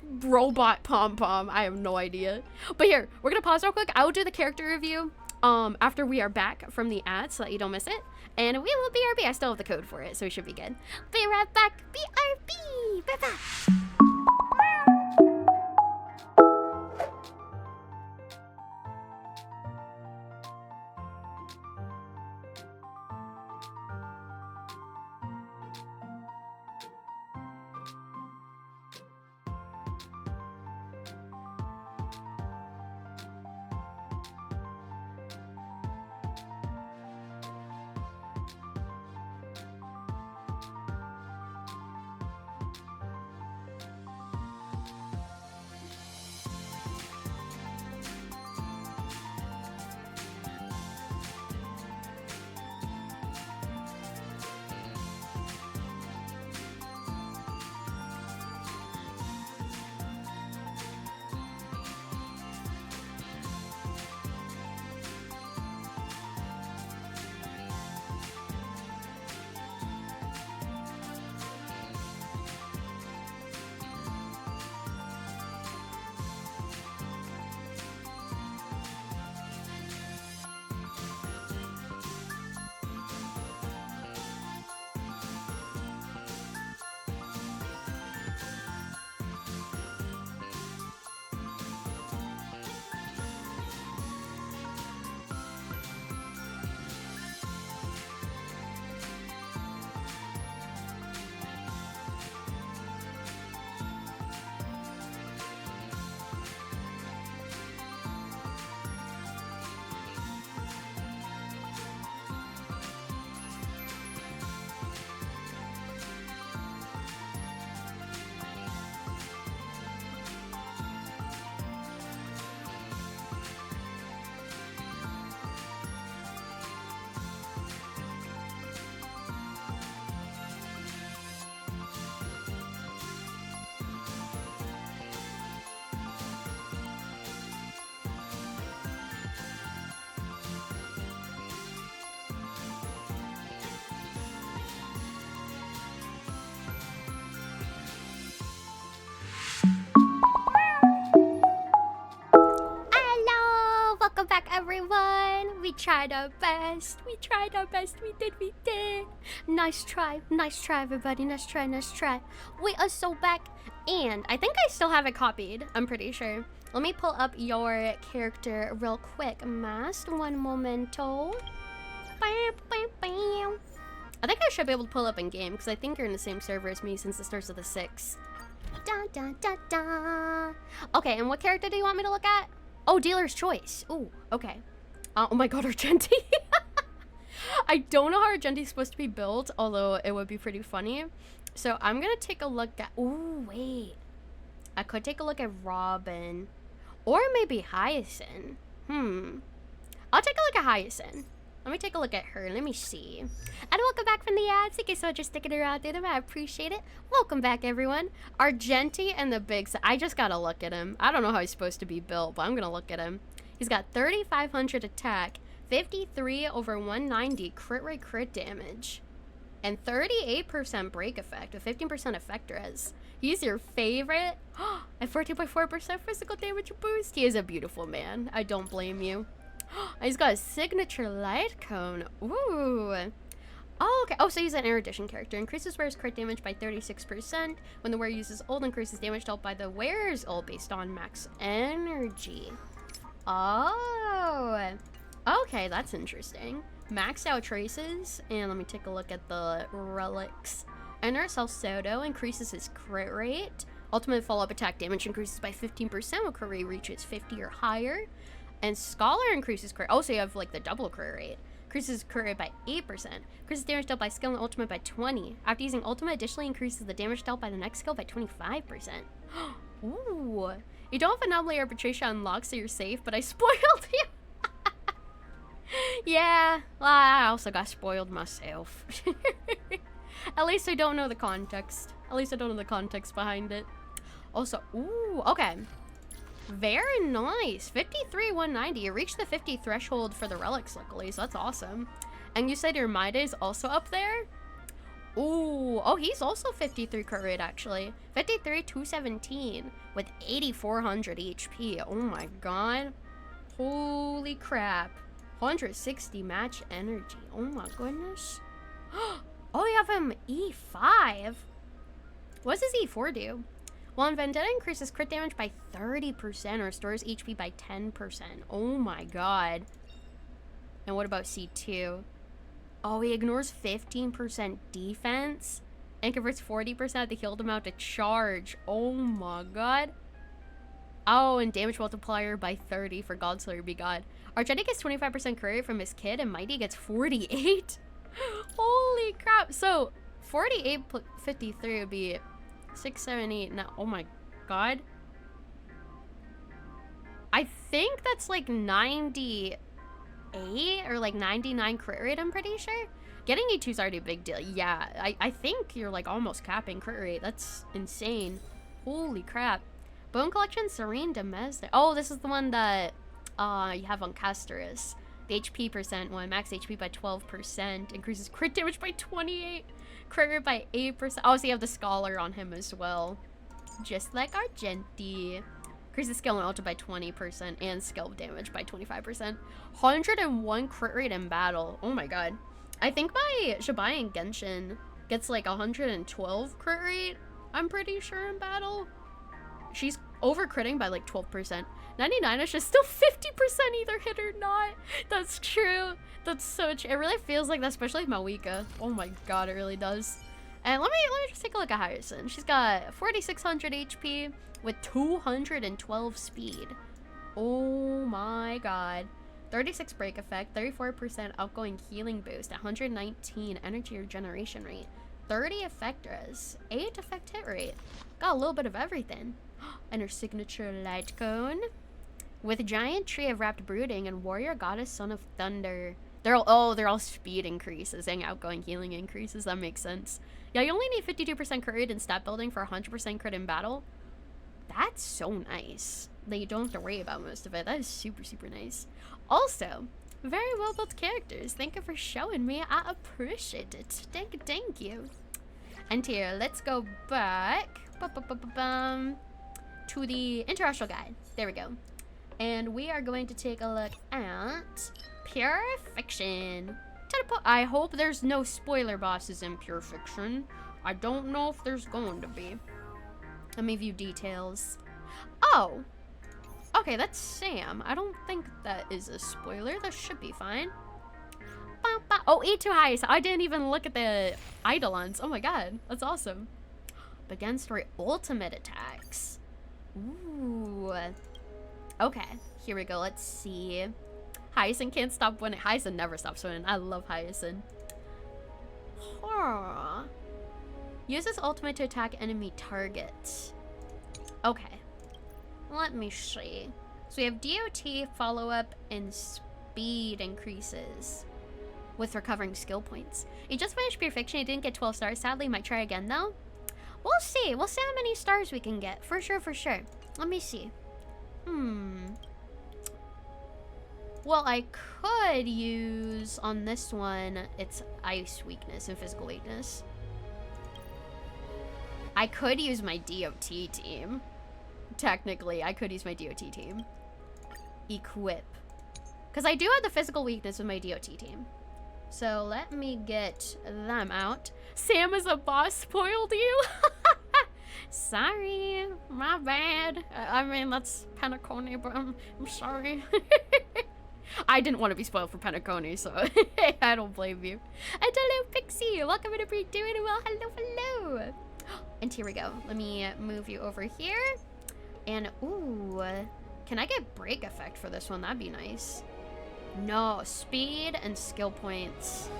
Robot pom-pom. I have no idea. But here, we're going to pause real quick. I will do the character review after we are back from the ad so that you don't miss it. And we will BRB. I still have the code for it, so we should be good. Be right back. BRB. Bye-bye. We tried our best. We tried our best. We did. Nice try, everybody. Nice try. We are so back. And I think I still have it copied. I'm pretty sure. Let me pull up your character real quick. Masked, one momento. I think I should be able to pull up in game because I think you're in the same server as me since it starts with a 6. Okay, and what character do you want me to look at? Oh, dealer's choice. Ooh, okay. Oh my god, Argenti. I don't know how Argenti's supposed to be built, although it would be pretty funny. So I'm gonna take a look at... Ooh, wait. I could take a look at Robin. Or maybe Hyacinth. I'll take a look at Hyacinth. Let me take a look at her. Let me see. And welcome back from the ads. Thank you so much for sticking around through them. I appreciate it. Welcome back, everyone. Argenti and the big... I just gotta look at him. I don't know how he's supposed to be built, but I'm gonna look at him. He's got 3,500 attack, 53 over 190 crit rate crit damage, and 38% break effect with 15% effect res. He's your favorite. And 14.4% physical damage boost. He is a beautiful man. I don't blame you. He's got a signature light cone. Ooh. Oh, okay. Oh, so he's an erudition character. Increases wearer's crit damage by 36%. When the wearer uses ult, increases damage dealt by the wearer's ult based on max energy. Oh. Okay, that's interesting. Maxed out traces. And let me take a look at the relics. Enter Salsodo increases his crit rate. Ultimate follow-up attack damage increases by 15% when crit rate reaches 50 or higher. And Scholar increases crit. Oh, so you have like the double crit rate. Increases crit rate by 8%. Increases damage dealt by skill and ultimate by 20. After using ultimate, additionally increases the damage dealt by the next skill by 25%. Ooh. You don't have anomaly arbitration unlocked, so you're safe, but I spoiled you. Yeah, well, I also got spoiled myself. At least I don't know the context. At least I don't know the context behind it. Also, ooh, okay. Very nice. 53, 190. You reached the 50 threshold for the relics, luckily, so that's awesome. And you said your Maide is also up there? Ooh, oh, he's also 53 crit rate, actually. 53, 217 with 8,400 HP. Oh my god. Holy crap. 160 match energy. Oh my goodness. Oh, you have him E5. What does his E4 do? Well, Vendetta increases crit damage by 30% or restores HP by 10%. Oh my god. And what about C2? Oh, he ignores 15% defense and converts 40% of the healed amount to charge. Oh my god. Oh, and damage multiplier by 30 for Godslayer Be God. Argenti gets 25% crit rate from his kid and Mighty gets 48. Holy crap. So 48 plus 53 would be 6, 7, 8. Now, oh my god. I think that's like 98 or like 99 crit rate, I'm pretty sure. Getting E2 is already a big deal. Yeah, I think you're like almost capping crit rate. That's insane. Holy crap. Bone Collection, Serene Domestic. Oh, this is the one that you have on Castorus. The HP percent one. Max HP by 12%. Increases crit damage by 28. Crit rate by 8%. Oh, so you have the Scholar on him as well. Just like Argenti. Increases skill and ulti by 20% and skill damage by 25%. 101 crit rate in battle. Oh my god. I think my Shibai in Genshin gets like 112 crit rate. I'm pretty sure in battle. She's over critting by like 12%. 99 is just still 50% either hit or not. That's true. That's so true. It really feels like that, especially with Mawika. Oh my god, it really does. And let me just take a look at Hyacinth. She's got 4,600 HP with 212 speed. Oh my god. 36 break effect, 34% outgoing healing boost, 119 energy regeneration rate, 30 effect res, 8 effect hit rate. Got a little bit of everything. And her signature light cone. With Giant Tree of Wrapped Brooding and Warrior Goddess Son of Thunder. They're all speed increases and outgoing healing increases. That makes sense. Yeah, you only need 52% crit rate in stat building for 100% crit in battle. That's so nice. That you don't have to worry about most of it. That is super, super nice. Also, very well built characters. Thank you for showing me. I appreciate it. Thank you. And here, let's go back to the International Guide. There we go. And we are going to take a look at Pure Fiction. I hope there's no spoiler bosses in Pure Fiction. I don't know if there's going to be. Let me view details. Oh. Okay, that's Sam. I don't think that is a spoiler. That should be fine. Oh, E2 high. So I didn't even look at the Eidolons. Oh my god. That's awesome. Begin story ultimate attacks. Ooh. Okay. Here we go. Let's see. Hyacinth can't stop winning. Hyacinth never stops winning. I love Hyacinth. Huh. Use this ultimate to attack enemy targets. Okay. Let me see. So we have DOT, follow-up, and speed increases with recovering skill points. You just finished Pure Fiction. You didn't get 12 stars. Sadly, you might try again, though. We'll see. We'll see how many stars we can get. For sure, for sure. Let me see. Well, I could use, on this one, it's ice weakness and physical weakness. I could use my DOT team. Technically, I could use my DOT team. Equip. Because I do have the physical weakness with my DOT team. So let me get them out. Sam is a boss, spoiled you? Sorry, my bad. I mean, that's Penacony, but I'm sorry. I didn't want to be spoiled for Penacony, so I don't blame you. And hello, Pixie. Welcome to Be Doing Well. Hello, hello. And here we go. Let me move you over here. And, ooh, can I get break effect for this one? That'd be nice. No, speed and skill points.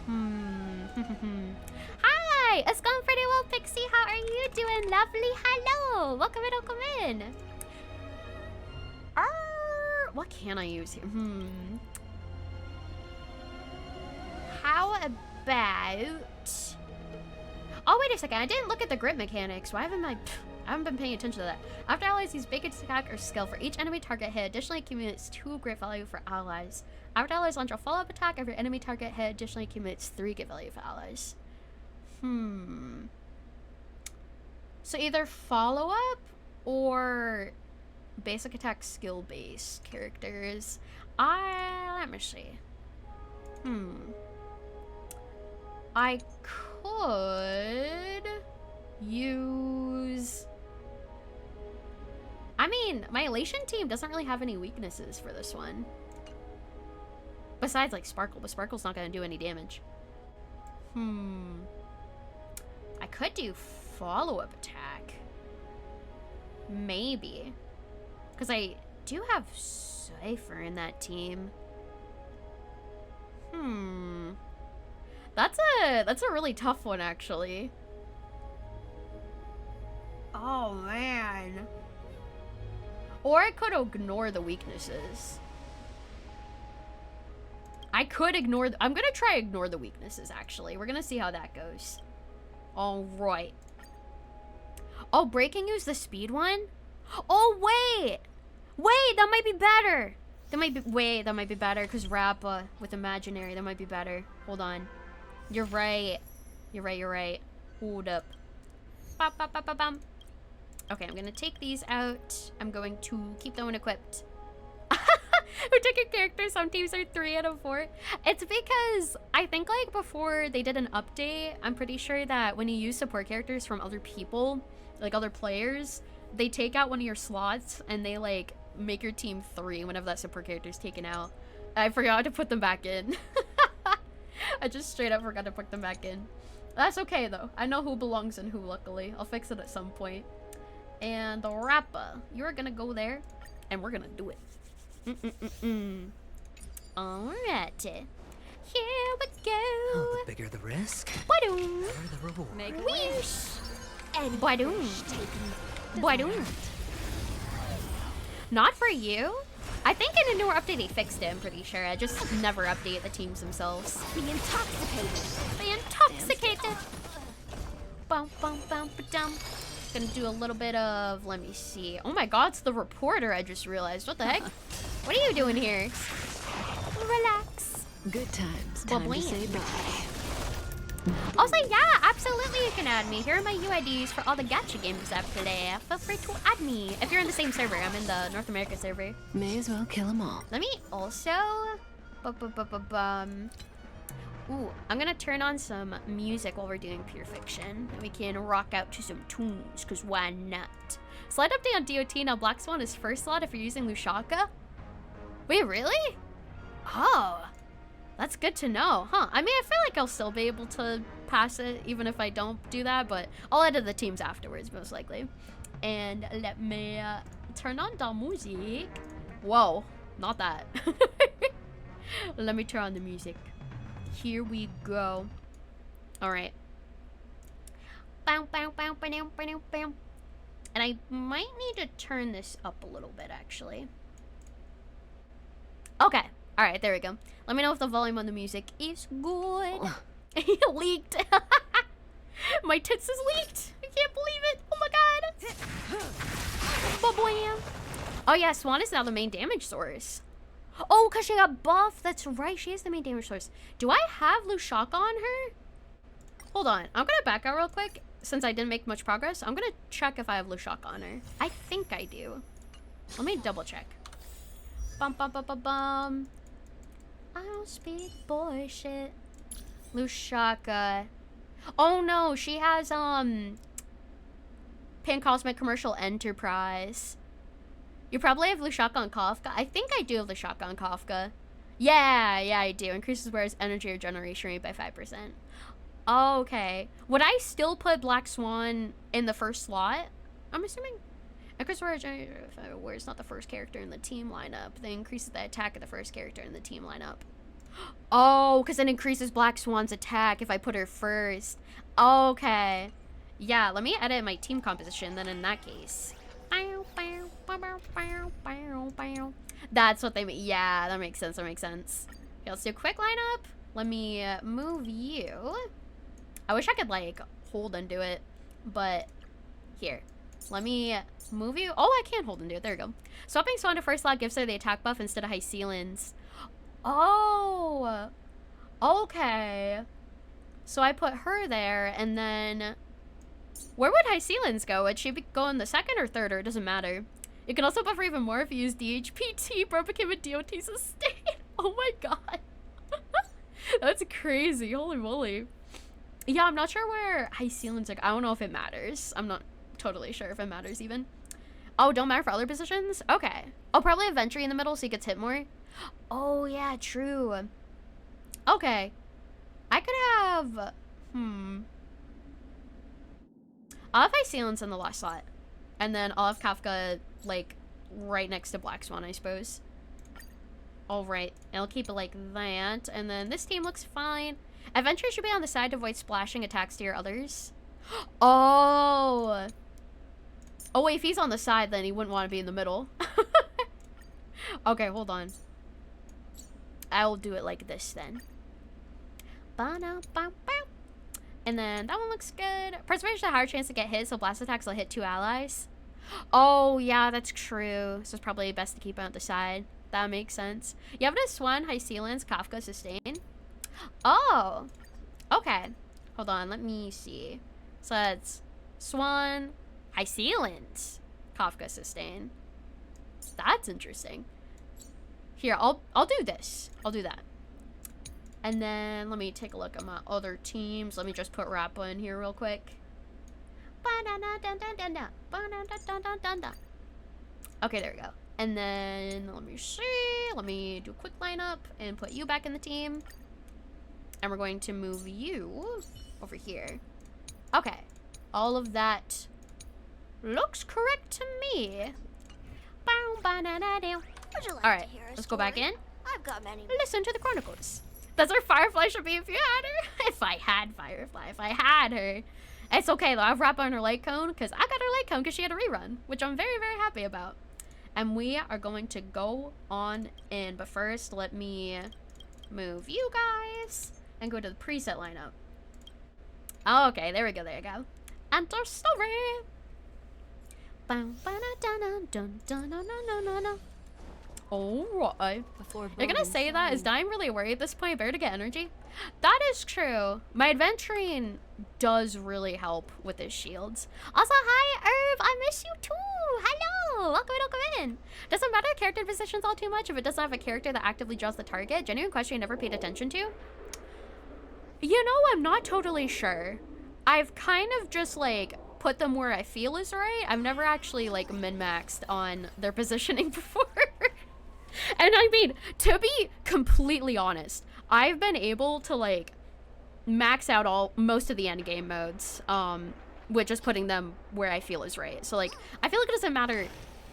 Hi, it's going pretty well, Pixie. How are you doing? Lovely. Hello. Welcome in, welcome in. What can I use here? How about... Oh, wait a second. I didn't look at the grip mechanics. Why haven't I haven't been paying attention to that. After allies use big attack or skill for each enemy target hit, additionally accumulates 2 grip value for allies. After allies launch a follow-up attack, every enemy target hit additionally accumulates 3 grip value for allies. So either follow-up or basic attack skill-based characters. Let me see. I could use... I mean, my Elation team doesn't really have any weaknesses for this one. Besides, like, Sparkle, but Sparkle's not going to do any damage. I could do follow-up attack. Maybe. Because I do have Cypher in that team. That's a really tough one, actually. Oh, man. Or I could ignore the weaknesses. I could ignore... I'm going to try ignore the weaknesses, actually. We're going to see how that goes. All right. Oh, breaking use the speed one? Oh, wait! Wait, that might be better! That might be... Wait, that might be better, because Rappa with Imaginary, that might be better. Hold on. You're right. You're right, you're right. Hold up. Bop, bop, bop, bop, bop. Okay, I'm gonna take these out. I'm going to keep them unequipped. Who took your character? Some teams are 3 out of 4. It's because I think like before they did an update, I'm pretty sure that when you use support characters from other people, like other players, they take out one of your slots and they like make your team 3 whenever that support character is taken out. I forgot to put them back in. I just straight up forgot to put them back in. That's okay though. I know who belongs and who, luckily. I'll fix it at some point. And the Rappa, you're gonna go there and we're gonna do it. Alright. Here we go. Oh, the bigger the risk, Badoom. the better the reward. Make a wish. And badoom. Badoom. Not for you. I think in a newer update they fixed it, I'm pretty sure. I just never update the teams themselves. Be intoxicated. Be intoxicated. Bum, bum, bum, ba-dum. Gonna do a little bit of, let me see. Oh my god, it's the reporter, I just realized. What the heck? What are you doing here? Relax. Good times. Time to say bye. Also, yeah, absolutely you can add me. Here are my UIDs for all the gacha games I play. Feel free to add me. If you're in the same server, I'm in the North America server. May as well kill them all. Let me also Ooh, I'm gonna turn on some music while we're doing Pure Fiction. And we can rock out to some tunes, because why not? Slight update on DOT, now Black Swan is first slot if you're using Lushaka. Wait, really? Oh, that's good to know, huh? I mean, I feel like I'll still be able to pass it, even if I don't do that, but I'll edit the teams afterwards, most likely. And let me turn on the music. Whoa, not that. Let me turn on the music. Here we go. All right. And I might need to turn this up a little bit, actually. Okay. All right, there we go. Let me know if the volume on the music is good. It leaked. My tits is leaked. I can't believe it. Oh my god. Ba-blam. Oh yeah, Swan is now the main damage source. Oh, because she got buffed. That's right. She is the main damage source. Do I have Lushaka on her? Hold on. I'm going to back out real quick. Since I didn't make much progress, I'm going to check if I have Lushaka on her. I think I do. Let me double check. Bum, bum, bum, bum, bum. I don't speak bullshit. Lushaka. Oh, no. She has, Pan Cosmic Commercial Enterprise. You probably have Lushaka on Kafka. I think I do have Lushaka on Kafka. Yeah, I do. Increases wearer's energy regeneration rate by 5%. Okay. Would I still put Black Swan in the first slot? I'm assuming. Increases wearer's energy where it's not the first character in the team lineup. Then increases the attack of the first character in the team lineup. Oh, because it increases Black Swan's attack if I put her first. Okay. Yeah, let me edit my team composition then in that case. That's what they mean. Yeah, that makes sense. Okay, let's do a quick lineup. Let me move you. I wish I could like hold and do it, but here. Let me move you. Oh, I can hold and do it. There we go. Swapping Swan to first slot gives her the attack buff instead of High Ceilings. Oh, okay. So I put her there, and then where would High Ceilings go? Would she go in the second or third, or it doesn't matter? You can also buffer even more if you use DHPT. Bro became a DOT sustain. Oh my god. That's crazy. Holy moly. Yeah, I'm not sure where High Ceilings are. I don't know if it matters. I'm not totally sure if it matters even. Oh, don't matter for other positions? Okay. Oh, probably a Ventry in the middle so he gets hit more. Oh, yeah, true. Okay. I could have... I'll have High Ceilings in the last slot. And then I'll have Kafka, like, right next to Black Swan, I suppose. Alright. I'll keep it like that. And then this team looks fine. Adventure should be on the side to avoid splashing attacks to your others. Oh! Oh, wait, if he's on the side, then he wouldn't want to be in the middle. Okay, hold on. I'll do it like this, then. And then that one looks good. Preservation has a higher chance to get hit, so blast attacks will hit 2 allies. Oh, yeah, that's true. So it's probably best to keep it on the side. That makes sense. You have this Swan, High Ceilings, Kafka, Sustain. Oh, okay. Hold on, let me see. So that's Swan, High Ceilings, Kafka, Sustain. That's interesting. Here, I'll do this. I'll do that. And then let me take a look at my other teams. Let me just put Rappa in here real quick. Okay, there we go. And then let me see. Let me do a quick lineup and put you back in the team. And we're going to move you over here. Okay. All of that looks correct to me. Alright, let's go back in. I've got many. Listen to the Chronicles. That's where Firefly should be if you had her. If I had Firefly, if I had her. It's okay though, I have Rappa on her light cone because I got her light cone because she had a rerun, which I'm very, very happy about. And we are going to go on in, but first let me move you guys and go to the preset lineup. Okay, there we go, there you go. Enter story. Alright. You're gonna say that? Is dying really worried at this point? Better to get energy? That is true. My adventuring does really help with his shields. Also, hi, Herb. I miss you too. hello! Welcome in. Doesn't matter character positions all too much if it doesn't have a character that actively draws the target. Genuine question you never paid attention to? You know, I'm not totally sure. I've kind of just like put them where I feel is right. I've never actually like min-maxed on their positioning before. And I mean, to be completely honest, I've been able to like max out most of the end game modes with just putting them where I feel is right. So like I feel like it doesn't matter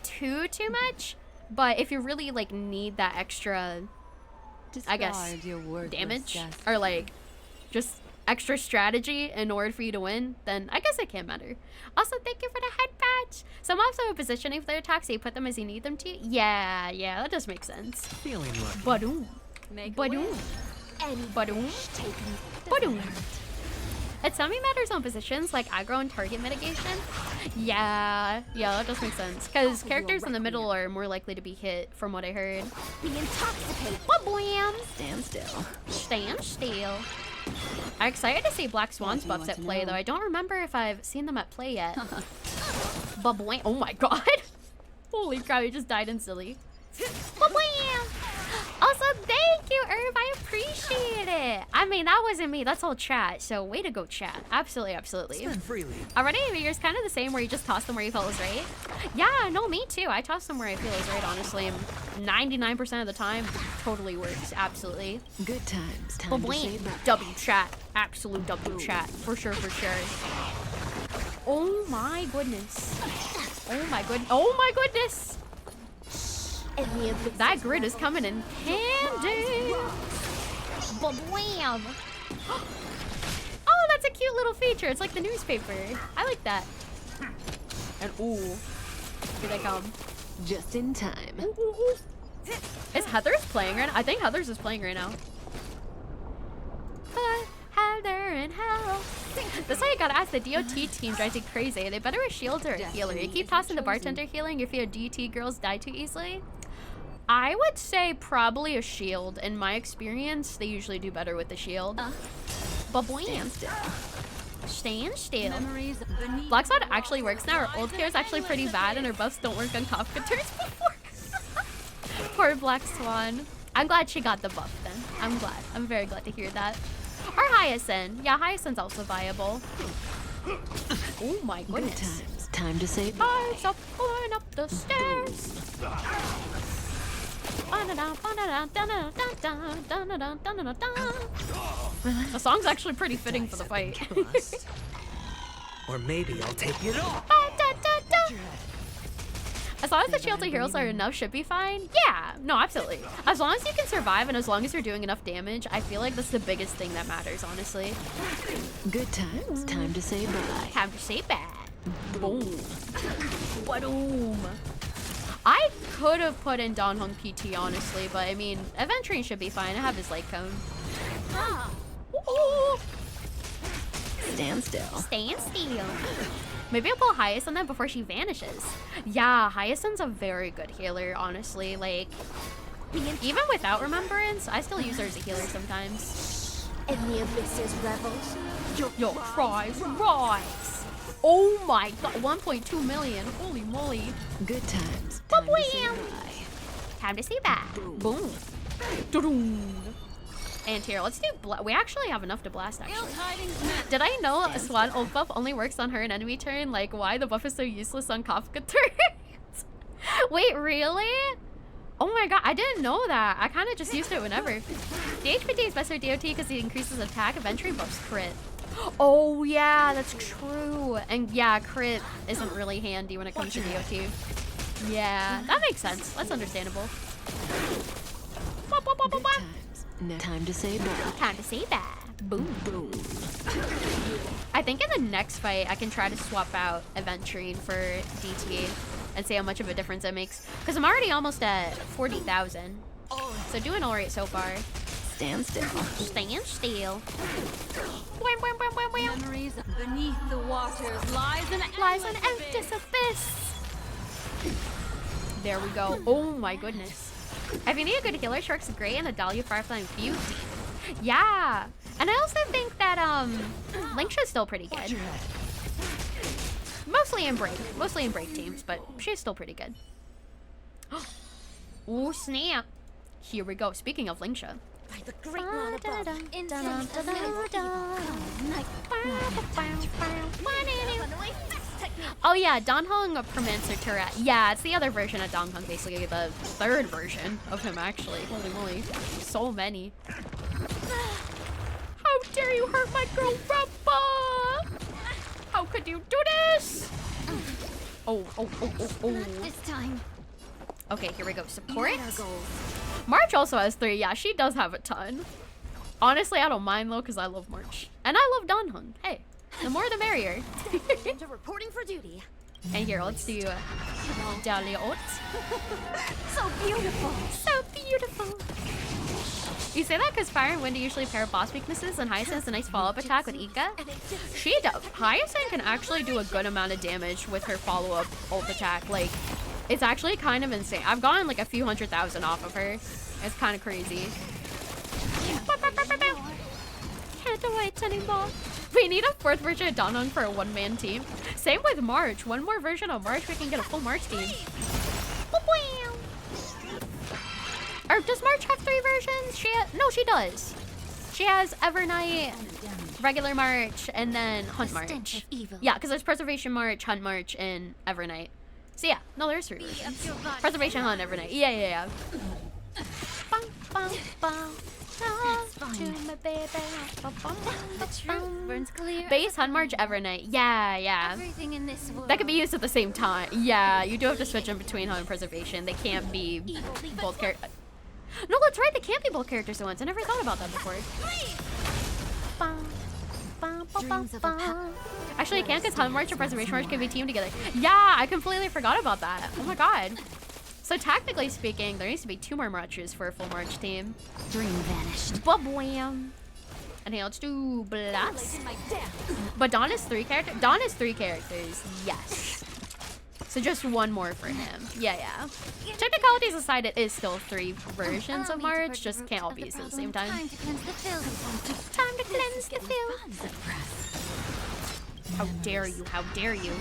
too much, but if you really like need that extra, I guess, damage or like just extra strategy in order for you to win, then I guess it can matter. Also, thank you for the head patch. Some also have positioning for their attacks, so you put them as you need them to. Yeah, that does make sense. Feeling lucky. Badoom. Badoom. Badoom. Badoom. It semi-matters on positions like aggro and target mitigation. Yeah, that does make sense. Because characters in the middle are more likely to be hit, from what I heard. Be intoxicated. Ba-boom. Stand still. Stand still. I'm excited to see Black Swan's buffs at play, though. I don't remember if I've seen them at play yet. Ba-boing. Oh my god. Holy crap, he just died instantly. Ba-boing. Also, thank you, Herb. I appreciate it. I mean, that wasn't me. That's all chat. So, way to go, chat. Absolutely. Spend freely. Already, yours kind of the same where you just toss them where you felt was right. Yeah, no, me too. I toss them where I feel is right, honestly. 99% of the time, totally works. Absolutely. Good times. Time to say bye. W chat. Absolute W chat. For sure. Oh my goodness. Oh my goodness. That grid is coming in handy. Ba-blam. Oh, that's a cute little feature. It's like the newspaper. I like that. And ooh, here they come. Just in time. Ooh. Is Heather's playing right now? I think Heather's is playing right now. Heather and hell. That's why you gotta ask the DOT team drives you crazy. They better with shields or a healer. You keep tossing the bartender healing if your DOT girls die too easily. I would say probably a shield. In my experience, they usually do better with the shield. Ba-blam. Stand still. Black Swan actually works now. Her old care is actually pretty bad and her buffs don't work on Kafka-Turns before. Poor Black Swan. I'm glad she got the buff then. I'm glad. I'm very glad to hear that. Or Hyacinth. Yeah, Hyacinth's also viable. Oh my goodness. Good times. Time to say bye. Eyes up, going up the stairs. The song's actually pretty fitting for the fight. Or maybe I'll take it off. As long as the shields and heroes are enough, should be fine. Yeah, no, absolutely. As long as you can survive and as long as you're doing enough damage, I feel like that's the biggest thing that matters, honestly. Good times. Time to say bye. Time to say bye. Boom. Boom. I could have put in Don Hung PT, honestly, but I mean, Event Train should be fine. I have his light cone. Ooh. Stand still. Stand still. Maybe I'll pull Hyacinth then before she vanishes. Yeah, Hyacinth's a very good healer, honestly. Like, even without Remembrance, I still use her as a healer sometimes. And the abyss's revels. Yo, rise. Oh my god, 1.2 million. Holy moly. Good times. Time to say bye. Boom. And here, let's do we actually have enough to blast, actually. Did I know a Swan ult buff only works on her and enemy turn? Like, why the buff is so useless on Kafka turns? Wait, really? Oh my god, I didn't know that. I kind of just used it whenever. The HPT is best for DOT because it increases attack. Eventually buffs crit. Oh yeah, that's true. And yeah, crit isn't really handy when it comes to DOT. Yeah, that makes sense. That's understandable. Time to say bye. Time to say bye. Boom. I think in the next fight, I can try to swap out Event Train for DT and see how much of a difference it makes. Because I'm already almost at 40,000. So doing alright so far. Stand still. Stand still. Memories beneath the waters lies an endless abyss. There we go. Oh my goodness. If you need a good healer, Shark's great, and a Dahlia Firefly and Beauty. Yeah. And I also think that Linktra's still pretty good. Mostly in break teams, but she's still pretty good. Oh snap! Here we go. Speaking of Lingsha. By the great one above, oh yeah, Donghong Permancer Turret. Yeah, it's the other version of Donghong, basically the third version of him actually. Holy moly, so many. How dare you hurt my girl Rumba! How could you do this? Oh. Not this time. Okay, here we go. Support. March also has 3. Yeah, she does have a ton. Honestly, I don't mind though, because I love March. And I love Donghong. Hey, the more the merrier. Reporting for duty. And here, let's do Dahlia ult. So beautiful. So beautiful. You say that because Fire and Wind usually pair boss weaknesses, and Hyacinth has a nice follow-up attack with Ika. She does. Hyacinth can actually do a good amount of damage with her follow-up ult attack. Like, it's actually kind of insane. I've gotten like a few 100,000 off of her. It's kind of crazy. Can't wait anymore. We need a 4th version of Donghong for a 1-man team. Same with March. One more version of March, we can get a full March team. Or does March have 3 versions? No, she does. She has Evernight, regular March, and then Hunt March. Yeah, because there's Preservation March, Hunt March, and Evernight. So yeah, no, there's 3 versions. Preservation, Hunt, Evernight. Yeah. Base, Hunt March, Evernight. Yeah. Everything in this world. That could be used at the same time. Yeah, you do have to switch in between Hunt and Preservation. They can't be both characters. No, that's right. They can't be both characters at once. I never thought about that before. Actually, I can't because Hunt March and Preservation March can be teamed together. Yeah, I completely forgot about that. Oh my god. So technically speaking, there needs to be 2 more Marches for a full March team. Dream vanished. Ba-bwam. And hey, let's do Blast. But Dawn is 3 characters? Dawn is 3 characters, yes. So just 1 more for him. Yeah. Technicalities aside, it is still 3 versions of March, just can't all be used at the same time. Time to cleanse the field. Time to cleanse the field. How dare you, how dare you.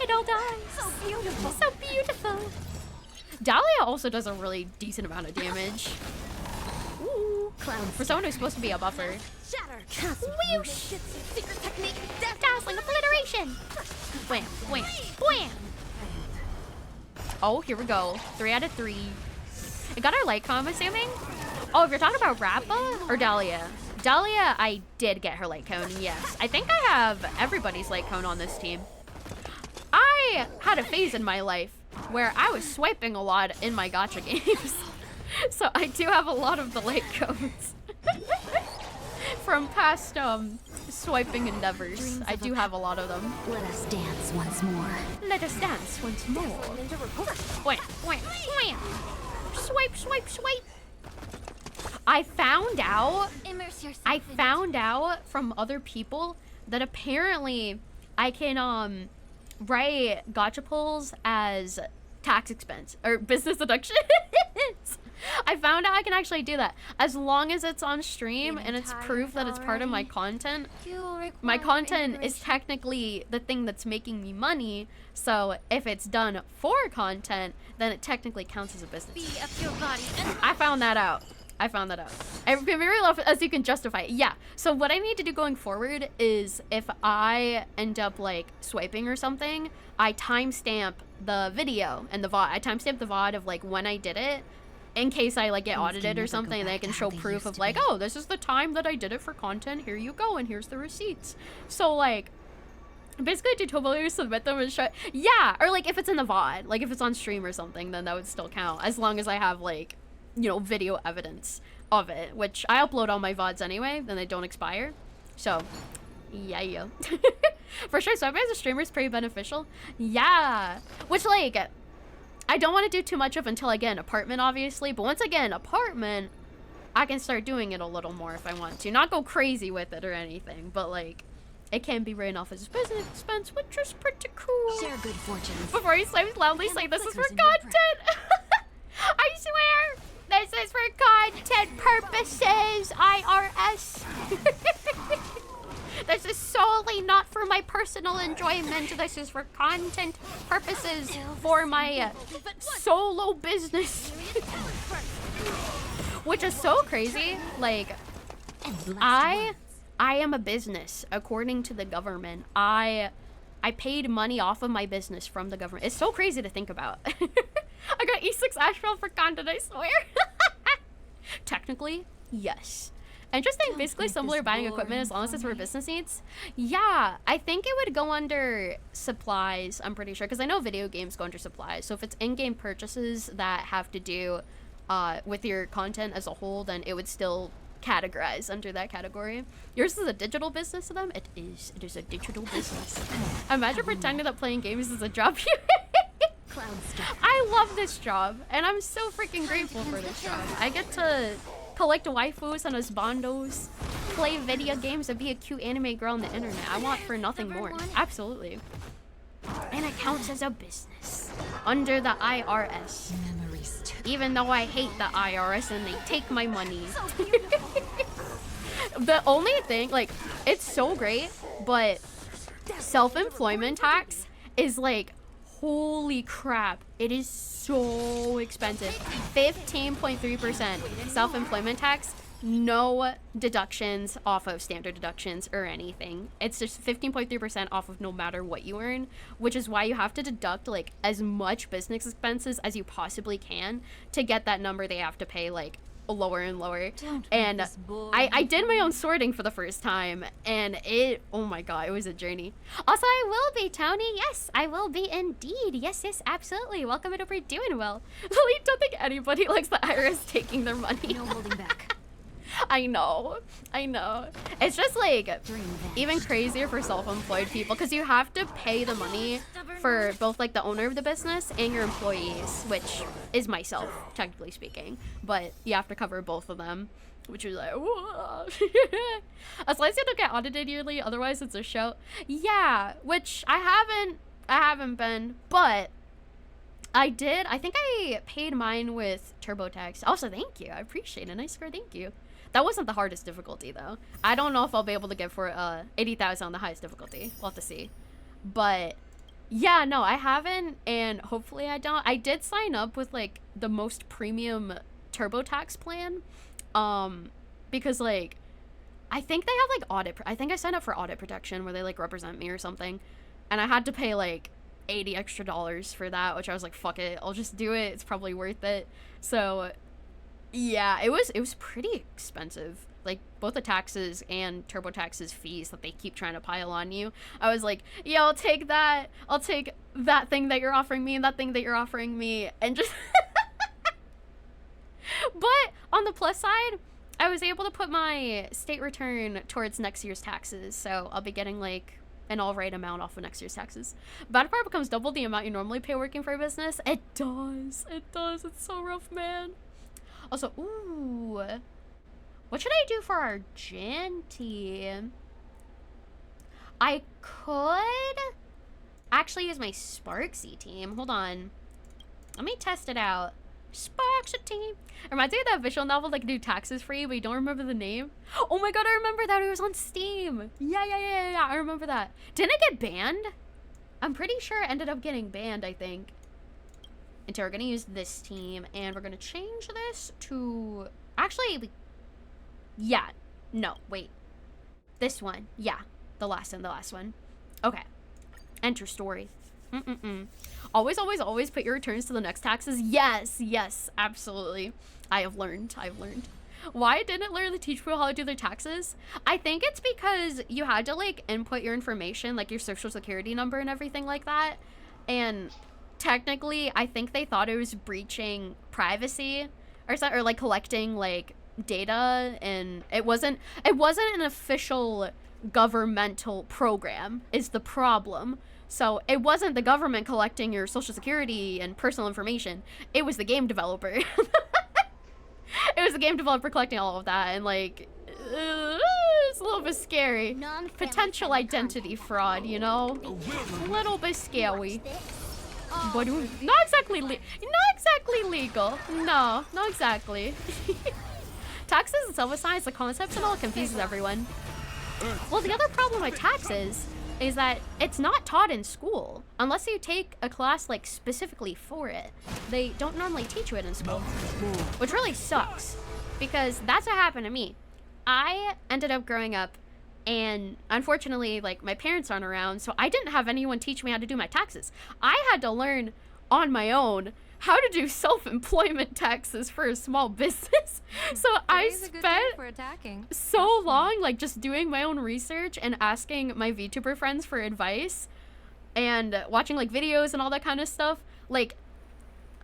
It all dies. So beautiful. So beautiful. Dahlia also does a really decent amount of damage. Ooh. For someone who's supposed to be a buffer. Shatter. Whoosh. Secret technique. Dazzling obliteration. Wham. Oh, here we go. 3 out of 3. I got our light com, I'm assuming. Oh, if you're talking about Rappa or Dahlia. Dahlia, I did get her light cone, yes. I think I have everybody's light cone on this team. I had a phase in my life where I was swiping a lot in my gacha games. So I do have a lot of the light cones. From past swiping endeavors. I do have a lot of them. Let us dance once more. Let us dance once more. Wham. Swipe. I found out from other people that apparently I can write gacha pulls as tax expense or business deductions. I found out I can actually do that as long as it's on stream and it's proof that it's part of my content. My content is technically the thing that's making me money, so if it's done for content, then it technically counts as a business. I found that out. It can be really low as you can justify it. Yeah. So what I need to do going forward is if I end up like swiping or something, I timestamp the video and the VOD. I timestamp the VOD of like when I did it, in case I like get audited or something, and I can show proof of like, oh, this is the time that I did it for content. Here you go, and here's the receipts. So like, basically to totally submit them and show. Yeah, or like if it's in the VOD, like if it's on stream or something, then that would still count as long as I have like, you know, video evidence of it, which I upload all my VODs anyway, then they don't expire. So, yeah. For sure, swiping as a streamer is pretty beneficial. Yeah, which like, I don't want to do too much of until I get an apartment, obviously. But once I get an apartment, I can start doing it a little more if I want to. Not go crazy with it or anything, but like, it can be written off as a business expense, which is pretty cool. Share good fortunes. Before he swipes loudly, say this is for content. I swear, this is for content purposes. IRS. This is solely definitely not for my personal enjoyment. This is for content purposes for my solo business. Which is so crazy. Like, I am a business according to the government. I paid money off of my business from the government. It's so crazy to think about. I got E6 Astral for content, I swear. Technically, yes. Interesting, basically similar buying equipment as long as it's for business needs. Yeah, I think it would go under supplies, I'm pretty sure, because I know video games go under supplies. So if it's in-game purchases that have to do with your content as a whole, then it would still categorize under that category. Yours is a digital business to them? It is. It is a digital business. Imagine pretending that playing games is a job. I love this job, and I'm so freaking grateful for this job. I get to collect waifus and husbandos, play video games, and be a cute anime girl on the internet. I want for nothing more. Absolutely. And it counts as a business under the IRS. Even though I hate the IRS and they take my money. The only thing, like, it's so great, but self-employment tax is like, holy crap, it is so expensive. 15.3% self-employment tax, no deductions off of standard deductions or anything. It's just 15.3% off of no matter what you earn, which is why you have to deduct like as much business expenses as you possibly can to get that number they have to pay like lower and lower. And I did my own sorting for the first time, and it, oh my god, it was a journey. Also, I will be, Tony. Yes, I will be indeed. Yes, yes, absolutely. Welcome it over, doing well. Lily, don't think anybody likes the IRS taking their money. No holding back. I know. It's just like even crazier for self-employed people because you have to pay the money for both like the owner of the business and your employees, which is myself, technically speaking. But you have to cover both of them, which is like, whoa. As long as you don't get audited yearly, otherwise it's a show. Yeah, which I haven't been, but I did. I think I paid mine with TurboTax. Also, thank you. I appreciate it. I swear, thank you. That wasn't the hardest difficulty, though. I don't know if I'll be able to get for 80,000 on the highest difficulty. We'll have to see. But, yeah, no, I haven't, and hopefully I don't. I did sign up with, like, the most premium TurboTax plan, because, like, I think they have, like, I think I signed up for audit protection where they, like, represent me or something, and I had to pay, like, $80 extra for that, which I was like, fuck it, I'll just do it. It's probably worth it. So, yeah, it was pretty expensive. Like, both the taxes and TurboTax's fees that they keep trying to pile on you. I was like, yeah, I'll take that. I'll take that thing that you're offering me and that thing that you're offering me. And just... But, on the plus side, I was able to put my state return towards next year's taxes. So, I'll be getting, like, an alright amount off of next year's taxes. Bad part becomes double the amount you normally pay working for a business. It does. It does. It's so rough, man. Also, ooh. What should I do for our Jan team? I could actually use my Sparksy team. Hold on. Let me test it out. Sparksy team. Reminds me of that visual novel that can do taxes free, but you don't remember the name? Oh my god, I remember that. It was on Steam. Yeah. I remember that. Didn't it get banned? I'm pretty sure it ended up getting banned, I think. And so we're going to use this team, and we're going to change this to... Actually, yeah. No, wait. This one. Yeah. The last one. Okay. Enter story. Always put your returns to the next taxes. Yes, absolutely. I have learned. Why didn't it literally teach people how to do their taxes? I think it's because you had to, like, input your information, like your social security number and everything like that. And technically, I think they thought it was breaching privacy or something, or like collecting like data, and it wasn't an official governmental program is the problem. So it wasn't the government collecting your social security and personal information. It was the game developer. It was the game developer collecting all of that, and like it's a little bit scary. Potential identity fraud, you know? A little bit scary. But not exactly legal. No, not exactly. Taxes and self-assigns, the concepts and all confuses everyone. Well, the other problem with taxes is that it's not taught in school unless you take a class like specifically for it. They don't normally teach you it in school, which really sucks because that's what happened to me. I ended up growing up and unfortunately like my parents aren't around, so I didn't have anyone teach me how to do my taxes. I had to learn on my own how to do self-employment taxes for a small business. So I spent so long like just doing my own research and asking my VTuber friends for advice and watching like videos and all that kind of stuff. Like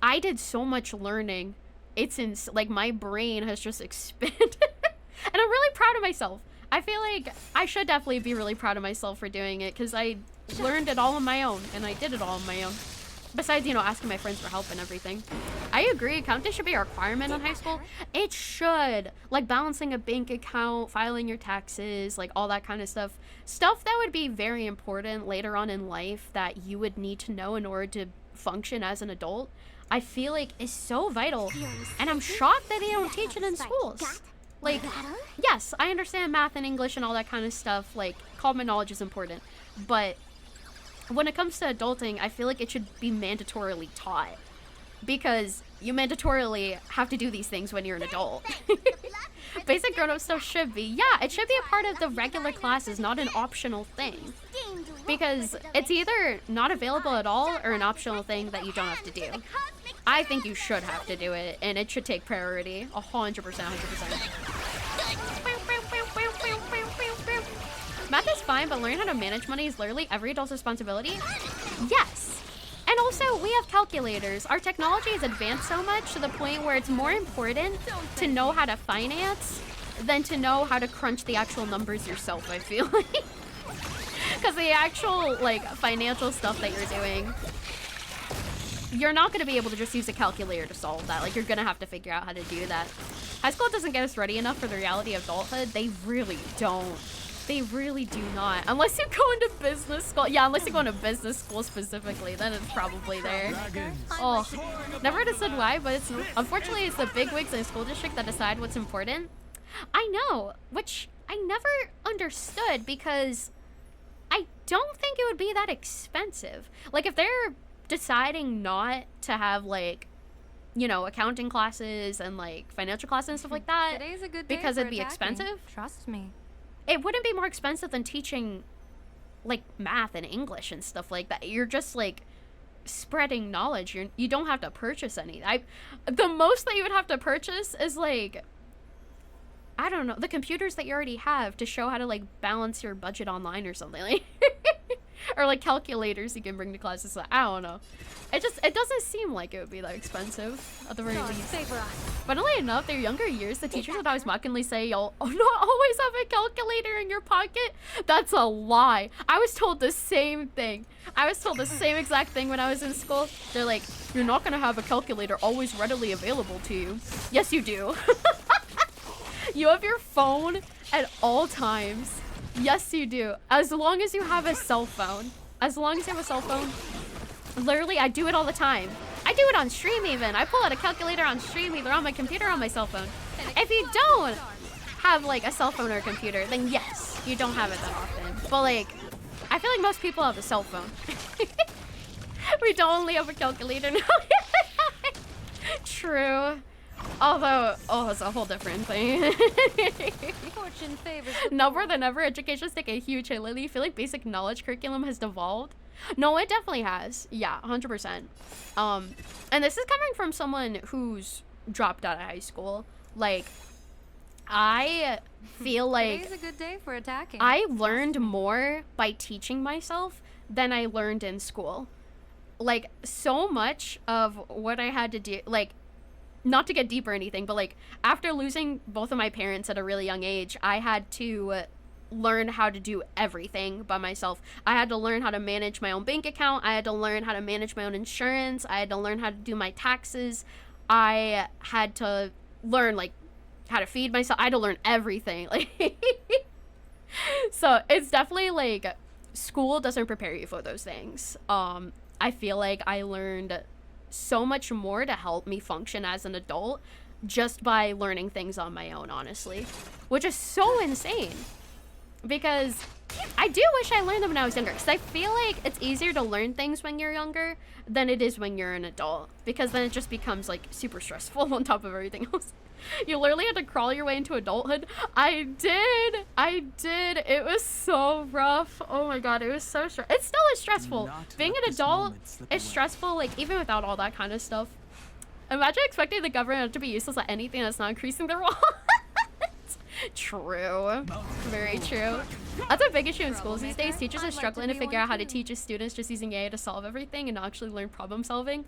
I did so much learning. It's like my brain has just expanded. And I'm really proud of myself. I feel like I should definitely be really proud of myself for doing it because I learned it all on my own and I did it all on my own. Besides, you know, asking my friends for help and everything. I agree, accounting should be a requirement in high school. It should. Like balancing a bank account, filing your taxes, like all that kind of stuff. Stuff that would be very important later on in life that you would need to know in order to function as an adult. I feel like is so vital. And I'm shocked that they don't teach it in schools. Like, yes, I understand math and English and all that kind of stuff. Like, common knowledge is important. But when it comes to adulting, I feel like it should be mandatorily taught because you mandatorily have to do these things when you're an adult. Basic grown-up stuff should be, yeah, it should be a part of the regular classes, not an optional thing. Because it's either not available at all or an optional thing that you don't have to do. I think you should have to do it, and it should take priority, 100%, 100%. Math is fine, but learning how to manage money is literally every adult's responsibility? Yes. And also, we have calculators. Our technology has advanced so much to the point where it's more important to know how to finance than to know how to crunch the actual numbers yourself, I feel like. Because the actual, like, financial stuff that you're doing, you're not going to be able to just use a calculator to solve that. Like, you're going to have to figure out how to do that. High school doesn't get us ready enough for the reality of adulthood. They really don't. They really do not. Unless you go into business school. Yeah, unless you go into business school specifically, then it's probably there. Oh, never understood why, but it's unfortunately it's the bigwigs in the school district that decide what's important. I know, which I never understood because I don't think it would be that expensive. Like if they're deciding not to have like, you know, accounting classes and like financial classes and stuff like that because it'd be expensive. Trust me. It wouldn't be more expensive than teaching like math and English and stuff like that. You're just like spreading knowledge. You don't have to purchase any. The most that you would have to purchase is like, I don't know, the computers that you already have to show how to like balance your budget online or something like or like calculators you can bring to classes. So I don't know. It doesn't seem like it would be that expensive at the very least. Funnily enough, their younger years, the teachers would always mockingly say, "You'll not always have a calculator in your pocket." That's a lie. I was told the same thing. I was told the same exact thing when I was in school. They're like, "You're not gonna have a calculator always readily available to you." Yes, you do. You have your phone at all times. Yes, you do. As long as you have a cell phone. As long as you have a cell phone. Literally, I do it all the time. I do it on stream even. I pull out a calculator on stream either on my computer or on my cell phone. If you don't have like a cell phone or a computer, then yes, you don't have it that often. But like, I feel like most people have a cell phone. We don't only have a calculator now. True. Although, oh, it's a whole different thing. Fortune favors. Now more than ever, education's taking a huge hit lately. You feel like basic knowledge curriculum has devolved? No, it definitely has. Yeah, 100%. And this is coming from someone who's dropped out of high school. Like, I feel like Today's a good day for attacking. I learned more by teaching myself than I learned in school. Like, so much of what I had to do, like, not to get deep or anything, but like after losing both of my parents at a really young age, I had to learn how to do everything by myself. I had to learn how to manage my own bank account. I had to learn how to manage my own insurance. I had to learn how to do my taxes. I had to learn like how to feed myself. I had to learn everything. Like, so it's definitely like school doesn't prepare you for those things. I feel like I learned so much more to help me function as an adult just by learning things on my own, honestly, which is so insane. because I do wish I learned them when I was younger, because I feel like it's easier to learn things when you're younger than it is when you're an adult, because then it just becomes like super stressful on top of everything else. You literally had to crawl your way into adulthood. I did. It was so rough. Oh my god, it was so stressful. It still is stressful. Being an adult is stressful, like even without all that kind of stuff. Imagine expecting the government to be useless at anything that's not increasing their wants. True. Very true. That's a big issue in schools these days. Teachers are struggling to figure out how to teach students just using AI to solve everything and not actually learn problem solving.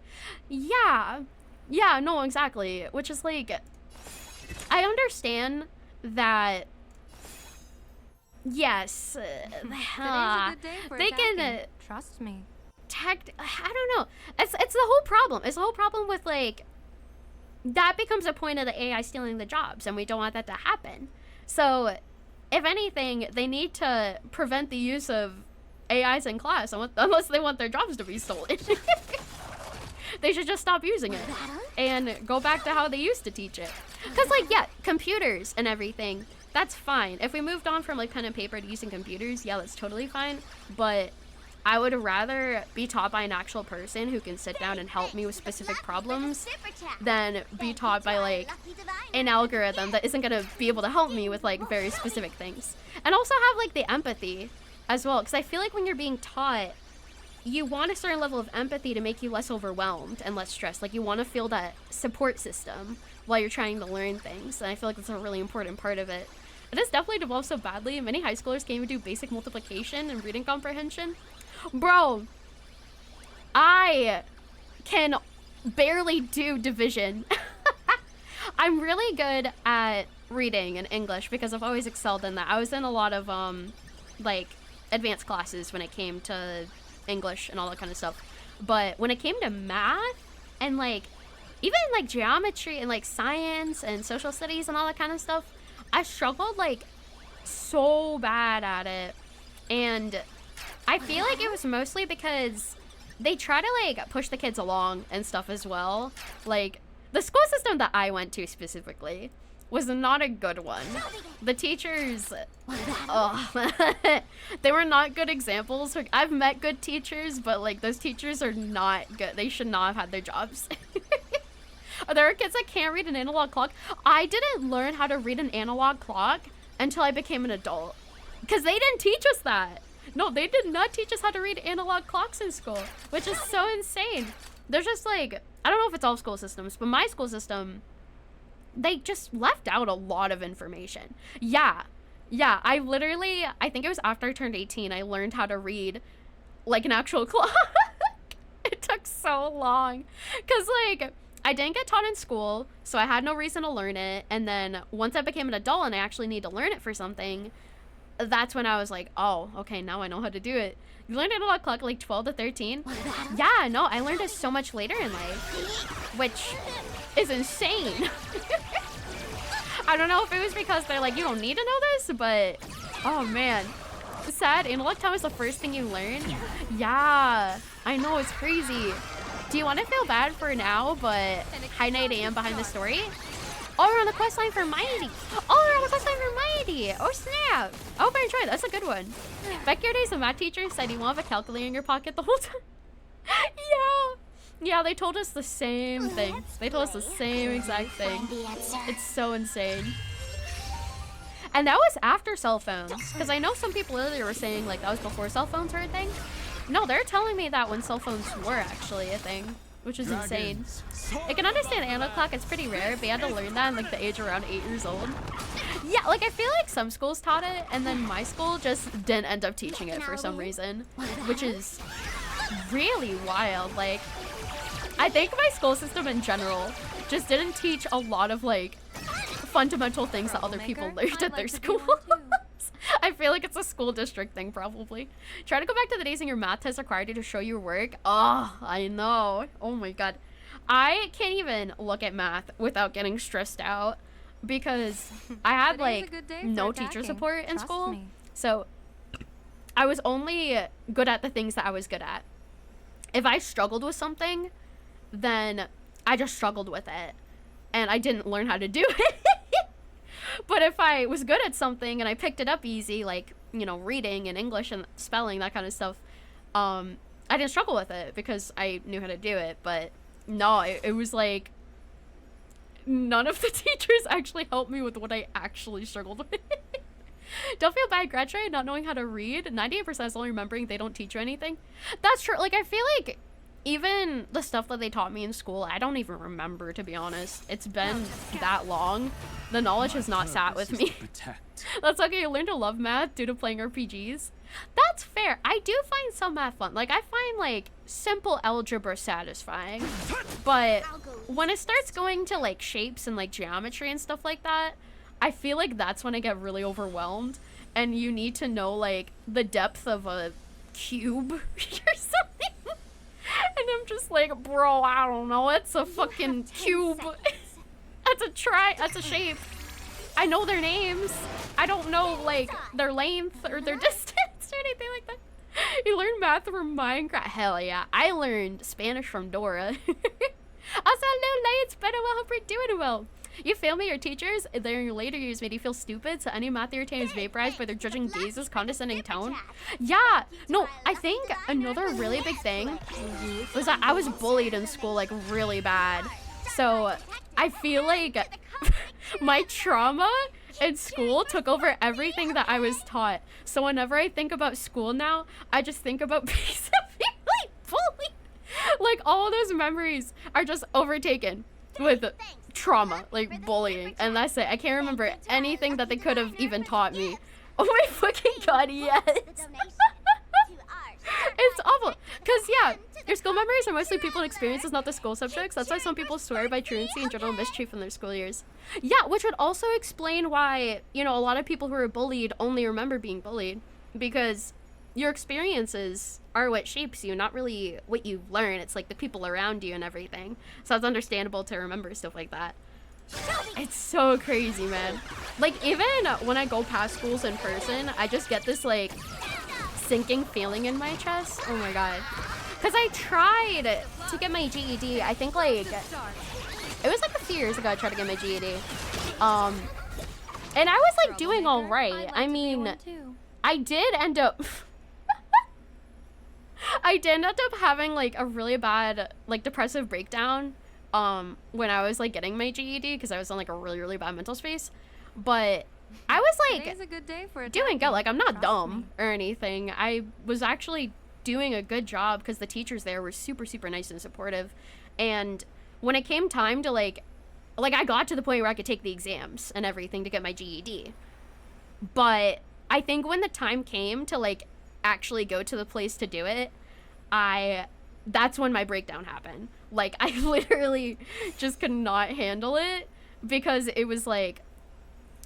Yeah. Yeah, no, exactly. Which is like, I understand that, yes, they can, trust me. I don't know. It's the whole problem. It's the whole problem with like, that becomes a point of the AI stealing the jobs, and we don't want that to happen. So, if anything, they need to prevent the use of AIs in class unless they want their jobs to be stolen. They should just stop using it and go back to how they used to teach it. Because, like, yeah, computers and everything, that's fine. If we moved on from, like, pen and paper to using computers, yeah, that's totally fine. But I would rather be taught by an actual person who can sit down and help me with specific problems than be taught by, like, an algorithm that isn't going to be able to help me with, like, very specific things. And also have, like, the empathy as well. Because I feel like when you're being taught, you want a certain level of empathy to make you less overwhelmed and less stressed. Like, you want to feel that support system while you're trying to learn things. And I feel like that's a really important part of it. It has definitely developed so badly. Many high schoolers can't even do basic multiplication and reading comprehension. Bro, I can barely do division. I'm really good at reading and English because I've always excelled in that. I was in a lot of, like, advanced classes when it came to English and all that kind of stuff. But when it came to math and, like, even, like, geometry and, like, science and social studies and all that kind of stuff, I struggled, like, so bad at it. And I feel like it was mostly because they try to, like, push the kids along and stuff as well. Like, the school system that I went to specifically was not a good one. The teachers, they were not good examples. I've met good teachers, but, like, those teachers are not good. They should not have had their jobs. There are kids that can't read an analog clock. I didn't learn how to read an analog clock until I became an adult, because they didn't teach us that. No, they did not teach us how to read analog clocks in school, which is so insane. There's just, like, I don't know if it's all school systems, but my school system, they just left out a lot of information. Yeah, I think it was after I turned 18, I learned how to read, like, an actual clock. It took so long, because, like, I didn't get taught in school, so I had no reason to learn it. And then once I became an adult and I actually need to learn it for something, that's when I was like, oh, okay, now I know how to do it. You learned analog clock at like 12 to 13? Yeah, no, I learned it so much later in life, which is insane. I don't know if it was because they're like, you don't need to know this, but oh man. Sad, analog time is the first thing you learn. Yeah, I know, it's crazy. Do you want to feel bad for now, but high 9 AM behind the story? Oh, we're on the quest line for Mighty. Oh, snap. I hope I enjoyed that. That's a good one. Back your days, the math teacher said you won't have a calculator in your pocket the whole time. Yeah, they told us the same thing. They told us the same exact thing. It's so insane. And that was after cell phones, because I know some people earlier were saying, like, that was before cell phones were a thing. No, they're telling me that when cell phones were actually a thing, which is insane. I can understand analog clock, it's pretty rare, but you had to learn that in, like, the age around 8 years old. Yeah, like, I feel like some schools taught it, and then my school just didn't end up teaching it for some reason, which is really wild. Like, I think my school system in general just didn't teach a lot of, like, fundamental things that other people learned at their school. I feel like it's a school district thing, probably. Try to go back to the days when your math test required you to show your work. Oh, I know. Oh my god. I can't even look at math without getting stressed out because I had, like, no teacher support in school. So I was only good at the things that I was good at. If I struggled with something, then I just struggled with it and I didn't learn how to do it. But if I was good at something and I picked it up easy, like, you know, reading and English and spelling, that kind of stuff, I didn't struggle with it because I knew how to do it. But no, it was like none of the teachers actually helped me with what I actually struggled with. Don't feel bad, graduate, not knowing how to read. 98% is only remembering, they don't teach you anything. That's true. Like, I feel like even the stuff that they taught me in school, I don't even remember, to be honest. It's been that long. The knowledge has not sat with me. That's okay. I learned to love math due to playing RPGs. That's fair. I do find some math fun. Like, I find, like, simple algebra satisfying. But when it starts going to, like, shapes and, like, geometry and stuff like that, I feel like that's when I get really overwhelmed. And you need to know, like, the depth of a cube or something. And I'm just like, bro, I don't know. It's a fucking cube. That's a shape. I know their names. I don't know, like, their length or their distance or anything like that. You learn math from Minecraft. Hell yeah. I learned Spanish from Dora. Also, hello, Lights. Better well, hope you're doing well. You fail me, your teachers, during your later years made you feel stupid, so any math irritant is vaporized by their judging gazes, condescending tone. Yeah, no, I think another really big thing was that I was bullied in school, like, really bad. So I feel like my trauma in school took over everything that I was taught. So whenever I think about school now, I just think about being severely bullied. Like, all those memories are just overtaken with trauma, like bullying, and that's it. I can't remember anything that they could have even taught me. Oh my fucking god, yes. It's awful. Because, yeah, your school memories are mostly people and experiences, not the school subjects. That's why some people swear by truancy and general mischief in their school years. Yeah, which would also explain why, you know, a lot of people who are bullied only remember being bullied. Because your experiences are what shapes you, not really what you learn. It's like the people around you and everything. So it's understandable to remember stuff like that. It's so crazy, man. Like, even when I go past schools in person, I just get this, like, sinking feeling in my chest. Oh my god. Because I tried to get my GED. I think, like, it was like a few years ago I tried to get my GED. And I was, like, doing all right. I mean, I did end up... I did end up having, like, a really bad, like, depressive breakdown when I was, like, getting my GED, because I was in, like, a really, really bad mental space. But I was, like, a good day for doing good. Like, I'm not dumb or anything. I was actually doing a good job because the teachers there were super, super nice and supportive. And when it came time to, like, I got to the point where I could take the exams and everything to get my GED. But I think when the time came to, like, actually go to the place to do it, that's when my breakdown happened. Like, I literally just could not handle it because it was like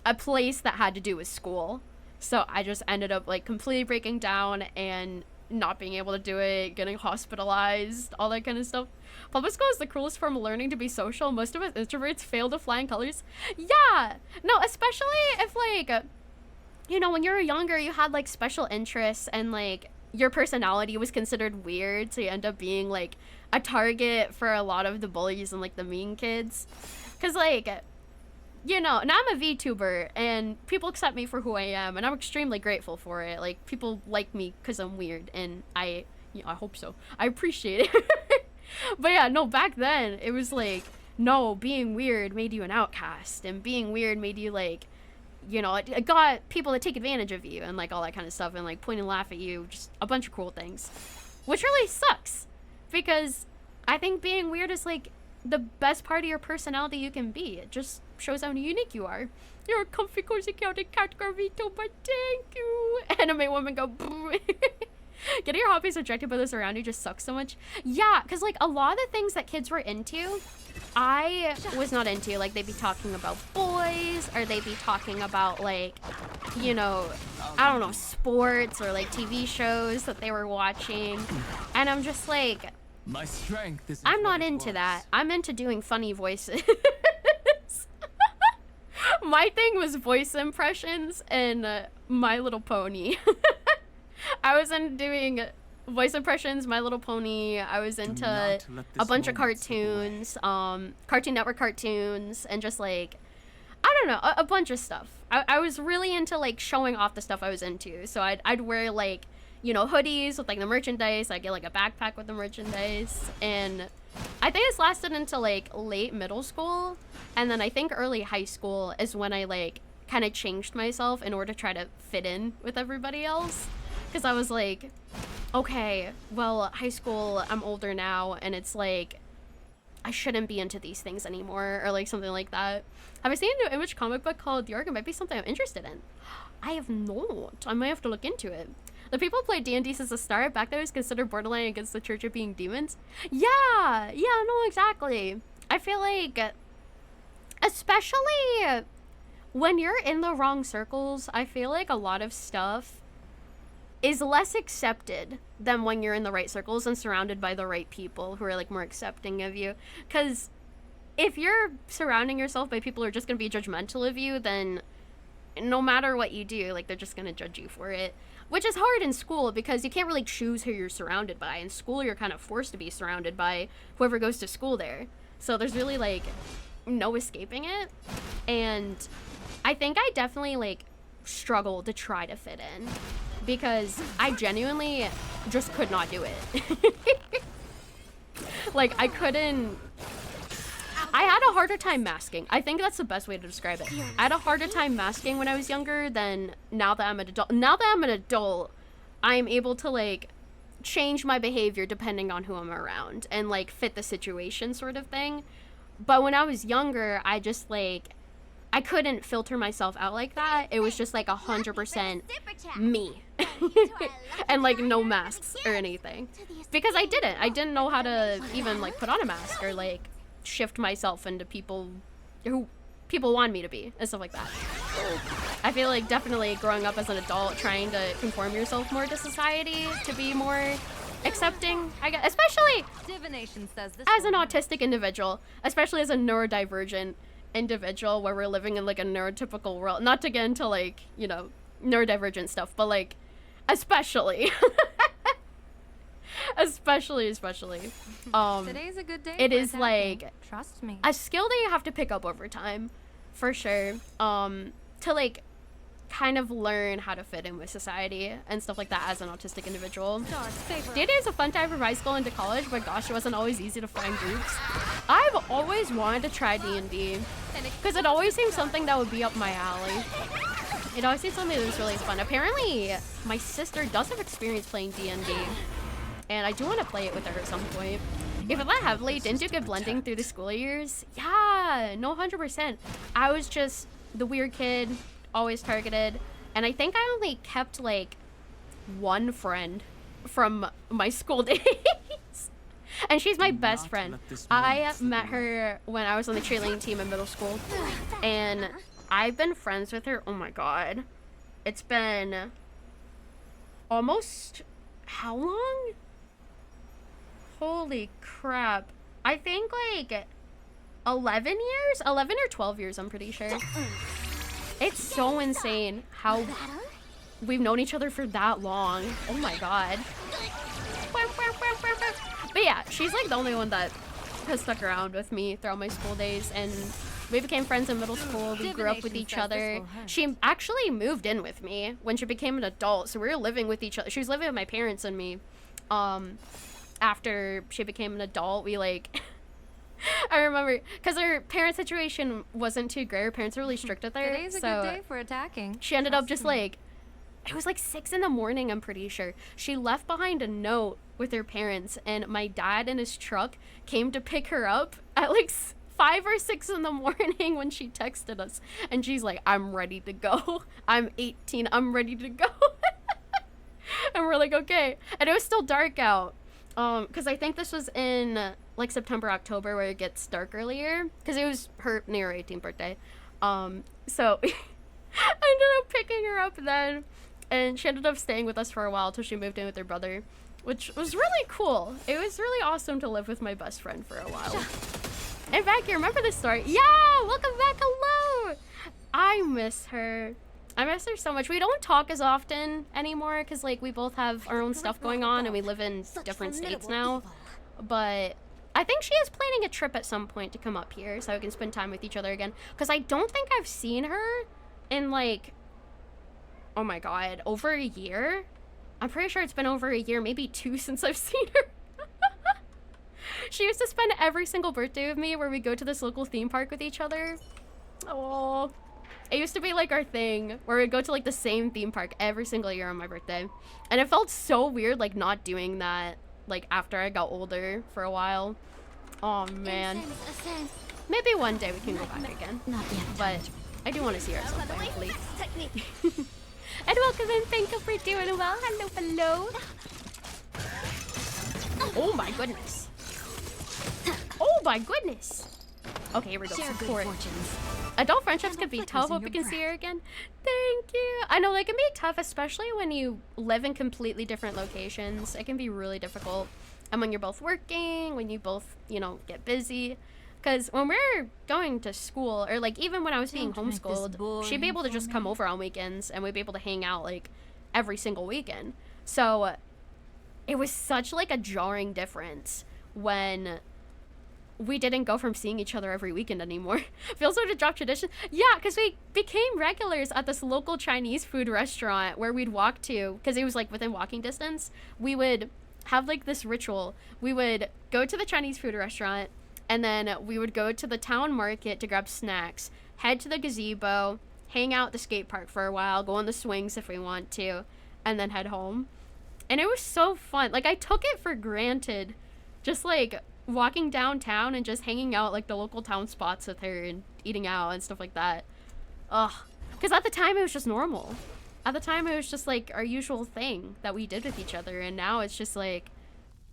a place that had to do with school. So I just ended up, like, completely breaking down and not being able to do it, getting hospitalized, all that kind of stuff. Public school is the cruelest form of learning to be social. Most of us introverts fail to fly in colors. Yeah, no, especially if, like, you know, when you were younger, you had, like, special interests and, like, your personality was considered weird, so you end up being, like, a target for a lot of the bullies and, like, the mean kids. Because, like, you know, now I'm a VTuber, and people accept me for who I am, and I'm extremely grateful for it. Like, people like me because I'm weird, and I hope so. I appreciate it. But yeah, no, back then, it was like, no, being weird made you an outcast, and being weird made you, like, you know, it got people to take advantage of you and, like, all that kind of stuff and, like, point and laugh at you, just a bunch of cruel things, which really sucks because I think being weird is, like, the best part of your personality you can be. It just shows how unique you are. You're a comfy, cozy, chaotic cat Garvito, but thank you. Anime woman go boo. Getting your hobbies rejected by those around you just sucks so much. Yeah, because, like, a lot of the things that kids were into, I was not into. Like, they'd be talking about boys, or they'd be talking about, like, you know, I don't know, sports, or, like, TV shows that they were watching. And I'm just like, my strength is I'm not into that. I'm into doing funny voices. My thing was voice impressions and My Little Pony. I was into doing voice impressions, My Little Pony. I was into a bunch of cartoons, Cartoon Network cartoons, and just, like, I don't know, a bunch of stuff. I was really into like showing off the stuff I was into. So I'd wear like, you know, hoodies with like the merchandise. I'd get like a backpack with the merchandise. And I think this lasted until like late middle school. And then I think early high school is when I like kind of changed myself in order to try to fit in with everybody else. Because I was like, okay, well, high school, I'm older now, and it's like, I shouldn't be into these things anymore, or like something like that. Have I seen a new Image comic book called The Ark? It might be something I'm interested in. I have not. I might have to look into it. The people who played D&D since the start, back then was considered borderline against the Church of Being Demons. Yeah, no, exactly. I feel like, especially when you're in the wrong circles, I feel like a lot of stuff is less accepted than when you're in the right circles and surrounded by the right people who are like more accepting of you. Because if you're surrounding yourself by people who are just going to be judgmental of you, then no matter what you do, like, they're just going to judge you for it. Which is hard in school because you can't really choose who you're surrounded by. In school, you're kind of forced to be surrounded by whoever goes to school there. So there's really like no escaping it. And I think I definitely like struggled to try to fit in, because I genuinely just could not do it. Like, I had a harder time masking. I think that's the best way to describe it. I had a harder time masking when I was younger than now that I'm an adult. Now that I'm an adult, I'm able to, like, change my behavior depending on who I'm around and, like, fit the situation sort of thing. But when I was younger, I just, like, I couldn't filter myself out like that. It was just like 100% me. And like no masks or anything. Because I didn't know how to even like put on a mask or like shift myself into people who people want me to be and stuff like that. I feel like definitely growing up as an adult, trying to conform yourself more to society to be more accepting, I guess, especially Divination says this as an autistic individual, especially as a neurodivergent individual where we're living in like a neurotypical world. Not to get into like, you know, neurodivergent stuff, but like especially especially today's a good day it for is attacking. like, trust me, a skill that you have to pick up over time for sure, to like kind of learn how to fit in with society and stuff like that as an autistic individual. D&D is a fun time from high school into college, but gosh, it wasn't always easy to find groups. I've always wanted to try D&D because it always seemed something that would be up my alley. It always seemed something that was really fun. Apparently, my sister does have experience playing D&D, and I do want to play it with her at some point. If it went heavily, didn't do good blending through the school years? Yeah, no, 100%. I was just the weird kid, always targeted, and I think I only kept like one friend from my school days. And she's my best friend. I met her when I was on the cheerleading team in middle school, and I've been friends with her, oh my god, it's been almost, how long? Holy crap. I think like 11 years? 11 or 12 years, I'm pretty sure. It's so insane how we've known each other for that long. Oh my god. But yeah, she's like the only one that has stuck around with me throughout my school days, and we became friends in middle school. We grew up with each other. She actually moved in with me when she became an adult, so we were living with each other. She was living with my parents and me. After she became an adult, we like I remember, because her parent situation wasn't too great. Her parents were really strict with her. Today's a good day for attacking. She ended up just like, it was like 6 in the morning, I'm pretty sure. She left behind a note with her parents, and my dad in his truck came to pick her up at like 5 or 6 in the morning when she texted us. And she's like, I'm ready to go. I'm 18. I'm ready to go. And we're like, okay. And it was still dark out. Because I think this was in like September, October, where it gets dark earlier, because it was her near 18th birthday. So I ended up picking her up then, and she ended up staying with us for a while till she moved in with her brother, which was really cool. It was really awesome to live with my best friend for a while. In fact, you remember this story? Yeah, welcome back. Hello. I miss her. I miss her so much. We don't talk as often anymore because like we both have our own stuff going on and we live in different states now. But I think she is planning a trip at some point to come up here so we can spend time with each other again. Because I don't think I've seen her in like, oh my god, over a year? I'm pretty sure it's been over a year, maybe 2 since I've seen her. She used to spend every single birthday with me where we go to this local theme park with each other. Oh, it used to be like our thing where we'd go to like the same theme park every single year on my birthday. And it felt so weird like not doing that like after I got older for a while. Oh man. Maybe one day we can go back again. Not yet. But I do want to see her at some point, hopefully. And welcome in, thank you for doing well. Hello, hello. Oh my goodness. Oh my goodness. Okay, here we go. Support. Adult friendships can be tough. Hope you can see her again. Thank you. I know, like, it can be tough, especially when you live in completely different locations. It can be really difficult. And when you're both working, when you both, you know, get busy. Because when we're going to school, or like even when I was being homeschooled, she'd be able to just come over on weekends and we'd be able to hang out like every single weekend. So it was such like a jarring difference when we didn't go from seeing each other every weekend anymore. Feels sort of dropped tradition. Yeah, because we became regulars at this local Chinese food restaurant where we'd walk to, because it was like within walking distance. We would have like this ritual. We would go to the Chinese food restaurant, and then we would go to the town market to grab snacks, head to the gazebo, hang out at the skate park for a while, go on the swings if we want to, and then head home. And it was so fun. Like, I took it for granted, just like walking downtown and just hanging out like the local town spots with her and eating out and stuff like that. Ugh. Because at the time it was just normal. At the time it was just like our usual thing that we did with each other. And now it's just like,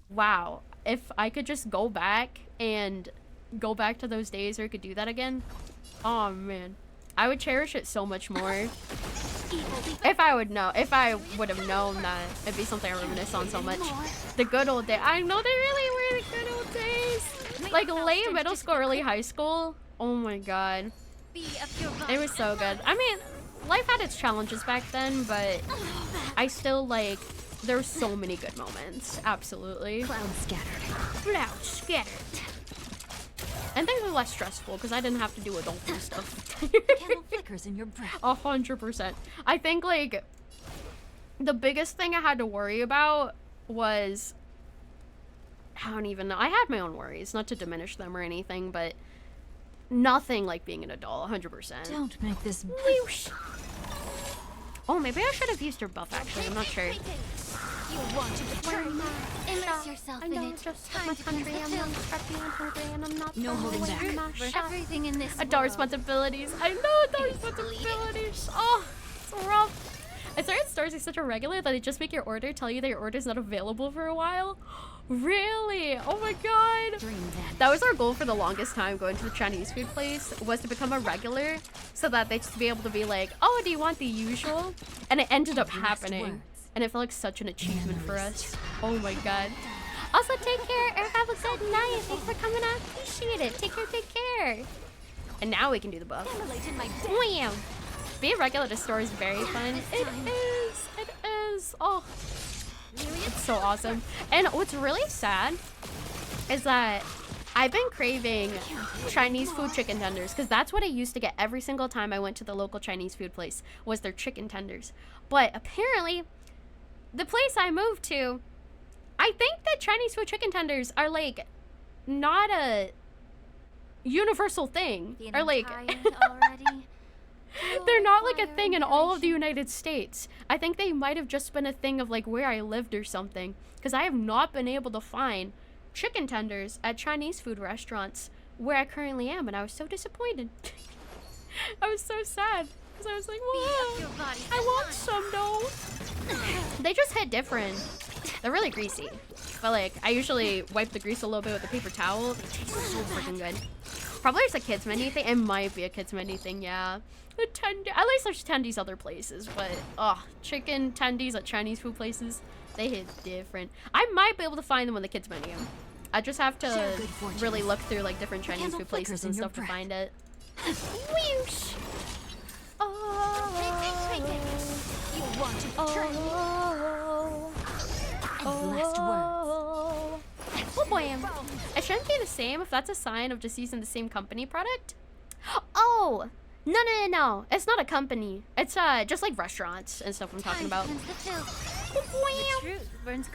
wow, if I could just go back and go back to those days where I could do that again, oh man, I would cherish it so much more. If I would have known that it'd be something I reminisce on so much. The good old days. I know they really were the good old days. Like late middle school, early high school. Oh my god. It was so good. I mean, life had its challenges back then, but I still like, there's so many good moments. Absolutely. Clouds scattered. Clouds scattered. And things were less stressful because I didn't have to do adulting stuff. Candle flickers in your breath. 100%. I think like the biggest thing I had to worry about was, I don't even know. I had my own worries, not to diminish them or anything, but nothing like being an adult. 100%. Don't make this. Whoosh. Oh, maybe I should have used her buff actually. I'm not sure. You want to betray me? Immerse yourself in it. Time to hungry. I'm not scrappy. I'm hungry, and I'm not. No holding back. Everything in this adult responsibilities. I know adult responsibilities. Oh, it's rough. I started Stars is such a regular that they just make your order, tell you that your order is not available for a while. Really? Oh my god. That was our goal for the longest time going to the Chinese food place, was to become a regular so that they'd just be able to be like, oh, do you want the usual? And it ended up happening. And it felt like such an achievement for us. Oh my god. Also, take care and have a good night. Thanks for coming out. Appreciate it. Take care. And now we can do the buff. Wham! Being regular to store is very fun. It is. Oh, it's so awesome. And what's really sad is that I've been craving Chinese food chicken tenders because that's what I used to get every single time I went to the local Chinese food place, was their chicken tenders. But apparently, the place I moved to, I think that Chinese food chicken tenders are like not a universal thing. Or like they're not like a thing in all of the United States. I think they might have just been a thing of like where I lived or something, because I have not been able to find chicken tenders at Chinese food restaurants where I currently am, and I was so disappointed. I was so sad because I was like, whoa, I want some though. They just hit different. They're really greasy, but like I usually wipe the grease a little bit with a paper towel. They taste so freaking good. Probably it's a kids menu thing. It might be a kids menu thing, yeah. The at least there's tendies other places, but chicken tendies at Chinese food places, they hit different. I might be able to find them on the kids menu. I just have to really look through like different Chinese food places and stuff to find it. Whoosh! You want to betray me? Oh boy, shouldn't be the same if that's a sign of just using the same company product. Oh, no. It's not a company. It's just like restaurants and stuff I'm talking about.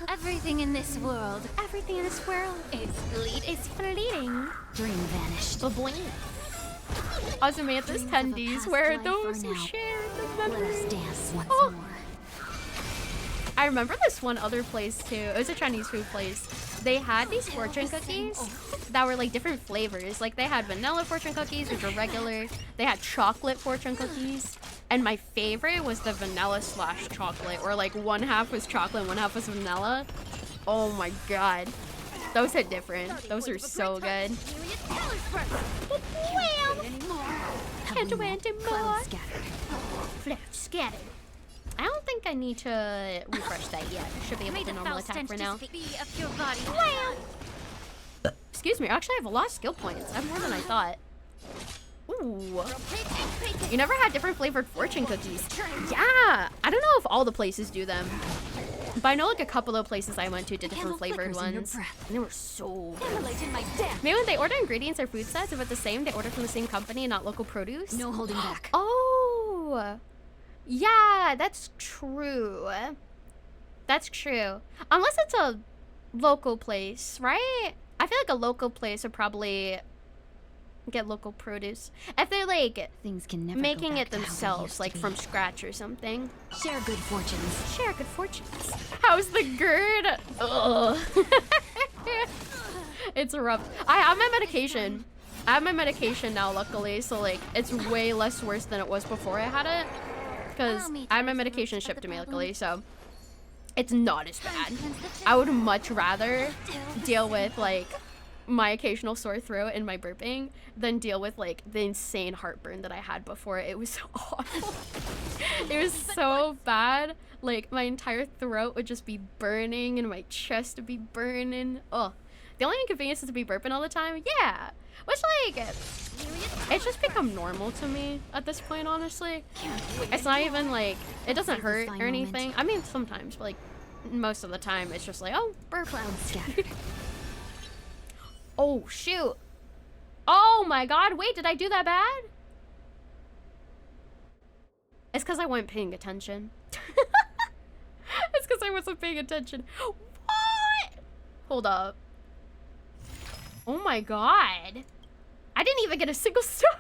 Everything in this world is fleeting. Dream vanished. Ozymanthus tendies, where those who share the memories. Let us dance once more. I remember this one other place too. It was a Chinese food place. They had these fortune cookies that were like different flavors. Like they had vanilla fortune cookies, which were regular. They had chocolate fortune cookies. And my favorite was the vanilla / chocolate, or like one half was chocolate and one half was vanilla. Oh my god. Those hit different. Those are so good. Can't wait anymore. Flash scattered. I don't think I need to refresh that yet. I should be able to normal attack for now. Excuse me, actually I have a lot of skill points. I have more than I thought. Ooh. You never had different flavored fortune cookies? Yeah! I don't know if all the places do them. But I know like a couple of places I went to did different flavored ones. And they were so good. Maybe when they order ingredients or food sets, if it's the same, they order from the same company and not local produce? No holding back. Oh! Yeah, that's true. That's true. Unless it's a local place, right? I feel like a local place would probably get local produce. If they're like things can never making it themselves, like from scratch or something. Share good fortunes. Share good fortunes. How's the GERD? Ugh. It's rough. I have my medication. I have my medication now, luckily, so like it's way less worse than it was before I had it. Because I have my medication shipped to me, luckily, so it's not as bad. I would much rather deal with like my occasional sore throat and my burping than deal with like the insane heartburn that I had before. It was so awful. It was so bad. Like my entire throat would just be burning and my chest would be burning. Oh, the only inconvenience is to be burping all the time. Yeah, which like it's just become normal to me at this point, honestly. It's not even like it doesn't hurt or anything. I mean sometimes, but like most of the time it's just like, oh, burp. Oh shoot. Oh my god, wait, did I do that bad? It's because I wasn't paying attention. It's because I wasn't paying attention. What? Hold up. Oh my god. I didn't even get a single star.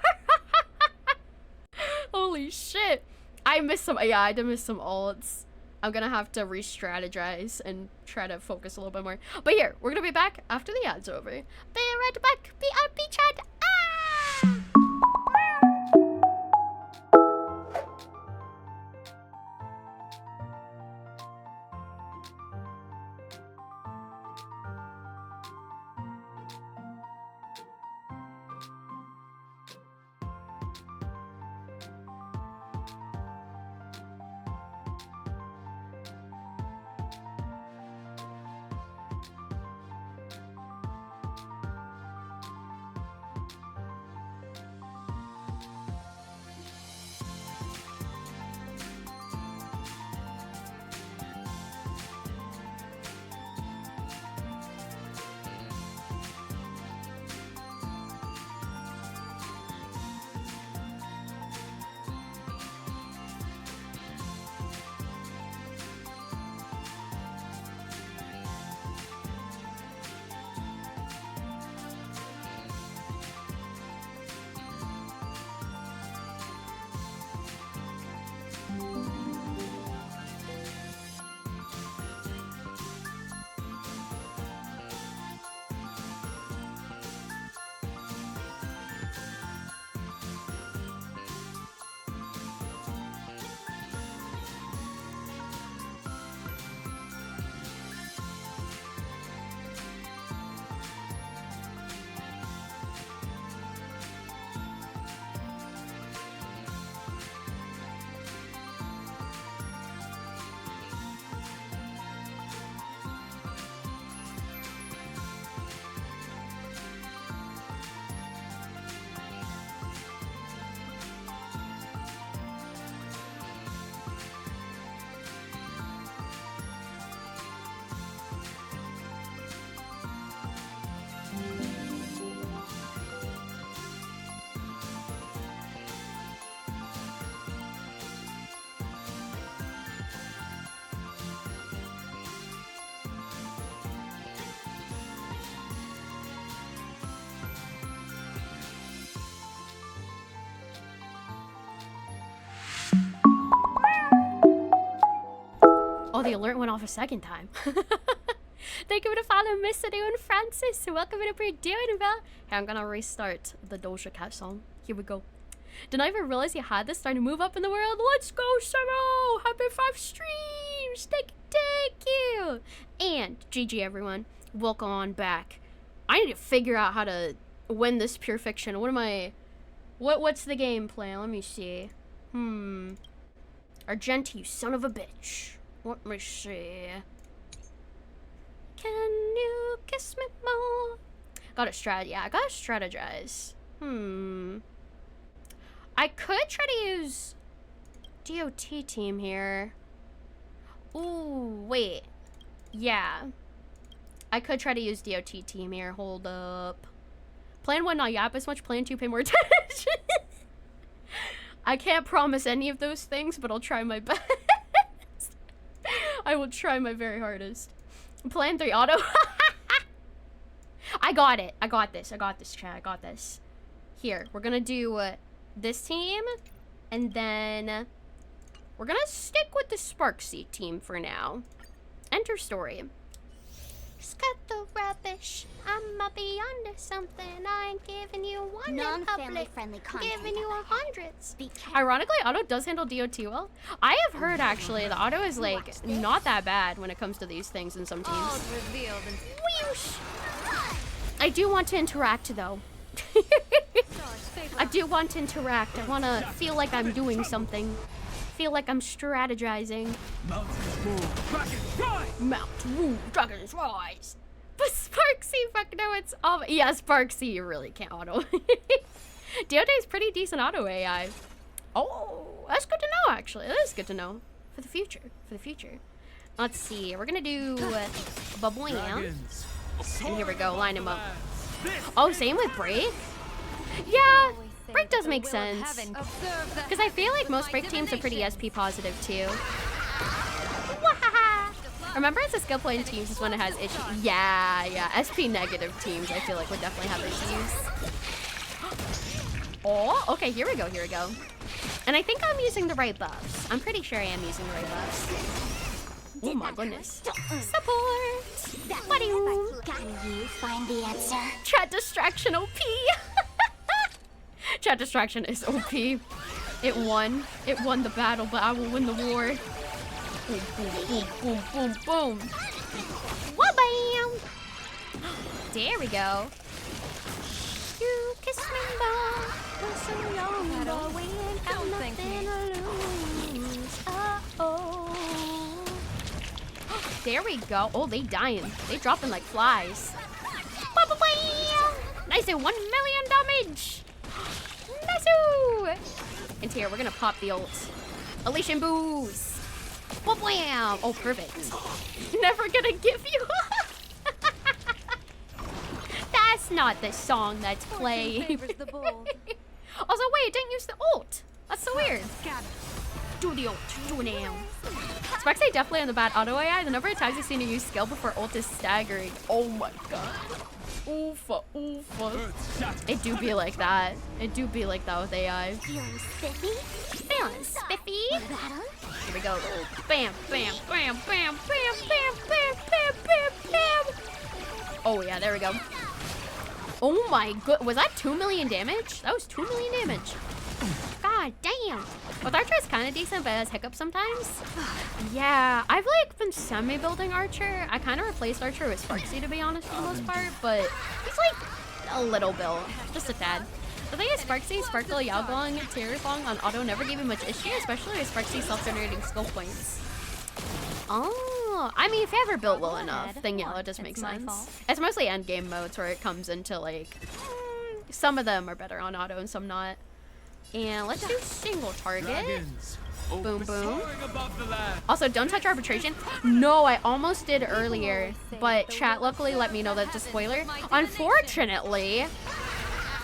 Holy shit. I missed some, yeah, I did miss some ults. I'm gonna have to re-strategize and try to focus a little bit more. But here, we're gonna be back after the ad's over. Be right back. BRB chat. Ah! Oh, the alert went off a second time. Thank you for the follow, Miss Adu and Francis. Welcome to You're doing well. Hey, I'm gonna restart the Doja Cat song. Here we go. Didn't I even realize you had this starting to move up in the world? Let's go, Saro! Happy 5 streams! Thank you! And GG everyone. Welcome on back. I need to figure out how to win this pure fiction. What's the game plan? Let me see. Argenti, you son of a bitch. Let me see. Can you kiss me more? I gotta strategize. I could try to use DOT team here. Ooh, wait. Yeah. I could try to use DOT team here. Hold up. Plan 1 not yap as much. Plan 2 pay more attention. I can't promise any of those things, but I'll try my best. I will try my very hardest. Plan 3 auto. I got it. I got this, chat. I got this. Here, we're gonna do this team, and then we're gonna stick with the Sparksy team for now. Enter story. Just cut the rubbish. I'ma be onto something. I ain't giving you one in public. Friendly content. Giving you hundreds. Ironically, auto does handle DOT well. I have heard actually the auto is like not that bad when it comes to these things in some teams. I do want to interact though. I do want to interact. I want to feel like I'm doing something. Feel like I'm strategizing. Mountains move, dragons rise. But Sparksy, fuck no, it's all. Yeah, Sparksy, you really can't auto. DOT is pretty decent auto AI. Oh, that's good to know, actually. That is good to know for the future. Let's see. We're gonna do Babwam. And here we go. Line him up. Oh, same with Break? Yeah, Break does make sense. Because I feel like most Break teams are pretty SP positive too. Remember, as a skill point in teams is when it has issues. Yeah. SP negative teams I feel like would definitely have issues. Oh, okay, here we go. And I think I'm using the right buffs. I'm pretty sure I am using the right buffs. Oh my goodness. Support! What do you? Can you find the answer? Chat distraction OP! Chat distraction is OP. It won the battle, but I will win the war. Boom, boom, boom, boom, boom, boom. Wha-bam! There we go. You kiss me more for so long, but we ain't got nothing to lose. Uh-oh. There we go. Oh, they dying. They dropping like flies. Nice, 1 million damage. Nice. And here, we're gonna pop the ult. Elation boost. Wham! Oh, perfect. Never gonna give you. That's not the song that's playing. Also, wait, didn't use the ult. That's so weird. Do the ult. Do it now. Sparksy definitely on the bad auto AI. The number of times I've seen you use skill before ult is staggering. Oh my god. Oofa. It do be like that. It do be like that with AI. Feeling spiffy? Feeling spiffy? Here we go. Bam, bam, bam, bam, bam, bam, bam, bam, bam, bam. Oh yeah, there we go. Oh my god, was that 2 million damage? That was 2 million damage. God damn. With Archer is kind of decent, but it has hiccups sometimes. Yeah, I've like been semi-building Archer. I kind of replaced Archer with Sparksy to be honest for the most part, but he's like a little built, just a tad. The thing is, Sparksy, Sparkle, Yaogong, Terrafong on auto never gave me much issue, especially with Sparksy self-generating skill points. Oh, I mean, if you ever built well enough, then yeah, that does make sense. It's mostly endgame modes where it comes into like, some of them are better on auto and some not. And let's do single target. Boom, boom. Also, don't touch arbitration. No, I almost did earlier, but chat luckily let me know that it's a spoiler. Unfortunately,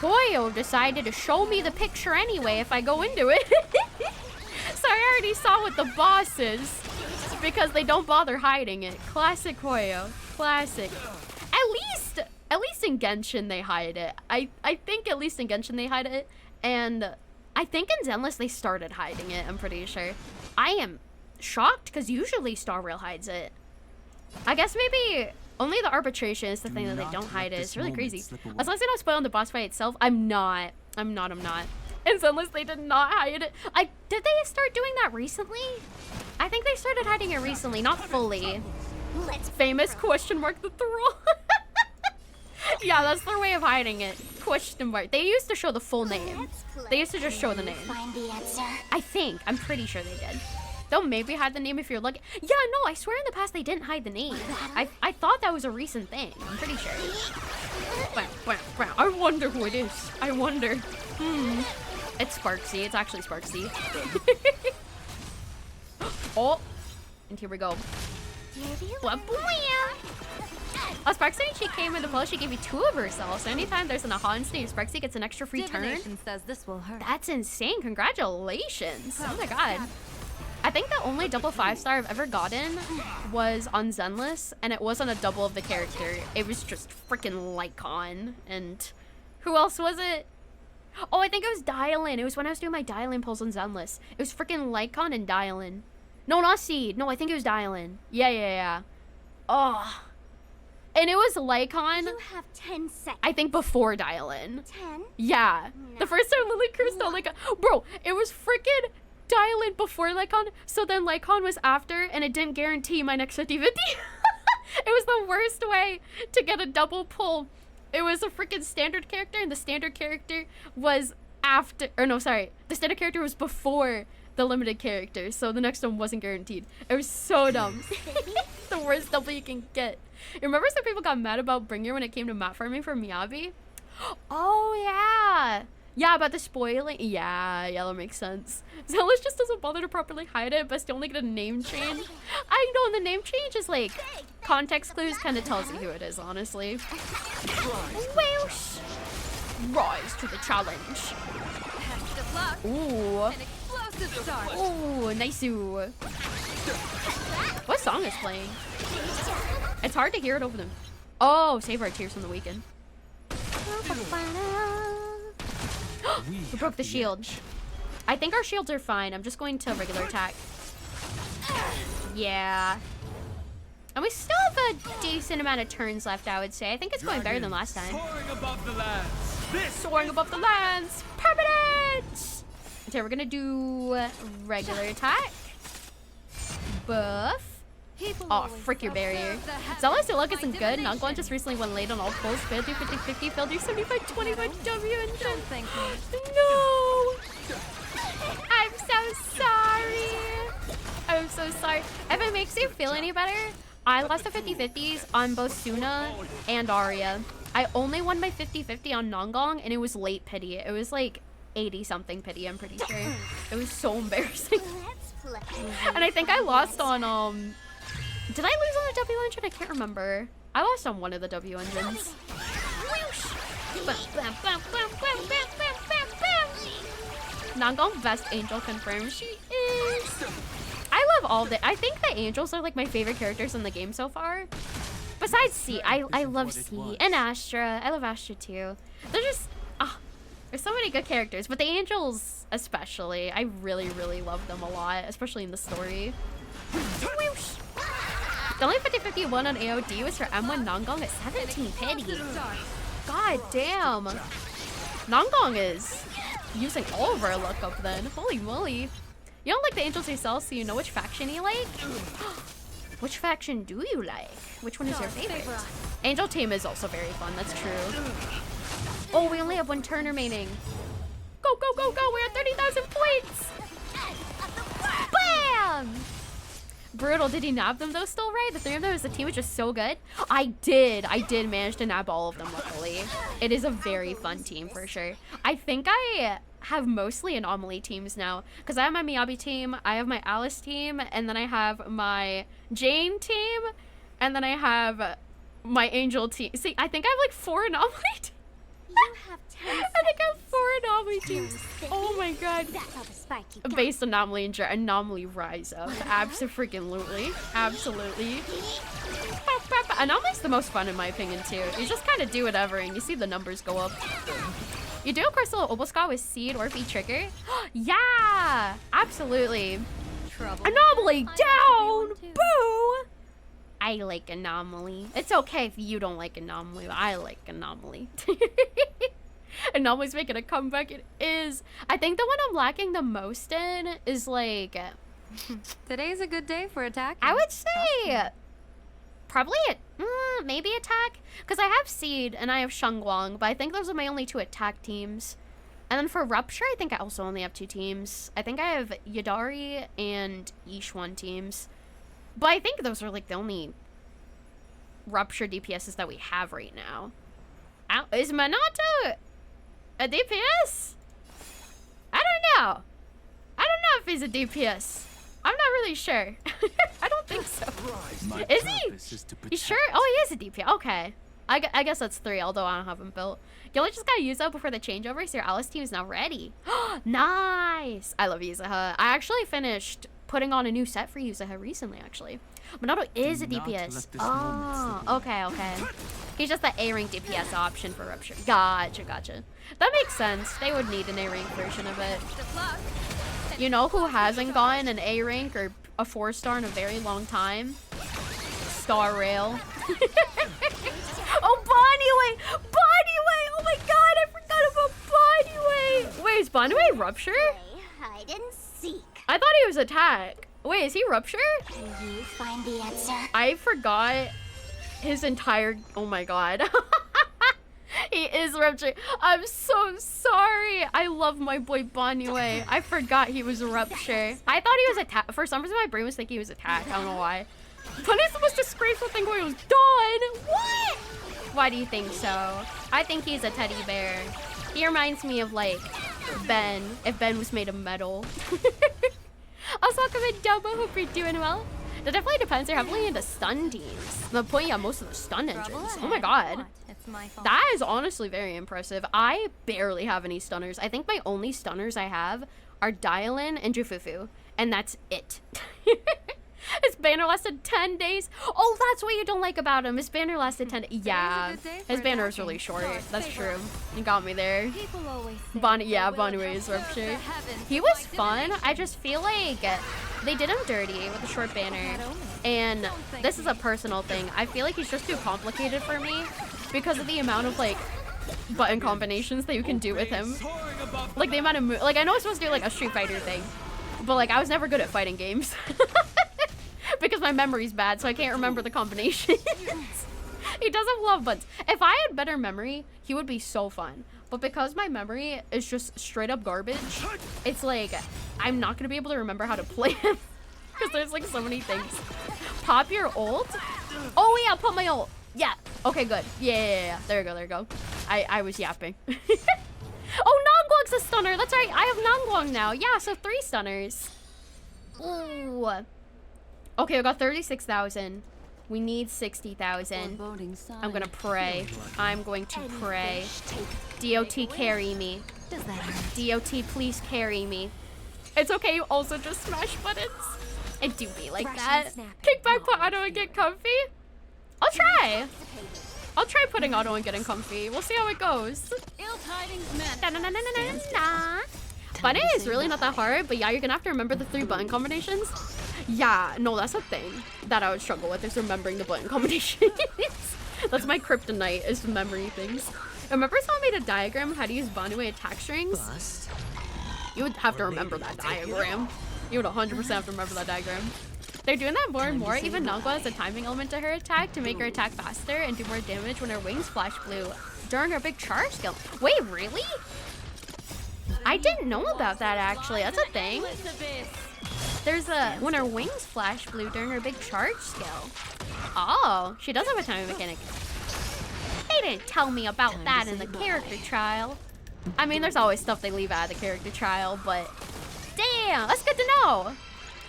Hoyo decided to show me the picture anyway if I go into it. So I already saw what the boss is because they don't bother hiding it. Classic Hoyo. Classic. At least in Genshin they hide it. I think at least in Genshin they hide it. And I think in Zenless they started hiding it, I'm pretty sure. I am shocked because usually Star Rail hides it. I guess maybe only the arbitration is the thing that they don't hide it. It's really crazy. As long as they don't spoil on the boss fight itself, I'm not. And unless they did not hide it. Did they start doing that recently? I think they started hiding it recently, not fully. Famous question mark the thrall. Yeah, that's their way of hiding it. Question mark. They used to show the full name. They used to just show the name. Find the answer. I think. I'm pretty sure they did. They'll maybe hide the name if you're lucky. Yeah, no, I swear in the past they didn't hide the name. I thought that was a recent thing. I'm pretty sure. I wonder who it is. I wonder. It's Sparksy. It's actually Sparksy. Oh, and here we go. Sparksy, when she came into play, she gave you 2 of herself. So anytime there's an aha instant, Sparksy gets an extra free turn. Says this will hurt. That's insane. Congratulations. Oh my god. I think the only double 5-star I've ever gotten was on Zenless, and it wasn't a double of the character. It was just freaking Lycon. And who else was it? Oh, I think it was Dial-In. It was when I was doing my Dial-In pulls on Zenless. It was freaking Lycon and Dial-In. No, not Seed. No, I think it was Dial-In. Yeah. Oh. And it was Lycon. You have 10 seconds. I think before Dial-In. 10? Yeah. No. The first time Lily Crystal, bro, it was freaking Dial-In before Lycon, so then Lycon was after, and it didn't guarantee my next 50-50. It was the worst way to get a double pull. It was a freaking standard character, and the standard character was after, or no, sorry, the standard character was before the limited character, so the next one wasn't guaranteed. It was so dumb. The worst double you can get. Remember some people got mad about Bringer when it came to map farming for Miyabi? Oh, yeah. Yeah, about the spoiling. Yeah, that makes sense. Zealous just doesn't bother to properly hide it, but they only get a name change. I know, and the name change is like context clues, kind of tells you who it is, honestly. Whoosh! Rise to the challenge. Ooh. Ooh, nice. What song is playing? It's hard to hear it over them. Oh, Save Our Tears from the Weekend. We broke the shield. I think our shields are fine. I'm just going to regular attack. Yeah. And we still have a decent amount of turns left, I would say. I think it's going better than last time. Soaring above the lands. Soaring above the lands. Permanent! Okay, we're gonna do regular attack. Buff. Oh, frick your barrier. Zealous luck isn't good. Nonglon just recently went late on all pulls. Failed through 50-50. Failed through 75-25 W and don't thank me. No! I'm so sorry. I'm so sorry. If it makes you feel any better, I lost the 50-50s on both Suna and Arya. I only won my 50-50 on Nongong, and it was late pity. It was like 80-something pity, I'm pretty sure. It was so embarrassing. And I think I lost on, did I lose on the W engine? I can't remember. I lost on one of the W engines. Nongong best angel confirmed. She is. I love all the. I think the angels are like my favorite characters in the game so far. Besides C, I love C and Astra. I love Astra too. They're just there's so many good characters, but the angels especially. I really love them a lot, especially in the story. The only 50-50 won on AOD was for M1 Nongong at 17 pity. God damn. Nongong is using all of our luck up then. Holy moly. You don't like the angels yourself, so you know which faction you like? Which faction do you like? Which one is your favorite? Angel team is also very fun, that's true. Oh, we only have 1 turn remaining. Go, go, go, go! We're at 30,000 points! Bam! Brutal. Did he nab them though still, right? The 3 of them as a team was just so good. I did manage to nab all of them, luckily. It is a very fun team for sure. I think I have mostly anomaly teams now, because I have my Miyabi team, I have my Alice team, and then I have my Jane team, and then I have my Angel team. See, I think I have like 4 anomaly teams. You have 10 seconds. I think I have 4 anomaly teams. Oh my god. That's how the spiky got. Base anomaly and anomaly rise up. Absolutely. Absolutely. Anomaly's the most fun in my opinion too. You just kind of do whatever and you see the numbers go up. You do Crystal Oboscott with Seed or V Trigger? Yeah! Absolutely. Anomaly down! Boo! I like Anomaly. It's okay if you don't like Anomaly, but I like Anomaly. Anomaly's making a comeback. It is. I think the one I'm lacking the most in is like... Today's a good day for attack. I would say... Probably maybe attack. Because I have Seed and I have Shangguang, but I think those are my only 2 attack teams. And then for Rupture, I think I also only have 2 teams. I think I have Yadari and Yishuan teams. But I think those are like the only Rupture DPSs that we have right now. Is Minato a DPS? I don't know. I don't know if he's a DPS. I'm not really sure. I don't think so. Is he? You sure? Oh, he is a DPS. Okay. I guess that's 3, although I don't have him built. You only just gotta use that before the changeover, so your Alice team is now ready. Nice! I love Yuzuha. I actually finished putting on a new set for Yuzuha recently, actually. Minato is a DPS. Oh, okay. He's just the A-rank DPS option for Rupture. Gotcha. That makes sense. They would need an A-rank version of it. You know who hasn't gotten an A-rank or a 4-star in a very long time? Star Rail. Oh, Bonnie! Oh my god, I forgot about Bonnie! Wait, is Bonnie Rupture? Hide and seek. I thought he was attack. Wait, is he Rupture? Can you find the answer? I forgot his entire... Oh my god. He is Rupture. I'm so sorry. I love my boy Banyue. I forgot he was Rupture. I thought he was attack. For some reason, my brain was thinking he was attack. I don't know why. But it's the most disgraceful thing when he was done. What? Why do you think so? I think he's a teddy bear. He reminds me of like Ben, if Ben was made of metal. Also, welcome in, Dubbo. Hope you're doing well. That definitely depends. They're heavily into stun teams. The point, yeah, most of the stun engines. Oh my god. That is honestly very impressive. I barely have any stunners. I think my only stunners I have are Dialin and Jufufu. And that's it. His banner lasted 10 days. Oh, that's what you don't like about him. His banner lasted 10 days. Yeah, his banner is really short. That's true. You got me there. Bonnie is Rupture. He was fun. I just feel like they did him dirty with a short banner. And this is a personal thing. I feel like he's just too complicated for me because of the amount of like button combinations that you can do with him. Like the amount of like I know I'm supposed to do like a Street Fighter thing, but like I was never good at fighting games. Because my memory's bad, so I can't remember the combinations. He doesn't love buttons. If I had better memory, he would be so fun. But because my memory is just straight up garbage, it's like, I'm not gonna be able to remember how to play him. Because there's like so many things. Pop your ult? Oh yeah, pop my ult. Yeah, okay, good. Yeah. There you go. I was yapping. Oh, Nongguang's a stunner. That's right, I have Nongguang now. Yeah, so 3 stunners. Ooh. Okay, I got 36,000. We need 60,000. I'm gonna pray. I'm going to pray. DOT, carry me. DOT, please carry me. It's okay, you also just smash buttons. It do be like that. Kick back, put auto and get comfy. I'll try putting auto and getting comfy. We'll see how it goes. Button is really not that hard, but yeah, you're gonna have to remember the 3 button combinations. Yeah, no, that's a thing that I would struggle with, is remembering the button combinations. That's my kryptonite, is memory things. Remember someone made a diagram of how to use Banue attack strings? You would have to remember that diagram. You would 100% have to remember that diagram. They're doing that more and more. Even Nangua has a timing element to her attack to make her attack faster and do more damage when her wings flash blue during her big charge skill. Wait, really? I didn't know about that, actually. That's a thing. There's when her wings flash blue during her big charge skill. Oh, she does have a timing mechanic. They didn't tell me about that in the character trial. I mean, there's always stuff they leave out of the character trial, but damn, that's good to know.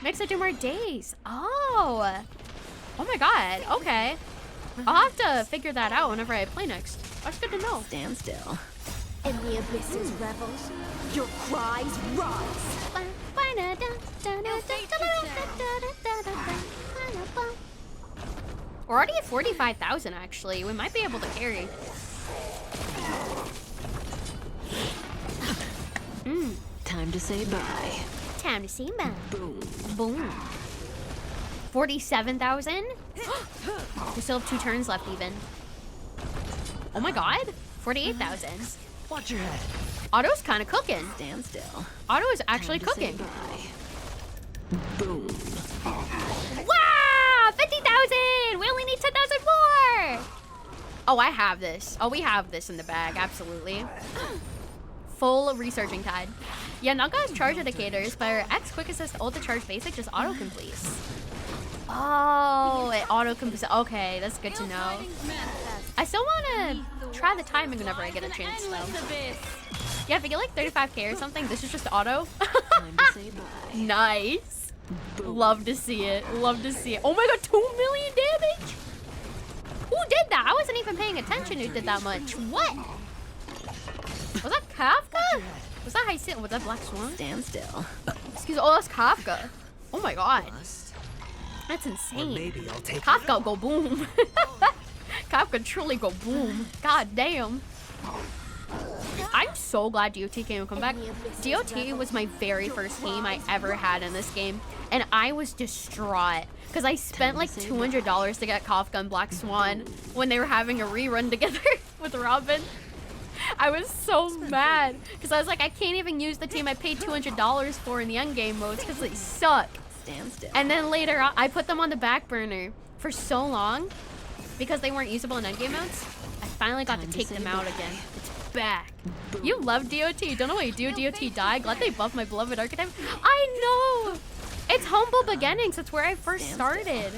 Makes her do more days. Oh my god, okay. I'll have to figure that out whenever I play next. That's good to know. Stand still. In the abyss's revels, your cries rise. We're already at 45,000 actually. We might be able to carry. Time to say bye. Time to see mine. Boom. Boom. 47,000? We still have 2 turns left even. Oh my god. 48,000. Watch your head. Otto's kind of cooking. Stand still. Otto is actually cooking. Boom. Wow! 50,000! We only need 10,000 more! Oh, I have this. Oh, we have this in the bag. Absolutely. Full researching tide. Yeah, Nanka has charge indicators, but her X quick assist ult to charge basic just auto completes. Oh, it auto completes. Okay, that's good to know. I still want to try the timing whenever I get a chance, though. Yeah, if I get like 35k or something, this is just auto. Nice. Love to see it. Love to see it. Oh my god, 2 million damage? Who did that? I wasn't even paying attention who did that much. What? Was that Kafka? Was that Hyacinth? Was that Black Swan? Stand still. Excuse me. Oh, that's Kafka. Oh my god. That's insane. Maybe I'll take Kafka go boom. Kafka truly go boom. God damn. I'm so glad DOT came and come back. DOT was my very first team I ever had in this game, and I was distraught because I spent like $200 to get Kafka and Black Swan when they were having a rerun together with Robin. I was so mad because I was like, I can't even use the team I paid $200 for in the endgame modes because they suck. Stand still. And then later on, I put them on the back burner for so long because they weren't usable in endgame modes. I finally got to take them out again. It's back. You love DOT. Don't know why you do DOT die. Glad they buffed my beloved archetype. I know. It's humble beginnings. It's where I first started.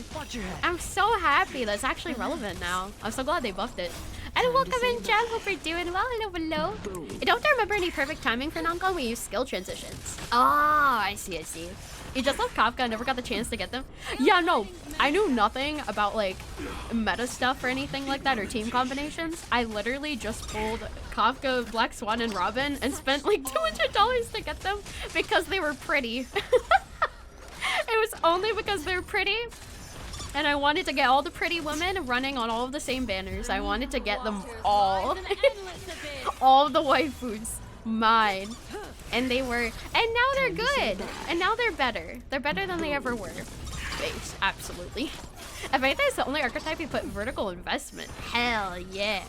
I'm so happy that's actually relevant now. I'm so glad they buffed it. And welcome in, Jem. Hope you're doing well. Hello, hello. I don't remember any perfect timing for Nanka. We use skill transitions. Ah, I see, I see. You just love Kafka. I never got the chance to get them. Yeah, no. I knew nothing about, like, meta stuff or anything like that or team combinations. I literally just pulled Kafka, Black Swan, and Robin and spent, like, $200 to get them because they were pretty. It was only because they're pretty. And I wanted to get all the pretty women running on all of the same banners. I wanted to get them all. All the waifus. Mine. And they were. And now they're good. And now they're better. They're better than they ever were. Base. Absolutely. I think that's the only archetype you put vertical investment. Hell yeah.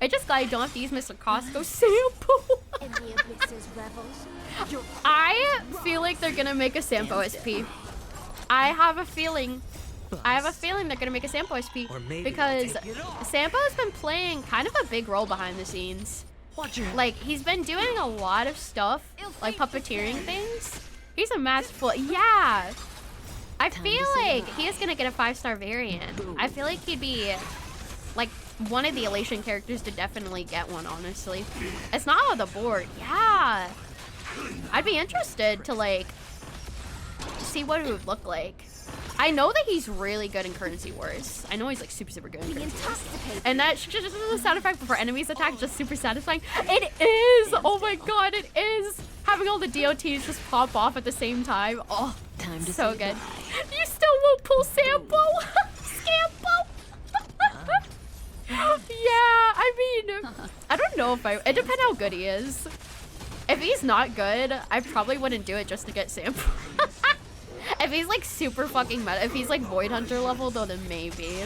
I just glad I don't have to use Mr. Costco sample. I feel like they're gonna make a Sampo SP. I have a feeling they're gonna make a Sampo SP because Sampo's been playing kind of a big role behind the scenes. Like, he's been doing a lot of stuff, like puppeteering things. He's a masterful. Yeah. I feel like he is gonna get a 5-star variant. I feel like he'd be like one of the Elation characters to definitely get one, honestly. It's not on the board. Yeah. I'd be interested to like see what it would look like. I know that he's really good in Currency Wars. I know he's like super good in Currency Wars. And that just the sound effect before enemies attack, just super satisfying. It is! Oh my god, it is! Having all the DOTs just pop off at the same time. Oh, so good. You still won't pull Sampo? Scampo? Yeah, I mean, I don't know if it depends how good he is. If he's not good, I probably wouldn't do it just to get Sampo. If he's like super fucking meta, if he's like Void Hunter level, though, then maybe.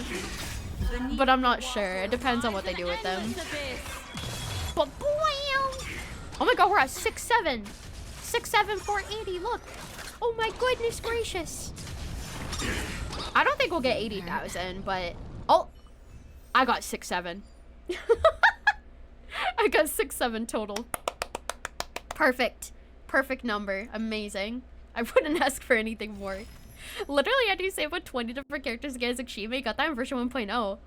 But I'm not sure. It depends on what they do with them. But oh my god, we're at 6-7. 6-7, 480, look. Oh my goodness gracious. I don't think we'll get 80,000, but... Oh, I got 6-7. I got 6-7 total. Perfect. Perfect number. Amazing. I wouldn't ask for anything more. Literally, I do save with 20 different characters against achievement. Got that in version 1.0.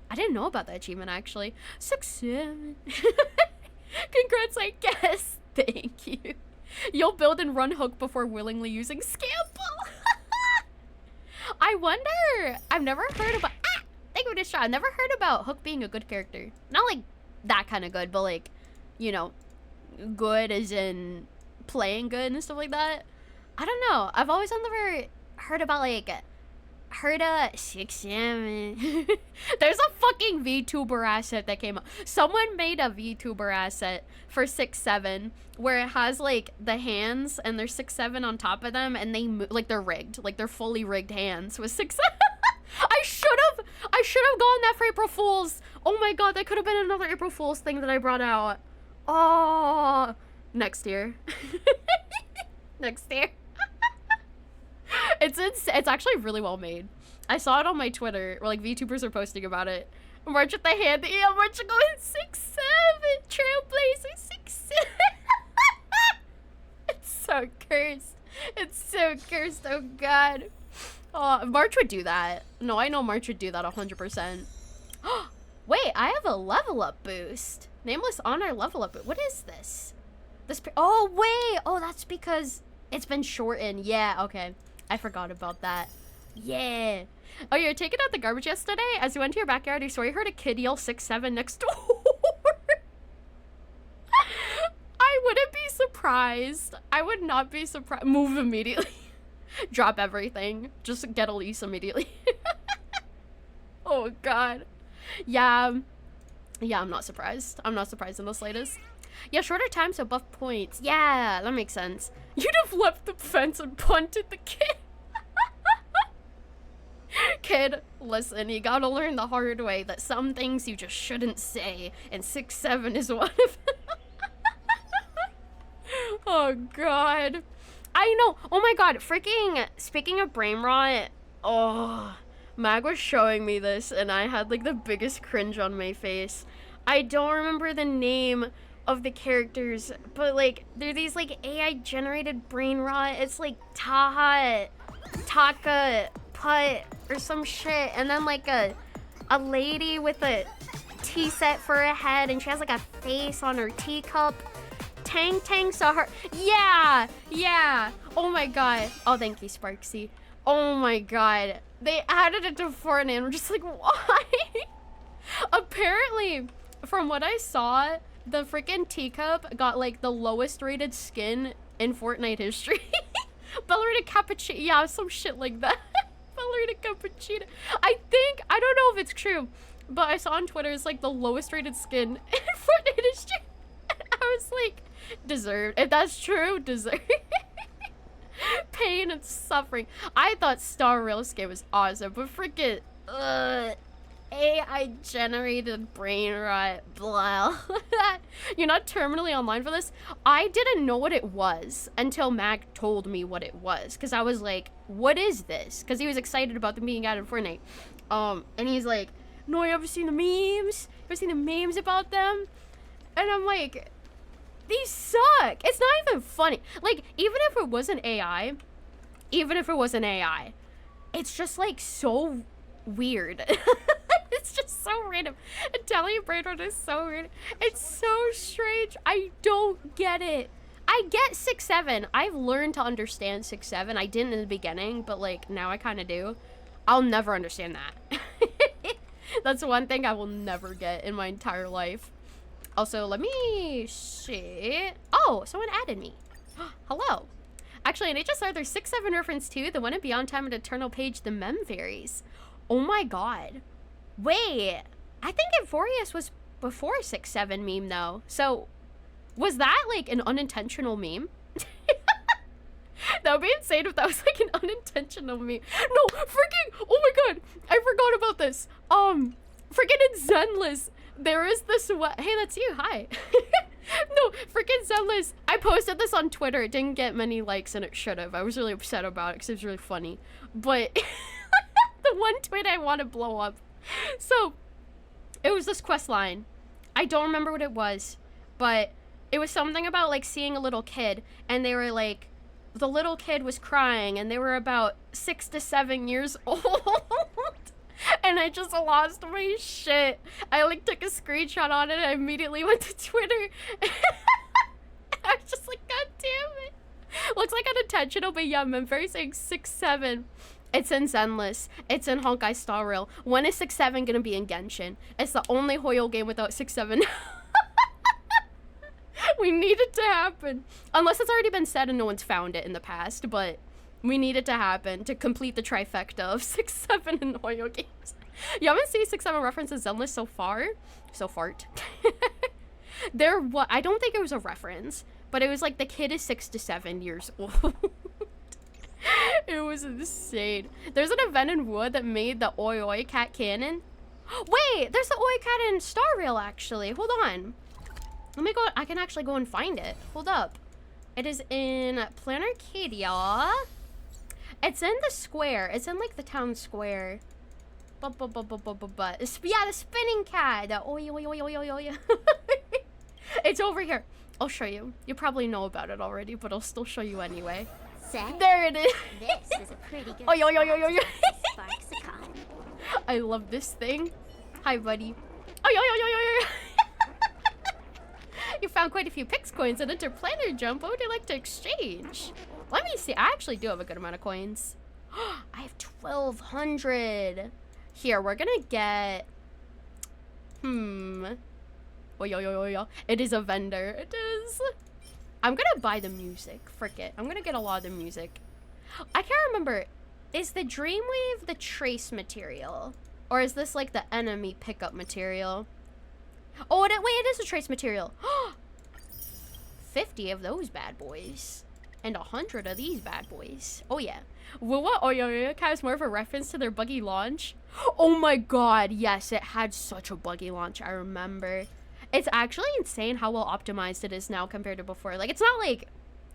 I didn't know about that achievement, actually. 6-7. Congrats, I guess. Thank you. You'll build and run Hook before willingly using Scample. I wonder. I've never heard about... Ah! Thank you for this shot. I've never heard about Hook being a good character. Not like that kind of good, but like, you know, good as in playing good and stuff like that. I don't know. I've always never heard about like heard of 6-7. There's a fucking VTuber asset that came up. Someone made a VTuber asset for 6-7 where it has like the hands and there's 6-7 on top of them and they like they're rigged, like they're fully rigged hands with 6-7. I should have gone that for April Fool's. Oh my god, that could have been another April Fool's thing that I brought out. Oh, next year. Next year. It's actually really well made. I saw it on my Twitter where like VTubers are posting about it. March with the hand. Yeah, March going 6-7. Trailblazer 6-7. It's so cursed. It's so cursed. Oh god. Oh, March would do that. No, I know March would do that 100%. Wait, I have a level up boost. Nameless Honor level up. What is this? Oh, wait. Oh, that's because it's been shortened. Yeah, okay. I forgot about that. Yeah. Oh, you were taking out the garbage yesterday? As you went to your backyard, you saw you heard a kid yell 6-7 next door. I wouldn't be surprised. I would not be surprised. Move immediately. Drop everything. Just get Elise immediately. Oh, God. Yeah. Yeah, I'm not surprised. I'm not surprised in the slightest. Yeah, shorter time, so buff points. Yeah, that makes sense. You'd have left the fence and punted the kid. Kid, listen, you gotta learn the hard way that some things you just shouldn't say, and 6-7 is one of them. Oh, God. I know. Oh, my God. Freaking, speaking of brain rot, oh, Mag was showing me this, and I had, like, the biggest cringe on my face. I don't remember the name of the characters, but, like, they're these, like, AI-generated brain rot. It's, like, Taha, Taka, Put, or some shit, and then, like, a lady with a tea set for a head, and she has, like, a face on her teacup. Tang saw her. Yeah, yeah. Oh my god. Oh, thank you, Sparksy. Oh my god. They added it to Fortnite, and I'm just like, why? Apparently, from what I saw, the freaking teacup got like the lowest rated skin in Fortnite history. Ballerina Cappuccino. Yeah, some shit like that. Ballerina Cappuccino. I don't know if it's true, but I saw on Twitter it's like the lowest rated skin in Fortnite history. I was like, deserved. If that's true, deserved. Pain and suffering. I thought Star Rail skin was awesome, but freaking AI generated brain rot. Blah. You're not terminally online for this? I didn't know what it was until Mag told me what it was, because I was like, what is this? Because he was excited about them being added in Fortnite. And he's like, no, you ever seen the memes? Ever seen the memes about them? And I'm like, these suck. It's not even funny. Like, even if it wasn't AI, it's just like so weird. It's just so random. Italian brain rot is so weird. It's so strange. I don't get it. I get 6-7. I've learned to understand 6-7. I didn't in the beginning, but like now I kind of do. I'll never understand that. That's one thing I will never get in my entire life. Also, let me see. Oh, someone added me. Hello. Actually, in HSR, there's 6-7 reference too. The one in Beyond Time and Eternal page, the mem varies. Oh my god. Wait. I think Euphorius was before 6-7 meme though. So, was that like an unintentional meme? That would be insane if that was like an unintentional meme. No, freaking, oh my god. I forgot about this. Freaking in Zenless. There is this one. Hey, that's you. Hi. No, freaking Zenless. I posted this on Twitter. It didn't get many likes, and it should have. I was really upset about it because it was really funny. But the one tweet I want to blow up. So, it was this quest line. I don't remember what it was, but it was something about like seeing a little kid, and they were like, the little kid was crying, and they were about 6 to 7 years old. And I just lost my shit. I like took a screenshot on it and I immediately went to Twitter. I was just like, god damn it. Looks like unintentional, but yeah, I'm very saying 6-7. It's in Zenless. It's in Honkai Star Rail. When is 6-7 gonna be in Genshin? It's the only Hoyo game without 6-7. We need it to happen. Unless it's already been said and no one's found it in the past, but We need it to happen to complete the trifecta of 6, 7, and Oyo games. You haven't seen 6, 7 references Zenless so far? So fart. I don't think it was a reference, but it was like the kid is 6 to 7 years old. It was insane. There's an event in Wood that made the Oi Cat canon. Wait, there's the Oi Cat in Star Rail actually. Hold on. Let me go. I can actually go and find it. Hold up. It is in Planarcadia. It's in the square. It's in like the town square. Yeah, the spinning cat. The oi. It's over here. I'll show you. You probably know about it already, but I'll still show you anyway. There it is. This is a pretty good Sparksicon. I love this thing. Hi, buddy. You found quite a few Pix coins and interplanar jump. What would you like to exchange? Let me see. I actually do have a good amount of coins. I have 1,200. Here, we're gonna get... It is a vendor. It is. I'm gonna buy the music. Frick it. I'm gonna get a lot of the music. I can't remember. Is the Dreamwave the trace material? Or is this like the enemy pickup material? Oh, wait, it is a trace material. 50 of those bad boys. And 100 of these bad boys. Oh, yeah. Well, what Oyo has more of a reference to their buggy launch? Oh my god, yes, it had such a buggy launch, I remember. It's actually insane how well optimized it is now compared to before. Like, it's not like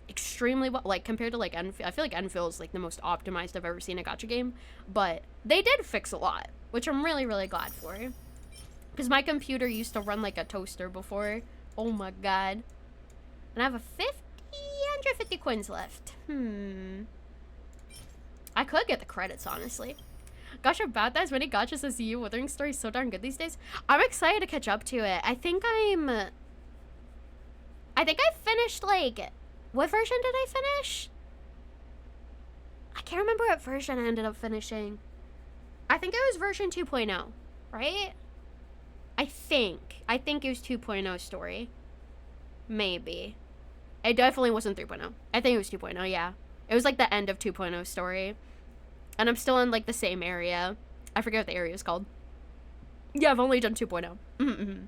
extremely well, like compared to like Enfield. I feel like Enfield is like the most optimized I've ever seen a gacha game, but they did fix a lot, which I'm really, really glad for. Because my computer used to run like a toaster before. Oh my god. And I have 150 coins left. I could get the credits, honestly. Gosh, about that, as many gachas as you. Wuthering Story is so darn good these days. I'm excited to catch up to it. I think I finished, like... What version did I finish? I can't remember what version I ended up finishing. I think it was version 2.0, right? I think it was 2.0 story. Maybe. It definitely wasn't 3.0. I think it was 2.0, yeah. It was like the end of 2.0 story. And I'm still in like the same area. I forget what the area is called. Yeah, I've only done 2.0.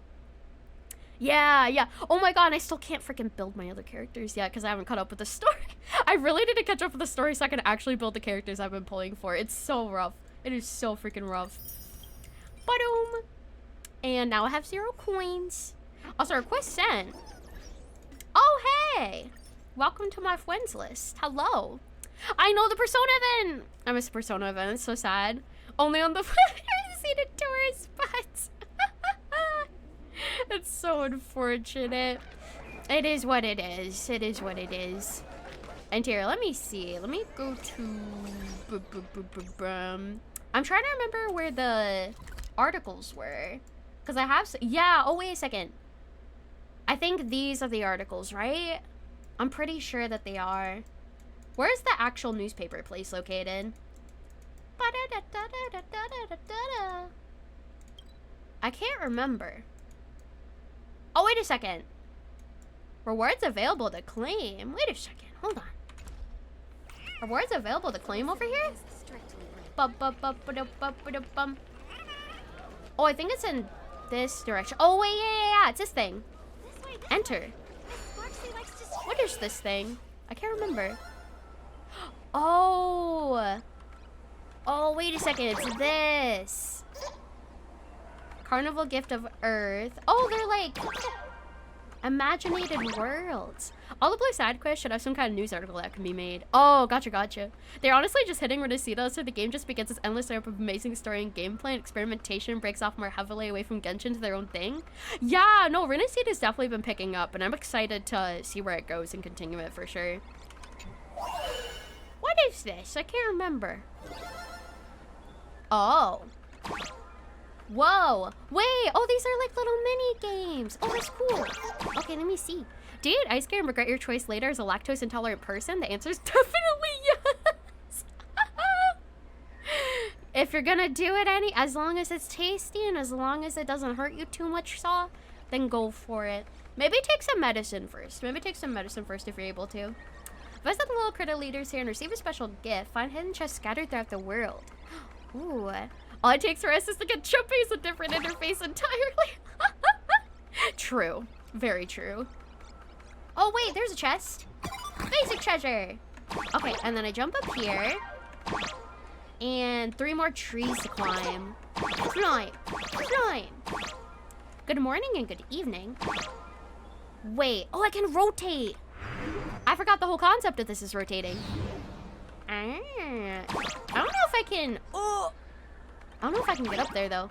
Yeah. Oh my god, I still can't freaking build my other characters yet because I haven't caught up with the story. I really need to catch up with the story so I can actually build the characters I've been pulling for. It's so rough. It is so freaking rough. Ba-doom. And now I have 0 coins. Also, request sent. Oh, hey. Welcome to my friends list. Hello. I know the Persona event. I miss Persona event. It's so sad. Only on the seated tourist spots. It's so unfortunate. It is what it is. It is what it is. And here, let me see. Let me go to... I'm trying to remember where the articles were. Because I have... Yeah, oh, wait a second. I think these are the articles, right? I'm pretty sure that they are. Where's the actual newspaper place located? I can't remember. Oh, wait a second. Rewards available to claim. Wait a second. Hold on. Rewards available to claim over here? Oh, I think it's in this direction. Oh, wait, yeah. It's this thing. Enter. What is this thing? I can't remember. Oh, wait a second. It's this. Carnival Gift of Earth. Oh, they're like imaginated worlds. All the blue side quests should have some kind of news article that can be made. Oh, gotcha. They're honestly just hitting Renacida, so the game just begins its endless array of amazing story and gameplay, and experimentation breaks off more heavily away from Genshin to their own thing. Yeah, no, Renacida has definitely been picking up, and I'm excited to see where it goes and continue it for sure. What is this? I can't remember. Oh. Whoa. Wait. Oh, these are like little mini games. Oh, that's cool. Okay, let me see. Did ice cream regret your choice later as a lactose intolerant person? The answer is definitely yes. If you're gonna do it as long as it's tasty and as long as it doesn't hurt you too much, then go for it. Maybe take some medicine first. If you're able to. Visit the little critter leaders here and receive a special gift. Find hidden chests scattered throughout the world. Ooh. All it takes for us is to get Chumpies a different interface entirely. True. Very true. Oh, wait, there's a chest. Basic treasure. Okay, and then I jump up here. And 3 more trees to climb. Climb. Climb. Good morning and good evening. Wait. Oh, I can rotate. I forgot the whole concept of this is rotating. I don't know if I can... Oh! I don't know if I can get up there, though.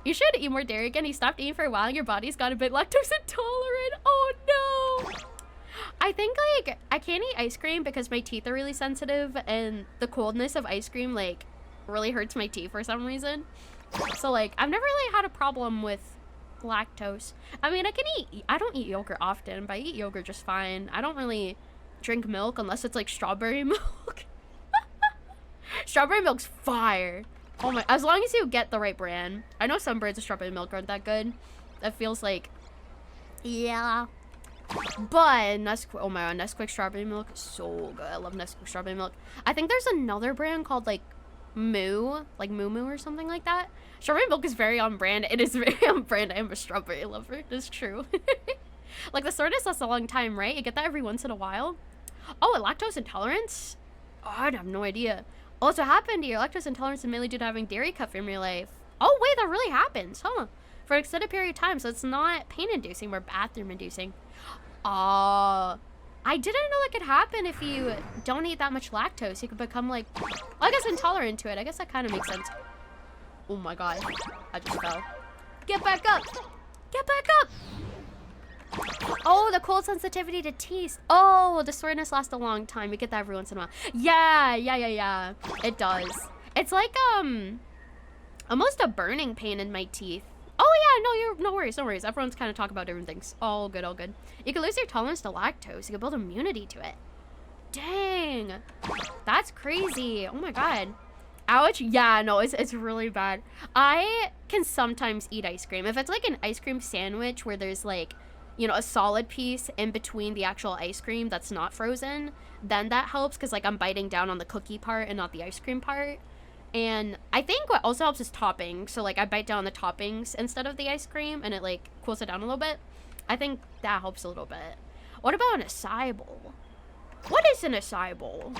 You should eat more dairy again. You stopped eating for a while and your body's got a bit lactose intolerant. Oh, no! I think, like, I can't eat ice cream because my teeth are really sensitive and the coldness of ice cream, like, really hurts my teeth for some reason. So, like, I've never really had a problem with lactose. I mean, I don't eat yogurt often, but I eat yogurt just fine. I don't really drink milk unless it's, like, strawberry milk. Strawberry milk's fire. Oh my, as long as you get the right brand. I know some brands of strawberry milk aren't that good. That feels like, yeah. But Nesquik, oh my god, Nesquik strawberry milk is so good. I love Nesquik strawberry milk. I think there's another brand called like Moo Moo or something like that. Strawberry milk is very on brand. It is very on brand. I am a strawberry lover. It's true. Like the soreness lasts a long time, right? You get that every once in a while. Oh, a lactose intolerance? Oh, I have no idea. Oh, so happened to your lactose intolerance and mainly due to having dairy cut from your life. Oh wait, that really happens, huh? For an extended period of time, so it's not pain-inducing, more bathroom-inducing. I didn't know that could happen if you don't eat that much lactose. You could become like, well, I guess intolerant to it. I guess that kind of makes sense. Oh my god, I just fell. Get back up! Get back up! Oh, the cold sensitivity to teeth. Oh, the soreness lasts a long time. You get that every once in a while. Yeah. It does. It's like, almost a burning pain in my teeth. Oh yeah, no worries. Everyone's kind of talking about different things. All good. You can lose your tolerance to lactose. You can build immunity to it. Dang. That's crazy. Oh my god. Ouch. Yeah, no, it's really bad. I can sometimes eat ice cream. If it's like an ice cream sandwich where there's like, you know, a solid piece in between the actual ice cream that's not frozen, then that helps because like I'm biting down on the cookie part and not the ice cream part. And I think what also helps is topping. So like I bite down on the toppings instead of the ice cream and it like cools it down a little bit. I think that helps a little bit. What about an acai bowl? What is an acai bowl?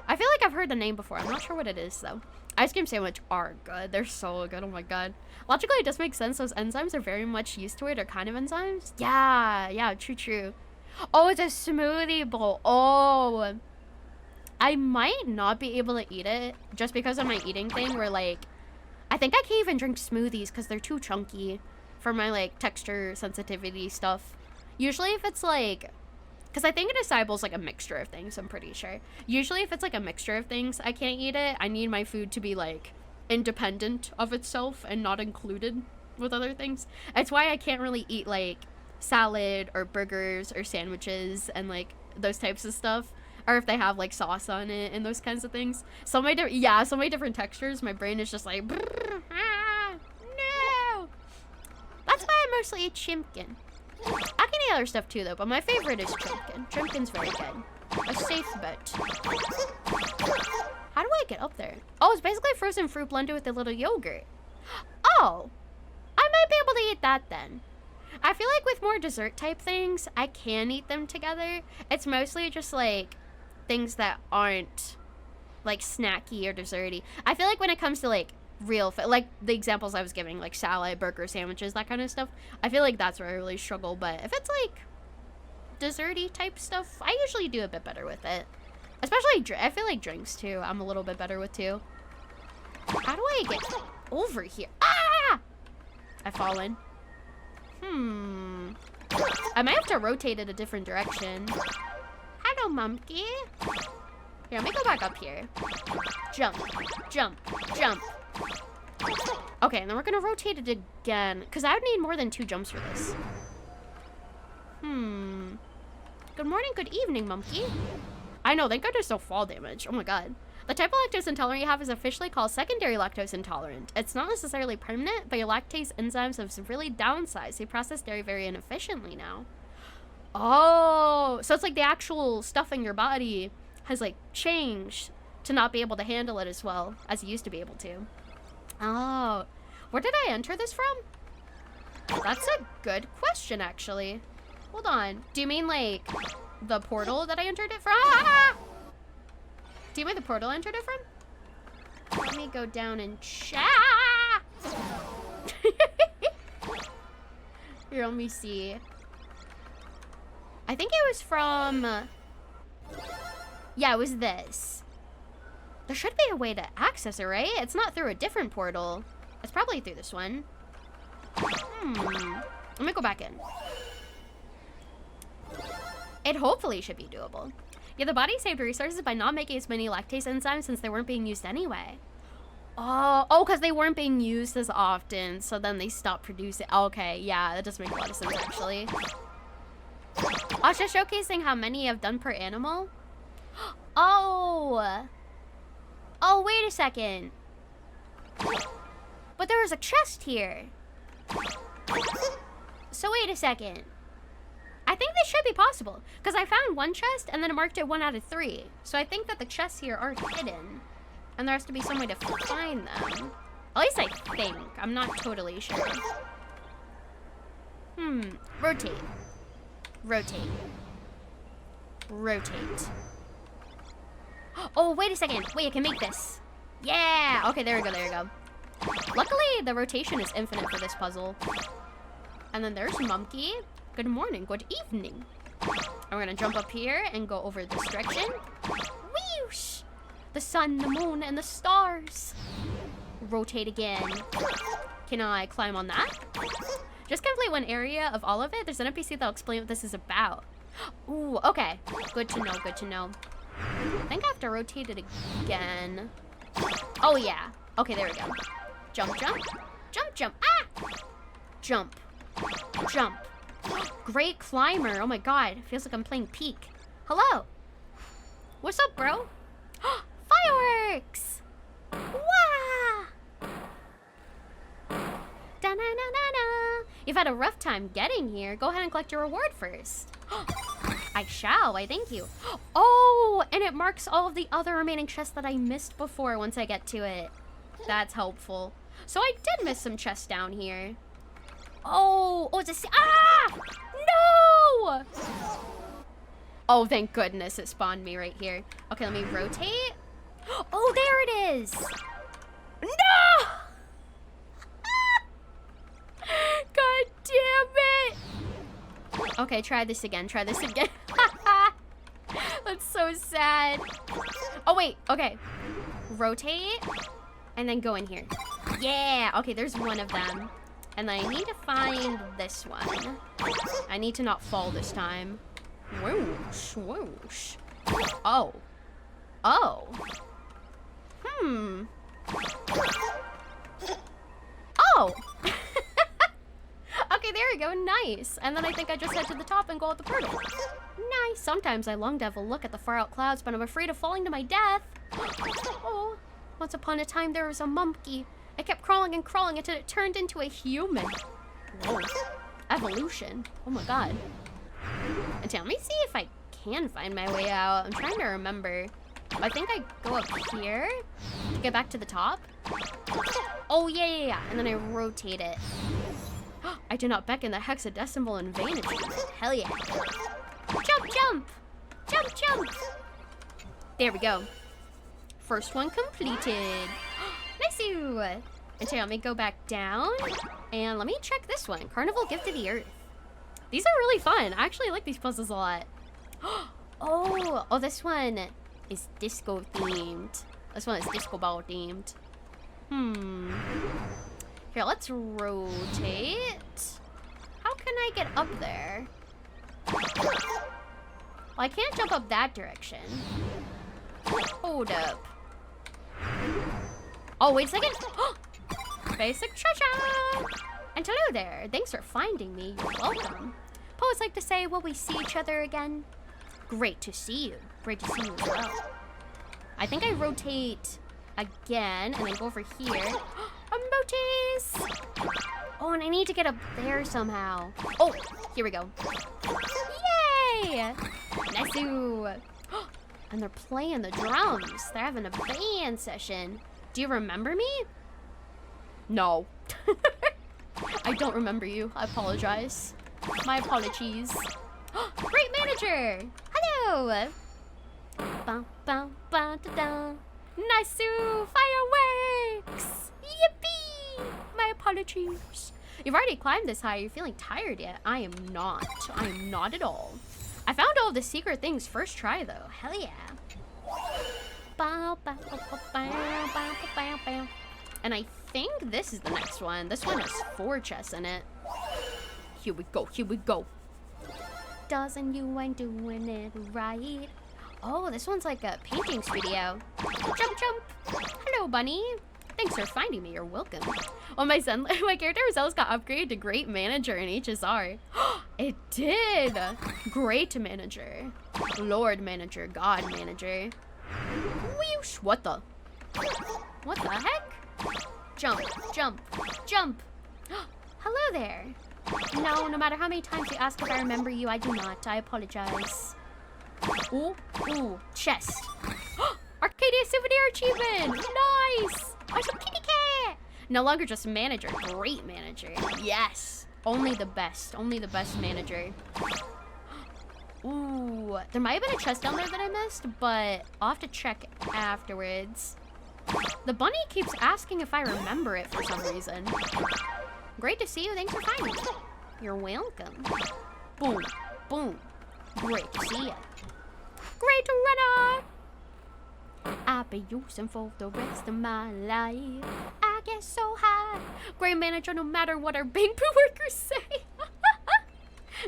I feel like I've heard the name before. I'm not sure what it is though. Ice cream sandwich are good. They're so good. Oh my god. Logically, it does make sense. Those enzymes are very much used to it, or kind of enzymes. Yeah, true. Oh, it's a smoothie bowl. Oh, I might not be able to eat it just because of my eating thing where like, I think I can't even drink smoothies because they're too chunky for my like texture sensitivity stuff. Usually if it's like, because I think an acai bowl is like a mixture of things, I'm pretty sure. Usually if it's like a mixture of things, I can't eat it. I need my food to be like independent of itself and not included with other things. That's why I can't really eat like salad or burgers or sandwiches and like those types of stuff. Or if they have like sauce on it and those kinds of things. So many different textures. My brain is just like, no. That's why I mostly eat chimkin. I can eat other stuff too though, but my favorite is chimkin. Chimkin's very good. A safe bet. How do I get up there? Oh, it's basically frozen fruit blended with a little yogurt. Oh, I might be able to eat that then. I feel like with more dessert type things, I can eat them together. It's mostly just like things that aren't like snacky or desserty. I feel like when it comes to like real like the examples I was giving, like salad, burger, sandwiches, that kind of stuff, I feel like that's where I really struggle. But if it's like desserty type stuff, I usually do a bit better with it. Especially, I feel like drinks too, I'm a little bit better with too. How do I get over here? Ah! I've fallen. I might have to rotate it a different direction. Hello, monkey. Here, let me go back up here. Jump. Okay, and then we're gonna rotate it again, because I would need more than 2 jumps for this. Good morning, good evening, monkey. I know, thank God there's no fall damage. Oh my god. The type of lactose intolerant you have is officially called secondary lactose intolerant. It's not necessarily permanent, but your lactase enzymes have severely downsized. They process dairy very inefficiently now. Oh, so it's like the actual stuff in your body has like changed to not be able to handle it as well as it used to be able to. Oh, where did I enter this from? That's a good question, actually. Hold on. Do you mean like the portal that I entered it from? Do you mean the portal I entered it from? Let me go down and check. Here, let me see. I think it was from... yeah, it was this. There should be a way to access it, right? It's not through a different portal. It's probably through this one. Let me go back in. It hopefully should be doable. Yeah, the body saved resources by not making as many lactase enzymes since they weren't being used anyway. Oh, because they weren't being used as often, so then they stopped producing. Okay, yeah, that does make a lot of sense, actually. I was just showcasing how many I've done per animal. Oh, wait a second. But there was a chest here. So wait a second. I think this should be possible, because I found one chest and then it marked it 1 out of 3. So I think that the chests here are hidden, and there has to be some way to find them. At least I think. I'm not totally sure. Rotate. Rotate. Rotate. Oh, wait a second. Wait, I can make this. Yeah! Okay, there we go, there we go. Luckily, the rotation is infinite for this puzzle. And then there's Monkey. Good morning, good evening. And we're gonna jump up here and go over this direction. Whoosh! The sun, the moon, and the stars. Rotate again. Can I climb on that? Just complete one area of all of it. There's an NPC that'll explain what this is about. Ooh, okay. Good to know, good to know. I think I have to rotate it again. Oh, yeah. Okay, there we go. Jump, jump. Jump, jump. Ah! Jump. Jump. Great climber. Oh my god. Feels like I'm playing Peak. Hello. What's up, bro? Fireworks! Wah! Da-na-na-na-na. You've had a rough time getting here. Go ahead and collect your reward first. I shall. I thank you. Oh, and it marks all of the other remaining chests that I missed before once I get to it. That's helpful. So I did miss some chests down here. Oh, it's a... Ah! No! Oh, thank goodness it spawned me right here. Okay, let me rotate. Oh, there it is. No! God damn it. Okay, try this again. Try this again. That's so sad. Oh, wait. Okay. Rotate. And then go in here. Yeah. Okay, there's one of them. And then I need to find this one. I need to not fall this time. Whoosh, whoosh. Oh. Oh. Oh. Okay, there we go. Nice. And then I think I just head to the top and go out the portal. Nice. Sometimes I long to have a look at the far out clouds, but I'm afraid of falling to my death. Oh. Once upon a time, there was a monkey. I kept crawling and crawling until it turned into a human. Whoa. Evolution. Oh my god. And let me see if I can find my way out. I'm trying to remember. I think I go up here to get back to the top. Oh, yeah. And then I rotate it. I do not beckon the hexadecimal in vain achievement. Hell yeah. Jump, jump. Jump, jump. There we go. First one completed. Nice you. And so let me go back down. And let me check this one. Carnival Gift to the Earth. These are really fun. I actually like these puzzles a lot. Oh, this one is disco themed. This one is disco ball themed. Here, let's rotate. How can I get up there? Well, I can't jump up that direction. Hold up. Oh, wait a second. Basic treasure. And hello there. Thanks for finding me. You're welcome. Poets like to say, will we see each other again? Great to see you. Great to see you as well. I think I rotate again and then go over here. Emotes! Oh, and I need to get up there somehow. Oh, here we go. away! Nice-oo! And they're playing the drums. They're having a band session. Do you remember me? No. I don't remember you. I apologize. My apologies. Great manager! Hello! Bum, bum, bum, da, da. Nice-oo! Fireworks! Yippee! My apologies. You've already climbed this high. You're feeling tired yet? I am not. I am not at all. I found all of the secret things first try, though. Hell yeah. And I think this is the next one. This one has 4 chests in it. Here we go. Here we go. Doesn't you ain't doing it right. Oh, this one's like a painting studio. Jump, jump. Hello, bunny. Thanks for finding me. You're welcome. Well, my character Roselle's got upgraded to Great Manager in HSR. It did. Great Manager. Lord Manager. God Manager. Whoosh. What the? What the heck? Jump, jump, jump. Hello there. No matter how many times you ask if I remember you, I do not. I apologize. Ooh, ooh, chest. Arcadia Souvenir Achievement! Nice! I'm a kitty cat! No longer just manager, great manager. Yes! Only the best manager. Ooh, there might have been a chest down there that I missed, but I'll have to check afterwards. The bunny keeps asking if I remember it for some reason. Great to see you, thanks for finding me. You're welcome. Boom, boom. Great to see ya. Great runner! I'll be using for the rest of my life. I get so high. Great manager, no matter what our bank workers say.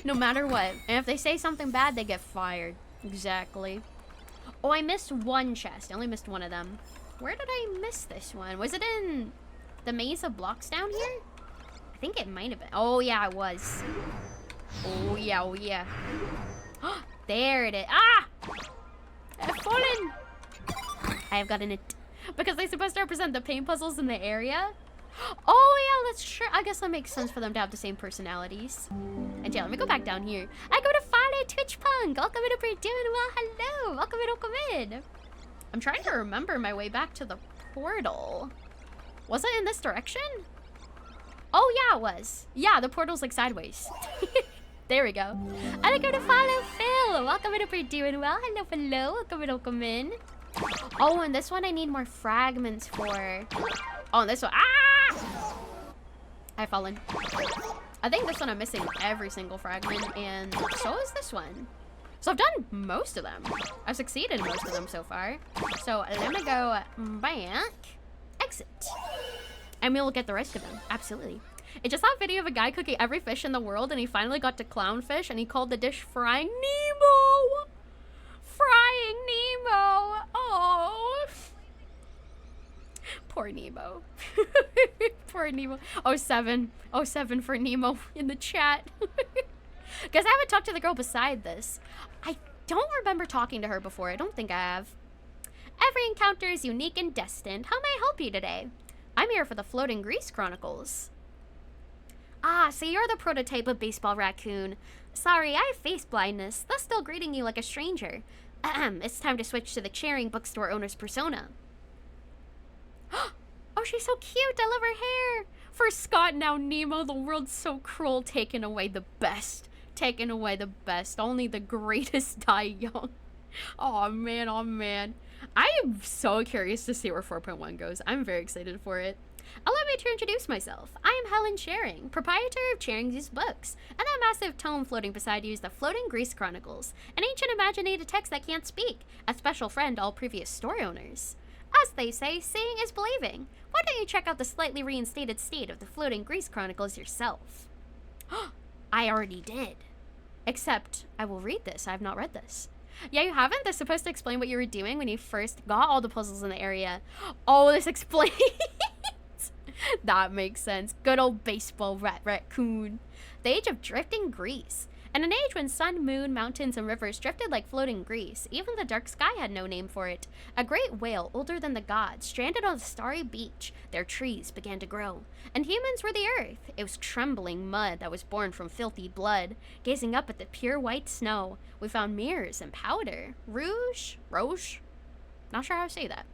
No matter what. And if they say something bad, they get fired. Exactly. Oh, I missed one chest. I only missed one of them. Where did I miss this one? Was it in the maze of blocks down here? I think it might have been. Oh, yeah, it was. Oh, yeah, oh, yeah. There it is. Ah! I've fallen. I have gotten it. Because they're supposed to represent the paint puzzles in the area. Oh, yeah, that's true. I guess that makes sense for them to have the same personalities. And yeah, let me go back down here. I go to follow Twitch Punk. Welcome in, we're doing well. Hello. Welcome in, welcome in. I'm trying to remember my way back to the portal. Was it in this direction? Oh, yeah, it was. Yeah, the portal's like sideways. There we go. I go to follow Phil. Welcome in, we're doing well. Hello, hello. Welcome in, welcome in. Oh, and this one I need more fragments for. Oh, and this one. Ah! I've fallen. I think this one I'm missing every single fragment, and so is this one. So I've done most of them. I've succeeded in most of them so far. So let me go back, exit, and we'll get the rest of them. Absolutely. It just saw a video of a guy cooking every fish in the world, and he finally got to clownfish, and he called the dish Frying Nemo. Frying Nemo. Oh. Poor Nemo. Poor Nemo. 07. 07 for Nemo in the chat. Because I haven't talked to the girl beside this. I don't remember talking to her before. I don't think I have. Every encounter is unique and destined. How may I help you today? I'm here for the Floating Grease Chronicles. Ah, so you're the prototype of Baseball Raccoon. Sorry, I have face blindness, thus still greeting you like a stranger. It's time to switch to the cheering bookstore owner's persona. Oh, she's so cute. I love her hair. For Scott, now Nemo, the world's so cruel, taking away the best. Taking away the best. Only the greatest die young. Oh, man, oh, man. I am so curious to see where 4.1 goes. I'm very excited for it. Allow me to introduce myself. I am Helen Charing, proprietor of Charing's Books, and that massive tome floating beside you is the Floating Grease Chronicles, an ancient imaginative text that can't speak, a special friend to all previous story owners. As they say, seeing is believing. Why don't you check out the slightly reinstated state of the Floating Grease Chronicles yourself? I already did. Except, I will read this. I have not read this. Yeah, you haven't? That's supposed to explain what you were doing when you first got all the puzzles in the area. Oh, this explains. That makes sense. Good old baseball raccoon. The age of drifting grease. In an age when sun, moon, mountains, and rivers drifted like floating grease, even the dark sky had no name for it. A great whale, older than the gods, stranded on a starry beach. Their trees began to grow, and humans were the earth. It was trembling mud that was born from filthy blood. Gazing up at the pure white snow, we found mirrors and powder, rouge, not sure how to say that.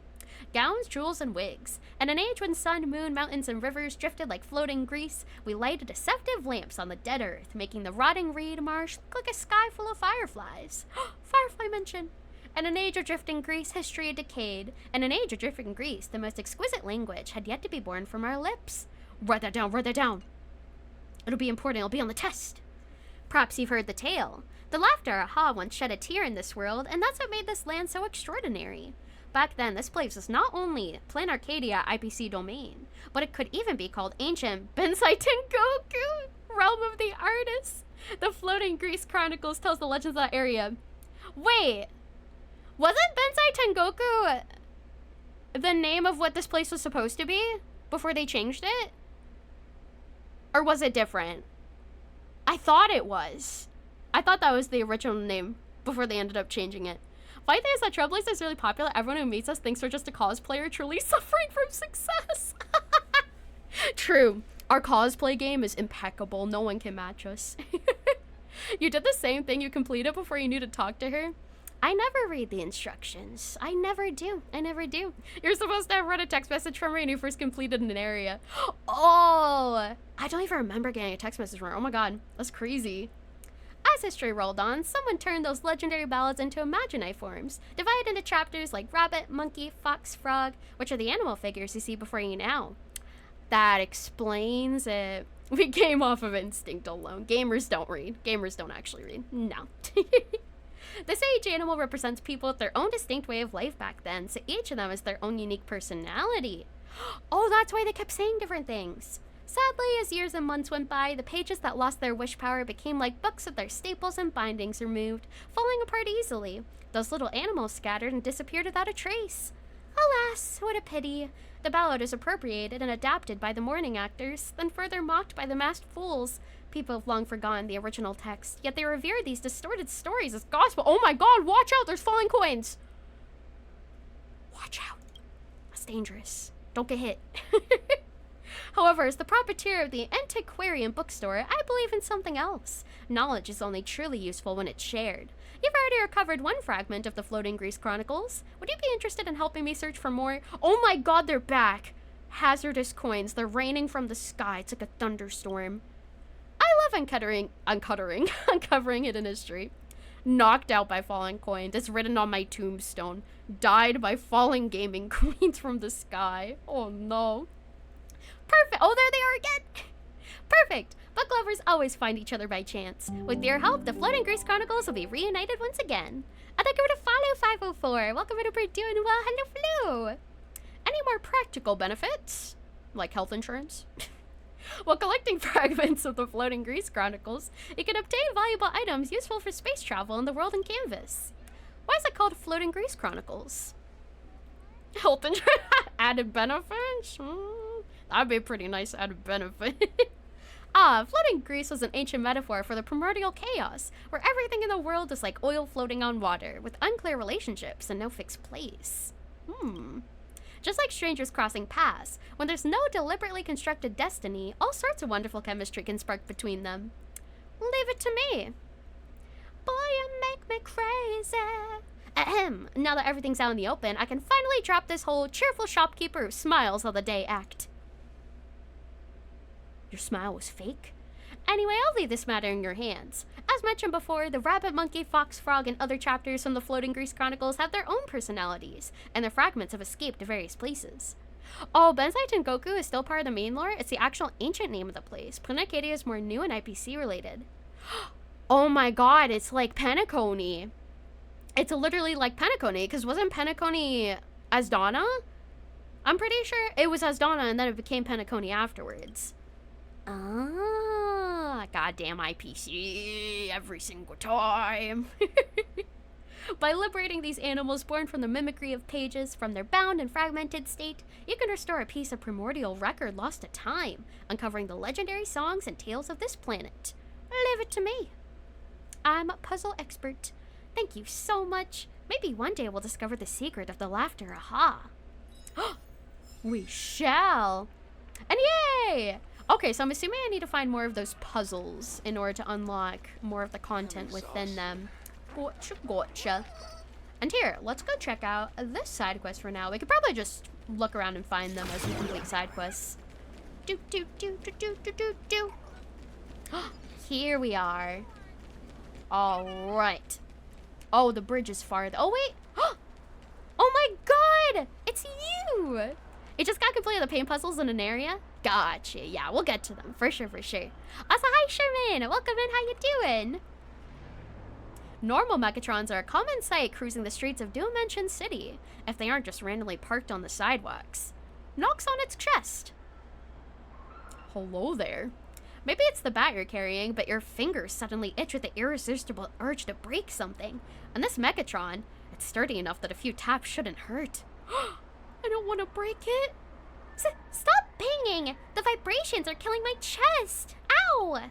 Gowns, jewels, and wigs. In an age when sun, moon, mountains, and rivers drifted like floating grease, we lighted deceptive lamps on the dead earth, making the rotting reed marsh look like a sky full of fireflies. Firefly mention. In an age of drifting grease, history had decayed. In an age of drifting grease, the most exquisite language had yet to be born from our lips. Write that down, write that down. It'll be important, it'll be on the test. Perhaps you've heard the tale. The laughter aha once shed a tear in this world, and that's what made this land so extraordinary. Back then, this place was not only Plan Arcadia IPC domain, but it could even be called Ancient Bensai Tengoku, Realm of the Artists. The Floating Grease Chronicles tells the legends of that area. Wait, wasn't Bensai Tengoku the name of what this place was supposed to be before they changed it? Or was it different? I thought it was. I thought that was the original name before they ended up changing it. Funny thing is that Trailblazer is really popular. Everyone who meets us thinks we're just a cosplayer truly suffering from success. True. Our cosplay game is impeccable. No one can match us. You did the same thing. You completed before you knew to talk to her. I never read the instructions. I never do. I never do. You're supposed to have read a text message from her when you first completed an area. Oh, I don't even remember getting a text message from her. Oh my god, that's crazy. As history rolled on, someone turned those legendary ballads into imaginae forms, divided into chapters like rabbit, monkey, fox, frog, which are the animal figures you see before you now. That explains it. We came off of instinct alone. Gamers don't read. Gamers don't actually read. No. This age animal represents people with their own distinct way of life back then, so each of them has their own unique personality. Oh, that's why they kept saying different things. Sadly, as years and months went by, the pages that lost their wish power became like books with their staples and bindings removed, falling apart easily. Those little animals scattered and disappeared without a trace. Alas, what a pity. The ballad is appropriated and adapted by the mourning actors, then further mocked by the masked fools. People have long forgotten the original text, yet they revere these distorted stories as gospel. Oh my god, watch out, there's falling coins! Watch out. That's dangerous. Don't get hit. However, as the proprietor of the antiquarian bookstore, I believe in something else. Knowledge is only truly useful when it's shared. You've already recovered one fragment of the Floating Grease Chronicles. Would you be interested in helping me search for more? Oh my god, they're back! Hazardous coins. They're raining from the sky. It's like a thunderstorm. I love uncovering hidden history. Knocked out by falling coins. It's written on my tombstone. Died by falling gaming queens from the sky. Oh no. Perfect. Oh, there they are again. Perfect. Book lovers always find each other by chance. With your help, the Floating Grease Chronicles will be reunited once again. I'd like to follow 504. Welcome to We're doing well. Hello, Flu. Any more practical benefits? Like health insurance? While collecting fragments of the Floating Grease Chronicles, you can obtain valuable items useful for space travel in the world in canvas. Why is it called Floating Grease Chronicles? Health insurance? Added benefits? That'd be a pretty nice added benefit. Floating grease was an ancient metaphor for the primordial chaos, where everything in the world is like oil floating on water, with unclear relationships and no fixed place. Just like strangers crossing paths, when there's no deliberately constructed destiny, all sorts of wonderful chemistry can spark between them. Leave it to me. Boy, you make me crazy. Ahem. Now that everything's out in the open, I can finally drop this whole cheerful shopkeeper who smiles all the day act. Your smile was fake? Anyway, I'll leave this matter in your hands. As mentioned before, the rabbit, monkey, fox, frog, and other chapters from the Floating Grease Chronicles have their own personalities, and their fragments have escaped to various places. Oh, Bensai Tengoku is still part of the main lore? It's the actual ancient name of the place. Plan Arcadia is more new and IPC related. Oh my god, it's like Penacony. It's literally like Penacony, because wasn't Penacony Asdana? I'm pretty sure it was Asdana and then it became Penacony afterwards. Ah, goddamn IPC every single time. By liberating these animals born from the mimicry of pages from their bound and fragmented state, you can restore a piece of primordial record lost to time, uncovering the legendary songs and tales of this planet. Leave it to me. I'm a puzzle expert. Thank you so much. Maybe one day we'll discover the secret of the laughter. Aha. We shall. And yay! Okay, so I'm assuming I need to find more of those puzzles in order to unlock more of the content within them. Gotcha, gotcha. And here, let's go check out this side quest for now. We could probably just look around and find them as we complete side quests. Do, do, do, do, do, do, do, do. Here we are. All right. Oh, the bridge is farther. Oh, wait. Oh my god! It's you! You just got completed the paint puzzles in an area? Gotcha. Yeah, we'll get to them. For sure, for sure. Also, hi, Sherman. Welcome in. How you doing? Normal Mechatrons are a common sight cruising the streets of Dimension City, if they aren't just randomly parked on the sidewalks. Knocks on its chest. Hello there. Maybe it's the bat you're carrying, but your fingers suddenly itch with the irresistible urge to break something. And this Mechatron, it's sturdy enough that a few taps shouldn't hurt. I don't want to break it. Stop banging! The vibrations are killing my chest! Ow!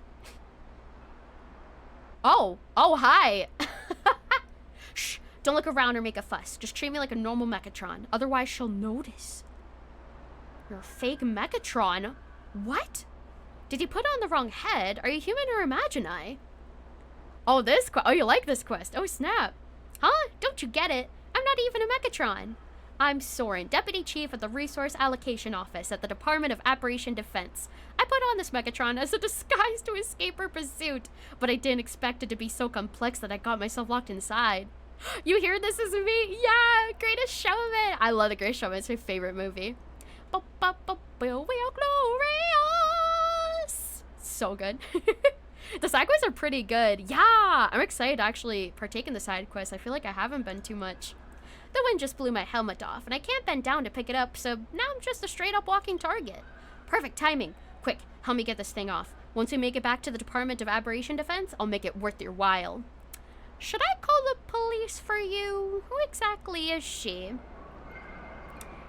Oh, hi. Shh, don't look around or make a fuss. Just treat me like a normal Mechatron. Otherwise, she'll notice. You're a fake Mechatron? What? Did you put on the wrong head? Are you human or Imagini? Oh, oh, you like this quest. Oh, snap. Huh? Don't you get it? I'm not even a Mechatron. I'm Soren, Deputy Chief of the Resource Allocation Office at the Department of Operation Defense. I put on this Mechatron as a disguise to escape her pursuit, but I didn't expect it to be so complex that I got myself locked inside. You hear this is me? Yeah, Greatest Showman. I love The Greatest Showman. It's my favorite movie. We are glorious. So good. The side quests are pretty good. Yeah, I'm excited to actually partake in the side quests. I feel like I haven't been too much. The wind just blew my helmet off, and I can't bend down to pick it up, so now I'm just a straight-up walking target. Perfect timing. Quick, help me get this thing off. Once we make it back to the Department of Aberration Defense, I'll make it worth your while. Should I call the police for you? Who exactly is she?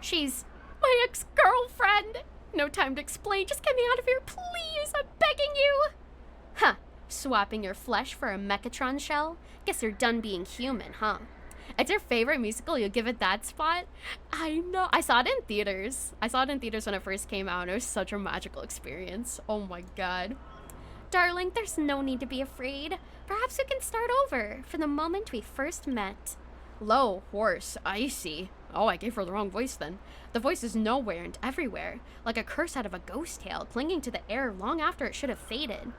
She's my ex-girlfriend. No time to explain. Just get me out of here, please. I'm begging you. Huh. Swapping your flesh for a Mechatron shell? Guess you're done being human, huh? It's your favorite musical, you'll give it that spot? I know. I saw it in theaters. I saw it in theaters when it first came out, and it was such a magical experience. Oh my god. Darling, there's no need to be afraid. Perhaps we can start over, from the moment we first met. Low horse, I see. Oh, I gave her the wrong voice then. The voice is nowhere and everywhere, like a curse out of a ghost tale, clinging to the air long after it should have faded.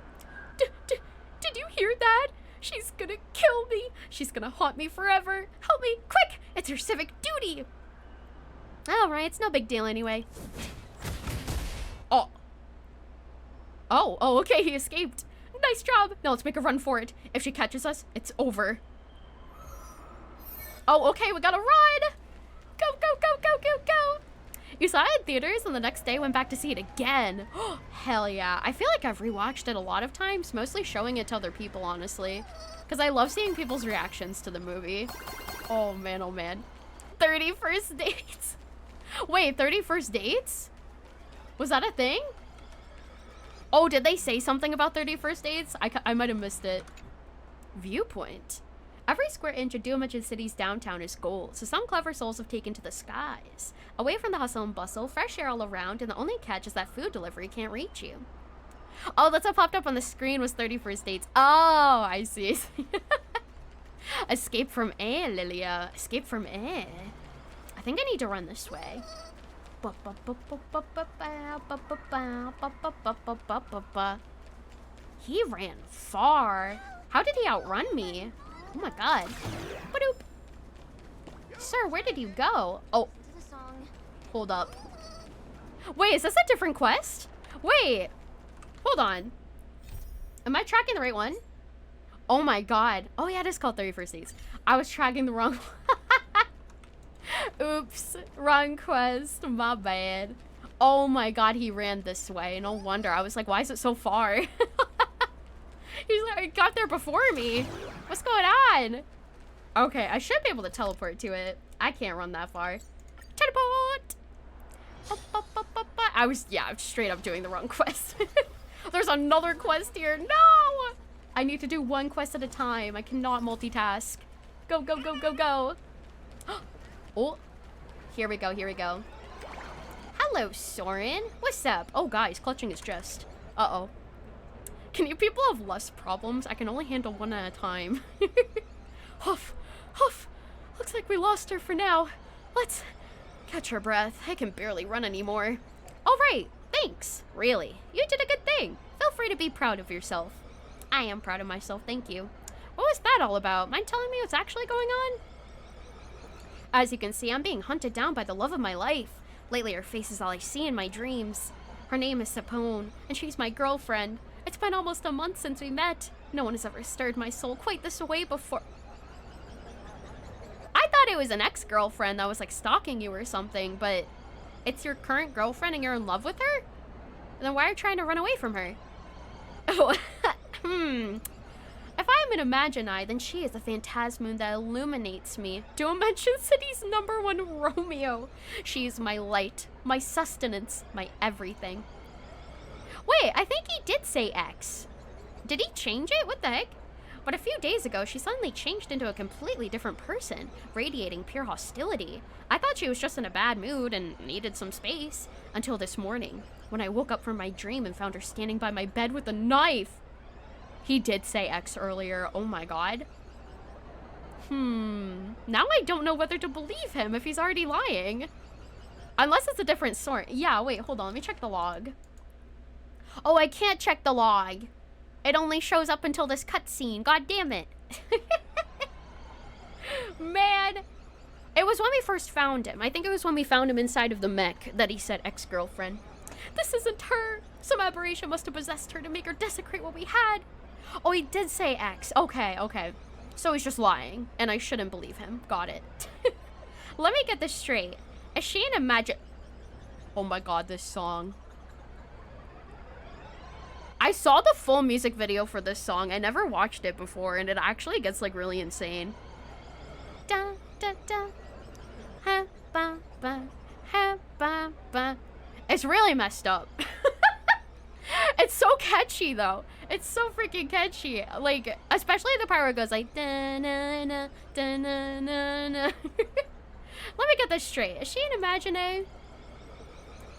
Did you hear that? She's gonna kill me. She's gonna haunt me forever. Help me, quick! It's her civic duty. Alright, it's no big deal anyway. Oh, okay, he escaped. Nice job. Now let's make a run for it. If she catches us, it's over. Oh, okay, we gotta run. Go, go, go, go, go, go. You saw it in theaters and the next day went back to see it again. Hell yeah. I feel like I've rewatched it a lot of times, mostly showing it to other people, honestly. Because I love seeing people's reactions to the movie. Oh man, oh man. 30 First Dates. Wait, 30 First Dates? Was that a thing? Oh, did they say something about 30 First Dates? I might have missed it. Viewpoint. Every square inch of Dimension City's downtown is gold, so some clever souls have taken to the skies. Away from the hustle and bustle, fresh air all around, and the only catch is that food delivery can't reach you. Oh, that's what popped up on the screen was 30 First Dates. Oh, I see. Escape from air, Lilia. Escape from air. I think I need to run this way. He ran far. How did he outrun me? Oh my god. Ba-doop. Sir, where did you go? Oh. Hold up. Wait, is this a different quest? Wait. Hold on. Am I tracking the right one? Oh my god. Oh yeah, it is called 30 First Dates. I was tracking the wrong one. Oops. Wrong quest. My bad. Oh my god, he ran this way. No wonder. I was like, why is it so far? He's like, he got there before me. What's going on? Okay, I should be able to teleport to it. I can't run that far. Teleport! I was straight up doing the wrong quest. There's another quest here. No! I need to do one quest at a time. I cannot multitask. Go, go, go, go, go. Oh, here we go, here we go. Hello, Soren. What's up? Oh, guys, clutching his chest. Uh-oh. Can you people have less problems? I can only handle one at a time. Huff, huff. Looks like we lost her for now. Let's catch her breath. I can barely run anymore. All right, thanks. Really, you did a good thing. Feel free to be proud of yourself. I am proud of myself, thank you. What was that all about? Mind telling me what's actually going on? As you can see, I'm being hunted down by the love of my life. Lately, her face is all I see in my dreams. Her name is Sapone, and she's my girlfriend. It's been almost a month since we met. No one has ever stirred my soul quite this way before. I thought it was an ex-girlfriend that was like stalking you or something, but it's your current girlfriend and you're in love with her? And then why are you trying to run away from her? Oh, If I am an Imagini, then she is the phantasmoon that illuminates me. Dimension City's #1 Romeo. She is my light, my sustenance, my everything. Wait, I think he did say X. Did he change it? What the heck? But a few days ago, she suddenly changed into a completely different person, radiating pure hostility. I thought she was just in a bad mood and needed some space, until this morning, when I woke up from my dream and found her standing by my bed with a knife. He did say X earlier. Oh my god. Now I don't know whether to believe him if he's already lying. Unless it's a different sort. Yeah, wait, hold on. Let me check the log. Oh, I can't check the log. It only shows up until this cutscene. God damn it. Man. It was when we first found him. I think it was when we found him inside of the mech that he said ex-girlfriend. This isn't her. Some aberration must have possessed her to make her desecrate what we had. Oh, he did say X. Okay, okay. So he's just lying, and I shouldn't believe him. Got it. Let me get this straight. Is she an imagine... Oh my god, this song. I saw the full music video for this song. I never watched it before, and it actually gets, like, really insane. Da, da, da. Ha, ba, ba. Ha, ba, ba. It's really messed up. It's so catchy, though. It's so freaking catchy. Like, especially the part where it goes like, da-na-na, da-na-na-na. Let me get this straight. Is she an Imagine?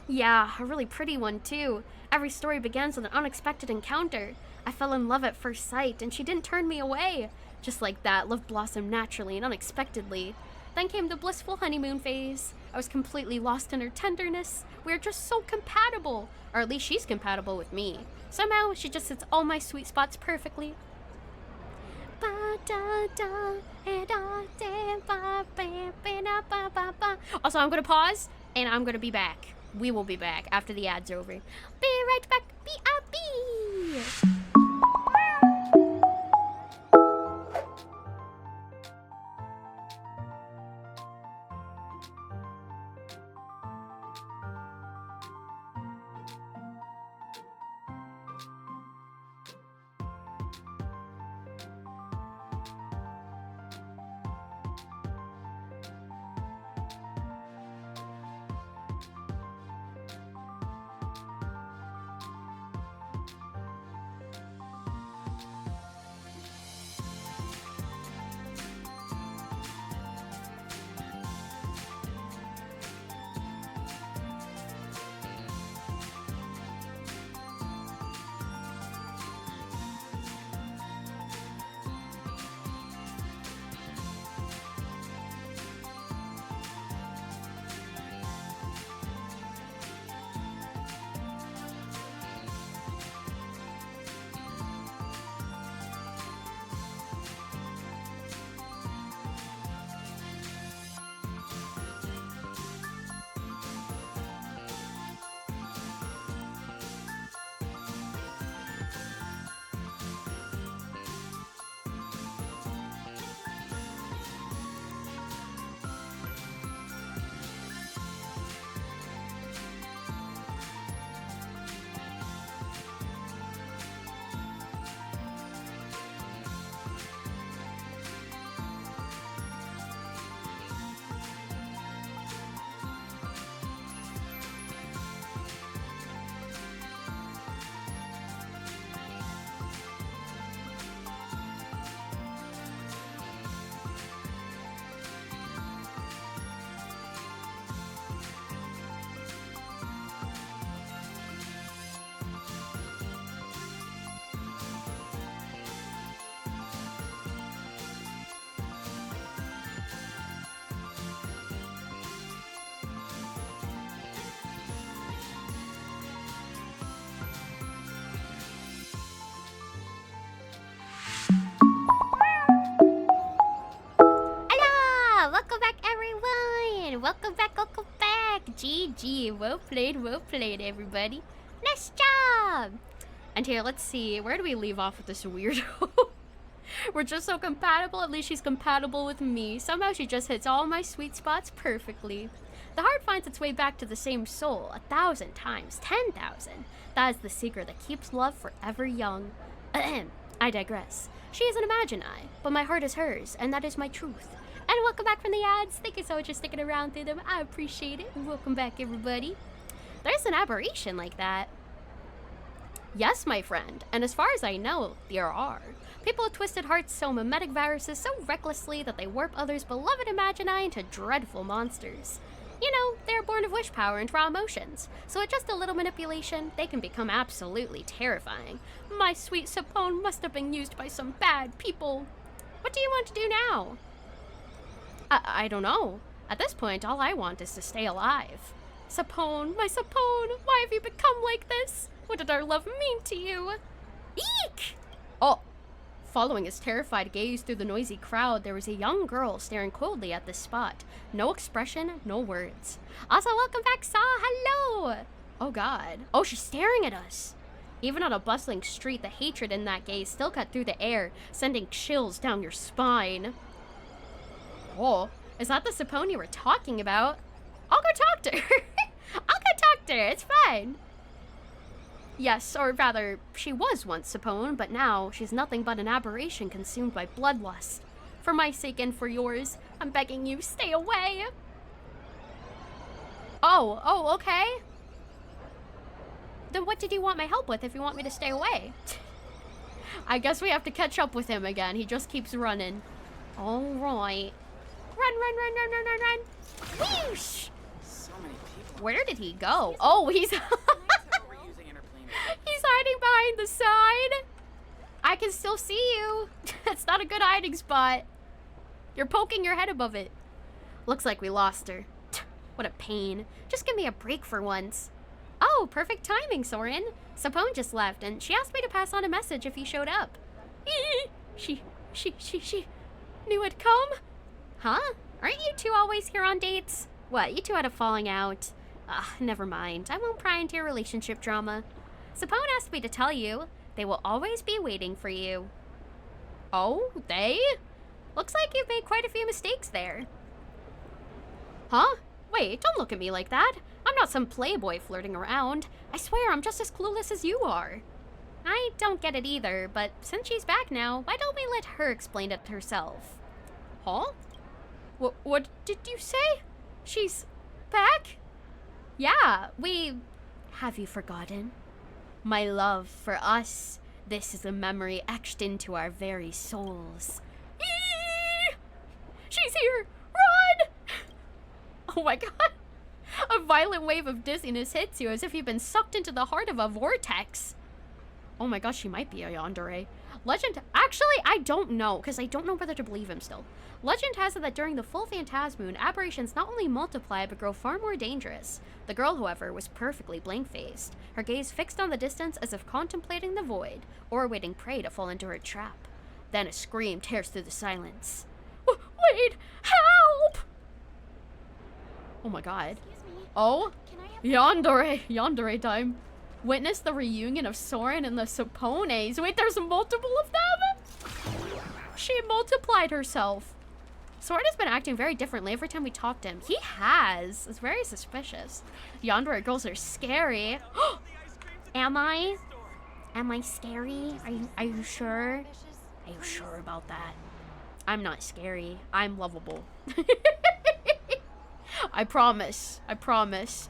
Yeah, a really pretty one, too. Every story begins with an unexpected encounter. I fell in love at first sight, and she didn't turn me away. Just like that, love blossomed naturally and unexpectedly. Then came the blissful honeymoon phase. I was completely lost in her tenderness. We are just so compatible. Or at least she's compatible with me. Somehow, she just hits all my sweet spots perfectly. Also, I'm gonna pause, and I'm gonna be back. We will be back after the ads are over. Be right back. B.I.B. GG. Well played, everybody. Nice job! And here, let's see. Where do we leave off with this weirdo? We're just so compatible. At least she's compatible with me. Somehow she just hits all my sweet spots perfectly. The heart finds its way back to the same soul 1,000 times, 10,000. That is the secret that keeps love forever young. I digress. She is an Imagini, but my heart is hers, and that is my truth. And welcome back from the ads. Thank you so much for sticking around through them. I appreciate it. And welcome back, everybody. There's an aberration like that. Yes, my friend. And as far as I know, there are. People with twisted hearts sow mimetic viruses so recklessly that they warp others' beloved Imagini into dreadful monsters. You know, they're born of wish power and raw emotions, so with just a little manipulation, they can become absolutely terrifying. My sweet Sapone must have been used by some bad people. What do you want to do now? I don't know. At this point, all I want is to stay alive. Sapone, my Sapone, why have you become like this? What did our love mean to you? Eek! Oh. Following his terrified gaze through the noisy crowd, there was a young girl staring coldly at this spot. No expression, no words. Also, welcome back, Saw. Hello! Oh, God. Oh, she's staring at us. Even on a bustling street, the hatred in that gaze still cut through the air, sending chills down your spine. Oh, is that the Sapone you were talking about? I'll go talk to her. I'll go talk to her. It's fine. Yes, or rather, she was once Sapone, but now she's nothing but an aberration consumed by bloodlust. For my sake and for yours, I'm begging you, stay away. Oh, okay. Then what did you want my help with if you want me to stay away? I guess we have to catch up with him again. He just keeps running. All right. Run. Whoosh! So many people. Where did he go? Oh, he's... He's hiding behind the sign. I can still see you. It's not a good hiding spot. You're poking your head above it. Looks like we lost her. What a pain. Just give me a break for once. Oh, perfect timing, Soren. Sapone just left, and she asked me to pass on a message if you showed up. She knew it'd come? Huh? Aren't you two always here on dates? What, you two had a falling out? Never mind. I won't pry into your relationship drama. Sapone asked me to tell you, they will always be waiting for you. Oh, they? Looks like you've made quite a few mistakes there. Huh? Wait, don't look at me like that. I'm not some playboy flirting around. I swear I'm just as clueless as you are. I don't get it either, but since she's back now, why don't we let her explain it herself? Huh? What did you say? She's back? Yeah, have you forgotten? My love for us, this is a memory etched into our very souls. She's here! Run! Oh my god. A violent wave of dizziness hits you as if you've been sucked into the heart of a vortex. Oh my gosh, she might be a yandere. Legend, actually, I don't know, because I don't know whether to believe him still. Legend has it that during the full Phantasmoon, aberrations not only multiply, but grow far more dangerous. The girl, however, was perfectly blank-faced, her gaze fixed on the distance as if contemplating the void, or awaiting prey to fall into her trap. Then a scream tears through the silence. Wait, help! Oh my god. Oh, yandere time. Witness the reunion of Soren and the Sapones. Wait, there's multiple of them? She multiplied herself. Soren has been acting very differently every time we talk to him. He has. It's very suspicious. Yandere girls are scary. Am I? Am I scary? Are you sure? Are you sure about that? I'm not scary. I'm lovable. I promise. I promise.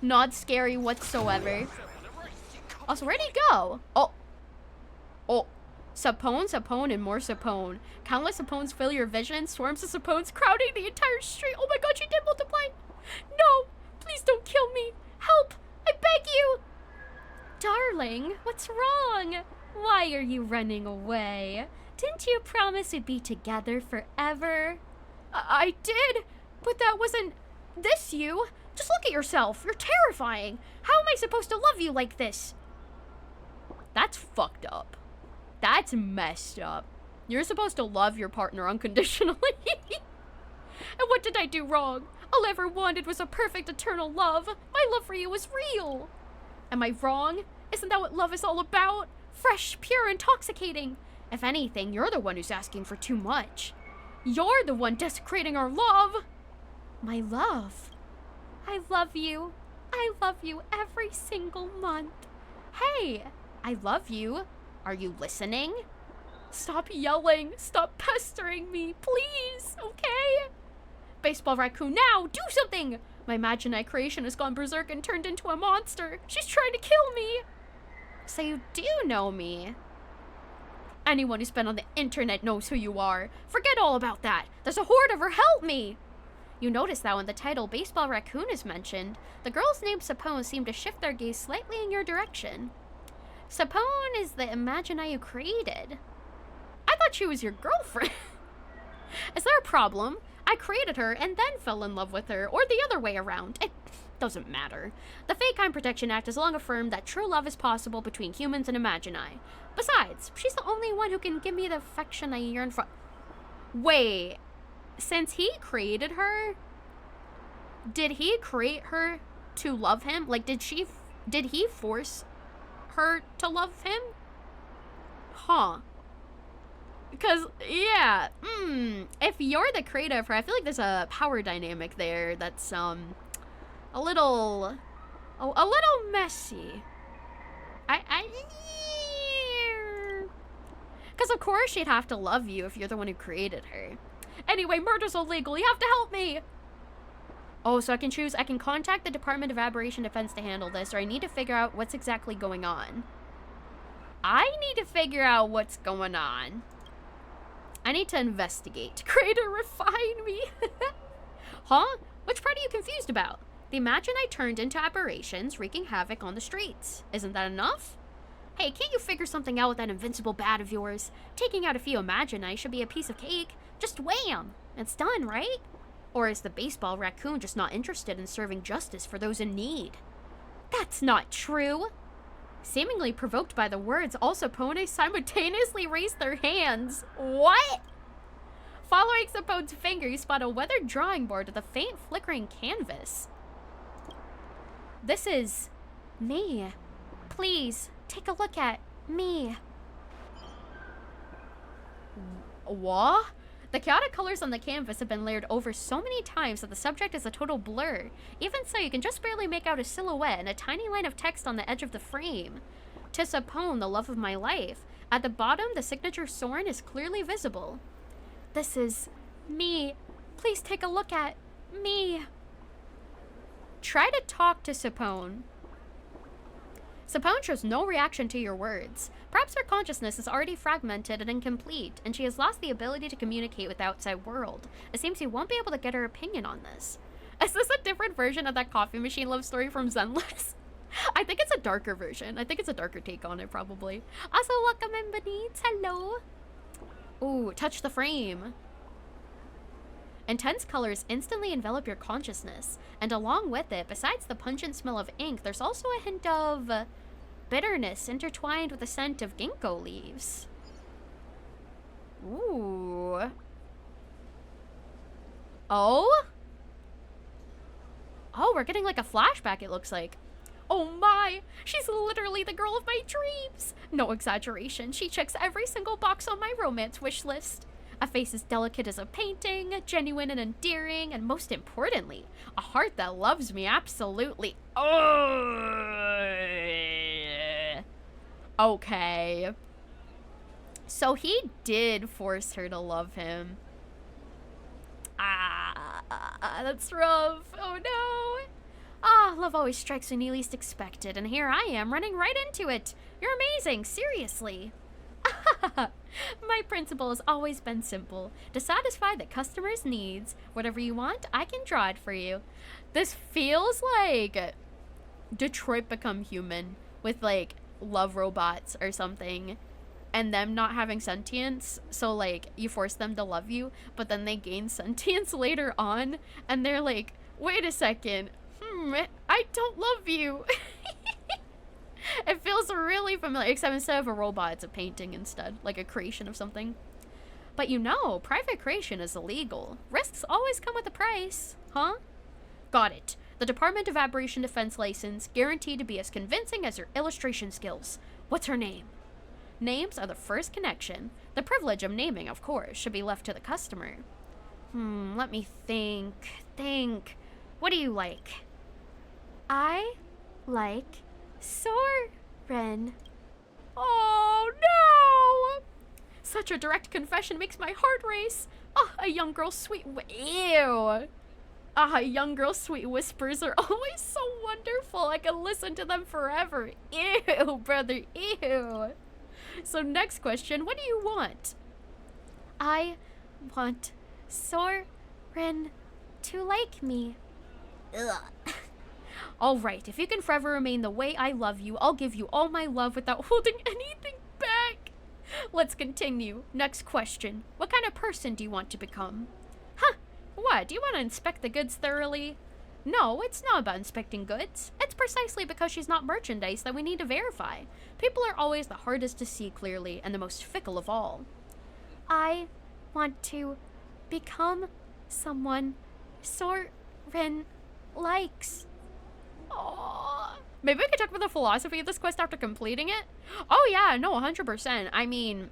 Not scary whatsoever. Also, where'd he go? Oh. Sapone, and more Sapone. Countless Sapones fill your vision. Swarms of Sapones crowding the entire street. Oh my god, she did multiply. No, please don't kill me. Help, I beg you. Darling, what's wrong? Why are you running away? Didn't you promise we'd be together forever? I did, but that wasn't this you. Just look at yourself. You're terrifying. How am I supposed to love you like this? That's fucked up. That's messed up. You're supposed to love your partner unconditionally. And what did I do wrong? All I ever wanted was a perfect eternal love. My love for you was real. Am I wrong? Isn't that what love is all about? Fresh, pure, intoxicating. If anything, you're the one who's asking for too much. You're the one desecrating our love. My love. I love you. I love you every single month. Hey, I love you. Are you listening? Stop yelling. Stop pestering me, please, okay? Baseball raccoon, now, do something! My Imaginai creation has gone berserk and turned into a monster. She's trying to kill me. So you do know me. Anyone who's been on the internet knows who you are. Forget all about that. There's a horde of her. Help me. You notice that when the title Baseball Raccoon is mentioned, the girls named Sapone seem to shift their gaze slightly in your direction. Sapone is the Imaginai you created. I thought she was your girlfriend. Is there a problem? I created her and then fell in love with her, or the other way around. It doesn't matter. The Fate Kind Protection Act has long affirmed that true love is possible between humans and Imaginai. Besides, she's the only one who can give me the affection I yearn for. Wait, since he created her, did he create her to love him? Like, did he force her to love him? Huh. Because, yeah, if you're the creator of her, I feel like there's a power dynamic there that's, a little messy. Because of course she'd have to love you if you're the one who created her. Anyway, murder's illegal. You have to help me. Oh, so I can choose. I can contact the Department of Aberration Defense to handle this, or I need to figure out what's exactly going on. I need to figure out what's going on. I need to investigate. Creator, refine me. Huh? Which part are you confused about? The Imaginai turned into aberrations, wreaking havoc on the streets. Isn't that enough? Hey, can't you figure something out with that invincible bat of yours? Taking out a few Imaginai should be a piece of cake. Just wham! It's done, right? Or is the baseball raccoon just not interested in serving justice for those in need? That's not true. Seemingly provoked by the words, all Sapone simultaneously raised their hands. What? Following Sapone's finger, you spot a weathered drawing board with a faint flickering canvas. This is me. Please, take a look at me. What? The chaotic colors on the canvas have been layered over so many times that the subject is a total blur. Even so, you can just barely make out a silhouette and a tiny line of text on the edge of the frame. To Sapone, the love of my life. At the bottom, the signature Soren is clearly visible. This is me. Please take a look at me. Try to talk to Sapone. Sapone shows no reaction to your words. Perhaps her consciousness is already fragmented and incomplete, and she has lost the ability to communicate with the outside world. It seems you won't be able to get her opinion on this. Is this a different version of that coffee machine love story from Zenless? I think it's a darker version. I think it's a darker take on it, probably. Also, welcome in, Benitez. Hello. Ooh, touch the frame. Intense colors instantly envelop your consciousness, and along with it, besides the pungent smell of ink, there's also a hint of bitterness intertwined with the scent of ginkgo leaves. Ooh. Oh? Oh, we're getting like a flashback, it looks like. Oh my! She's literally the girl of my dreams! No exaggeration, she checks every single box on my romance wish list. A face as delicate as a painting, genuine and endearing, and most importantly, a heart that loves me absolutely. Okay. So he did force her to love him. That's rough. Oh no. Love always strikes when you least expect it, and here I am running right into it. You're amazing, seriously. My principle has always been simple. To satisfy the customer's needs, whatever you want, I can draw it for you. This feels like Detroit Become Human with like love robots or something, and them not having sentience, so like you force them to love you, but then they gain sentience later on, and they're like, wait a second, I don't love you. It feels really familiar, except instead of a robot, it's a painting instead, like a creation of something. But you know, private creation is illegal. Risks always come with a price, huh? Got it. The Department of Aberration Defense license, guaranteed to be as convincing as your illustration skills. What's her name? Names are the first connection. The privilege of naming, of course, should be left to the customer. Let me think. What do you like? I like Soren. Oh, no! Such a direct confession makes my heart race. A young girl's sweet... Ew. Young girl's sweet whispers are always so wonderful. I can listen to them forever. Ew, brother, ew. So next question, what do you want? I want Soren to like me. Ugh. All right, if you can forever remain the way I love you, I'll give you all my love without holding anything back. Let's continue. Next question. What kind of person do you want to become? Huh. What? Do you want to inspect the goods thoroughly? No, it's not about inspecting goods. It's precisely because she's not merchandise that we need to verify. People are always the hardest to see clearly and the most fickle of all. I want to become someone Soren likes. Oh, maybe we could talk about the philosophy of this quest after completing it? Oh yeah, no, 100%. I mean,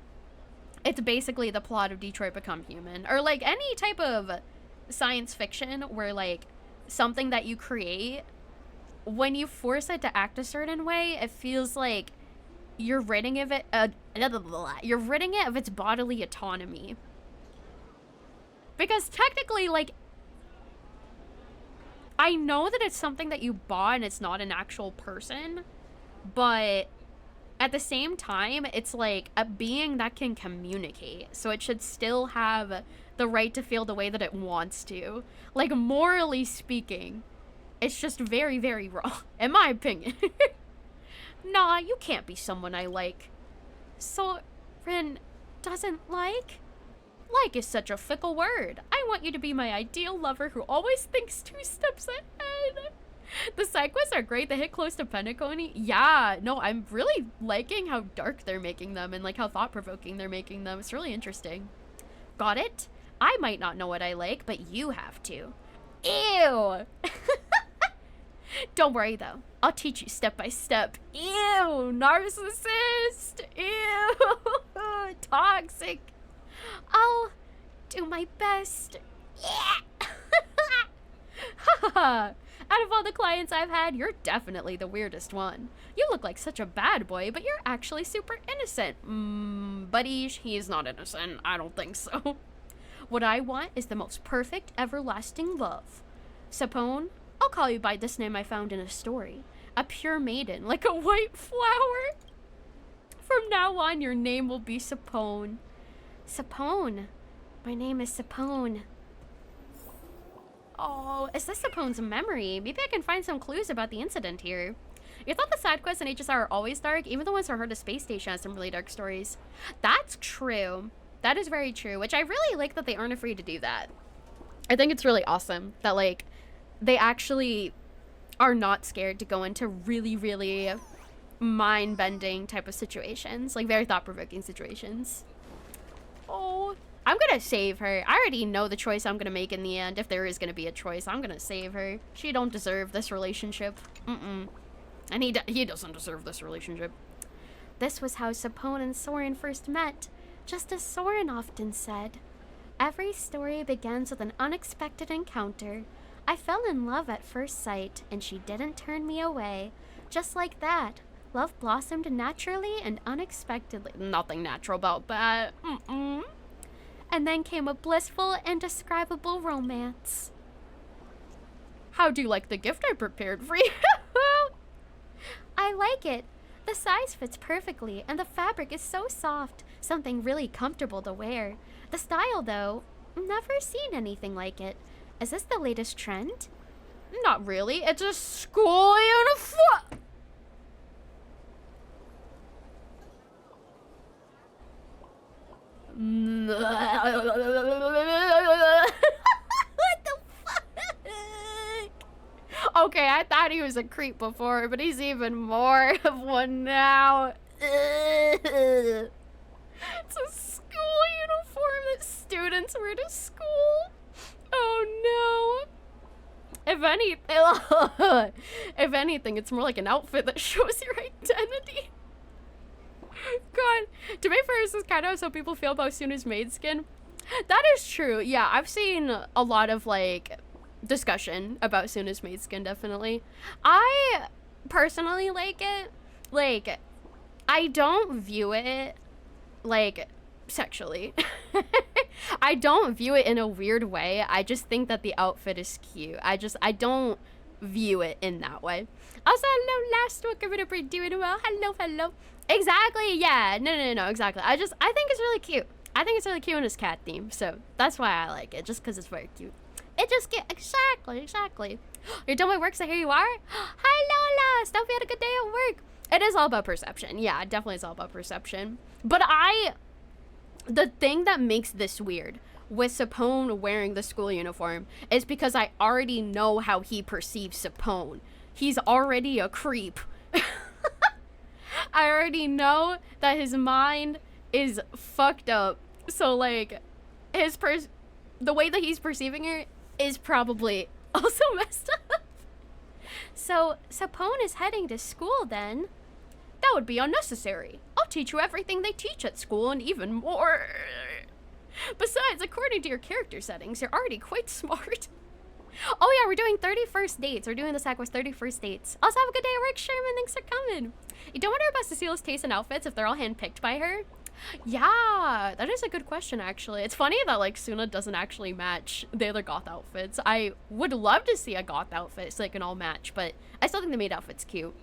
it's basically the plot of Detroit Become Human. Or like any type of science fiction where like something that you create, when you force it to act a certain way, it feels like you're ridding of it you're ridding it of its bodily autonomy. Because technically, like, I know that it's something that you bought and it's not an actual person, but at the same time, it's like a being that can communicate, so it should still have the right to feel the way that it wants to. Like, morally speaking, it's just very, very wrong, in my opinion. Nah, you can't be someone I like. Soren doesn't like? Like is such a fickle word. I want you to be my ideal lover who always thinks 2 steps ahead. The side quests are great. They hit close to Penacony. Yeah, no, I'm really liking how dark they're making them and like how thought-provoking they're making them. It's really interesting. Got it? I might not know what I like, but you have to. Ew! Don't worry though. I'll teach you step by step. Ew! Narcissist! Ew! Toxic! I'll do my best. Yeah! Out of all the clients I've had, you're definitely the weirdest one. You look like such a bad boy, but you're actually super innocent. Buddy, he's not innocent. I don't think so. What I want is the most perfect, everlasting love. Sapone, I'll call you by this name I found in a story. A pure maiden, like a white flower. From now on, your name will be Sapone. Sapone. My name is Sapone. Oh, is this Sapone's memory? Maybe I can find some clues about the incident here. You thought the side quests in HSR are always dark? Even the ones from Her Space Station has some really dark stories. That's true. That is very true, which I really like that they aren't afraid to do that. I think it's really awesome that, like, they actually are not scared to go into really, really mind-bending type of situations. Like, very thought-provoking situations. Oh, I'm gonna save her. I already know the choice I'm gonna make in the end. If there is gonna be a choice, I'm gonna save her. She don't deserve this relationship. And he doesn't deserve this relationship. This was how Sapone and Soren first met. Just as Soren often said, every story begins with an unexpected encounter. I fell in love at first sight, and she didn't turn me away. Just like that, love blossomed naturally and unexpectedly. Nothing natural about that. And then came a blissful, indescribable romance. How do you like the gift I prepared for you? I like it. The size fits perfectly, and the fabric is so soft. Something really comfortable to wear. The style, though, never seen anything like it. Is this the latest trend? Not really. It's a school uniform. What the fuck? Okay, I thought he was a creep before, but he's even more of one now. It's a school uniform that students wear to school. Oh no. If anything, it's more like an outfit that shows your identity. God, to be fair, this is kind of how some people feel about Suna's maid skin. That is true. Yeah, I've seen a lot of like discussion about Suna's maid skin, definitely. I personally like it. Like, I don't view it like sexually. I don't view it in a weird way. I just think that the outfit is cute. I don't view it in that way. Also, hello, last week, everybody doing well. Hello. Exactly, yeah. No, exactly. I think it's really cute. I think it's really cute in his cat theme, so that's why I like it, just because it's very cute. It just get exactly. You're done with work, so here you are. Hi, Lola. Hope you had a good day at work. It is all about perception. Yeah, definitely it's all about perception. But the thing that makes this weird with Sapone wearing the school uniform is because I already know how he perceives Sapone. He's already a creep. I already know that his mind is fucked up. So like the way that he's perceiving her is probably also messed up. So Sapone is heading to school then. That would be unnecessary. I'll teach you everything they teach at school and even more. Besides, according to your character settings, you're already quite smart. Oh yeah, we're doing 31st dates. We're doing the Sackwas 31st dates. Also, have a good day at work, Sherman. Thanks for coming. You don't wonder about Cecile's taste in outfits if they're all handpicked by her? Yeah, that is a good question, actually. It's funny that, like, Suna doesn't actually match the other goth outfits. I would love to see a goth outfit so they can all match, but I still think the maid outfit's cute.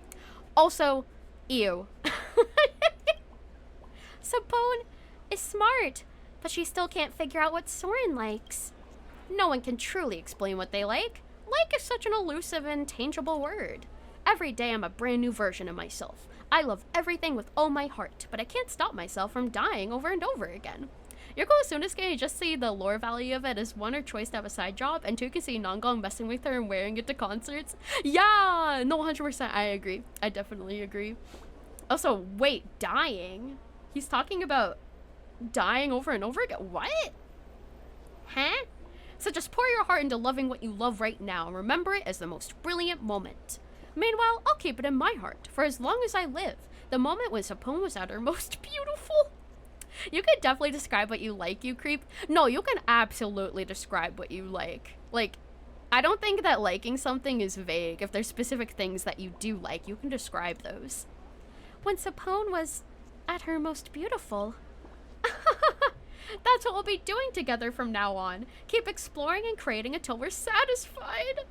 Also, ew. Sapone is smart, but she still can't figure out what Soren likes. No one can truly explain what they like. Like is such an elusive and tangible word. Every day I'm a brand new version of myself. I love everything with all my heart, but I can't stop myself from dying over and over again. Your goal as soon as you just see the lore value of it as one, her choice to have a side job, and two, you can see Nongong messing with her and wearing it to concerts. Yeah, no, 100%, I agree. I definitely agree. Also, wait, dying? He's talking about dying over and over again? What? Huh? So just pour your heart into loving what you love right now and remember it as the most brilliant moment. Meanwhile, I'll keep it in my heart for as long as I live. The moment when Sapone was at her most beautiful. You could definitely describe what you like, you creep. No, you can absolutely describe what you like. Like, I don't think that liking something is vague. If there's specific things that you do like, you can describe those. When Sapone was at her most beautiful. That's what we'll be doing together from now on. Keep exploring and creating until we're satisfied.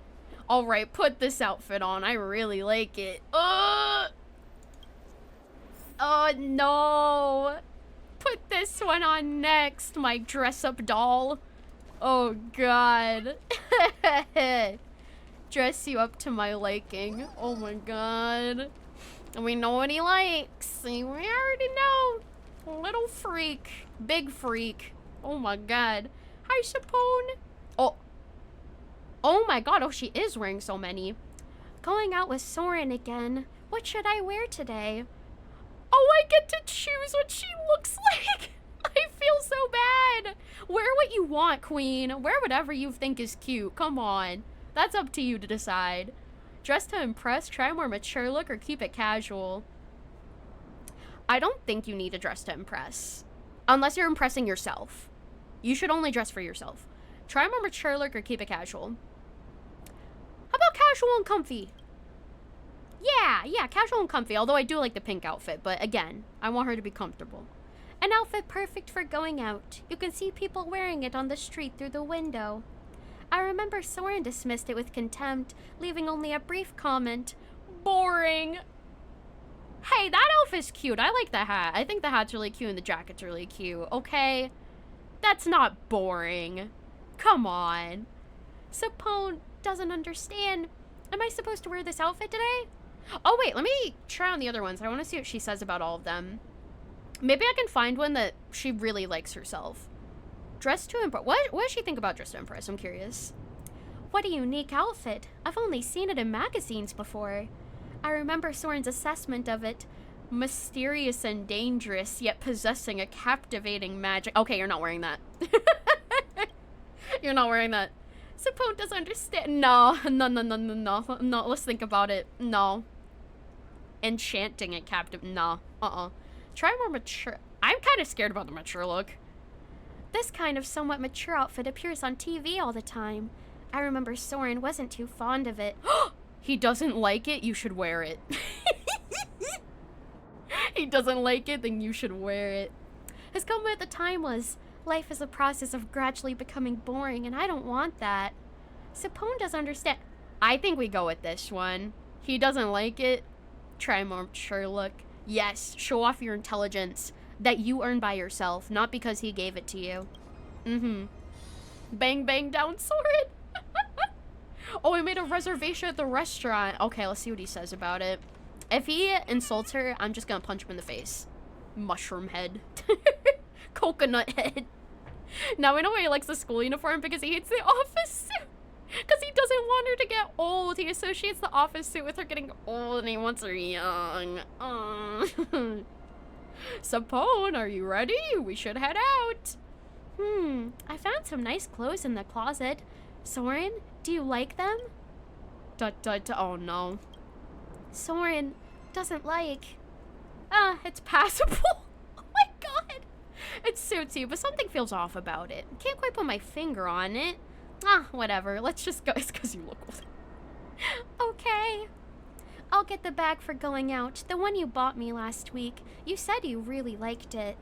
Alright, put this outfit on. I really like it. Oh no. Put this one on next, my dress-up doll. Oh god. Dress you up to my liking. Oh my god. And we know what he likes. We already know. Little freak. Big freak. Oh my god. Hi, Sapone. Oh my god. Oh, she is wearing so many. Going out with Soren again. What should I wear today? Oh, I get to choose what she looks like. I feel so bad. Wear what you want, queen. Wear whatever you think is cute. Come on. That's up to you to decide. Dress to impress, try a more mature look, or keep it casual. I don't think you need to dress to impress. Unless you're impressing yourself. You should only dress for yourself. Try a more mature look or keep it casual. How about casual and comfy? Yeah, casual and comfy. Although I do like the pink outfit, but again, I want her to be comfortable. An outfit perfect for going out. You can see people wearing it on the street through the window. I remember Soren dismissed it with contempt, leaving only a brief comment. Boring. Hey, that outfit's cute. I like the hat. I think the hat's really cute and the jacket's really cute. Okay? That's not boring. Come on. Sapone doesn't understand. Am I supposed to wear this outfit today? Oh, wait. Let me try on the other ones. I want to see what she says about all of them. Maybe I can find one that she really likes herself. Dress to impress. What does she think about dress to impress? I'm curious. What a unique outfit. I've only seen it in magazines before. I remember Soren's assessment of it. Mysterious and dangerous, yet possessing a captivating magic. Okay, you're not wearing that. You're not wearing that. Sapone doesn't understand. No. Let's think about it. No. Enchanting it, Captain. No. Try more mature. I'm kind of scared about the mature look. This kind of somewhat mature outfit appears on TV all the time. I remember Soren wasn't too fond of it. He doesn't like it, you should wear it. He doesn't like it, then you should wear it. His comment at the time was, life is a process of gradually becoming boring, and I don't want that. Sapone doesn't understand. I think we go with this one. He doesn't like it. Try a more mature look. Yes, show off your intelligence that you earned by yourself, not because he gave it to you. Bang, bang down, Soren. Oh, I made a reservation at the restaurant. Okay, let's see what he says about it. If he insults her, I'm just gonna punch him in the face. Mushroom head. Coconut head. Now I know why he likes the school uniform, because he hates the office suit. Because he doesn't want her to get old. He associates the office suit with her getting old, and he wants her young. Sapone, are you ready? We should head out. I found some nice clothes in the closet. Soren, do you like them? Oh no. Soren doesn't like... It's passable. Oh my god. It suits you, but something feels off about it. Can't quite put my finger on it. Whatever. Let's just go. It's because you look old. Okay. I'll get the bag for going out. The one you bought me last week. You said you really liked it.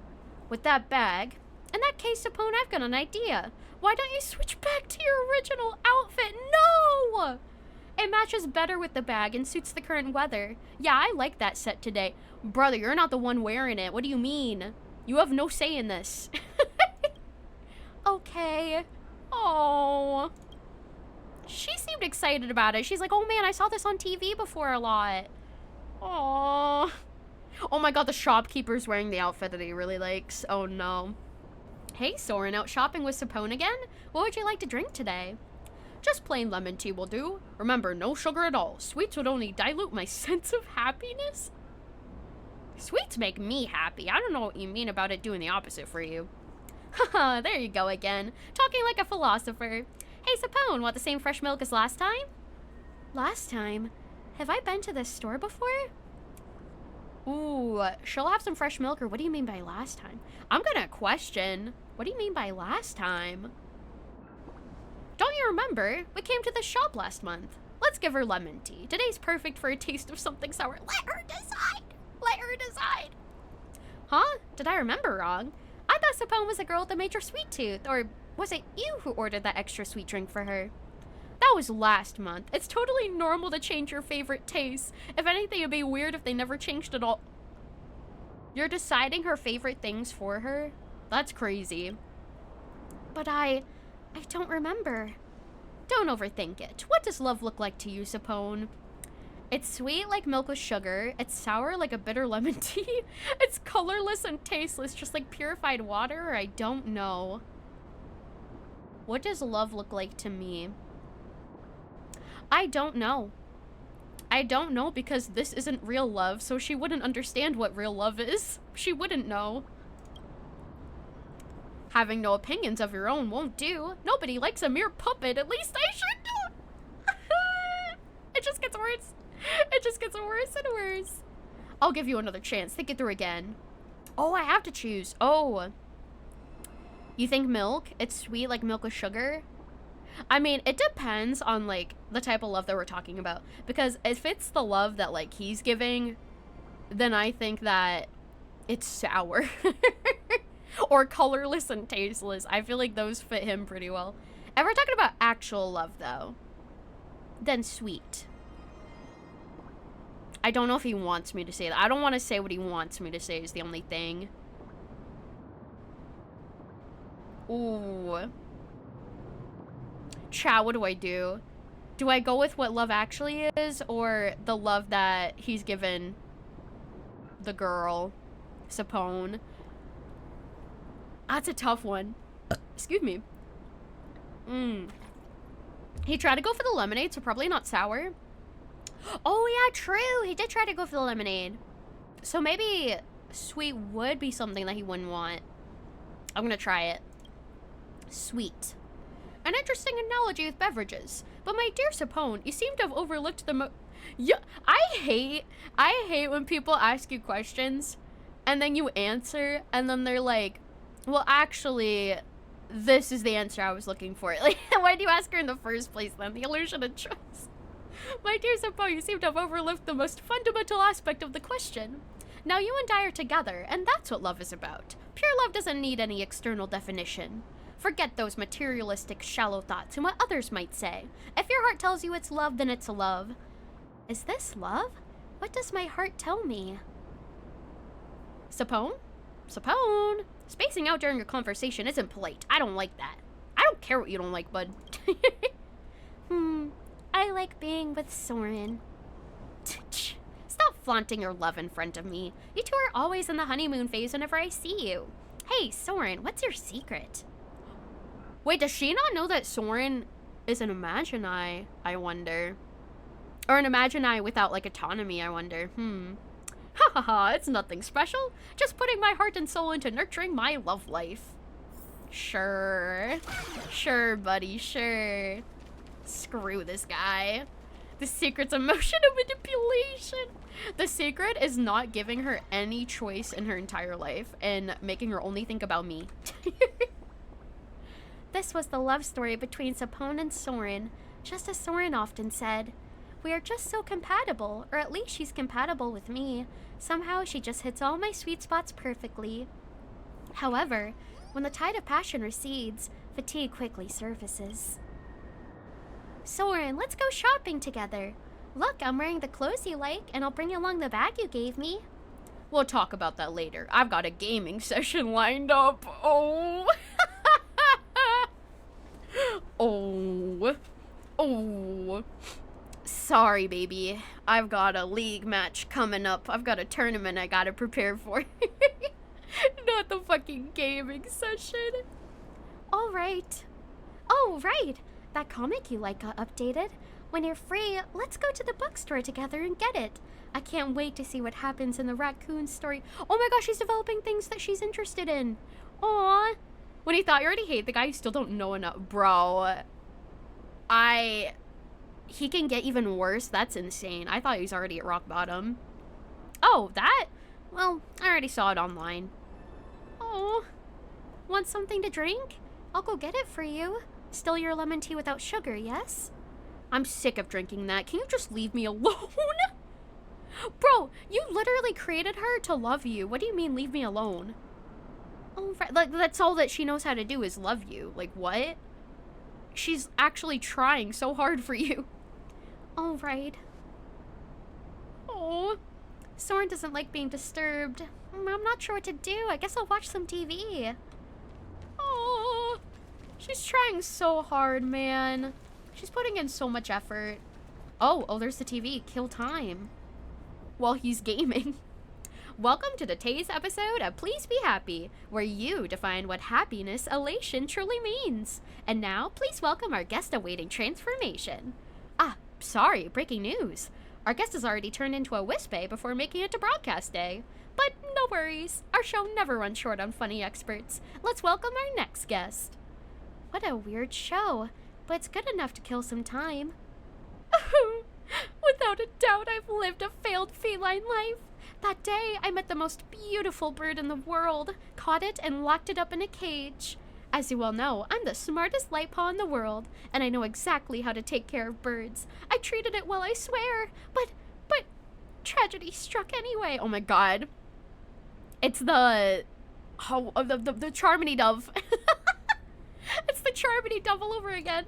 With that bag? In that case, Sapone, I've got an idea. Why don't you switch back to your original outfit? No! It matches better with the bag and suits the current weather. Yeah, I like that set today. Brother, you're not the one wearing it. What do you mean? You have no say in this. Okay. Oh. She seemed excited about it. She's like, oh man, I saw this on TV before a lot. Oh. Oh my god, the shopkeeper's wearing the outfit that he really likes. Oh no. Hey, Soren, out shopping with Sapone again? What would you like to drink today? Just plain lemon tea will do. Remember, no sugar at all. Sweets would only dilute my sense of happiness. Sweets make me happy. I don't know what you mean about it doing the opposite for you. Haha, there you go again. Talking like a philosopher. Hey, Sapone, want the same fresh milk as last time? Last time? Have I been to this store before? Ooh, she'll have some fresh milk, or what do you mean by last time? I'm gonna question. What do you mean by last time? Don't you remember? We came to the shop last month. Let's give her lemon tea. Today's perfect for a taste of something sour. Let her decide. Let her decide. Huh? Did I remember wrong? I thought Sapone was the girl with the major sweet tooth. Or was it you who ordered that extra sweet drink for her? That was last month. It's totally normal to change your favorite taste. If anything, it'd be weird if they never changed at all. You're deciding her favorite things for her? That's crazy. But I don't remember. Don't overthink it. What does love look like to you, Sapone? It's sweet like milk with sugar. It's sour like a bitter lemon tea. It's colorless and tasteless, just like purified water, or I don't know. What does love look like to me? I don't know. I don't know because this isn't real love, so she wouldn't understand what real love is. She wouldn't know. Having no opinions of your own won't do. Nobody likes a mere puppet. At least I sure don't. It just gets worse. It just gets worse and worse. I'll give you another chance. Think it through again. Oh, I have to choose. Oh. You think milk? It's sweet like milk with sugar? I mean, it depends on, like, the type of love that we're talking about. Because if it's the love that, like, he's giving, then I think that it's sour. Or colorless and tasteless. I feel like those fit him pretty well. If we're talking about actual love, though, then sweet. I don't know if he wants me to say that. I don't want to say what he wants me to say is the only thing. Ooh. Chat, what do I do? Do I go with what love actually is, or the love that he's given the girl, Sapone? That's a tough one. Excuse me. He tried to go for the lemonade, so probably not sour. Oh yeah, true. He did try to go for the lemonade. So maybe sweet would be something that he wouldn't want. I'm gonna try it. Sweet. An interesting analogy with beverages. But my dear Sapone, you seem to have overlooked the Yeah, I hate when people ask you questions and then you answer and then they're like, well, actually, this is the answer I was looking for. Like, why do you ask her in the first place then? The illusion of trust. My dear Sapone, you seem to have overlooked the most fundamental aspect of the question. Now you and I are together, and that's what love is about. Pure love doesn't need any external definition. Forget those materialistic, shallow thoughts and what others might say. If your heart tells you it's love, then it's love. Is this love? What does my heart tell me? Sapone? Sapone? Spacing out during a conversation isn't polite. I don't like that. I don't care what you don't like, bud. I like being with Soren. Stop flaunting your love in front of me. You two are always in the honeymoon phase whenever I see you. Hey, Soren, what's your secret? Wait, does she not know that Soren is an Imagini, I wonder? Or an Imagini without, like, autonomy, I wonder. Ha ha ha, it's nothing special. Just putting my heart and soul into nurturing my love life. Sure. Sure, buddy, sure. Screw this guy. The secret's emotional manipulation. The secret is not giving her any choice in her entire life and making her only think about me. This was the love story between Sapone and Soren. Just as Soren often said, we are just so compatible, or at least she's compatible with me. Somehow she just hits all my sweet spots perfectly. However, when the tide of passion recedes, fatigue quickly surfaces. Soren, let's go shopping together. Look, I'm wearing the clothes you like, and I'll bring along the bag you gave me. We'll talk about that later. I've got a gaming session lined up. Oh. Oh. Sorry, baby. I've got a league match coming up. I've got a tournament I gotta prepare for. Not the fucking gaming session. All right. Oh, right. That comic you like got updated. When you're free, let's go to the bookstore together and get it. I can't wait to see what happens in the raccoon story. Oh my gosh, she's developing things that she's interested in. Aww. When you thought you already hate the guy, you still don't know enough. Bro. He can get even worse. That's insane. I thought he was already at rock bottom. Oh, that? Well, I already saw it online. Oh. Want something to drink? I'll go get it for you. Still your lemon tea without sugar, yes? I'm sick of drinking that. Can you just leave me alone? Bro, you literally created her to love you. What do you mean, leave me alone? Oh, right. Like, that's all that she knows how to do is love you. Like, what? She's actually trying so hard for you. All right. Oh. Soren doesn't like being disturbed. I'm not sure what to do. I guess I'll watch some TV. Oh. She's trying so hard, man. She's putting in so much effort. Oh, there's the TV. Kill time. While he's gaming. Welcome to today's episode of Please Be Happy, where you define what happiness, elation truly means. And now, please welcome our guest awaiting transformation. Ah, sorry, breaking news. Our guest has already turned into a Wisp-Bay before making it to broadcast day. But no worries, our show never runs short on funny experts. Let's welcome our next guest. What a weird show, but it's good enough to kill some time. Without a doubt, I've lived a failed feline life. That day, I met the most beautiful bird in the world, caught it, and locked it up in a cage. As you all know, I'm the smartest light paw in the world, and I know exactly how to take care of birds. I treated it well, I swear, but tragedy struck anyway. Oh my god. It's the Charmony Dove. It's the Charmony Dove all over again.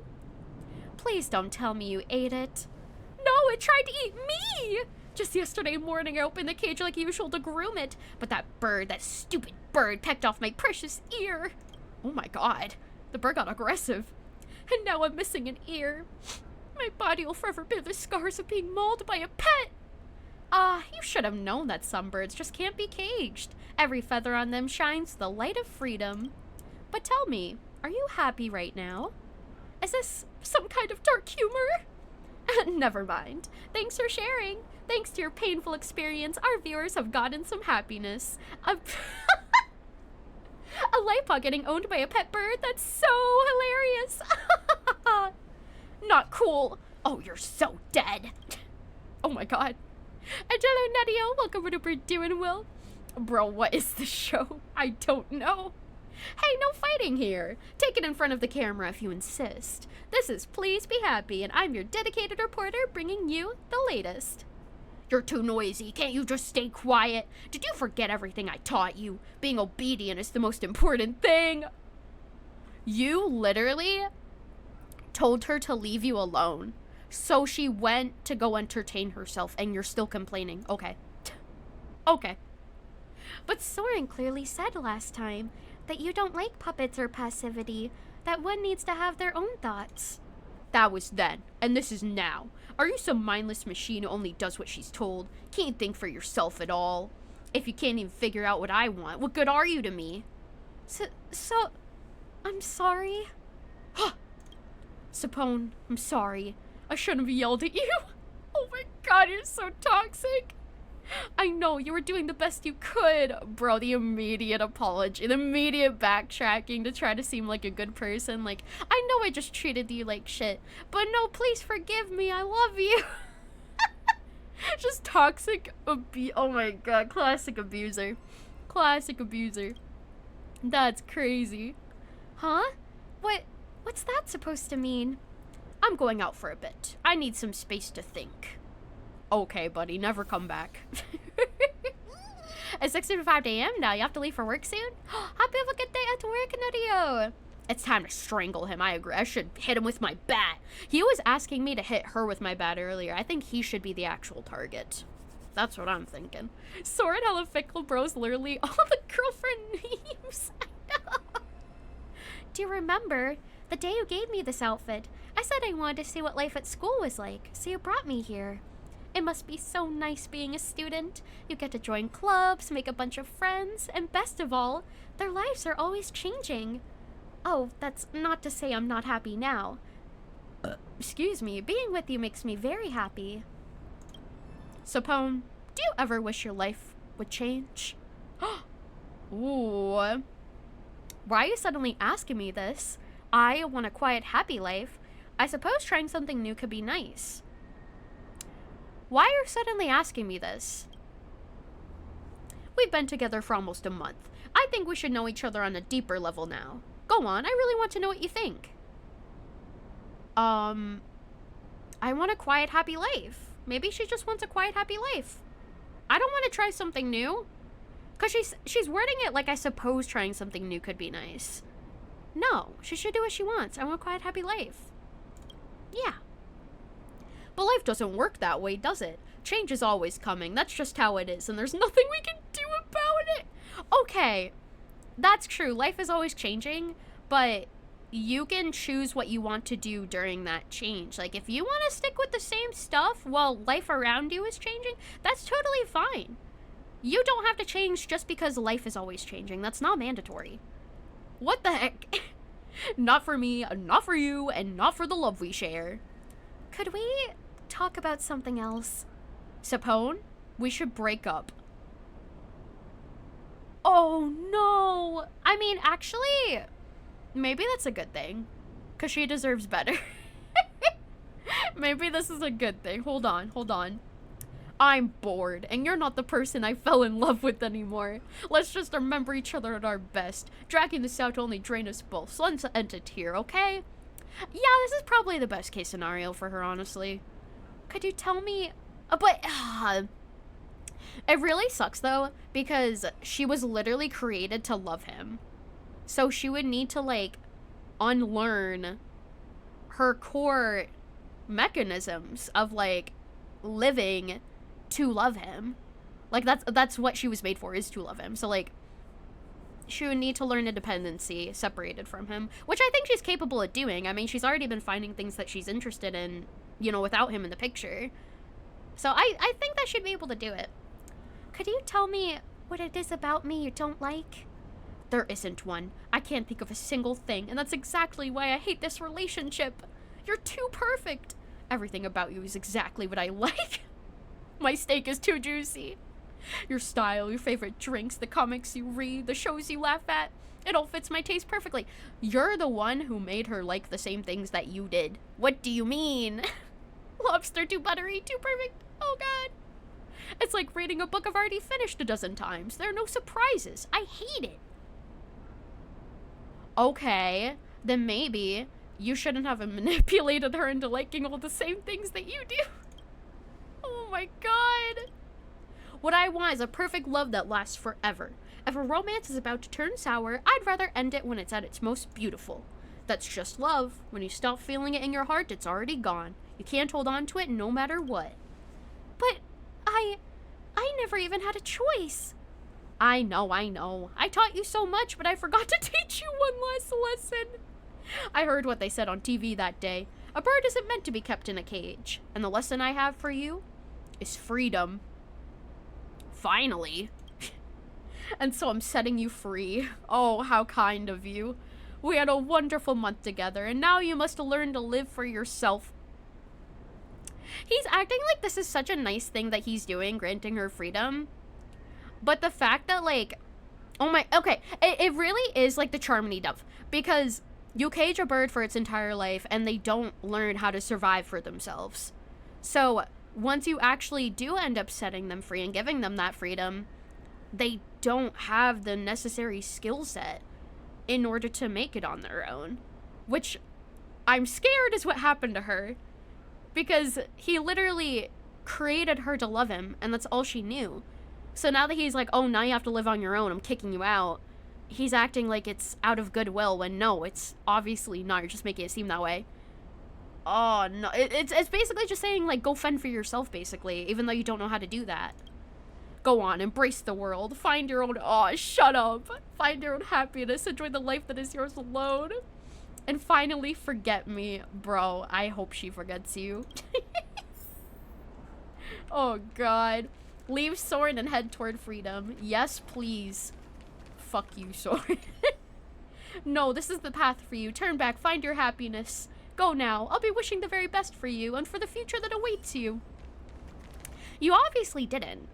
Please don't tell me you ate it. No, it tried to eat me! Just yesterday morning, I opened the cage like usual to groom it, but that stupid bird, pecked off my precious ear. Oh my god, the bird got aggressive. And now I'm missing an ear. My body will forever bear the scars of being mauled by a pet. You should have known that some birds just can't be caged. Every feather on them shines the light of freedom. But tell me, are you happy right now? Is this some kind of dark humor? Never mind. Thanks for sharing. Thanks to your painful experience, our viewers have gotten some happiness. A light paw getting owned by a pet bird? That's so hilarious. Not cool. Oh, you're so dead. Oh my god. Angelo Nadio, welcome to We're Doing Well. Bro, what is the show? I don't know. Hey, no fighting here. Take it in front of the camera if you insist. This is Please Be Happy, and I'm your dedicated reporter bringing you the latest. You're too noisy. Can't you just stay quiet? Did you forget everything I taught you? Being obedient is the most important thing. You literally told her to leave you alone. So she went to go entertain herself, and you're still complaining. Okay. Okay. But Soren clearly said last time that you don't like puppets or passivity, that one needs to have their own thoughts. That was then, and this is now. Are you some mindless machine who only does what she's told? Can't think for yourself at all? If you can't even figure out what I want, what good are you to me? So, I'm sorry. Sapone, I'm sorry. I shouldn't have yelled at you. Oh my god, you're so toxic. I know, you were doing the best you could. Bro, the immediate apology, the immediate backtracking to try to seem like a good person. Like, I know I just treated you like shit, but no, please forgive me, I love you. Just toxic oh my god, classic abuser. Classic abuser. That's crazy. Huh? What's that supposed to mean? I'm going out for a bit. I need some space to think. Okay, buddy, never come back. It's 6:55 a.m. now. You have to leave for work soon? Hope you have a good day at work, Nadio. It's time to strangle him. I agree. I should hit him with my bat. He was asking me to hit her with my bat earlier. I think he should be the actual target. That's what I'm thinking. Soren hella fickle bros, literally all the girlfriend memes. I know. Do you remember the day you gave me this outfit? I said I wanted to see what life at school was like, so you brought me here. It must be so nice being a student. You get to join clubs, make a bunch of friends, and best of all, their lives are always changing. Oh, that's not to say I'm not happy now. Excuse me, being with you makes me very happy. Sapone, do you ever wish your life would change? Ooh. Why are you suddenly asking me this? I want a quiet, happy life. I suppose trying something new could be nice. Why are you suddenly asking me this? We've been together for almost a month. I think we should know each other on a deeper level now. Go on, I really want to know what you think. I want a quiet, happy life. Maybe she just wants a quiet, happy life. I don't want to try something new. Because she's wording it like I suppose trying something new could be nice. No, she should do what she wants. I want a quiet, happy life. Yeah. But life doesn't work that way, does it? Change is always coming. That's just how it is, and there's nothing we can do about it. Okay, that's true. Life is always changing, but you can choose what you want to do during that change. Like, if you want to stick with the same stuff while life around you is changing, that's totally fine. You don't have to change just because life is always changing. That's not mandatory. What the heck? Not for me, not for you, and not for the love we share. Could we talk about something else? Sapone, we should break up. Oh no! I mean, actually, maybe that's a good thing. Because she deserves better. Maybe this is a good thing. Hold on, hold on. I'm bored, and you're not the person I fell in love with anymore. Let's just remember each other at our best. Dragging this out to only drain us both, so let's end it here, okay? Yeah, this is probably the best case scenario for her, honestly. Could you tell me... It really sucks, though, because she was literally created to love him. So she would need to, like, unlearn her core mechanisms of, like, living to love him. Like, that's what she was made for, is to love him. So, like, she would need to learn independency separated from him, which I think she's capable of doing. I mean, she's already been finding things that she's interested in, you know, without him in the picture. So I think that she'd be able to do it. Could you tell me what it is about me you don't like? There isn't one. I can't think of a single thing, and that's exactly why I hate this relationship. You're too perfect. Everything about you is exactly what I like. My steak is too juicy. Your style, your favorite drinks, the comics you read, the shows you laugh at. It all fits my taste perfectly. You're the one who made her like the same things that you did. What do you mean? Lobster too buttery, too perfect. Oh god. It's like reading a book I've already finished a dozen times. There are no surprises. I hate it. Okay, then maybe you shouldn't have manipulated her into liking all the same things that you do. Oh my god. What I want is a perfect love that lasts forever. If a romance is about to turn sour, I'd rather end it when it's at its most beautiful. That's just love. When you stop feeling it in your heart, it's already gone. You can't hold on to it no matter what. But I never even had a choice. I know. I taught you so much, but I forgot to teach you one last lesson. I heard what they said on TV that day. A bird isn't meant to be kept in a cage. And the lesson I have for you is freedom. Finally. And so I'm setting you free. Oh, how kind of you. We had a wonderful month together, and now you must learn to live for yourself. He's acting like this is such a nice thing that he's doing, granting her freedom. But the fact that, like, oh my, okay, it really is like the Charmony Dove. Because you cage a bird for its entire life, and they don't learn how to survive for themselves. So once you actually do end up setting them free and giving them that freedom, they don't have the necessary skill set in order to make it on their own. Which I'm scared is what happened to her. Because he literally created her to love him, and that's all she knew. So now that he's like, oh, now you have to live on your own, I'm kicking you out, he's acting like it's out of goodwill, when no, it's obviously not. You're just making it seem that way. Oh, no. It's basically just saying, like, go fend for yourself, basically, even though you don't know how to do that. Go on, embrace the world, find your own, oh, shut up. Find your own happiness, enjoy the life that is yours alone. And finally forget me. Bro, I hope she forgets you. Oh, God. Leave Soren and head toward freedom. Yes, please. Fuck you, Soren. No, this is the path for you. Turn back, find your happiness. Go now. I'll be wishing the very best for you and for the future that awaits you. You obviously didn't.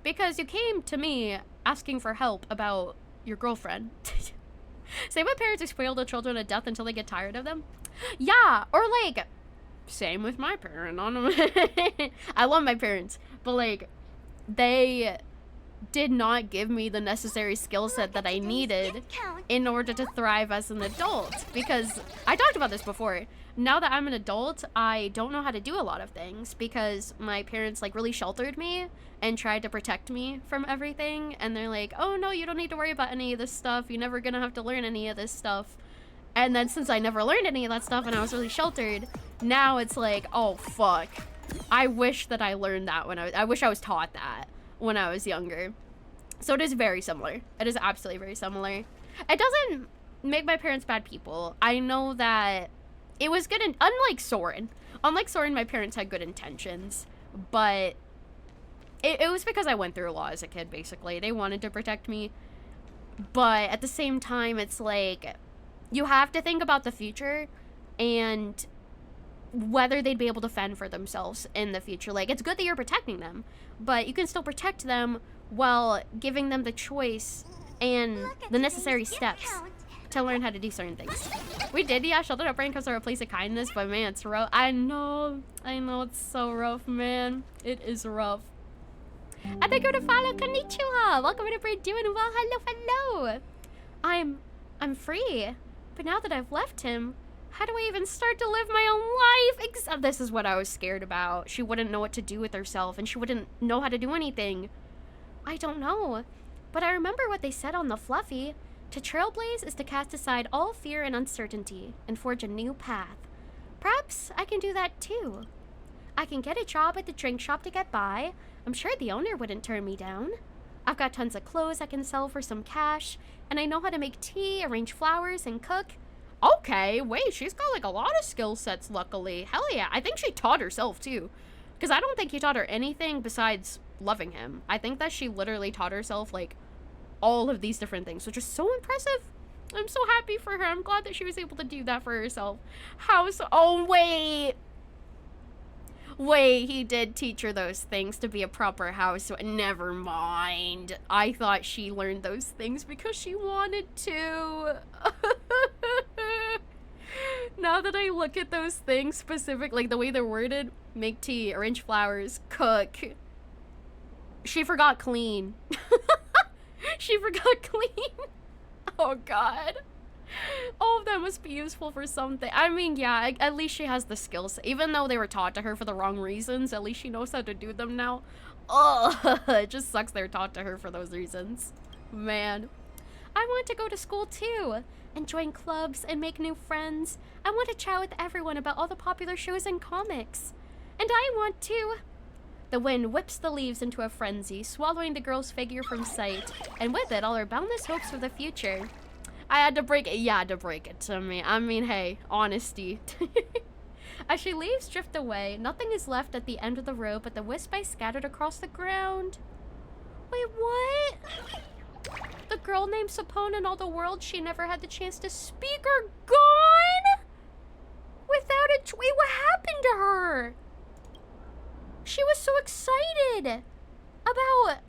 Because you came to me asking for help about your girlfriend. Same with parents who spoil their children to death until they get tired of them. Yeah, or like, same with my parent. I love my parents, but like, they did not give me the necessary skill set that I needed in order to thrive as an adult. Because I talked about this before. Now that I'm an adult, I don't know how to do a lot of things because my parents like really sheltered me and tried to protect me from everything. And they're like, oh no, you don't need to worry about any of this stuff. You're never gonna have to learn any of this stuff. And then since I never learned any of that stuff and I was really sheltered, now it's like, oh fuck. I wish that I learned that when I wish I was taught that when I was younger. So it is very similar. It is absolutely very similar. It doesn't make my parents bad people. I know that it was good, unlike Soren. Unlike Soren, my parents had good intentions, but it was because I went through a lot as a kid, basically. They wanted to protect me, but at the same time, it's like, you have to think about the future and whether they'd be able to fend for themselves in the future. Like, it's good that you're protecting them, but you can still protect them while giving them the choice and the necessary steps to learn how to do certain things. We did, yeah, sheltered upbringing comes from a place of kindness, but man, it's rough. I know, it's so rough, man. It is rough. And thank you to follow, konnichiwa! Welcome to Brain doing well, hello. I'm free, but now that I've left him, how do I even start to live my own life? Except this is what I was scared about. She wouldn't know what to do with herself, and she wouldn't know how to do anything. I don't know, but I remember what they said on the Fluffy. To trailblaze is to cast aside all fear and uncertainty and forge a new path. Perhaps I can do that too. I can get a job at the drink shop to get by. I'm sure the owner wouldn't turn me down. I've got tons of clothes I can sell for some cash, and I know how to make tea, arrange flowers, and cook. Okay, wait, she's got like a lot of skill sets, luckily. Hell yeah, I think she taught herself too. Because I don't think he taught her anything besides loving him. I think that she literally taught herself like all of these different things, which is so impressive. I'm so happy for her. I'm glad that she was able to do that for herself. Oh, wait. Wait, he did teach her those things to be a proper housewife. Never mind. I thought she learned those things because she wanted to. Now that I look at those things specific, like the way they're worded, make tea, arrange flowers, cook. She forgot clean. She forgot clean. Oh god. All of that must be useful for something. I mean, yeah, at least she has the skills. Even though they were taught to her for the wrong reasons, at least she knows how to do them now. Oh, it just sucks they're taught to her for those reasons. Man. I want to go to school too, and join clubs and make new friends. I want to chat with everyone about all the popular shows and comics. And I want to... The wind whips the leaves into a frenzy, swallowing the girl's figure from sight, and with it all her boundless hopes for the future. I had to break it. Yeah, I had to break it to me. I mean, hey, honesty. As she leaves drift away, nothing is left at the end of the road but the wisp ice scattered across the ground. Wait, what? The girl named Sapone and all the world she never had the chance to speak are gone? Without a wait, what happened to her? She was so excited about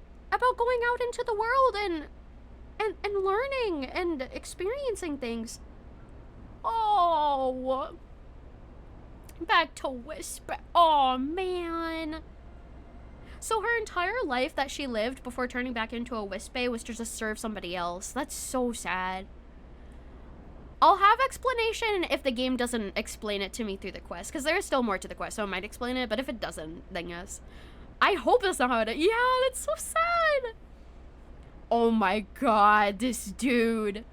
going out into the world and learning and experiencing things. Oh, back to Wisp. Oh man. So her entire life that she lived before turning back into a Wispe was just to serve somebody else. That's so sad. I'll have explanation if the game doesn't explain it to me through the quest, because there's still more to the quest, so it might explain it, but if it doesn't, then yes. I hope that's not how it is. Yeah, that's so sad. Oh my god, this dude.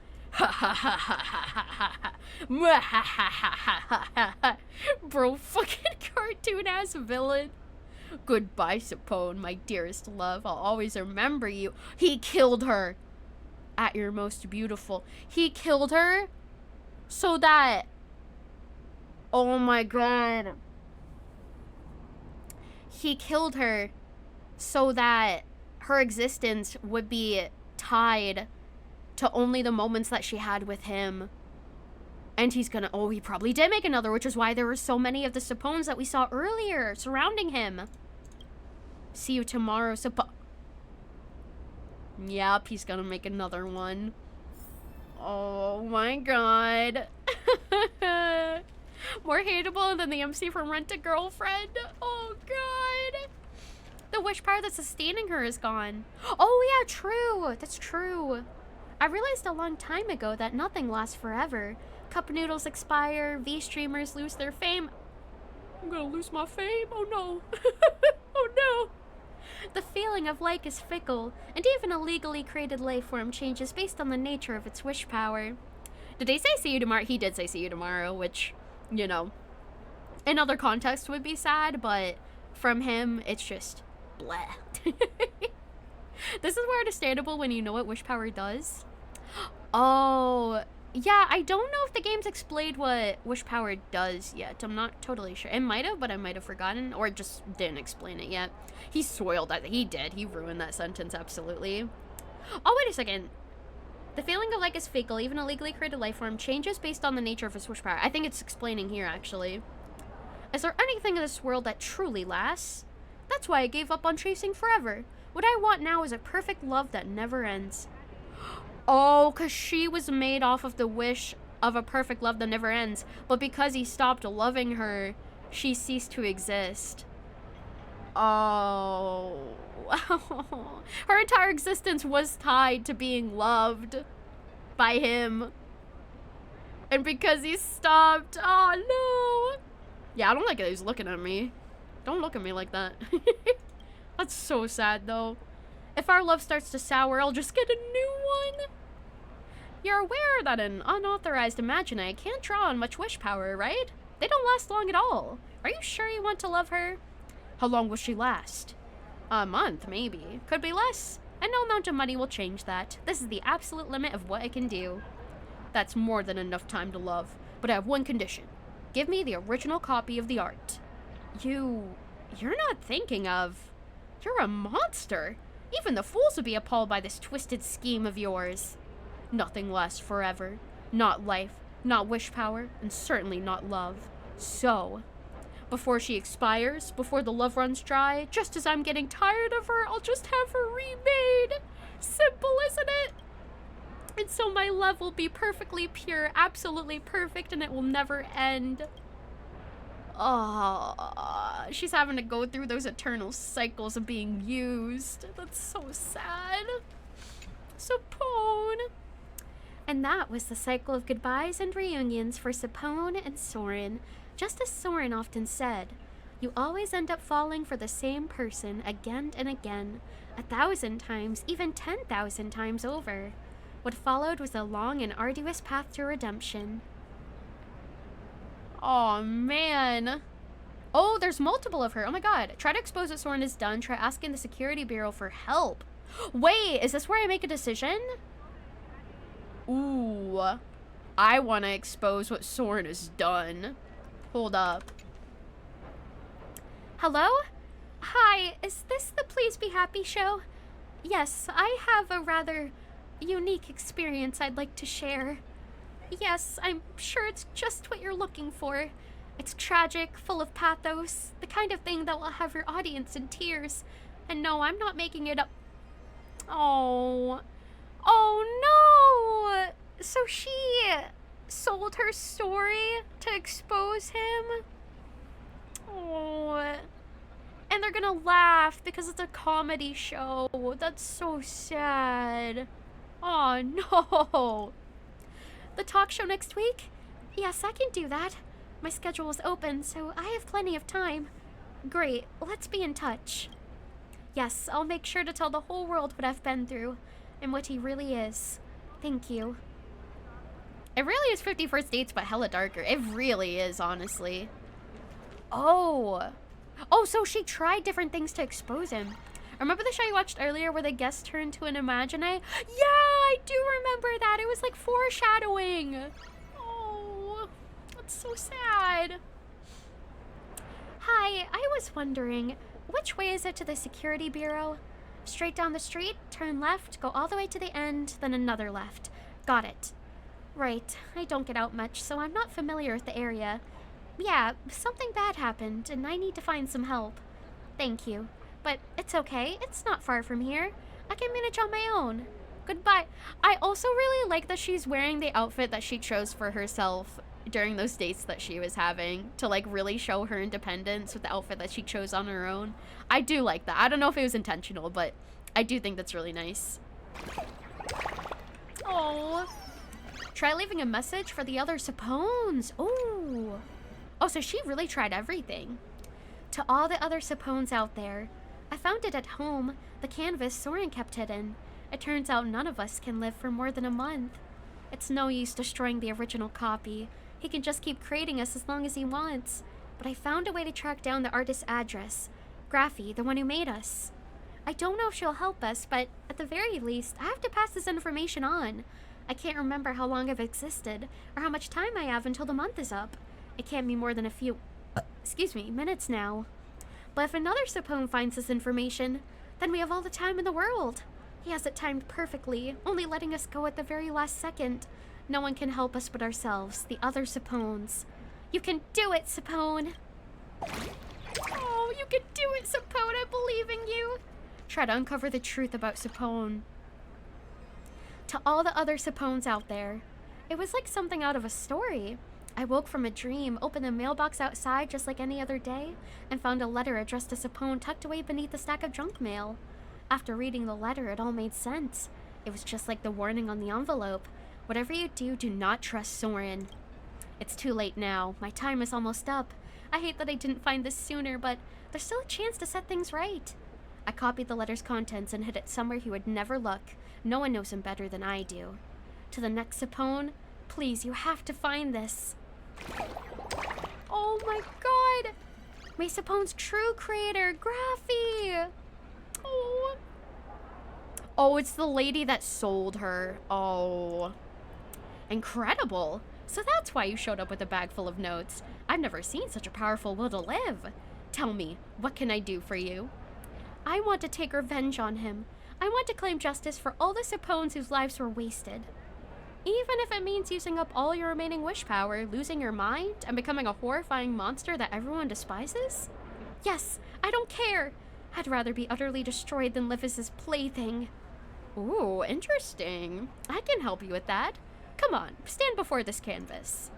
Bro, fucking cartoon-ass villain. Goodbye, Sapone, my dearest love. I'll always remember you. He killed her. At your most beautiful. He killed her so that... Oh my god. He killed her so that her existence would be tied to only the moments that she had with him. And he's gonna... Oh, he probably did make another, which is why there were so many of the Sapones that we saw earlier surrounding him. See you tomorrow, Yep, he's gonna make another one. Oh my god. More hateable than the MC from Rent-A-Girlfriend. Oh god. The wish power that's sustaining her is gone. Oh yeah, true. That's true. I realized a long time ago that nothing lasts forever. Cup noodles expire, V-streamers lose their fame. I'm gonna lose my fame? Oh no. Oh no. The feeling of like is fickle, and even a legally created life form changes based on the nature of its wish power. Did they say see you tomorrow? He did say see you tomorrow, which, you know, in other contexts would be sad, but from him, it's just bleh. This is more understandable when you know what wish power does. Oh, yeah, I don't know if the game's explained what wish power does yet. I'm not totally sure. It might have, but I might have forgotten, or just didn't explain it yet. He soiled that. He did. He ruined that sentence, absolutely. Oh, wait a second. The feeling of like is fickle, even a legally created life form, changes based on the nature of its wish power. I think it's explaining here, actually. Is there anything in this world that truly lasts? That's why I gave up on chasing forever. What I want now is a perfect love that never ends. Oh, because she was made off of the wish of a perfect love that never ends. But because he stopped loving her, she ceased to exist. Oh. Her entire existence was tied to being loved by him. And because he stopped, oh no. Yeah, I don't like it he's looking at me. Don't look at me like that. That's so sad though. If our love starts to sour, I'll just get a new one. You're aware that an unauthorized Imaginite can't draw on much wish power, right? They don't last long at all. Are you sure you want to love her? How long will she last? A month, maybe. Could be less. And no amount of money will change that. This is the absolute limit of what I can do. That's more than enough time to love. But I have one condition. Give me the original copy of the art. You're not thinking of... You're a monster. Even the fools would be appalled by this twisted scheme of yours. Nothing lasts forever. Not life, not wish power, and certainly not love. So, Before she expires, before the love runs dry, just as I'm getting tired of her, I'll just have her remade. Simple, isn't it? And so my love will be perfectly pure, absolutely perfect, and it will never end. Oh, she's having to go through those eternal cycles of being used. That's so sad. Sapone. And that was the cycle of goodbyes and reunions for Sapone and Soren. Just as Soren often said, you always end up falling for the same person again and again, 1,000 times, even 10,000 times over. What followed was a long and arduous path to redemption. Oh man. Oh, there's multiple of her. Oh my god. Try to expose what Soren has done. Try asking the security bureau for help. Wait, is this where I make a decision? Ooh. I want to expose what Soren has done. Hold up. Hello? Hi, is this the Please Be Happy show? Yes, I have a rather unique experience I'd like to share. Yes, I'm sure it's just what you're looking for. It's tragic, full of pathos, the kind of thing that will have your audience in tears. And no, I'm not making it up. Oh. Oh no! So she sold her story to expose him? Oh. And they're gonna laugh because it's a comedy show. That's so sad. Oh no. The talk show next week? Yes, I can do that. My schedule is open, so I have plenty of time. Great, let's be in touch. Yes, I'll make sure to tell the whole world what I've been through and what he really is. Thank you. It really is 50 First Dates, but hella darker. It really is, honestly. Oh. Oh, so she tried different things to expose him. Remember the show you watched earlier where the guest turned to an Imagine? Yeah, I do remember that. It was like foreshadowing. Oh, that's so sad. Hi, I was wondering, which way is it to the security bureau? Straight down the street, turn left, go all the way to the end, then another left. Got it. Right, I don't get out much, so I'm not familiar with the area. Yeah, something bad happened, and I need to find some help. Thank you. But it's okay, it's not far from here. I can manage on my own. Goodbye. I also really like that she's wearing the outfit that she chose for herself during those dates that she was having to like really show her independence with the outfit that she chose on her own. I do like that. I don't know if it was intentional, but I do think that's really nice. Oh. Try leaving a message for the other Sapones. Oh. Oh, so she really tried everything. To all the other Sapones out there, I found it at home, the canvas Soren kept hidden. It turns out none of us can live for more than a month. It's no use destroying the original copy. He can just keep creating us as long as he wants. But I found a way to track down the artist's address. Graphy, the one who made us. I don't know if she'll help us, but at the very least, I have to pass this information on. I can't remember how long I've existed, or how much time I have until the month is up. It can't be more than a few, minutes now. But if another Sapone finds this information, then we have all the time in the world. He has it timed perfectly, only letting us go at the very last second. No one can help us but ourselves, the other Sapones. You can do it, Sapone! Oh, you can do it, Sapone! I believe in you! Try to uncover the truth about Sapone. To all the other Sapones out there, it was like something out of a story. I woke from a dream, opened the mailbox outside just like any other day, and found a letter addressed to Sapone tucked away beneath a stack of junk mail. After reading the letter, it all made sense. It was just like the warning on the envelope. Whatever you do, do not trust Soren. It's too late now. My time is almost up. I hate that I didn't find this sooner, but there's still a chance to set things right. I copied the letter's contents and hid it somewhere he would never look. No one knows him better than I do. To the next Sapone, please, you have to find this. Oh my god! My Sapone's true creator, Graphy! Oh. Oh, it's the lady that sold her. Oh. Incredible. So that's why you showed up with a bag full of notes. I've never seen such a powerful will to live. Tell me, what can I do for you? I want to take revenge on him. I want to claim justice for all the Sapones whose lives were wasted. Even if it means using up all your remaining wish power, losing your mind, and becoming a horrifying monster that everyone despises? Yes, I don't care. I'd rather be utterly destroyed than live as his plaything. Ooh, interesting. I can help you with that. Come on, stand before this canvas.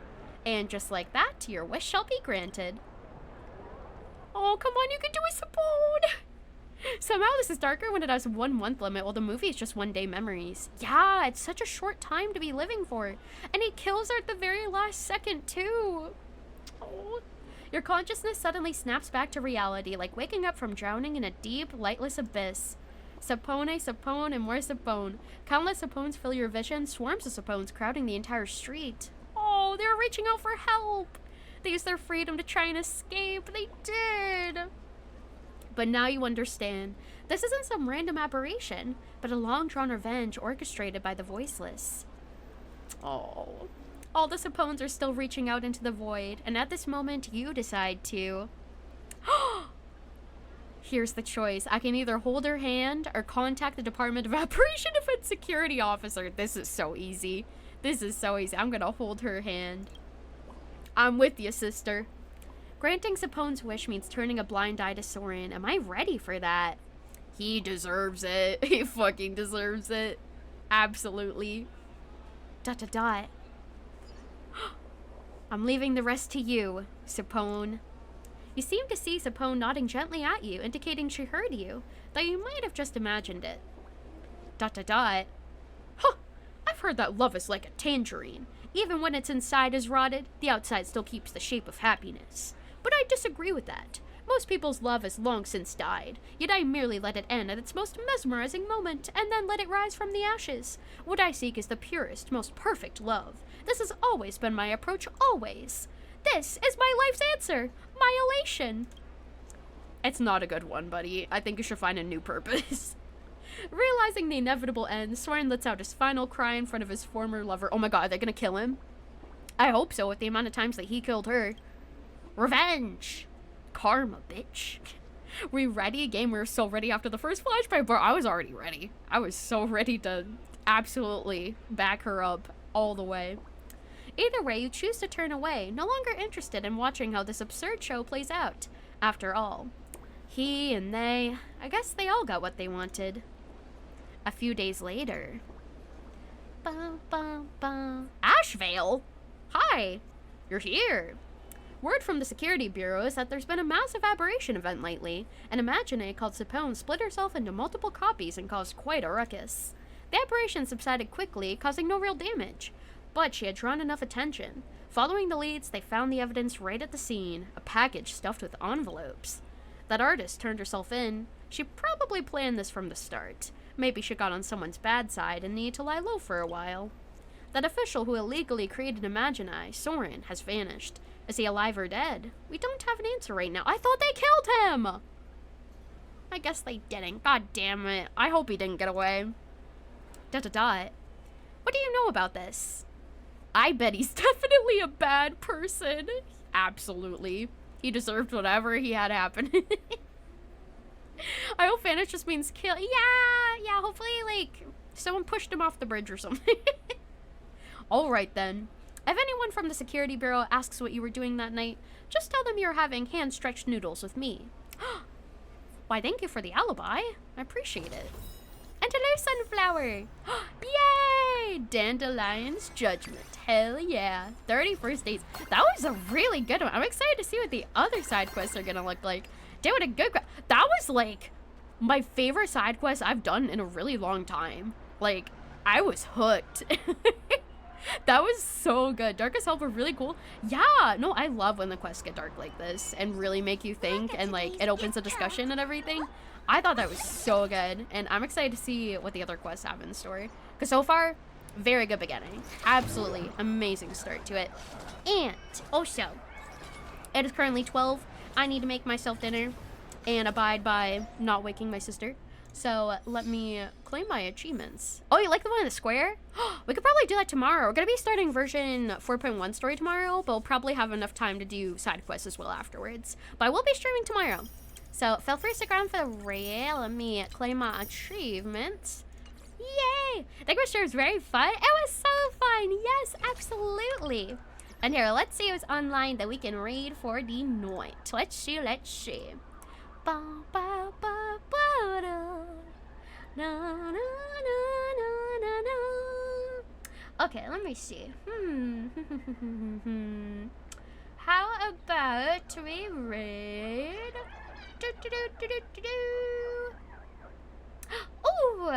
And just like that, your wish shall be granted. Oh, come on, you can do it, Sapone! Somehow this is darker when it has 1 month limit, while the movie is just 1 day memories. Yeah, it's such a short time to be living for. And he kills her at the very last second, too. Oh. Your consciousness suddenly snaps back to reality, like waking up from drowning in a deep, lightless abyss. Sapone, Sapone, and more Sapone. Countless Sapones fill your vision, swarms of Sapones crowding the entire street. Oh, they're reaching out for help. They used their freedom to try and escape. They did. But now you understand. This isn't some random aberration, but a long-drawn revenge orchestrated by the voiceless. Oh. All the Sapones are still reaching out into the void, and at this moment, you decide to... Here's the choice. I can either hold her hand or contact the Department of Operation Defense Security Officer. This is so easy. This is so easy. I'm gonna hold her hand. I'm with you, sister. Granting Sapone's wish means turning a blind eye to Soren. Am I ready for that? He deserves it. He fucking deserves it. Absolutely. ... I'm leaving the rest to you, Sapone. You seem to see Sapone nodding gently at you, indicating she heard you, though you might have just imagined it. ... Huh, I've heard that love is like a tangerine. Even when its inside is rotted, the outside still keeps the shape of happiness. But I disagree with that. Most people's love has long since died, yet I merely let it end at its most mesmerizing moment, and then let it rise from the ashes. What I seek is the purest, most perfect love. This has always been my approach, always. This is my life's answer, my elation. It's not a good one, buddy. I think you should find a new purpose. Realizing the inevitable end, Soren lets out his final cry in front of his former lover. Oh my god, they're gonna kill him? I hope so, with the amount of times that he killed her. Revenge! Karma, bitch. We ready? Game, we were so ready after the first flashback, but I was already ready. I was so ready to absolutely back her up all the way. Either way, you choose to turn away, no longer interested in watching how this absurd show plays out. After all, he and they, I guess they all got what they wanted. A few days later. Ashvale? Hi! You're here! Word from the Security Bureau is that there's been a massive aberration event lately. An Imagine called Sapone split herself into multiple copies and caused quite a ruckus. The aberration subsided quickly, causing no real damage. But she had drawn enough attention. Following the leads, they found the evidence right at the scene, a package stuffed with envelopes. That artist turned herself in. She probably planned this from the start. Maybe she got on someone's bad side and needed to lie low for a while. That official who illegally created Imagine, Soren, has vanished. Is he alive or dead? We don't have an answer right now. I thought they killed him! I guess they didn't. God damn it. I hope he didn't get away. ... What do you know about this? I bet he's definitely a bad person. Absolutely. He deserved whatever he had happen. I hope vanish just means kill. Yeah, hopefully, like, someone pushed him off the bridge or something. Alright then. If anyone from the Security Bureau asks what you were doing that night, just tell them you were having hand-stretched noodles with me. Why, thank you for the alibi. I appreciate it. And hello, Sunflower! Yay! Dandelion's Judgment. Hell yeah. 31st Days. That was a really good one. I'm excited to see what the other side quests are gonna look like. Doing a good that was like my favorite side quest I've done in a really long time. Like, I was hooked. That was so good. Darkest Help were really cool. Yeah, no, I love when the quests get dark like this and really make you think and like it opens a discussion and everything. I thought that was so good, and I'm excited to see what the other quests have in store. Because so far, very good beginning. Absolutely amazing start to it. And also, it is currently 12. I need to make myself dinner and abide by not waking my sister. So let me claim my achievements. Oh, you like the one in the square? We could probably do that tomorrow. We're going to be starting version 4.1 story tomorrow, but we'll probably have enough time to do side quests as well afterwards. But I will be streaming tomorrow. So feel free to stick around for the raid. Let me claim my achievements. Yay! That question was very fun. It was so fun. Yes, absolutely. And here, let's see who's online that we can raid for the night. Let's see, let's see. Ba, ba, ba, ba, da. Na, na, na, na, na, na. Okay, let me see. How about we raid? Ooh!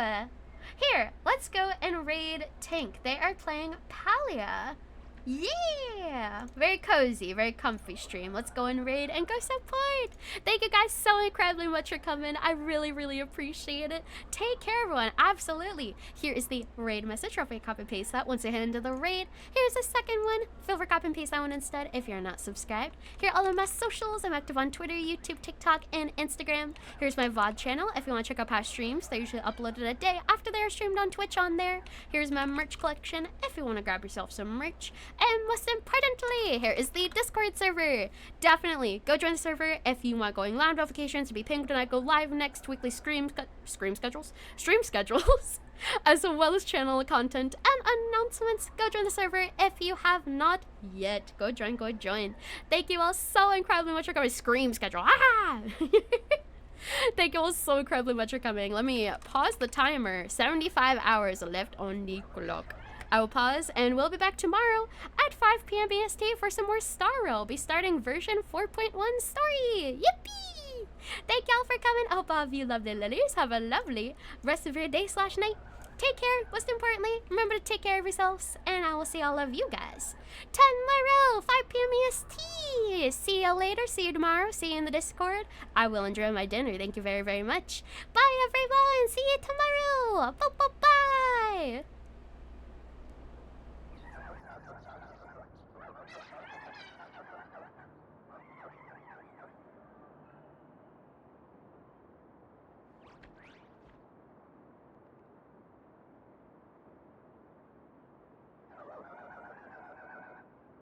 Here, let's go and raid Tank. They are playing Palia. Yeah! Very cozy, very comfy stream. Let's go and raid and go support. Thank you guys so incredibly much for coming. I really, really appreciate it. Take care, everyone. Absolutely. Here is the raid message. Feel free to copy and paste that once you head into the raid. Here's the second one. Feel free to copy and paste that one instead if you're not subscribed. Here are all of my socials. I'm active on Twitter, YouTube, TikTok, and Instagram. Here's my VOD channel if you want to check out past streams. They're usually uploaded a day after they are streamed on Twitch on there. Here's my merch collection if you want to grab yourself some merch. And most importantly, here is the Discord server. Definitely go join the server if you want going live notifications to be pinged when I go live next, weekly stream schedules, as well as channel content and announcements. Go join the server if you have not yet. Go join, go join. Thank you all so incredibly much for coming. Stream schedule. Ah! Thank you all so incredibly much for coming. Let me pause the timer. 75 hours left on the clock. I will pause, and we'll be back tomorrow at 5 p.m. BST for some more Star Rail. We'll be starting version 4.1 story. Yippee! Thank y'all for coming. I hope all of you lovely lilies have a lovely rest of your day/night. Take care. Most importantly, remember to take care of yourselves, and I will see all of you guys tomorrow, 5 p.m. EST. See you later. See you tomorrow. See you in the Discord. I will enjoy my dinner. Thank you very, very much. Bye, everyone. See you tomorrow. Bye-bye-bye.